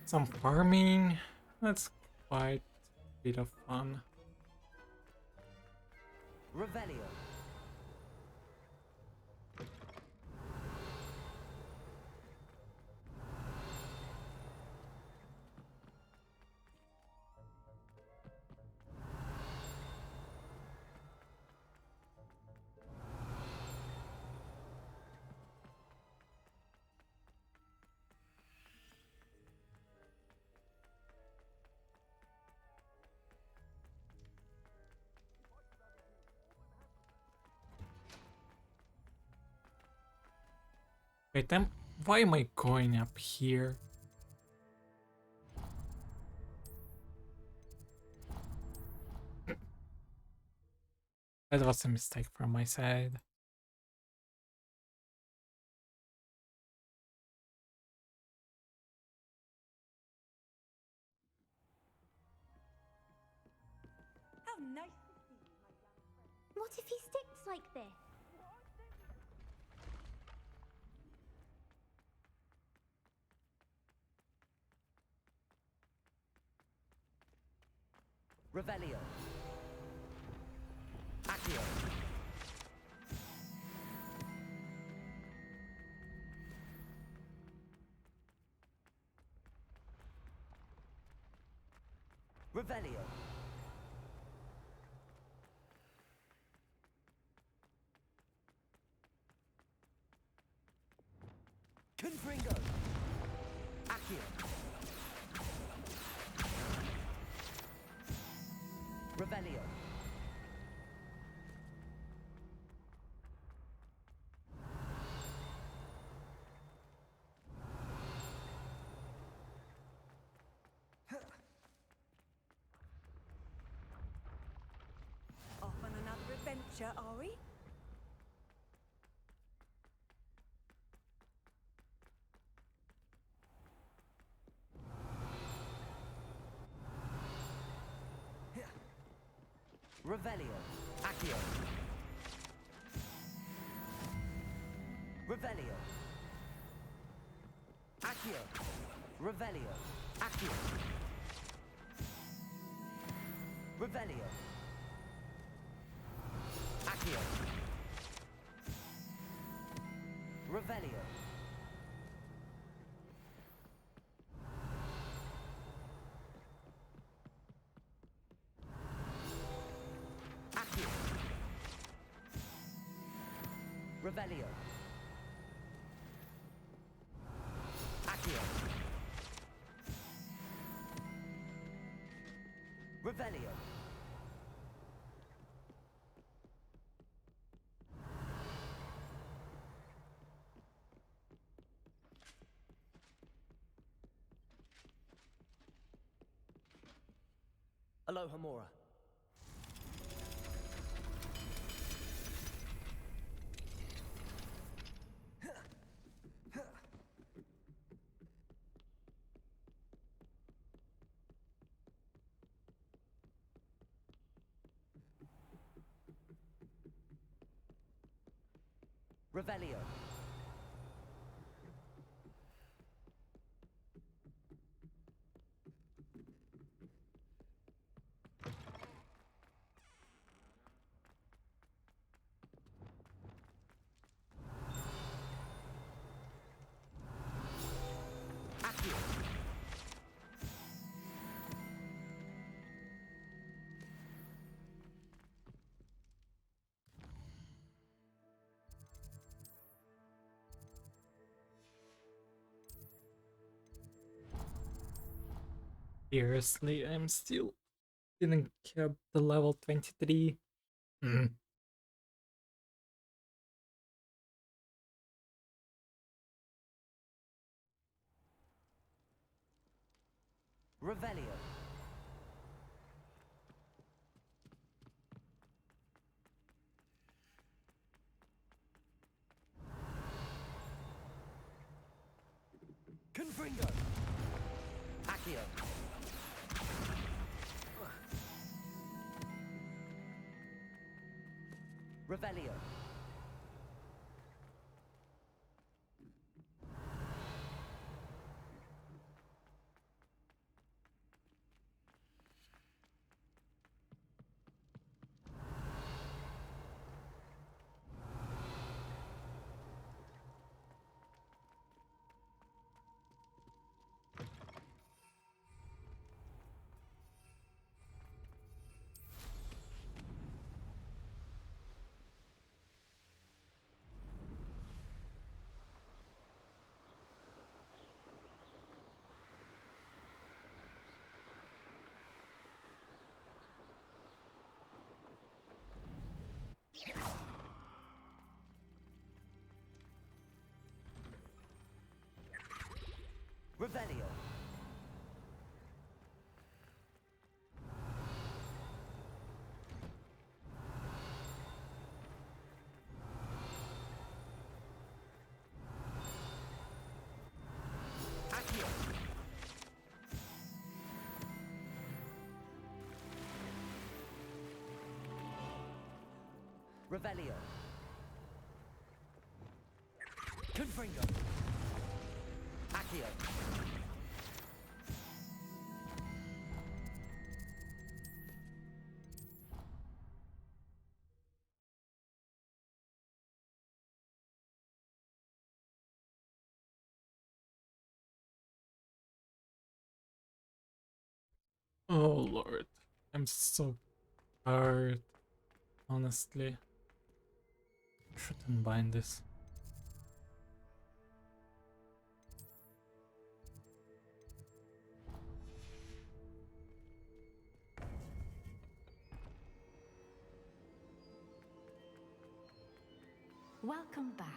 Some farming. That's quite a bit of fun. Revelio. Wait, why am I going up here? That was a mistake from my side. How nice to see you, my young friend. What if he sticks like this? Revelio. Accio. Revelio. Confringo. Accio. Revelio. Off on another adventure, are we? Revelio. Accio. Revelio. Accio. Revelio. Accio. Revelio. Accio. Revelio. Accio. Revelio. Accio. Revelio. Aloha Mora. Revelio. Accio. Seriously, I'm still didn't get the level 23. Revelio. Confringo. Accio. Revelio. Revelio. Confringo. Accio. Oh lord, I'm so tired. Honestly, shouldn't bind this. Welcome back.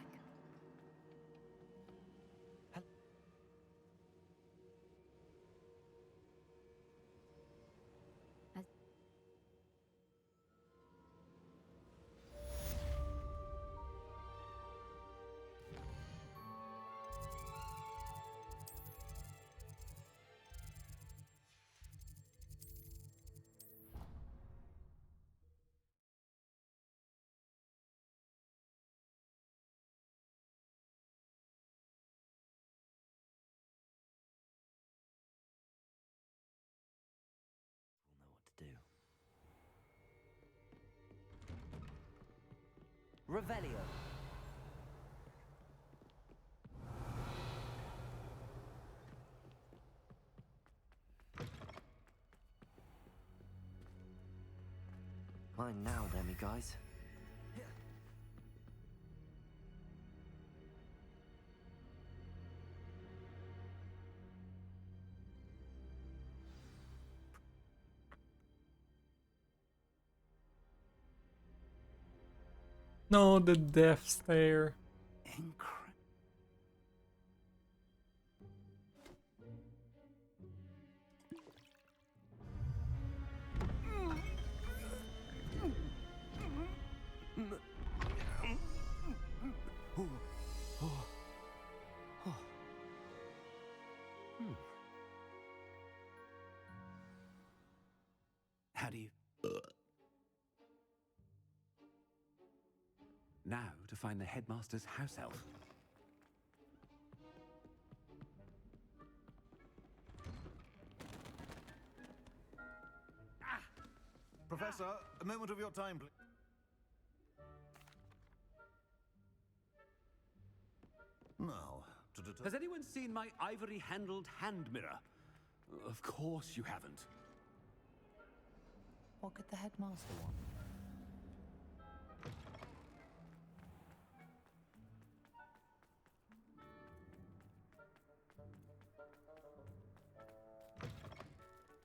Revelio. Mine now, demi guys. No, the death stare. How do you... Now to find the headmaster's house elf. Professor, a moment of your time, please. Now, has anyone seen my ivory-handled hand mirror? Of course you haven't. What could the headmaster want?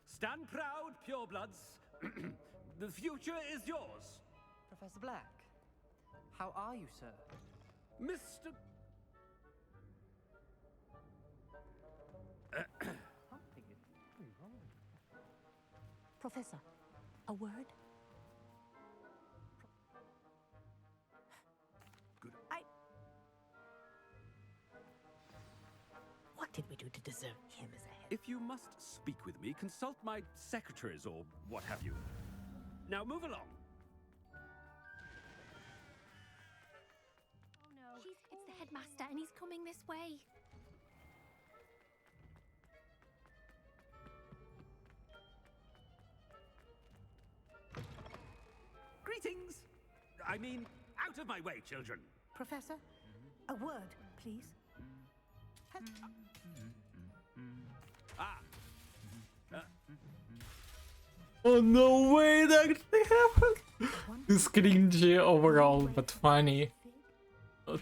Stand proud, purebloods. The future is yours. Professor Black, how are you, sir? Mr. Something is very wrong. Professor, a word? What did we do to deserve him as a head? If you must speak with me, consult my secretaries or what have you. Now move along. Oh no, it's the headmaster and he's coming this way. Greetings! I mean, out of my way, children. Professor, a word, please. Ah. Oh no way, that actually happened! It's cringy overall, but funny.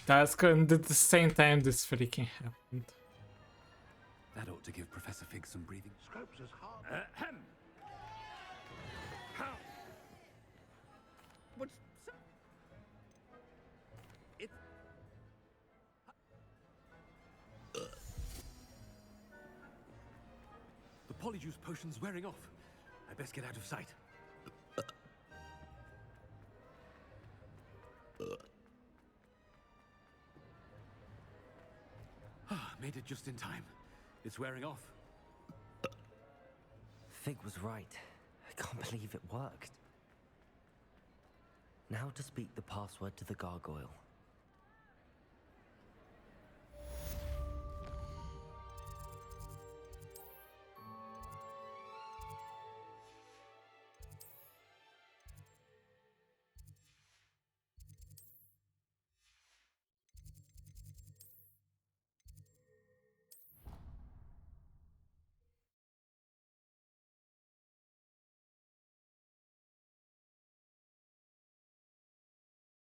Task, and at the same time, this freaking happened. That ought to give Professor Fig some breathing. Scopes is hard. Ahem. How? What's so... It's... The polyjuice potion's wearing off. I best get out of sight. Made it just in time. It's wearing off. Fig was right. I can't believe it worked. Now to speak the password to the gargoyle.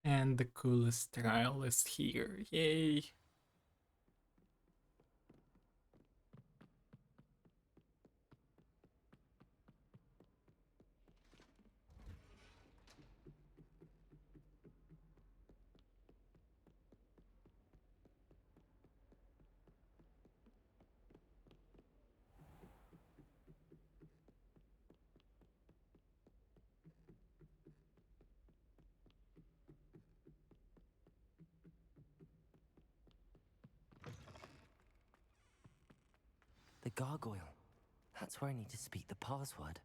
And the coolest trial is here. Yay! The gargoyle. That's where I need to speak the password.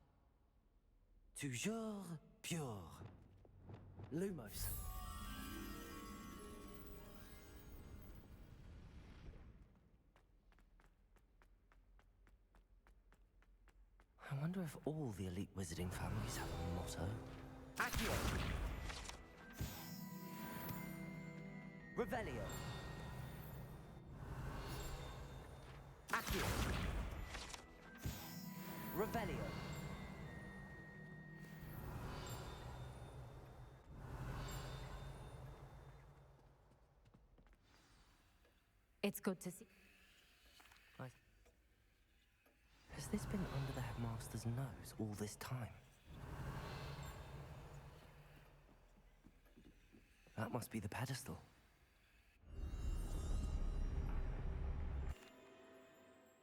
Toujours pure. Lumos. I wonder if all the elite wizarding families have a motto. Accio. Revelio. Accio. Revelio. It's good to see. Has this been under the headmaster's nose all this time? That must be the pedestal.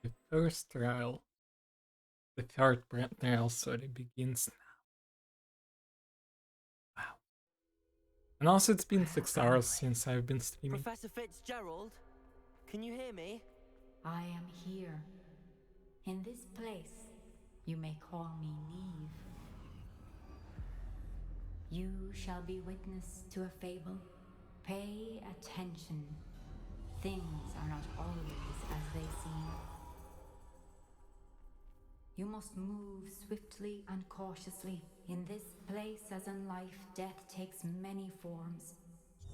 The first trial. The third trial sorry begins now. Wow. And also it's been 6 hours since I've been streaming. Professor Fitzgerald, can you hear me? I am here. In this place, you may call me Neve. You shall be witness to a fable. Pay attention. Things are not always as they seem. You must move swiftly and cautiously. In this place, as in life, death takes many forms.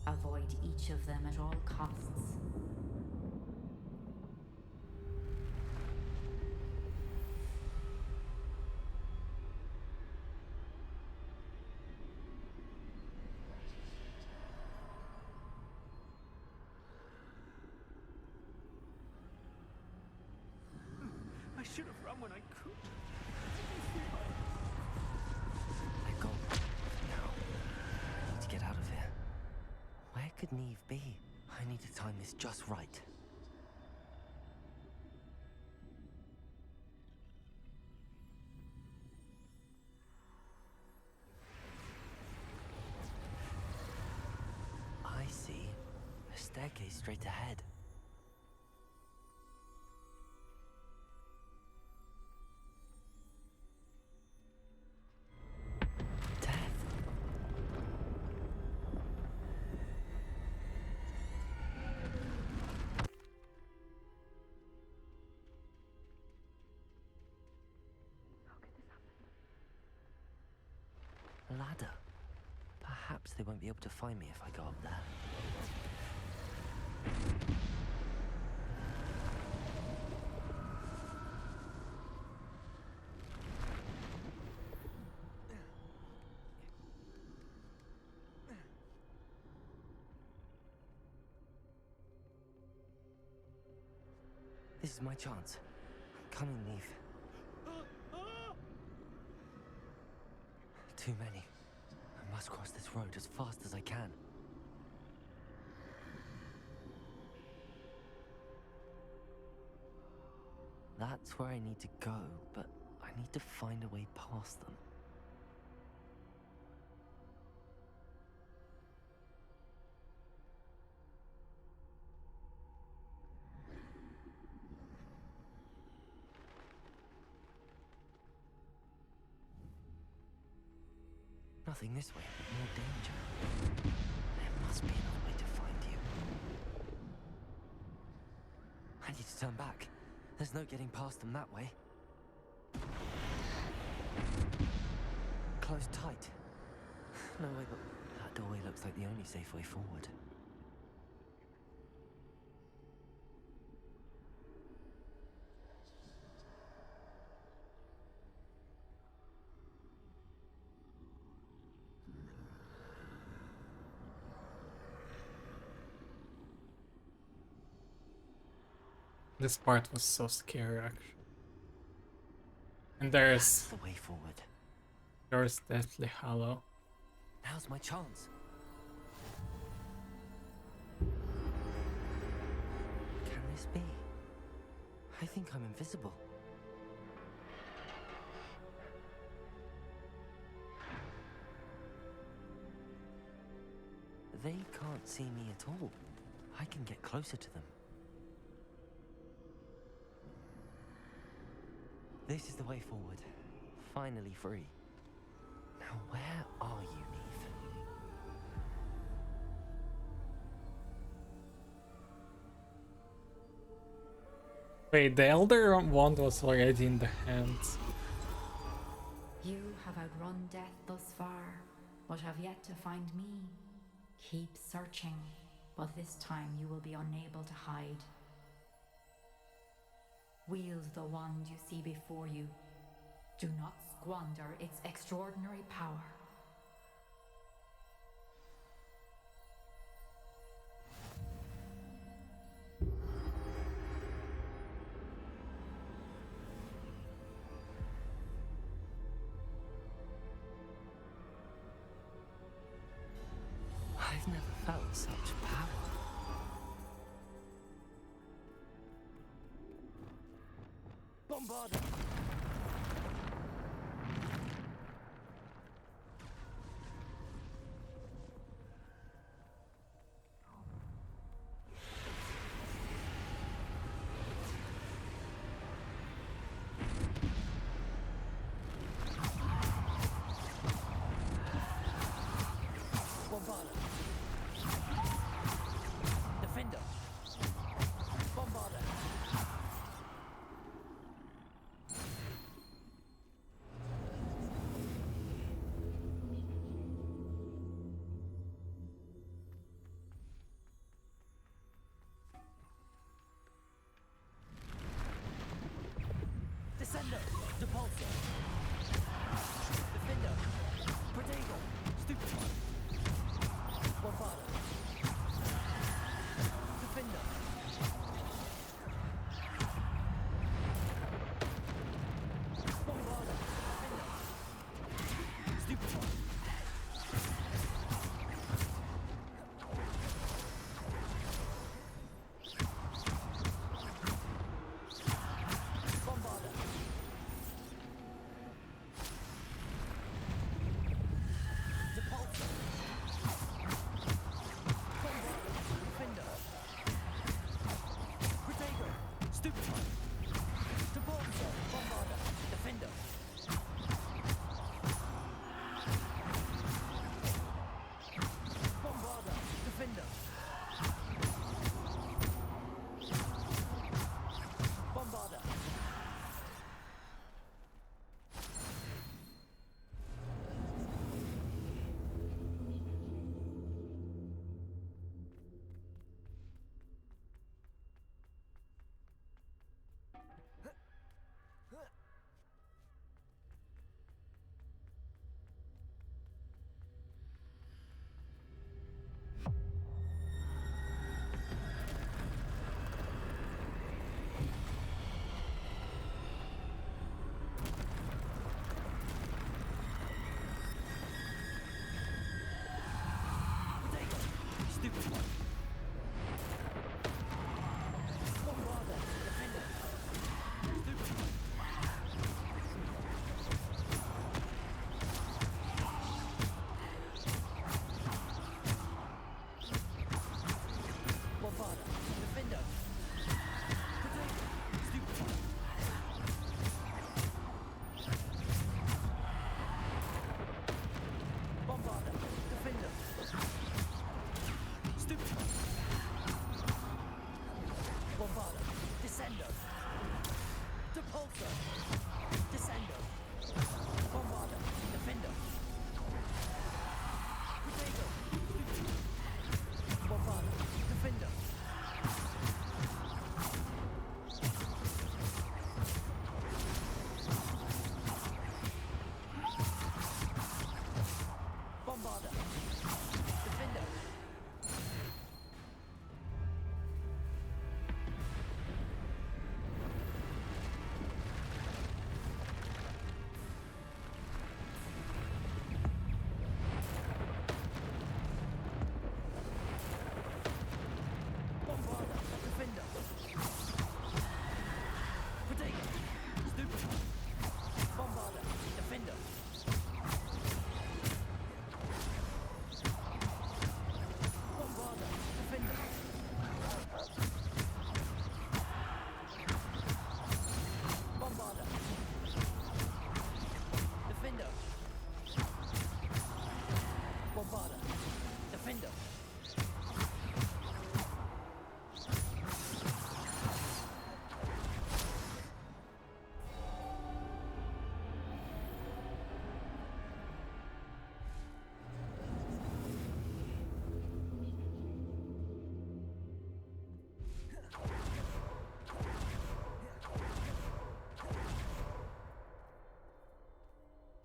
Avoid each of them at all costs. I should have run when I could. Let go. Now. I need to get out of here. Where could Neve be? I need to time this just right. I see. A staircase straight ahead. Ladder. Perhaps they won't be able to find me if I go up there. This is my chance. I'm coming, Neve. Too many. I must cross this road as fast as I can. That's where I need to go, but I need to find a way past them. Nothing this way, more danger. There must be another way to find you. I need to turn back. There's no getting past them that way. Close tight. No way, but that doorway looks like the only safe way forward. This part was so scary, actually. And That's the way forward. there's Deathly Hallow. Now's my chance. Can this be? I think I'm invisible. They can't see me at all. I can get closer to them. This is the way forward. Finally free. Now where are you, Neith? Wait, the Elder Wand was already in the hand. You have outrun death thus far, but have yet to find me. Keep searching, but this time you will be unable to hide. Wield the wand you see before you. Do not squander its extraordinary power. I've never felt such power. Bombard!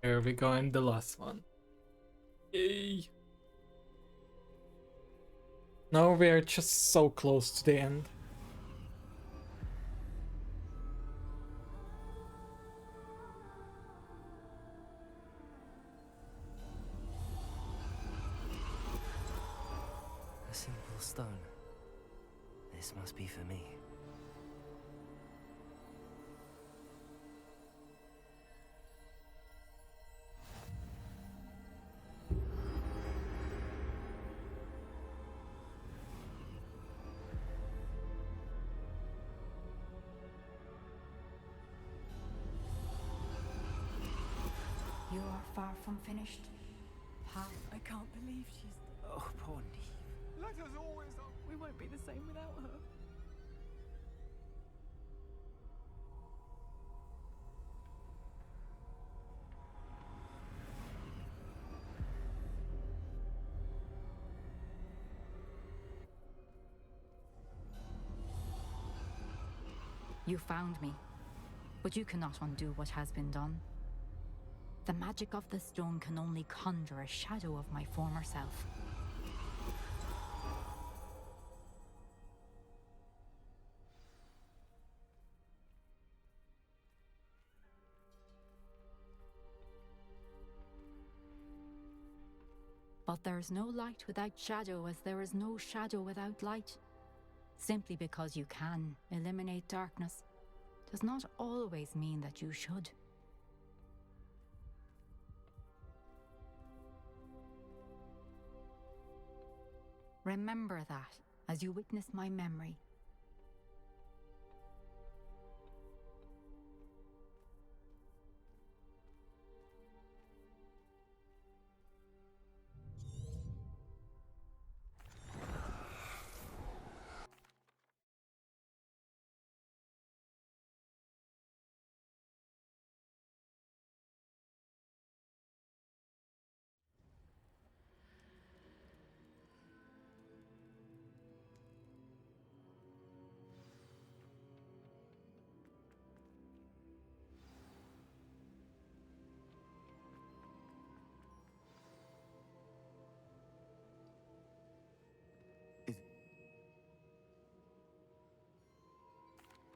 There we go, and the last one. Yay! Now we are just so close to the end. A simple stone. This must be for me. You are far from finished. How? I can't believe she's... Oh, poor Neve. Let us always... We won't be the same without her. You found me, but you cannot undo what has been done. The magic of the stone can only conjure a shadow of my former self. But there's no light without shadow, as there is no shadow without light. Simply because you can eliminate darkness does not always mean that you should. Remember that as you witness my memory.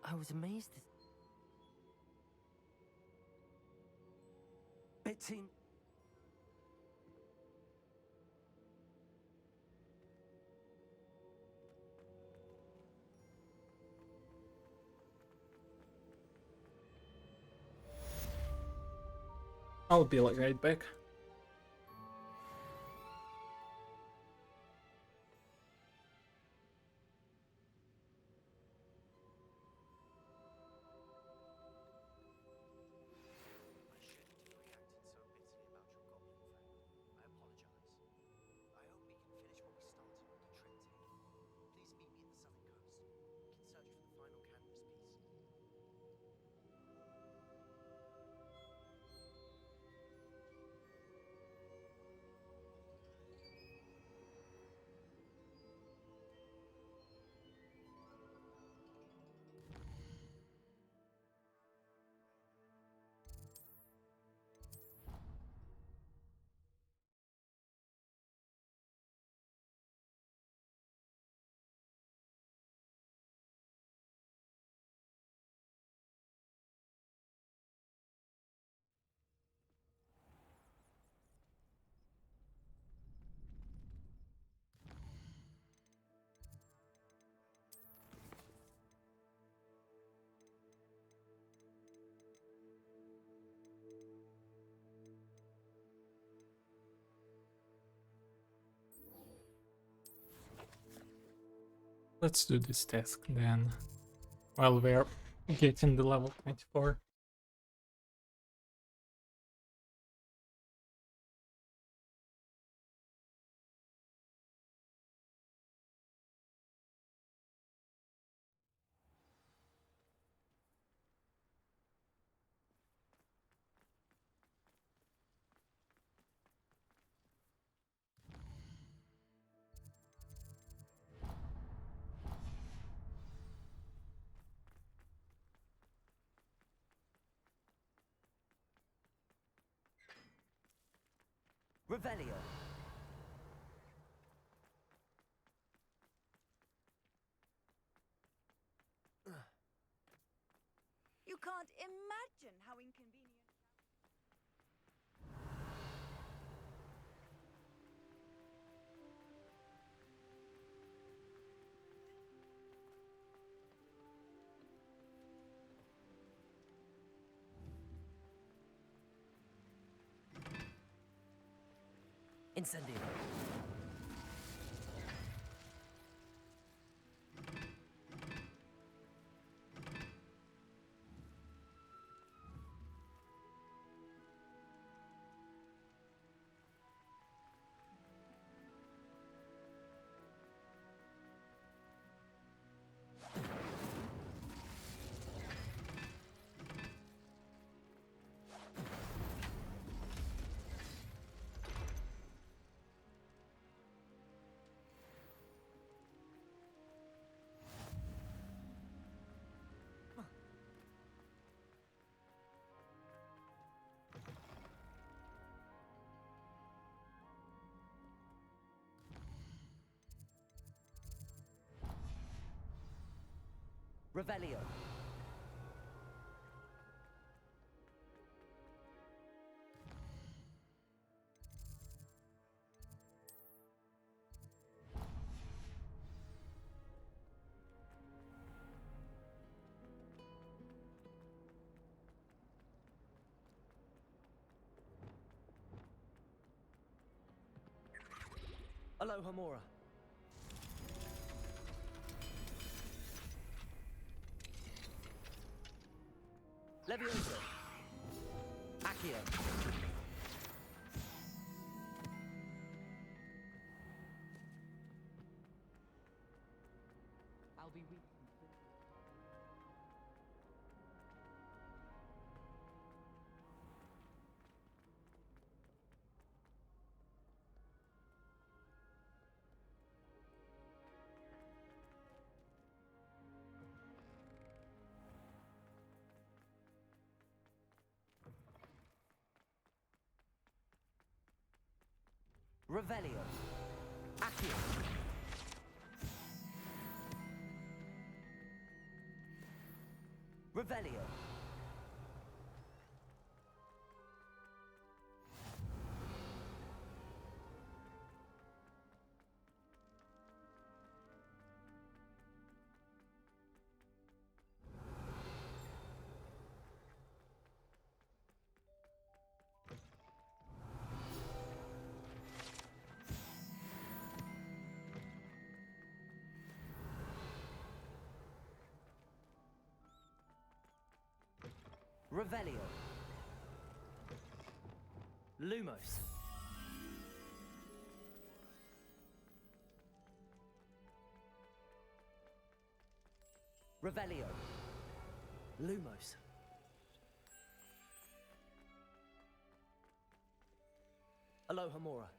I was amazed at... It seemed... I'll be like right back. Let's do this task then, while we're getting the level 24. Revelio. You can't imagine how inconvenient. Incendio. Revelio. Alohomora. Levioso. Accio. I'll be weak. Revelio. Accio. Revelio. Revelio. Lumos. Revelio. Lumos. Alohomora.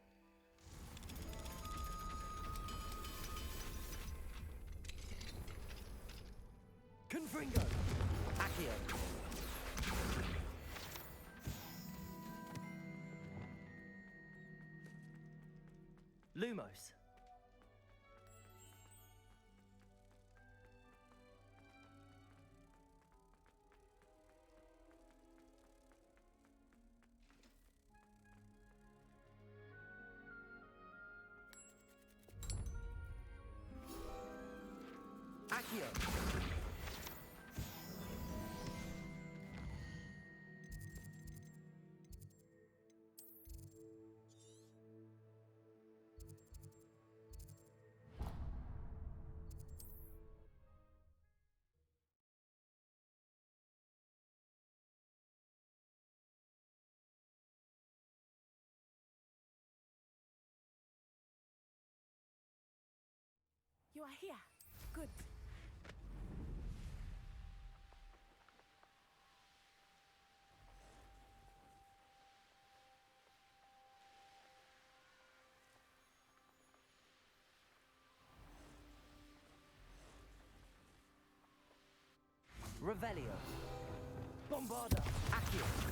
Confringo. Accio. Lumos. Accio. You are here. Good. Revelio. Bombarda. Accio.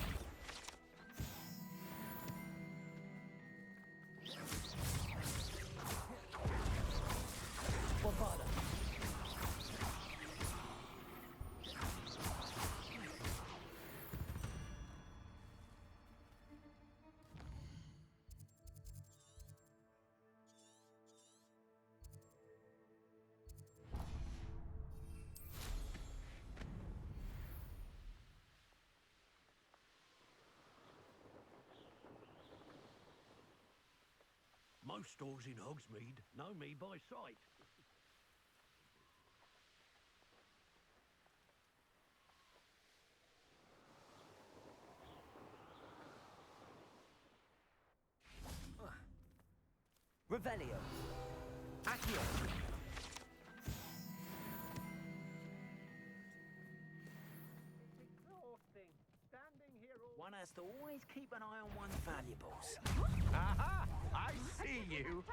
Most stores in Hogsmeade know me by sight. Revelio. Accio. One has to always keep an eye on one's valuables. Aha! I see you!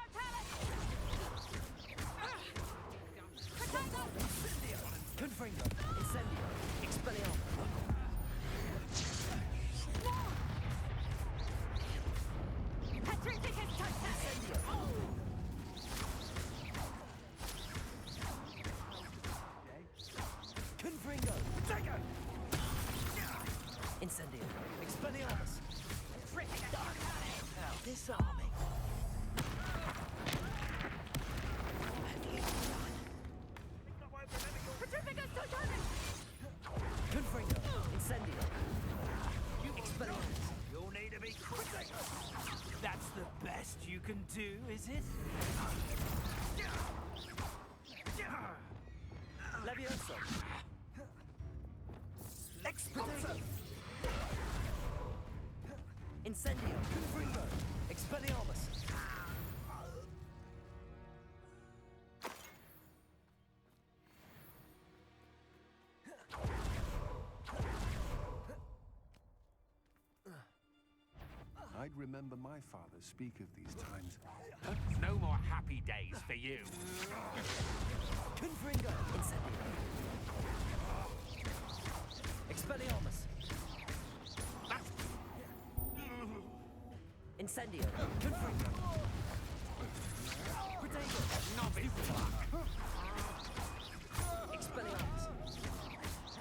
Confringo. Incendio. Expelliarmus. Petrificus Incendio. Confringo. Take it! Incendio. Expelliarmus. Disarming. Petrificus Totale. Confringo. Incendio. Expelliarmus. You'll need to be quick. That's the best you can do, is it? Levioso. Expelliarmus. Incendio. Confringo. Expelliarmus. I'd remember my father speak of these times. No more happy days for you. Confringo. Incendio. Expelliarmus. Incendio. Confringo. Protego. Expelliarmus.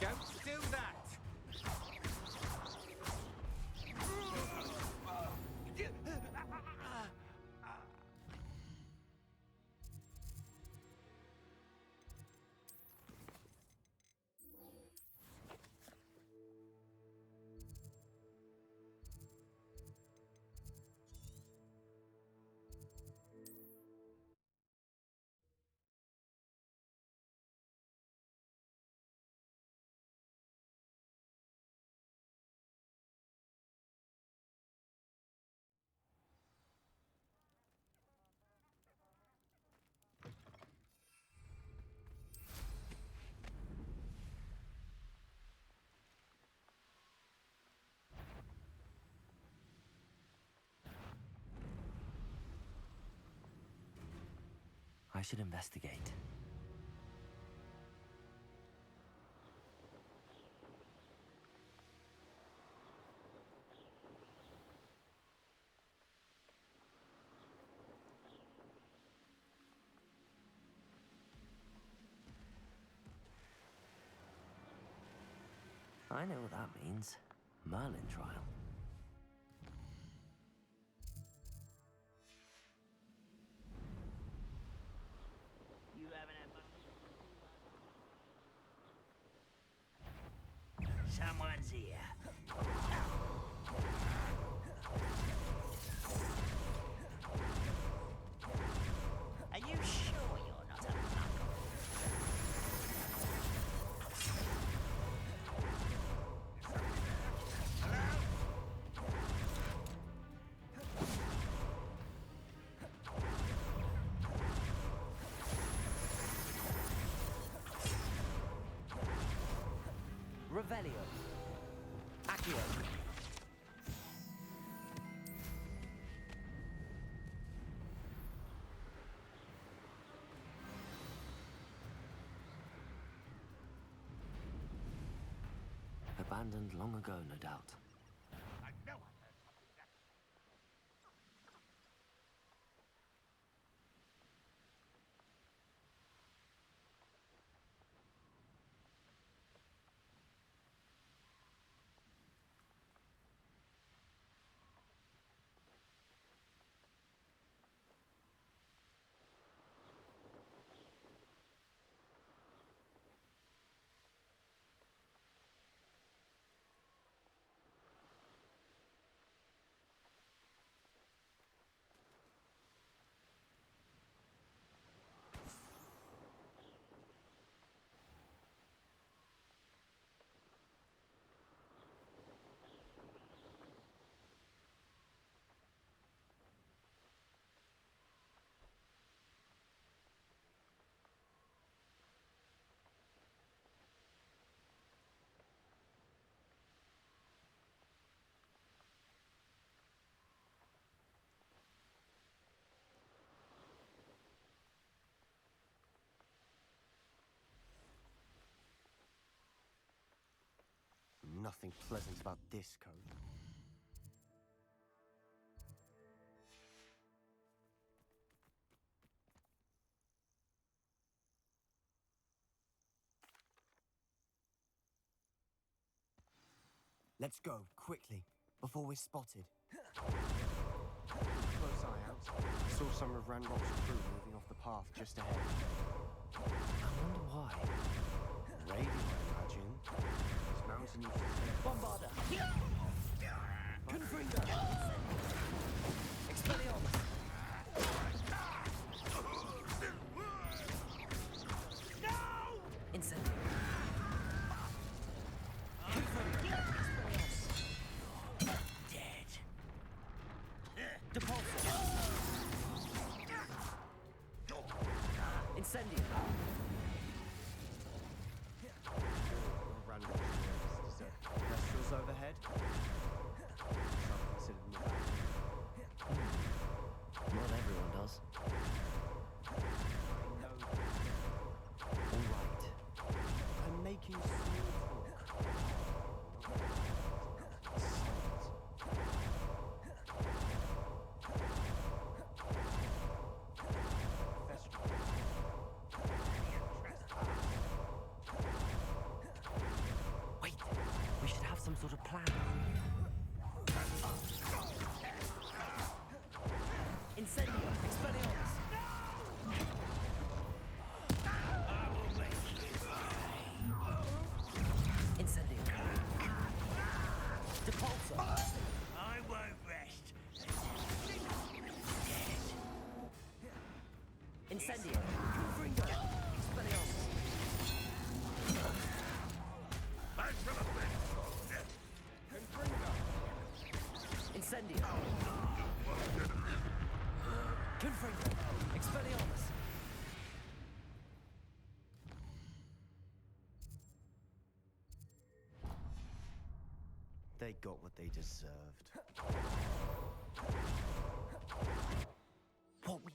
Don't do that! I should investigate. I know what that means. Merlin trial. You haven't had much. Someone's here. Are you sure you're not a muggle? Revelio. Accio. Abandoned long ago, no doubt. I know I heard something that... nothing pleasant about this code. Let's go, quickly, before we're spotted. Close eye out. I saw some of Ranrok's crew moving off the path just ahead. I wonder why. Raiding, I imagine. This mountain used to stay... Bombarder! Confringo! Expelliarmus! No! Incendio! Incendio! Kestrels overhead? Some consider them about. Not everyone does. I know. All right. I'm making small talk. Wait, we should have some sort of plan. Incendio! Expelliarmus! Incendio! Depulso! I won't rest. Incendio! Confringo! Expelliarmus! Incendio! Confringo! Expelliarmus! They got what they deserved. What we...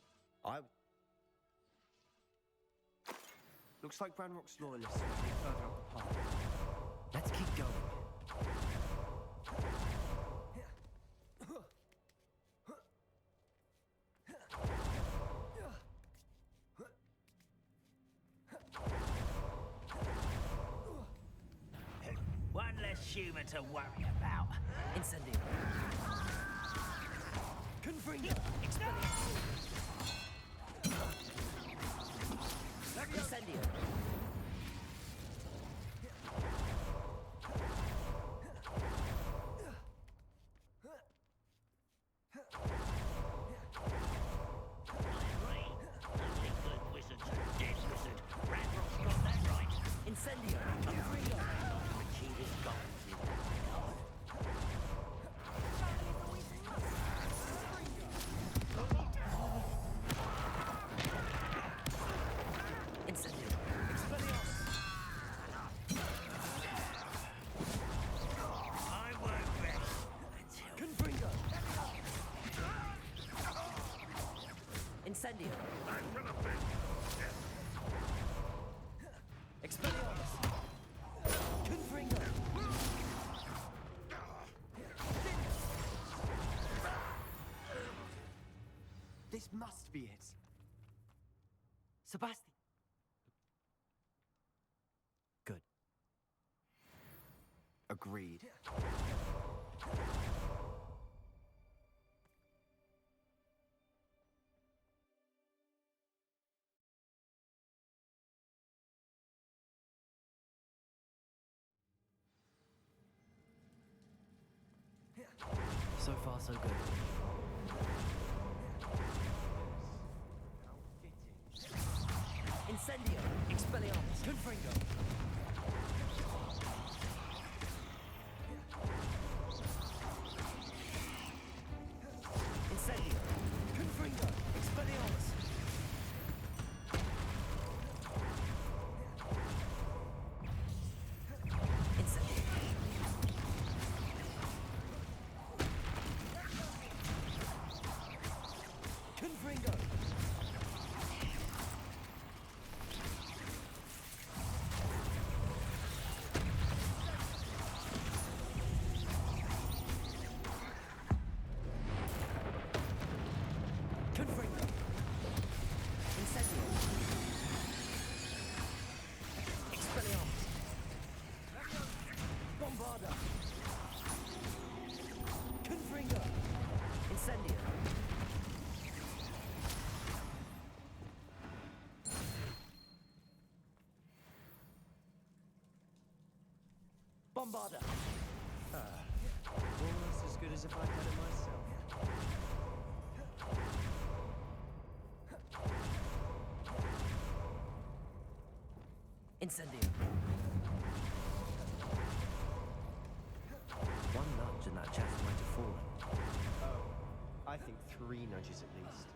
Looks like Ranrock's loyalists are heading further up the path. Let's keep going. One less human to worry about. Incendio! Confringo! Expelliarmus! Incendio! Only good wizards are dead wizard. Ranrock's got that right. Incendio! Confringo! Achieve his goals in that regard. Incendio! Expelliarmus! I won't rest until... Confringo! Incendio! Expelliarmus! Confringo! This must be it. Sebastian! Good. Agreed. So far, so good. Incendio! Expelliarmus! Confringo! Incendio! Confringo! Expelliarmus! Incendio! Confringo! Bombarder! Almost as good as if I'd done it myself. Incendio! One nudge and that chest might have fallen. Oh, I think 3 nudges at least.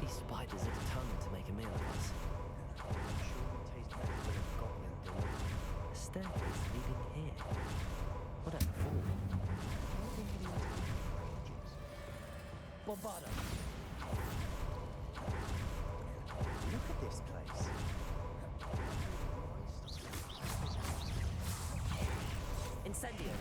These spiders are determined to make a meal of us. I'm sure we taste better than a goblin dinner. A staircase leading here. Whatever for? I don't think anyone's been here for ages. Bombarder! Look at this place. Incendio!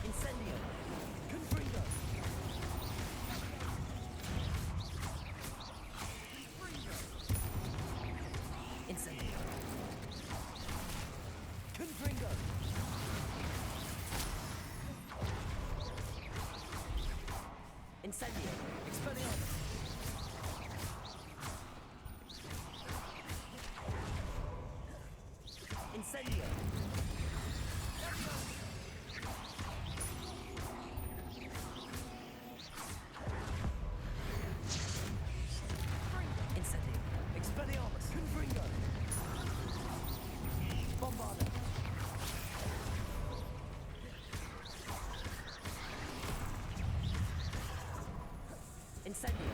Incendio! Confringo! Incendio! Confringo! Incendio! Expelliarmus! Incendio! Incendio! Expelliarmus! Confringo! Bombarder! Incendio!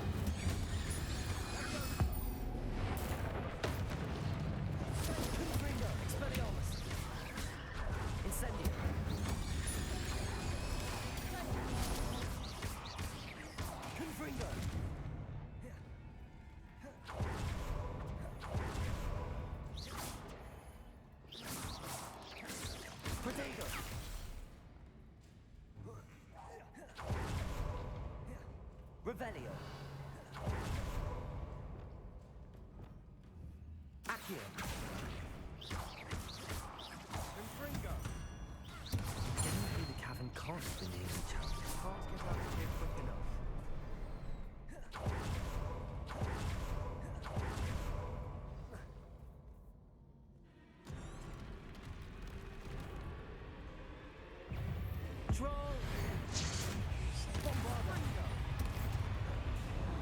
Confringo! Expelliarmus! Incendio! Confringo! Protego! Revelio! Accio! Confringo! Getting through the cavern can't have been the only challenge. Can't get out of here quick enough. Troll! Bombarder!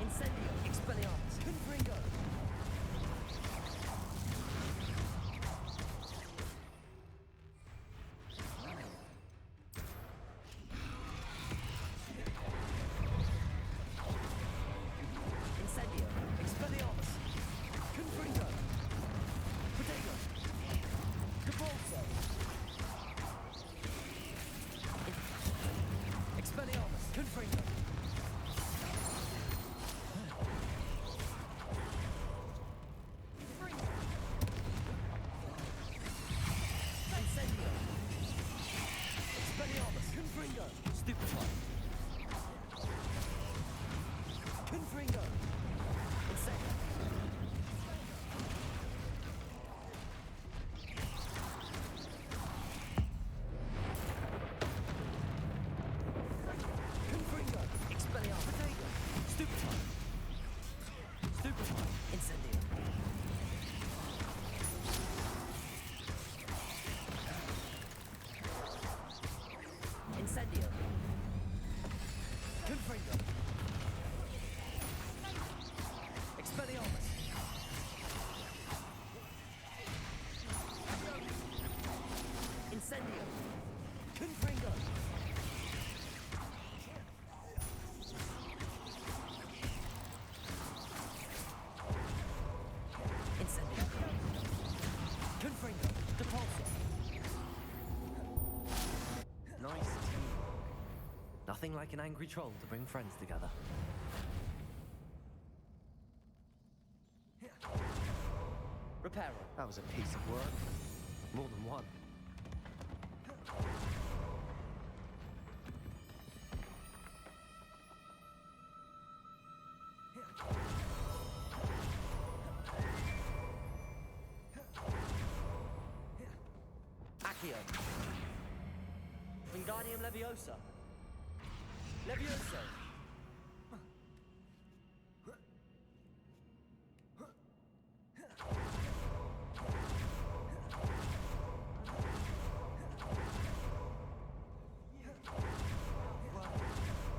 Incendio! Expelliarmus! Confringo! Incendio! Expelliarmus! Confringo! Protego! Capulso! Expelliarmus! Confringo! Incendio! Expelliarmus! Confringo! Stupefy! Confringo! Incendio! Confringo! Expelliarmus! Protego! Stupefy! Stupefy! Incendio! Incendio! Confringo! Expelliarmus! Incendio! Confringo! Incendio! Confringo! Depulso! Nice teamwork. Nothing like an angry troll to bring friends together. Reparo. That was a piece of work. More than one. Accio. Wingardium Leviosa. Levioso.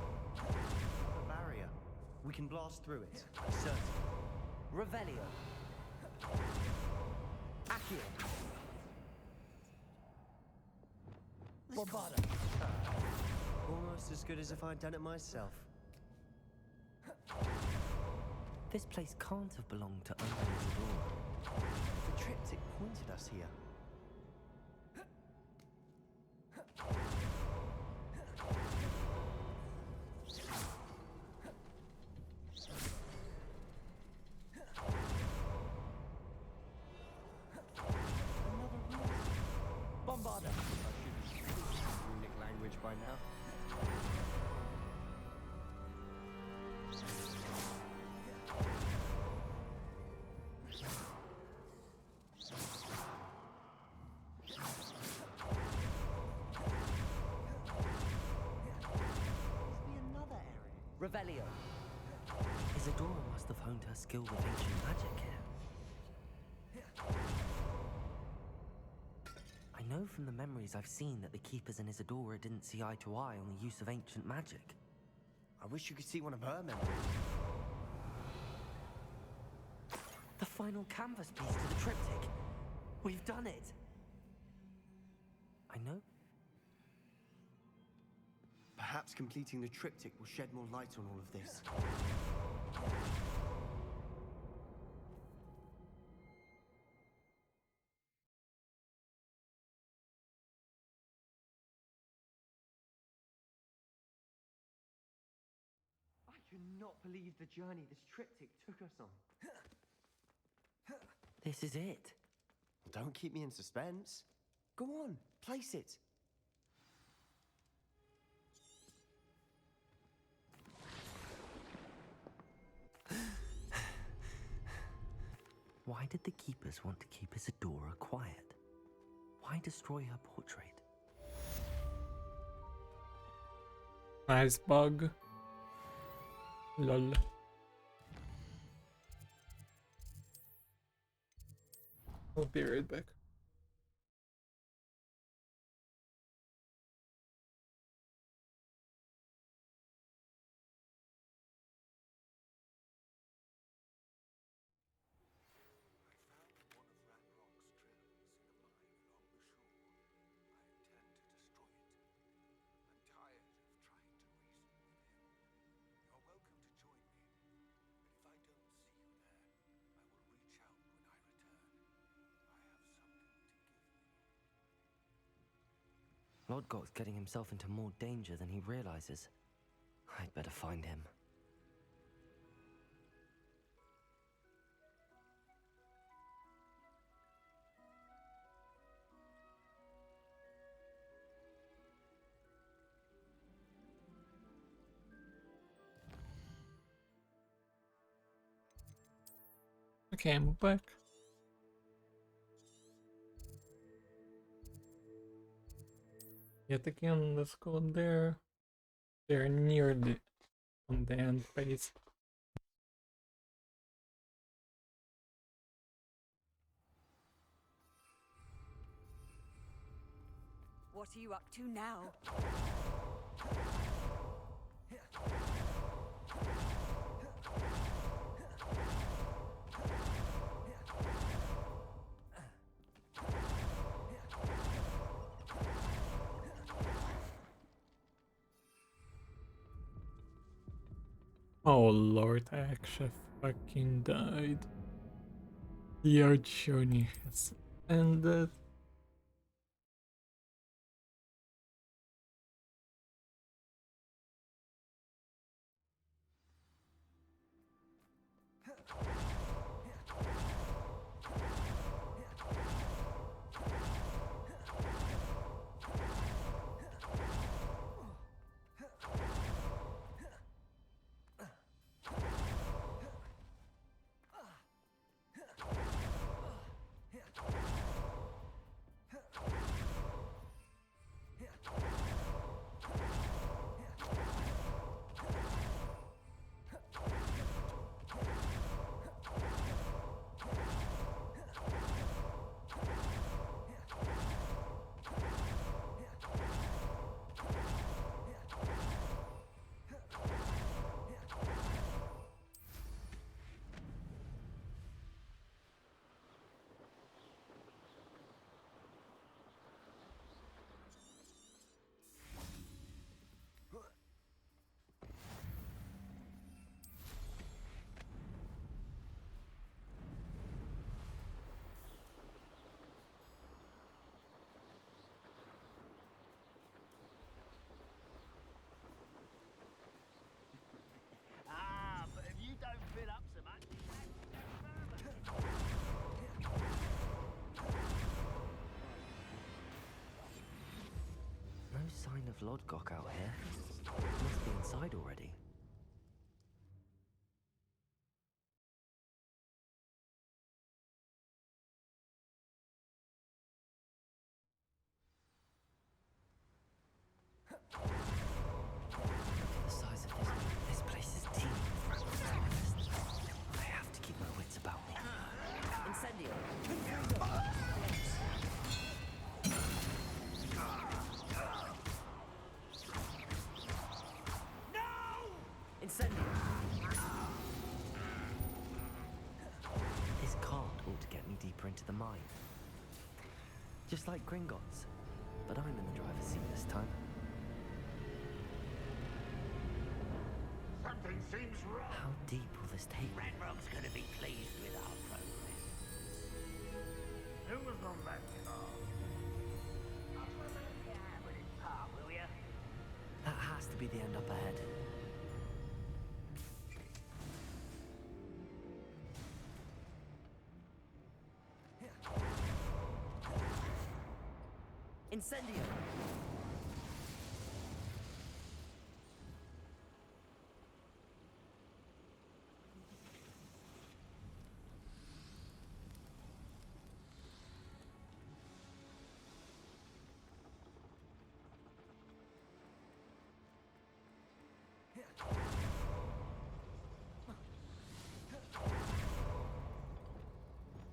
A barrier. We can blast through it. Certain. Revelio. Accio. Bombarda. Almost as good as if I'd done it myself. This place can't have belonged to only Isidora. The triptych pointed us here. Bombarda. Runic language by now. Revelio. Isidora must have honed her skill with ancient magic here. I know from the memories I've seen that the Keepers and Isidora didn't see eye to eye on the use of ancient magic. I wish you could see one of her memories. The final canvas piece to the triptych. We've done it. I know. Perhaps completing the triptych will shed more light on all of this. I cannot believe the journey this triptych took us on. This is it. Don't keep me in suspense. Go on, place it. Why did the Keepers want to keep Isidora quiet? Why destroy her portrait? Nice bug. Lol. I'll be right back. Lodgok's getting himself into more danger than he realizes. I'd better find him. Okay, I'm back. Yet again, let's go there. They're nearly on the end phase. What are you up to now? Oh lord, I actually fucking died. Your journey has ended. sign of Lodgok out here. Must be inside already. Look at the size of this place is teeming with Ranrok's. I have to keep my wits about me. Incendio! Incendio! This card ought to get me deeper into the mine. Just like Gringotts, but I'm in the driver's seat this time. Something seems wrong. How deep will this take me? Ranrok's gonna be pleased with our progress. Who was on that car? With his part, will ya? That has to be the end up ahead. Incendio!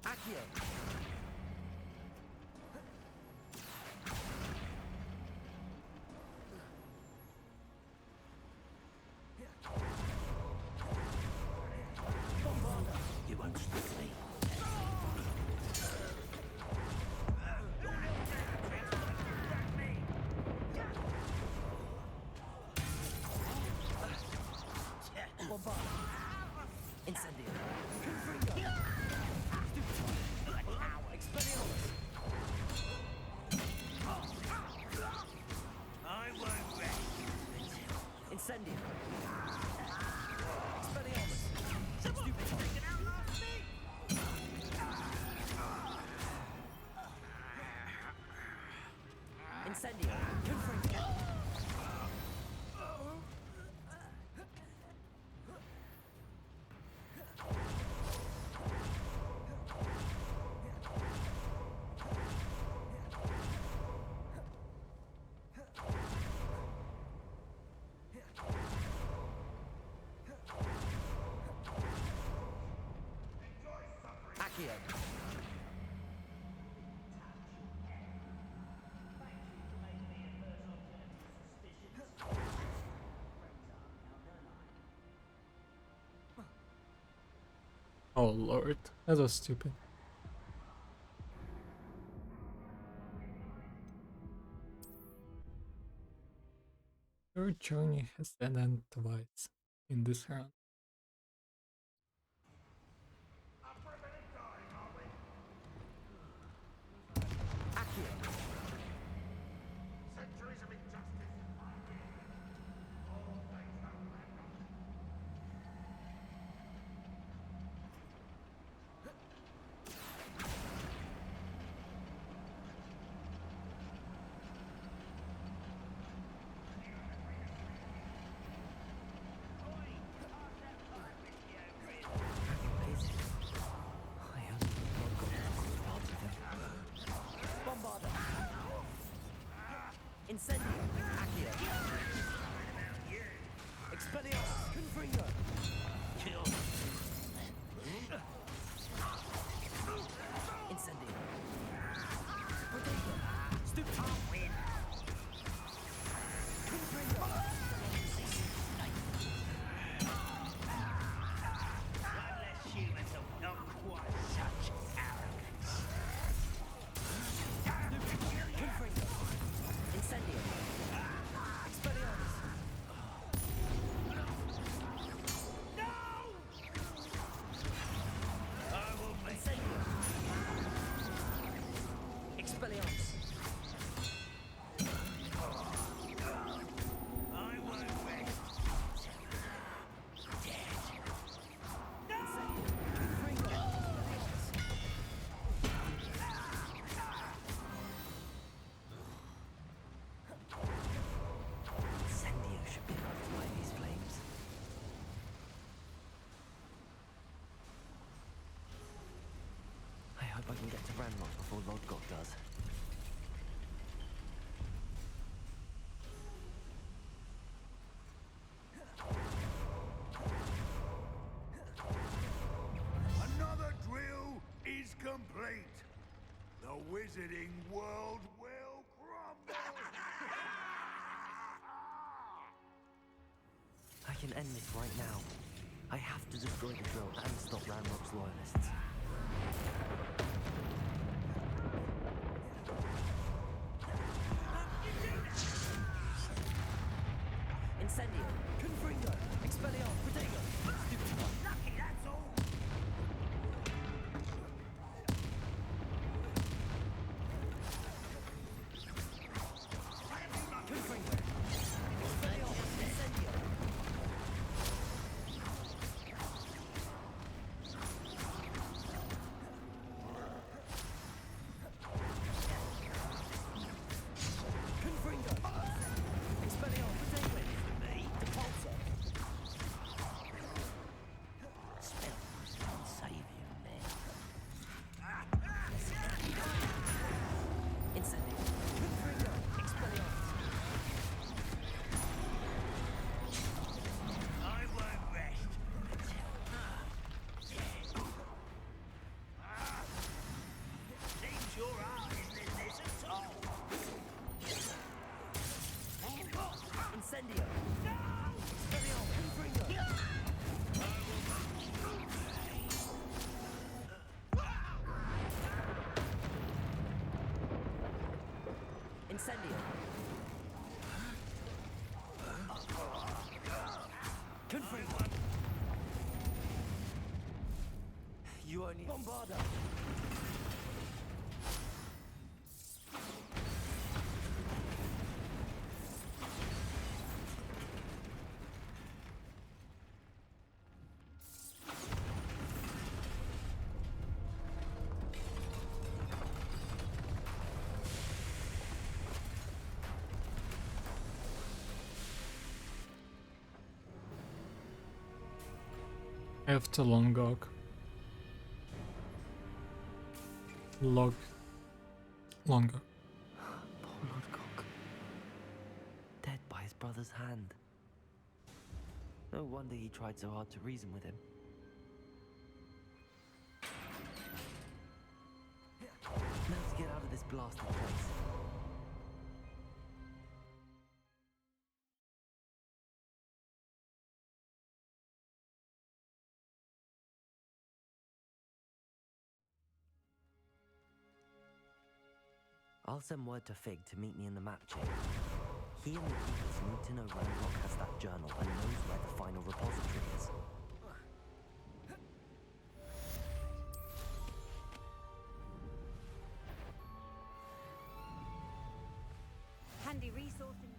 Accio! You won't stop me. Incendio! I won't rest. Incendio! Someone freaking out last me! Incendio! Confringo! Accio! Oh lord, that was stupid. Your journey has ended twice in this round. Centuries of injustice. Incendio! Accio! Expelliarmus! Confringo! Kill. Incendio! Can't win. Confringo! Bloodless humans of not quite such arrogance. Confringo! Incendio! Expelliarmus! I can get to Ranrok before Lodgok does. Another drill is complete. The wizarding world will crumble. I can end this right now. I have to destroy the drill and stop Ranrock's loyalists. Incendio! Confringo! Expelliarmus! Protego! Stupid one! Lucky, that's all! Confringo! Expelliarmus! Incendio! Confringo! Expelliarmus! Protego! Me? Depulso! Spells can't save you now. Incendio! Confringo! Expelliarmus! I won't rest seems your heart isn't in this at all. Incendio! Expelliarmus! Confringo! Incendio! Confringo! You only Bombarda! I have to Longok. Longok. Poor Lodgok. Dead by his brother's hand. No wonder he tried so hard to reason with him. Now to get out of this blasted place. I'll send word to Fig to meet me in the map chamber. He and the keepers need to know Ranrok has that journal and knows where the final repository is. Handy resource indeed.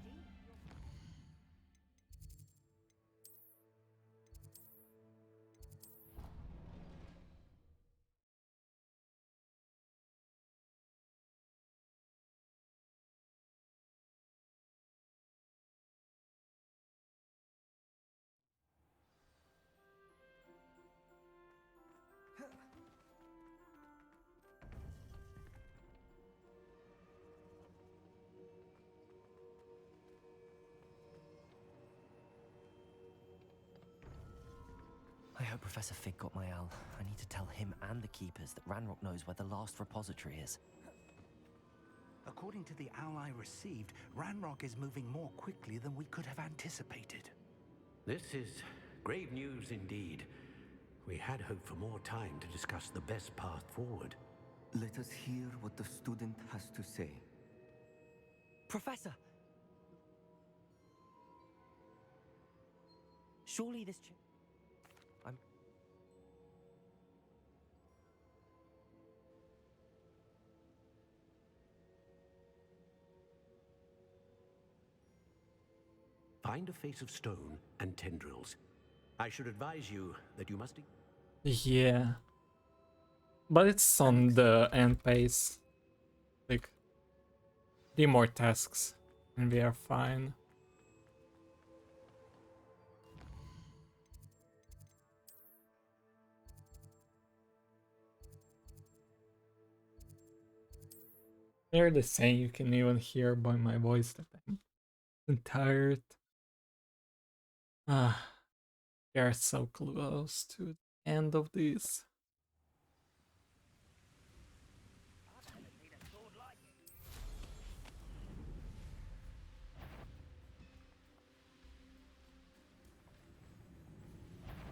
I hope Professor Fig got my owl. I need to tell him and the keepers that Ranrok knows where the last repository is. According to the owl I received, Ranrok is moving more quickly than we could have anticipated. This is grave news indeed. We had hoped for more time to discuss the best path forward. Let us hear what the student has to say. Professor! Surely this I'm... Find a face of stone and tendrils. I should advise you that you must... Yeah. But it's on the end pace. Like, 3 more tasks and we are fine. Clearly saying you can even hear by my voice that I'm tired. Ah, we are so close to the end of this.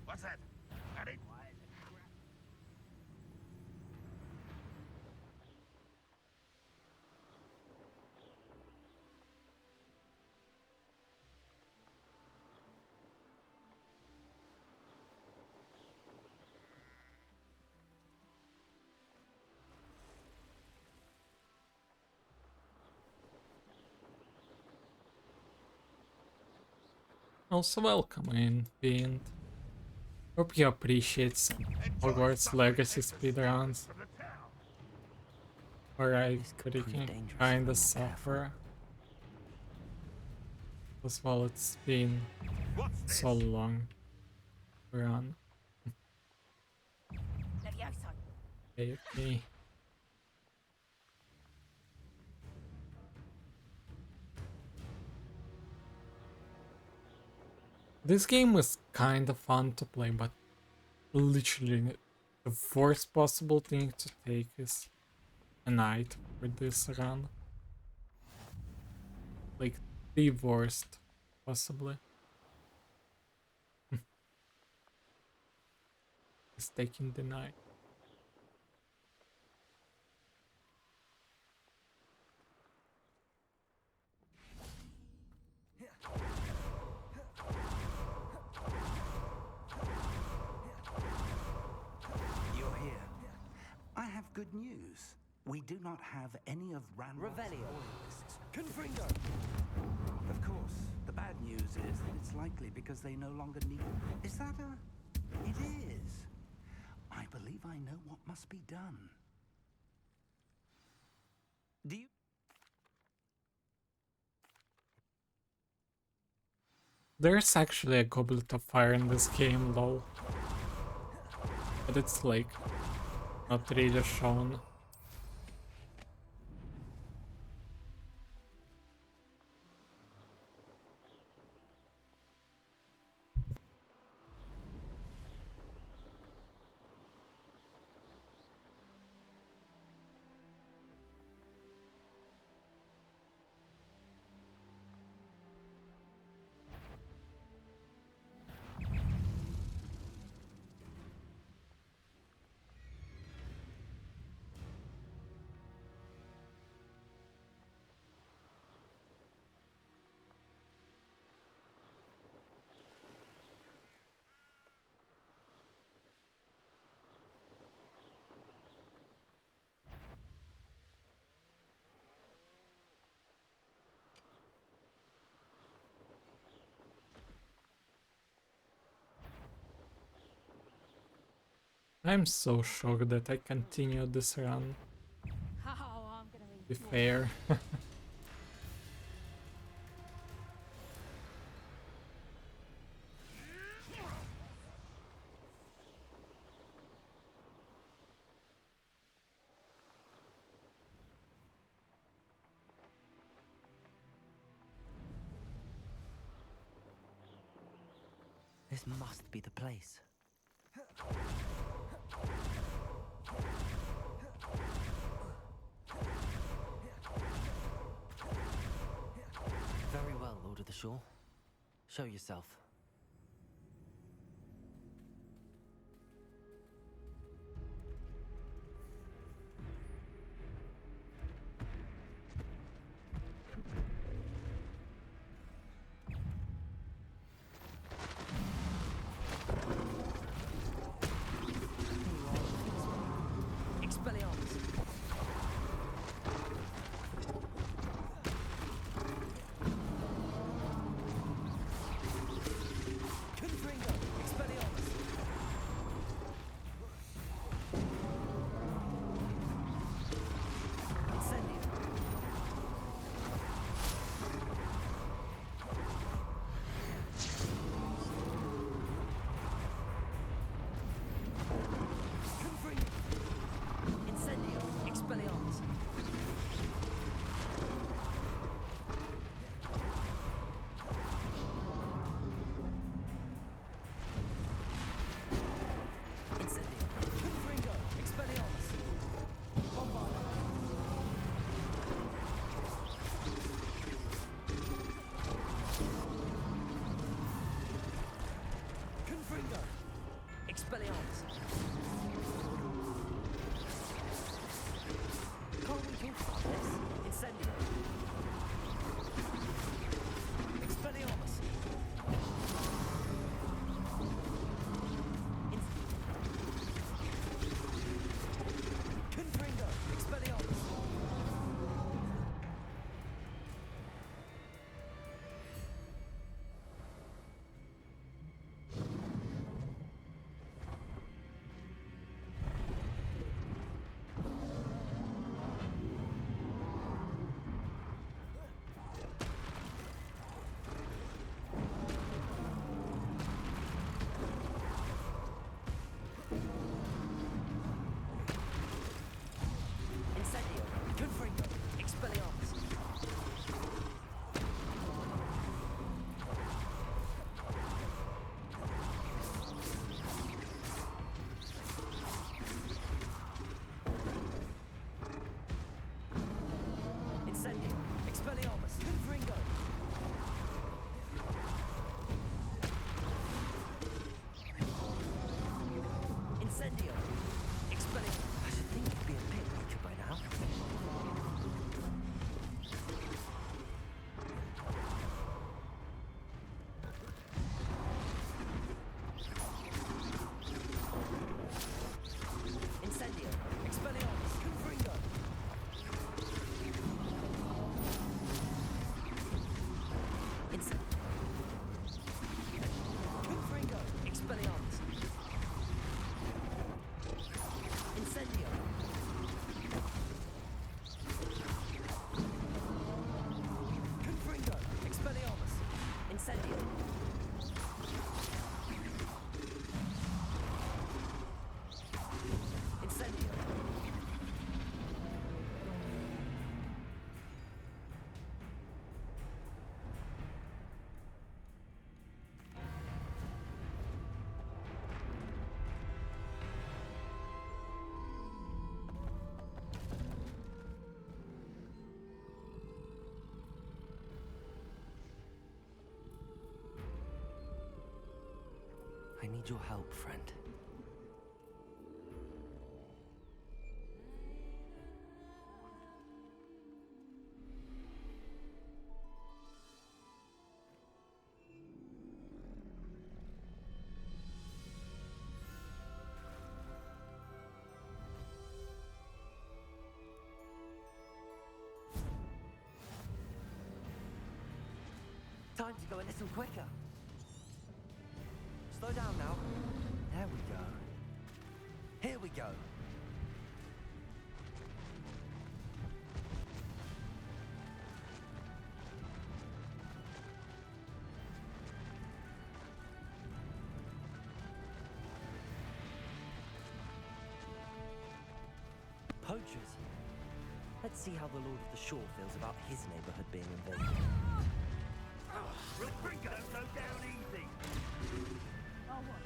What's that? Got it? Also welcome in, Fiend. Hope you appreciate some Hogwarts Legacy speedruns. Or I pretty kinda suffer. As well, it's been so long to run. Okay. This game was kinda fun to play, but literally the worst possible thing to take is a night for this run. Like, the worst, possibly. Is taking the night. You're here. I have good news. We do not have any of Ranrok's loyalists. Confringo! Of course, the bad news is that it's likely because they no longer need... Is that a... It is. I believe I know what must be done. Do you... There's actually a Goblet of Fire in this game, lol. But it's like not really shown. I'm so shocked that I continued this run. To be fair. This must be the place. Very well, Lord of the Shore. Show yourself. need your help, friend. Time to go a little quicker. Slow down now. There we go. Here we go. Poachers. Let's see how the Lord of the Shore feels about his neighborhood being invaded. Don't go down easy. Oh, what?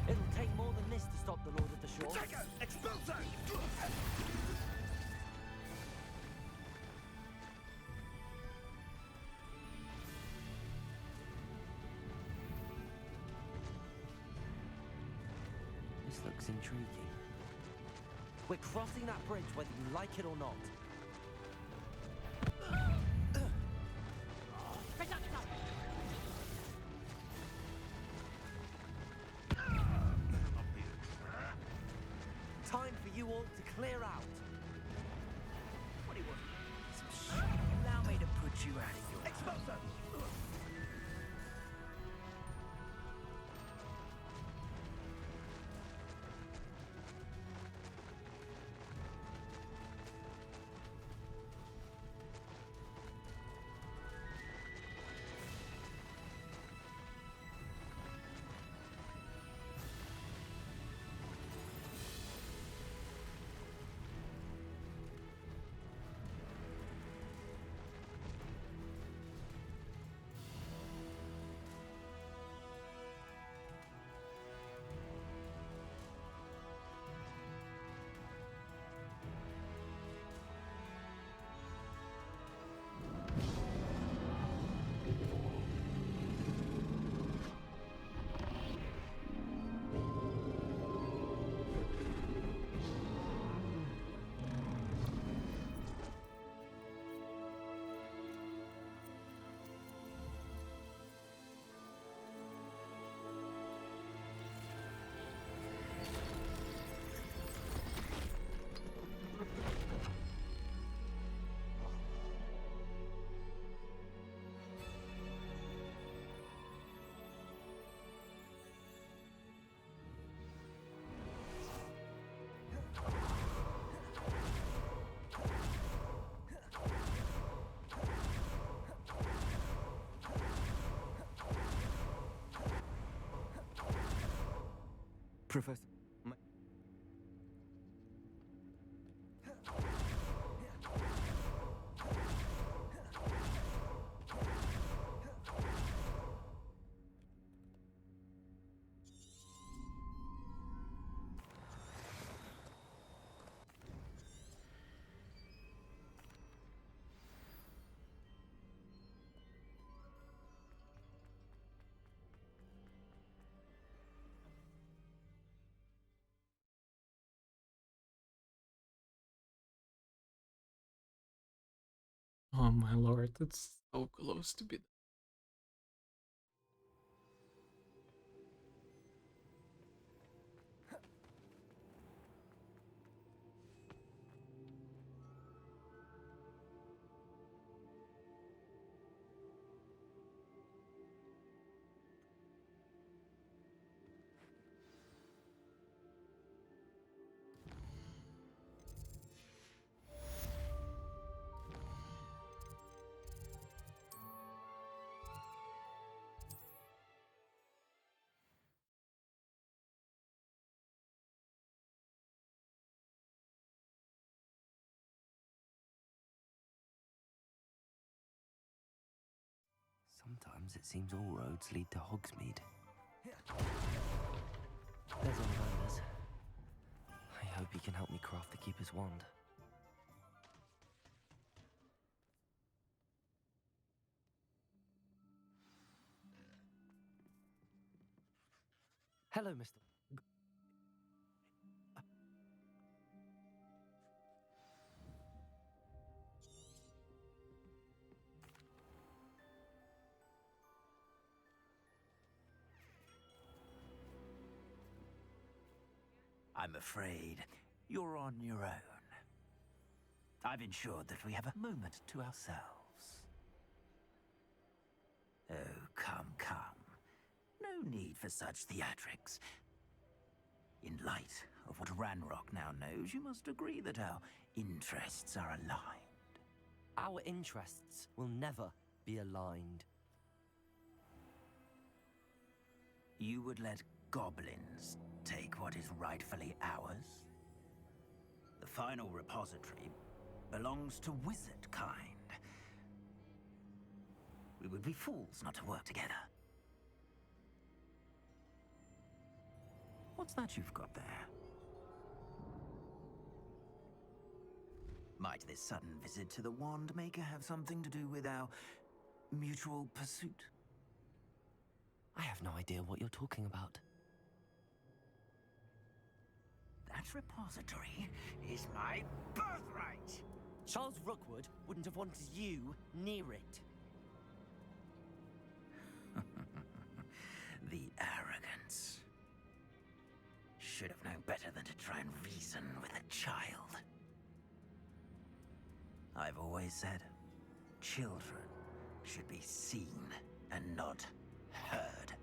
It'll take more than this to stop the Lord of the Shore. Attacker! Expulso! This looks intriguing. We're crossing that bridge whether you like it or not. Time for you all to clear out. What do you want? Some shit. Allow me to put you out of your... Expulso! Professor... Oh my lord, it's so close to be. Sometimes it seems all roads lead to Hogsmeade. There's Ollivanders. I hope he can help me craft the Keeper's wand. Hello, Mr. I'm afraid you're on your own. I've ensured that we have a moment to ourselves. Oh, come, come. No need for such theatrics. In light of what Ranrok now knows, you must agree that our interests are aligned. Our interests will never be aligned. You would let goblins take what is rightfully ours? The final repository belongs to wizard kind. We would be fools not to work together. What's that you've got there? Might this sudden visit to the Wand Maker have something to do with our mutual pursuit? I have no idea what you're talking about. That repository is my birthright! Charles Rookwood wouldn't have wanted you near it. The arrogance. Should have known better than to try and reason with a child. I've always said, children should be seen and not heard.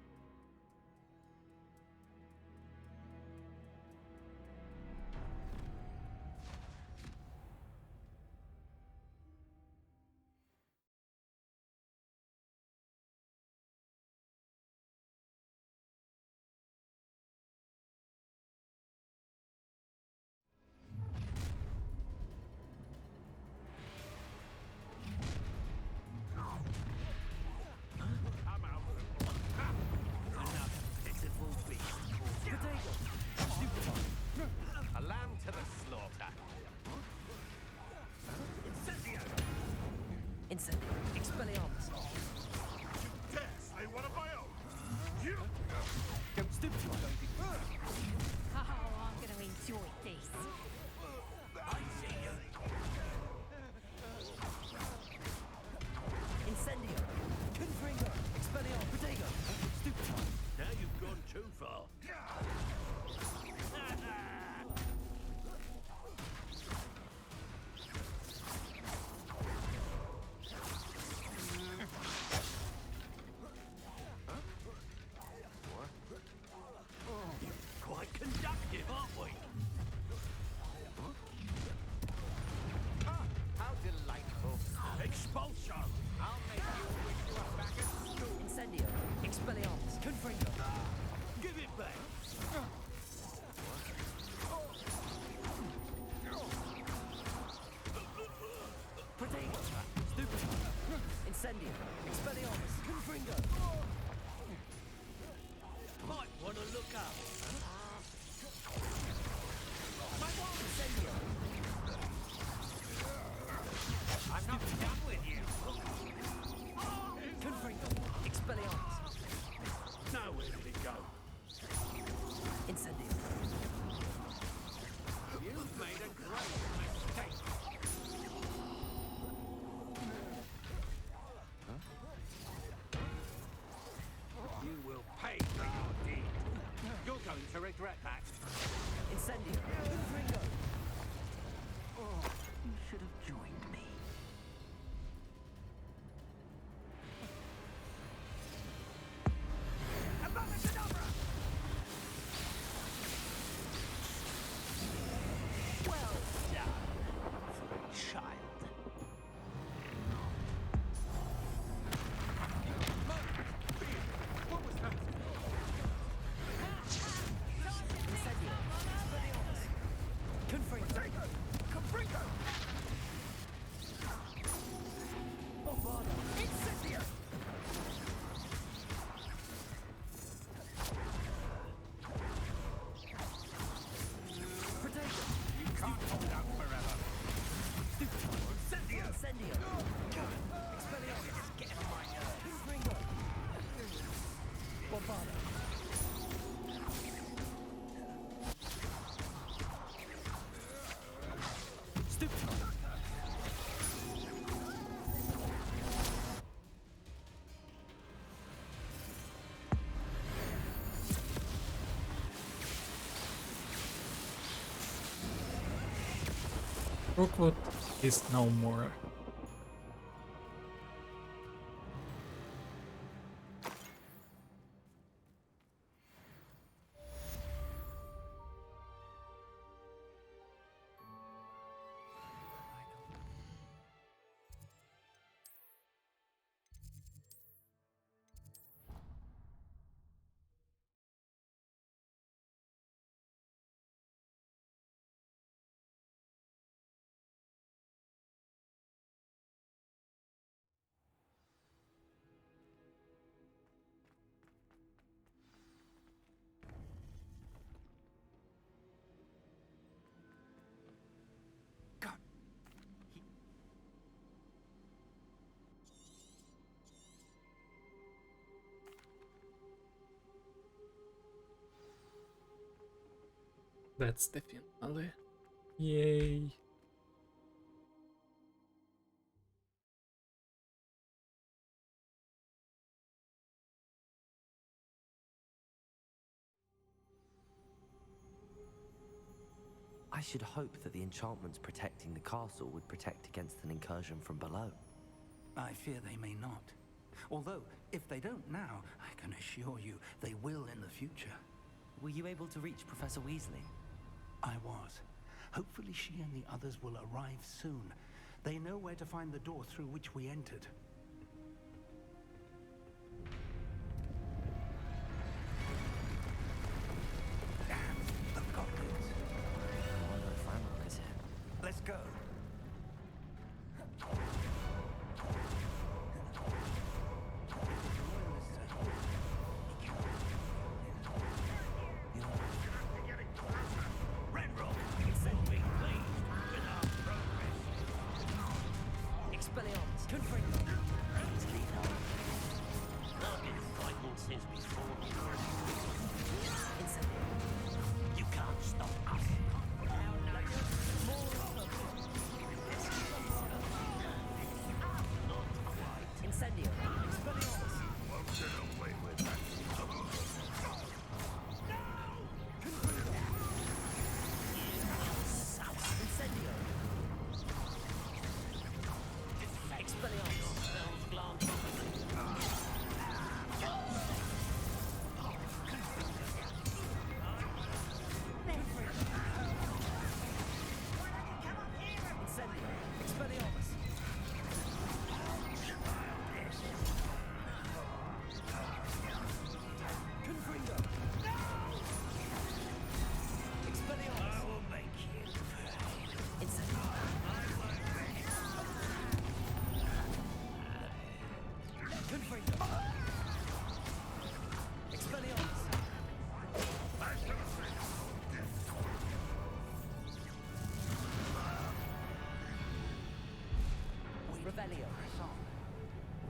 Rookwood is no more. That's the finale. Yay. I should hope that the enchantments protecting the castle would protect against an incursion from below. I fear they may not. Although, if they don't now, I can assure you they will in the future. Were you able to reach Professor Weasley? I was. Hopefully she and the others will arrive soon. They know where to find the door through which we entered. And the goblins. I wonder if Ranrok is here. Let's go.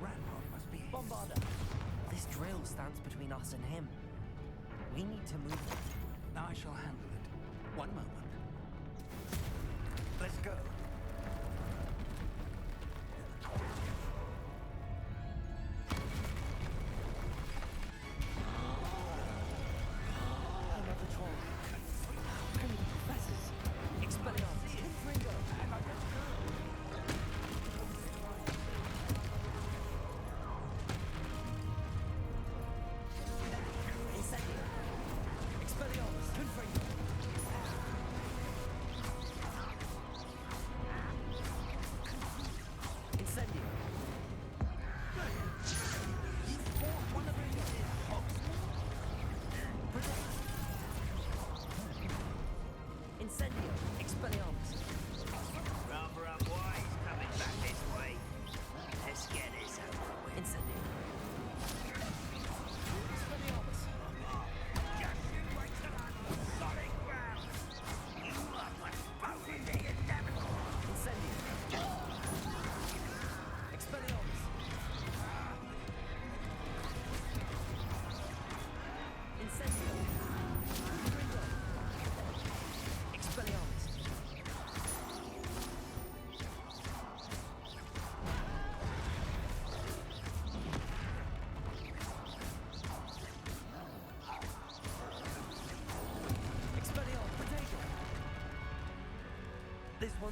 Ranrok must be Bombarda! This drill stands between us and him. We need to move it. I shall handle it. One moment. Let's go. Another troll. Only the professors. Expelliarmus. Confringo. Expelliarmus. Confringo.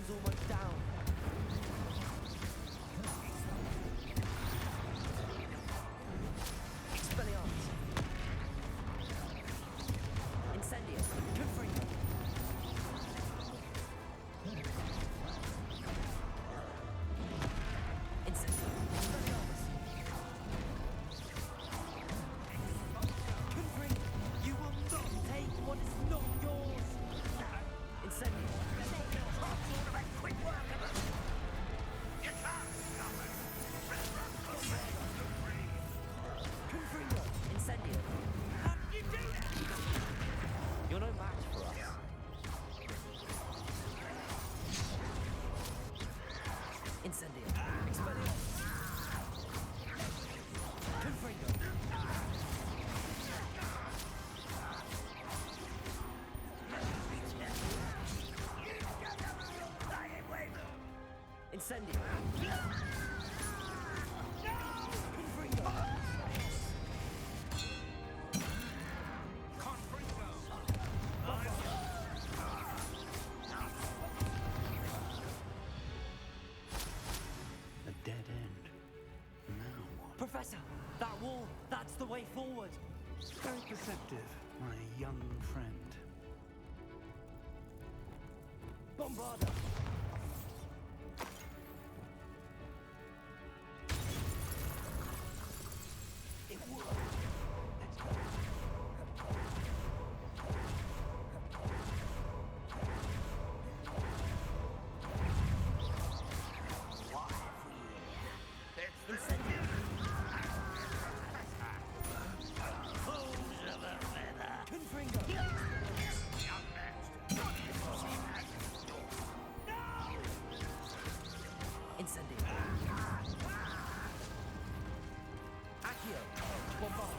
sun's almost down. Expelliarmus. Incendio. Confringo. Incendio. Expelliarmus. Confringo. You will not take what is not yours. Incendio. Quick work of it! You can't stop it! Confringo. Incendio. How did you do that? You're no match for us. Incendio. Expelliarmus. Confringo. Incendio. Confringo. A dead end. Now what? Professor, that wall, that's the way forward. Very perceptive, my young friend. Bombarda. It worked. Let's go. Incendio. Accio. Bombard.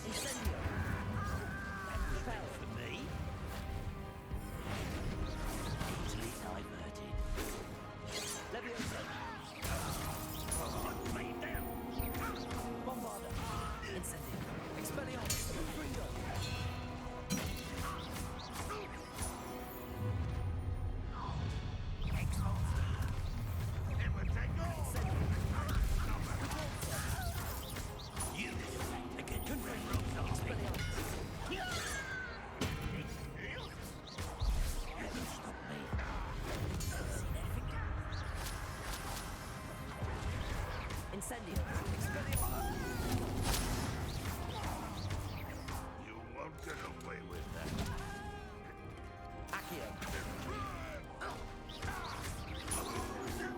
Incendio. Repel. For me? Easily diverted. Leviosa. Made them. Bombarda. Incendio. Expelliarmus. Confringo. It would take all. You against Ranrok. Expelliarmus. You stop me. Incendio. Expelliarmus. You won't get away with that. Accio.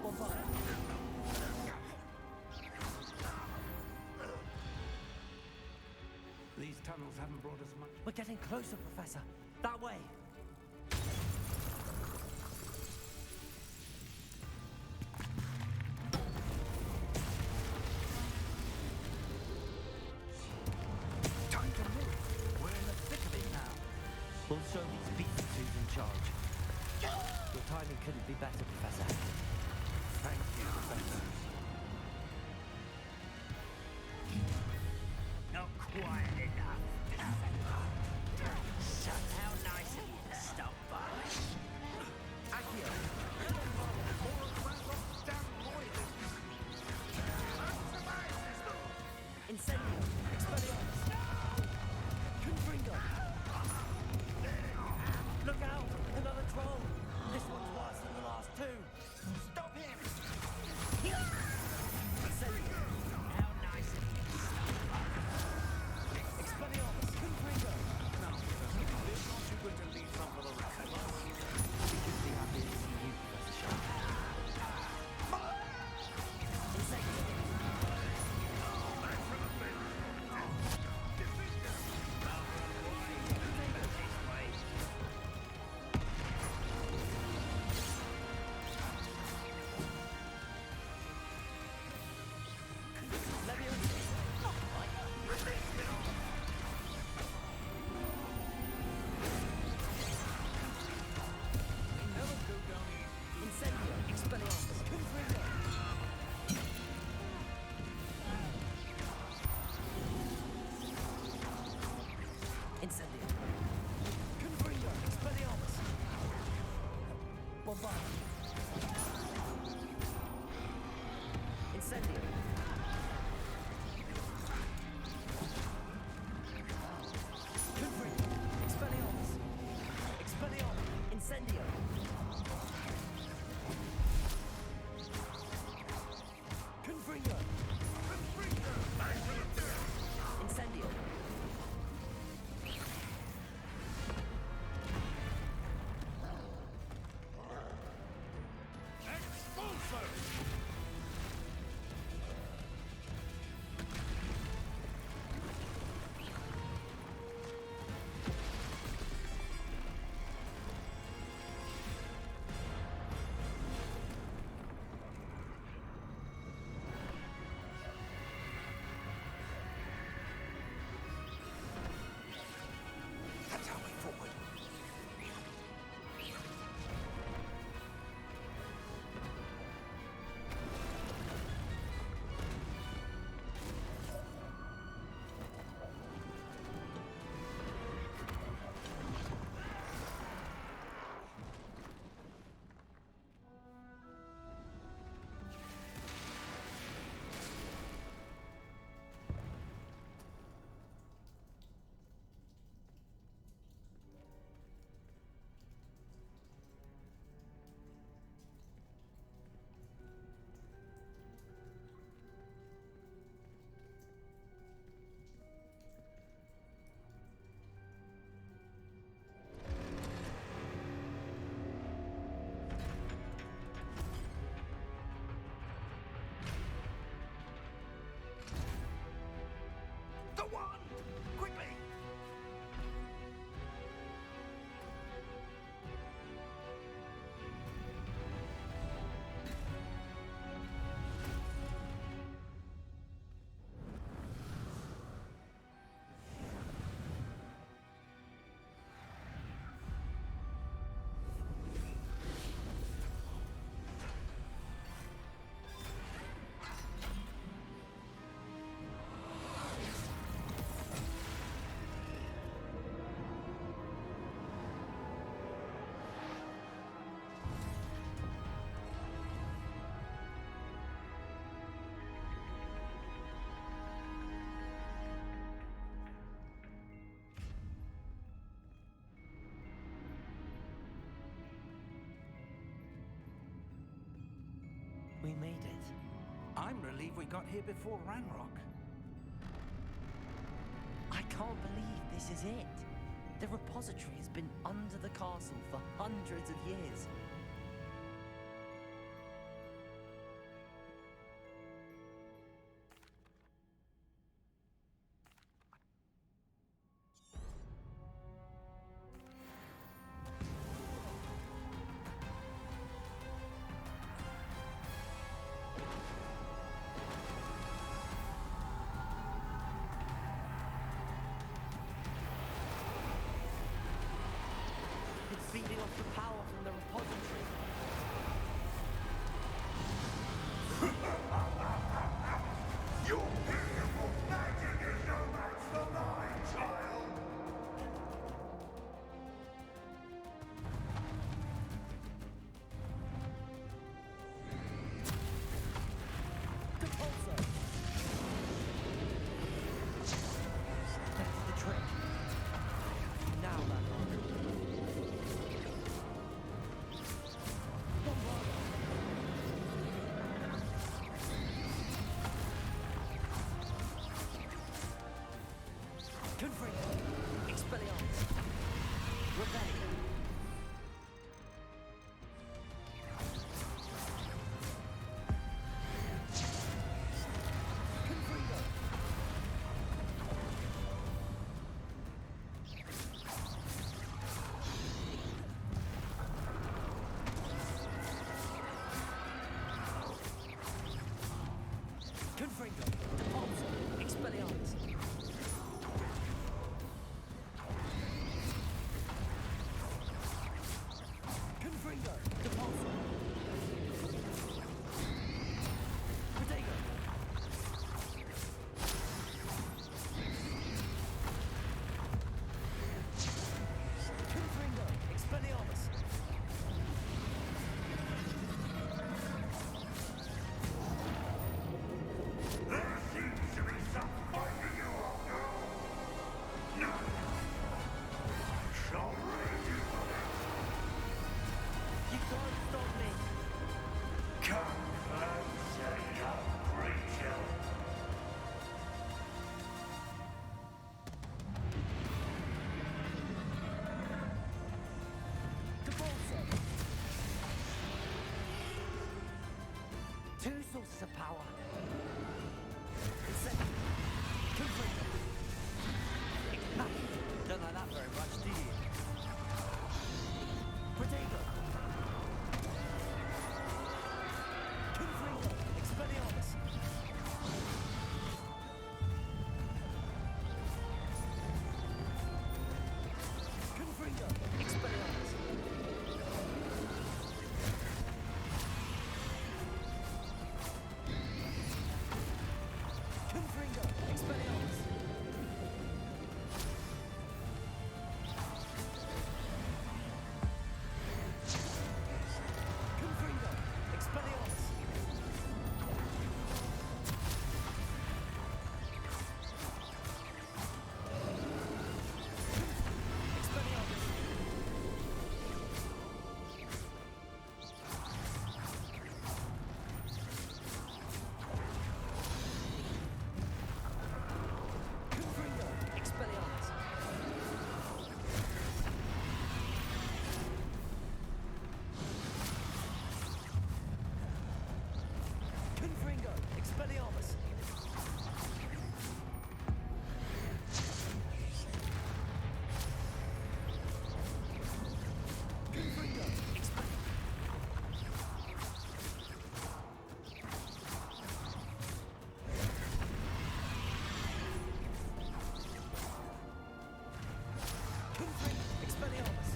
Bombarda. These tunnels haven't brought us much. We're getting closer, Professor. That way. Time to move. We're in the thick of it now. We'll show these beasts who's in charge. Your timing couldn't be better, Professor. Thank you, Professor. Not quite enough. So how nice of you to stop by. Accio. Incendio. Expelliarmus. Confringo. Look out! Another troll! This one's worse than the last two! We made it. I'm relieved we got here before Ranrok. I can't believe this is it. The repository has been under the castle for hundreds of years. It's feeding off the power from the repository. Your beautiful magic is no match for mine, child! That's the trick. Now, Ranrok. Confringo. Expelliarmus. Rebellion. Confringo. Confringo. Depulso. Expelliarmus. Confringo. Depulso. Protego. Confringo. Expelliarmus. There seems to be some fighting you after all. No. I shall raise you for it. You can't stop me. Come closer, young creature. Depulso. Two sources of power. Second. Confringo. Ha! Don't like that very much, do you? Protego. Confringo. Expelliarmus. Confringo. Expelliarmus. Confringo. Expelliarmus. Confringo. Expelliarmus. Expelliarmus. Confringo. Expelliarmus. Confringo. Expelliarmus. Confringo. Confringo. Expelliarmus.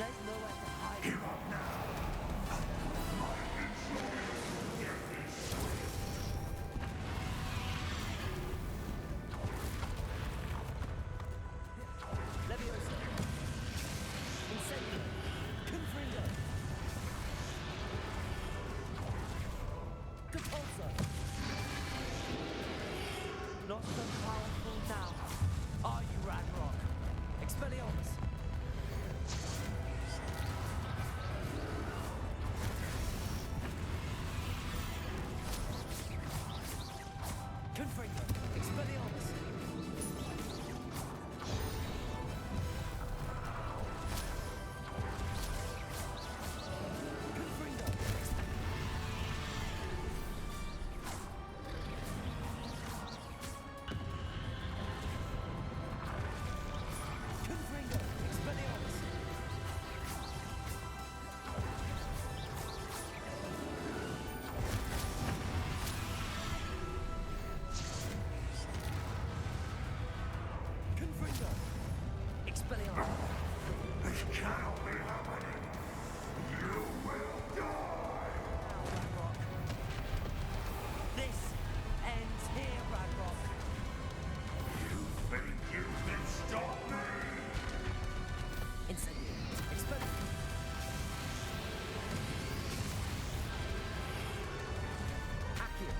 There's nowhere to hide. Give up now. Leviosa. Incendio. Confringo. Depulso. Not so powerful now. Are you, Ranrok? Expelliarmus. Confringo. Expelliarmus. Confringo. Confringo. Expelliarmus. Confringo. Expelliarmus. This cannot be happening. You will die. Ranrok. This ends here, Ranrok. You think you can stop me? Incendio. Expelliarmus. Accio.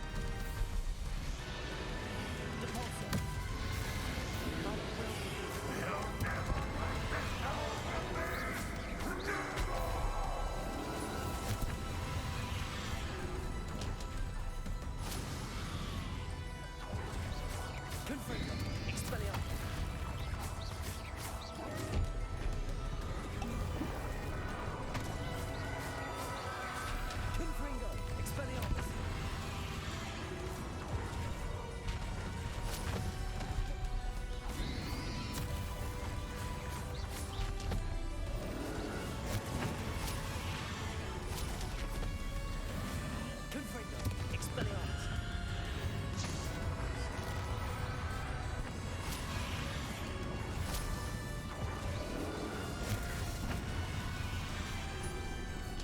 Depulso. Not will be. You'll never break this power from me. Never. Confringo. Expelliarmus. Confringo. Expelliarmus. Confringo. Expelliarmus.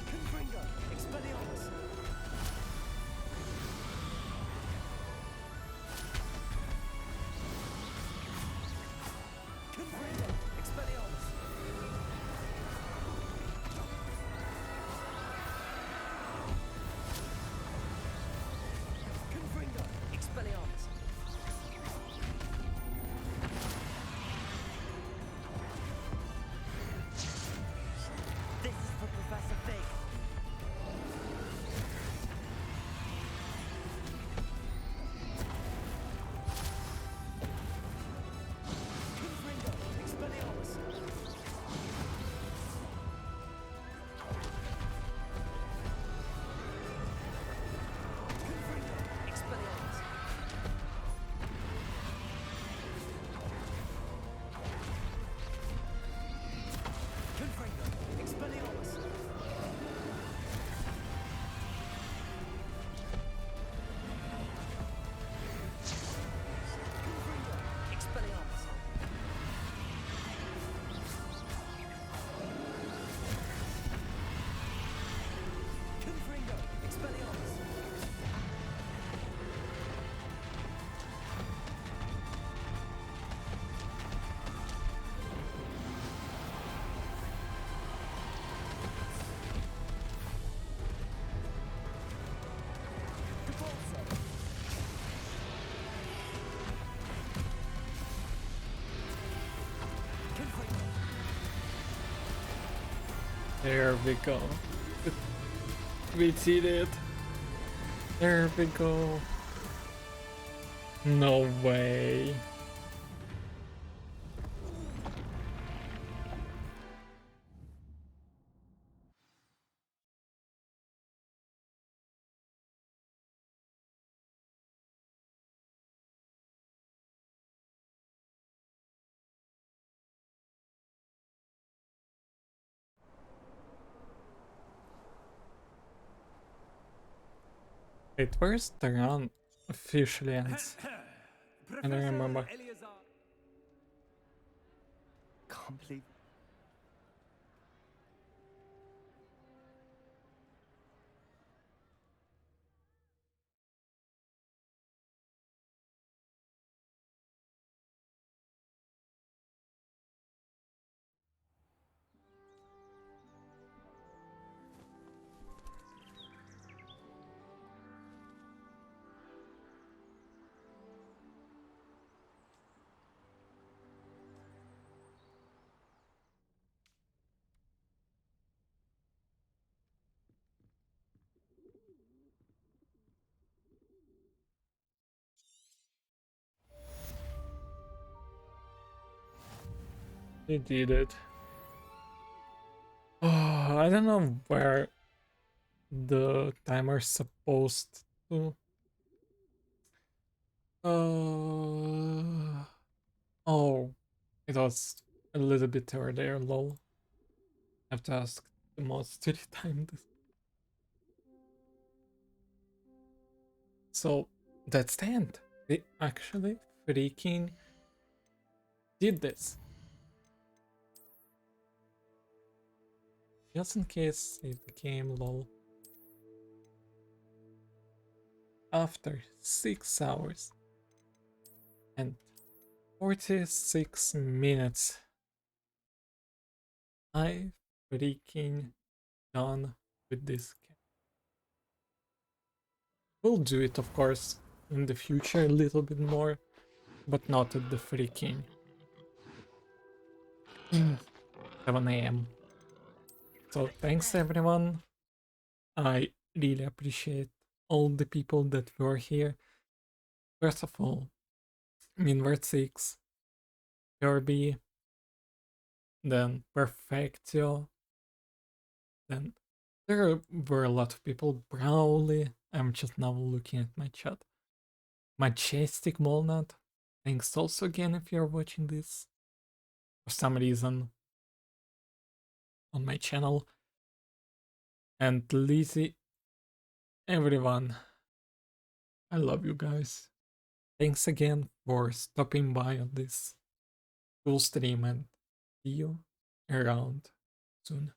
Confringo. Expelliarmus. Confringo. Expelliarmus. Confringo. Expelliarmus. This is for Professor Fig. Confringo. Expelliarmus. Confringo. Expelliarmus. Confringo. Expelliarmus. Confringo. Expelliarmus. Confringo. Expelliarmus. Depulso. Confringo. There we go. We did it. There we go. No way. Wait, where's the run officially ends? I don't remember. Can't believe. He did it. Oh, I don't know where the timer's supposed to. Oh, it was a little bit earlier, lol. I have to ask the mods to time this. So that's the end. They actually freaking did this. Just in case save the game, lol. After 6 hours and 46 minutes, I freaking done with this game. We'll do it, of course, in the future a little bit more, but not at the freaking 7 a.m. So thanks everyone. I really appreciate all the people that were here. First of all, Minvert6, Kirby, then Perfectio, then there were a lot of people. Brawly, I'm just now looking at my chat. Majestic Molnut, thanks also again if you're watching this for some reason on my channel. And Lizzie, everyone, I love you guys. Thanks again for stopping by on this cool stream and see you around soon.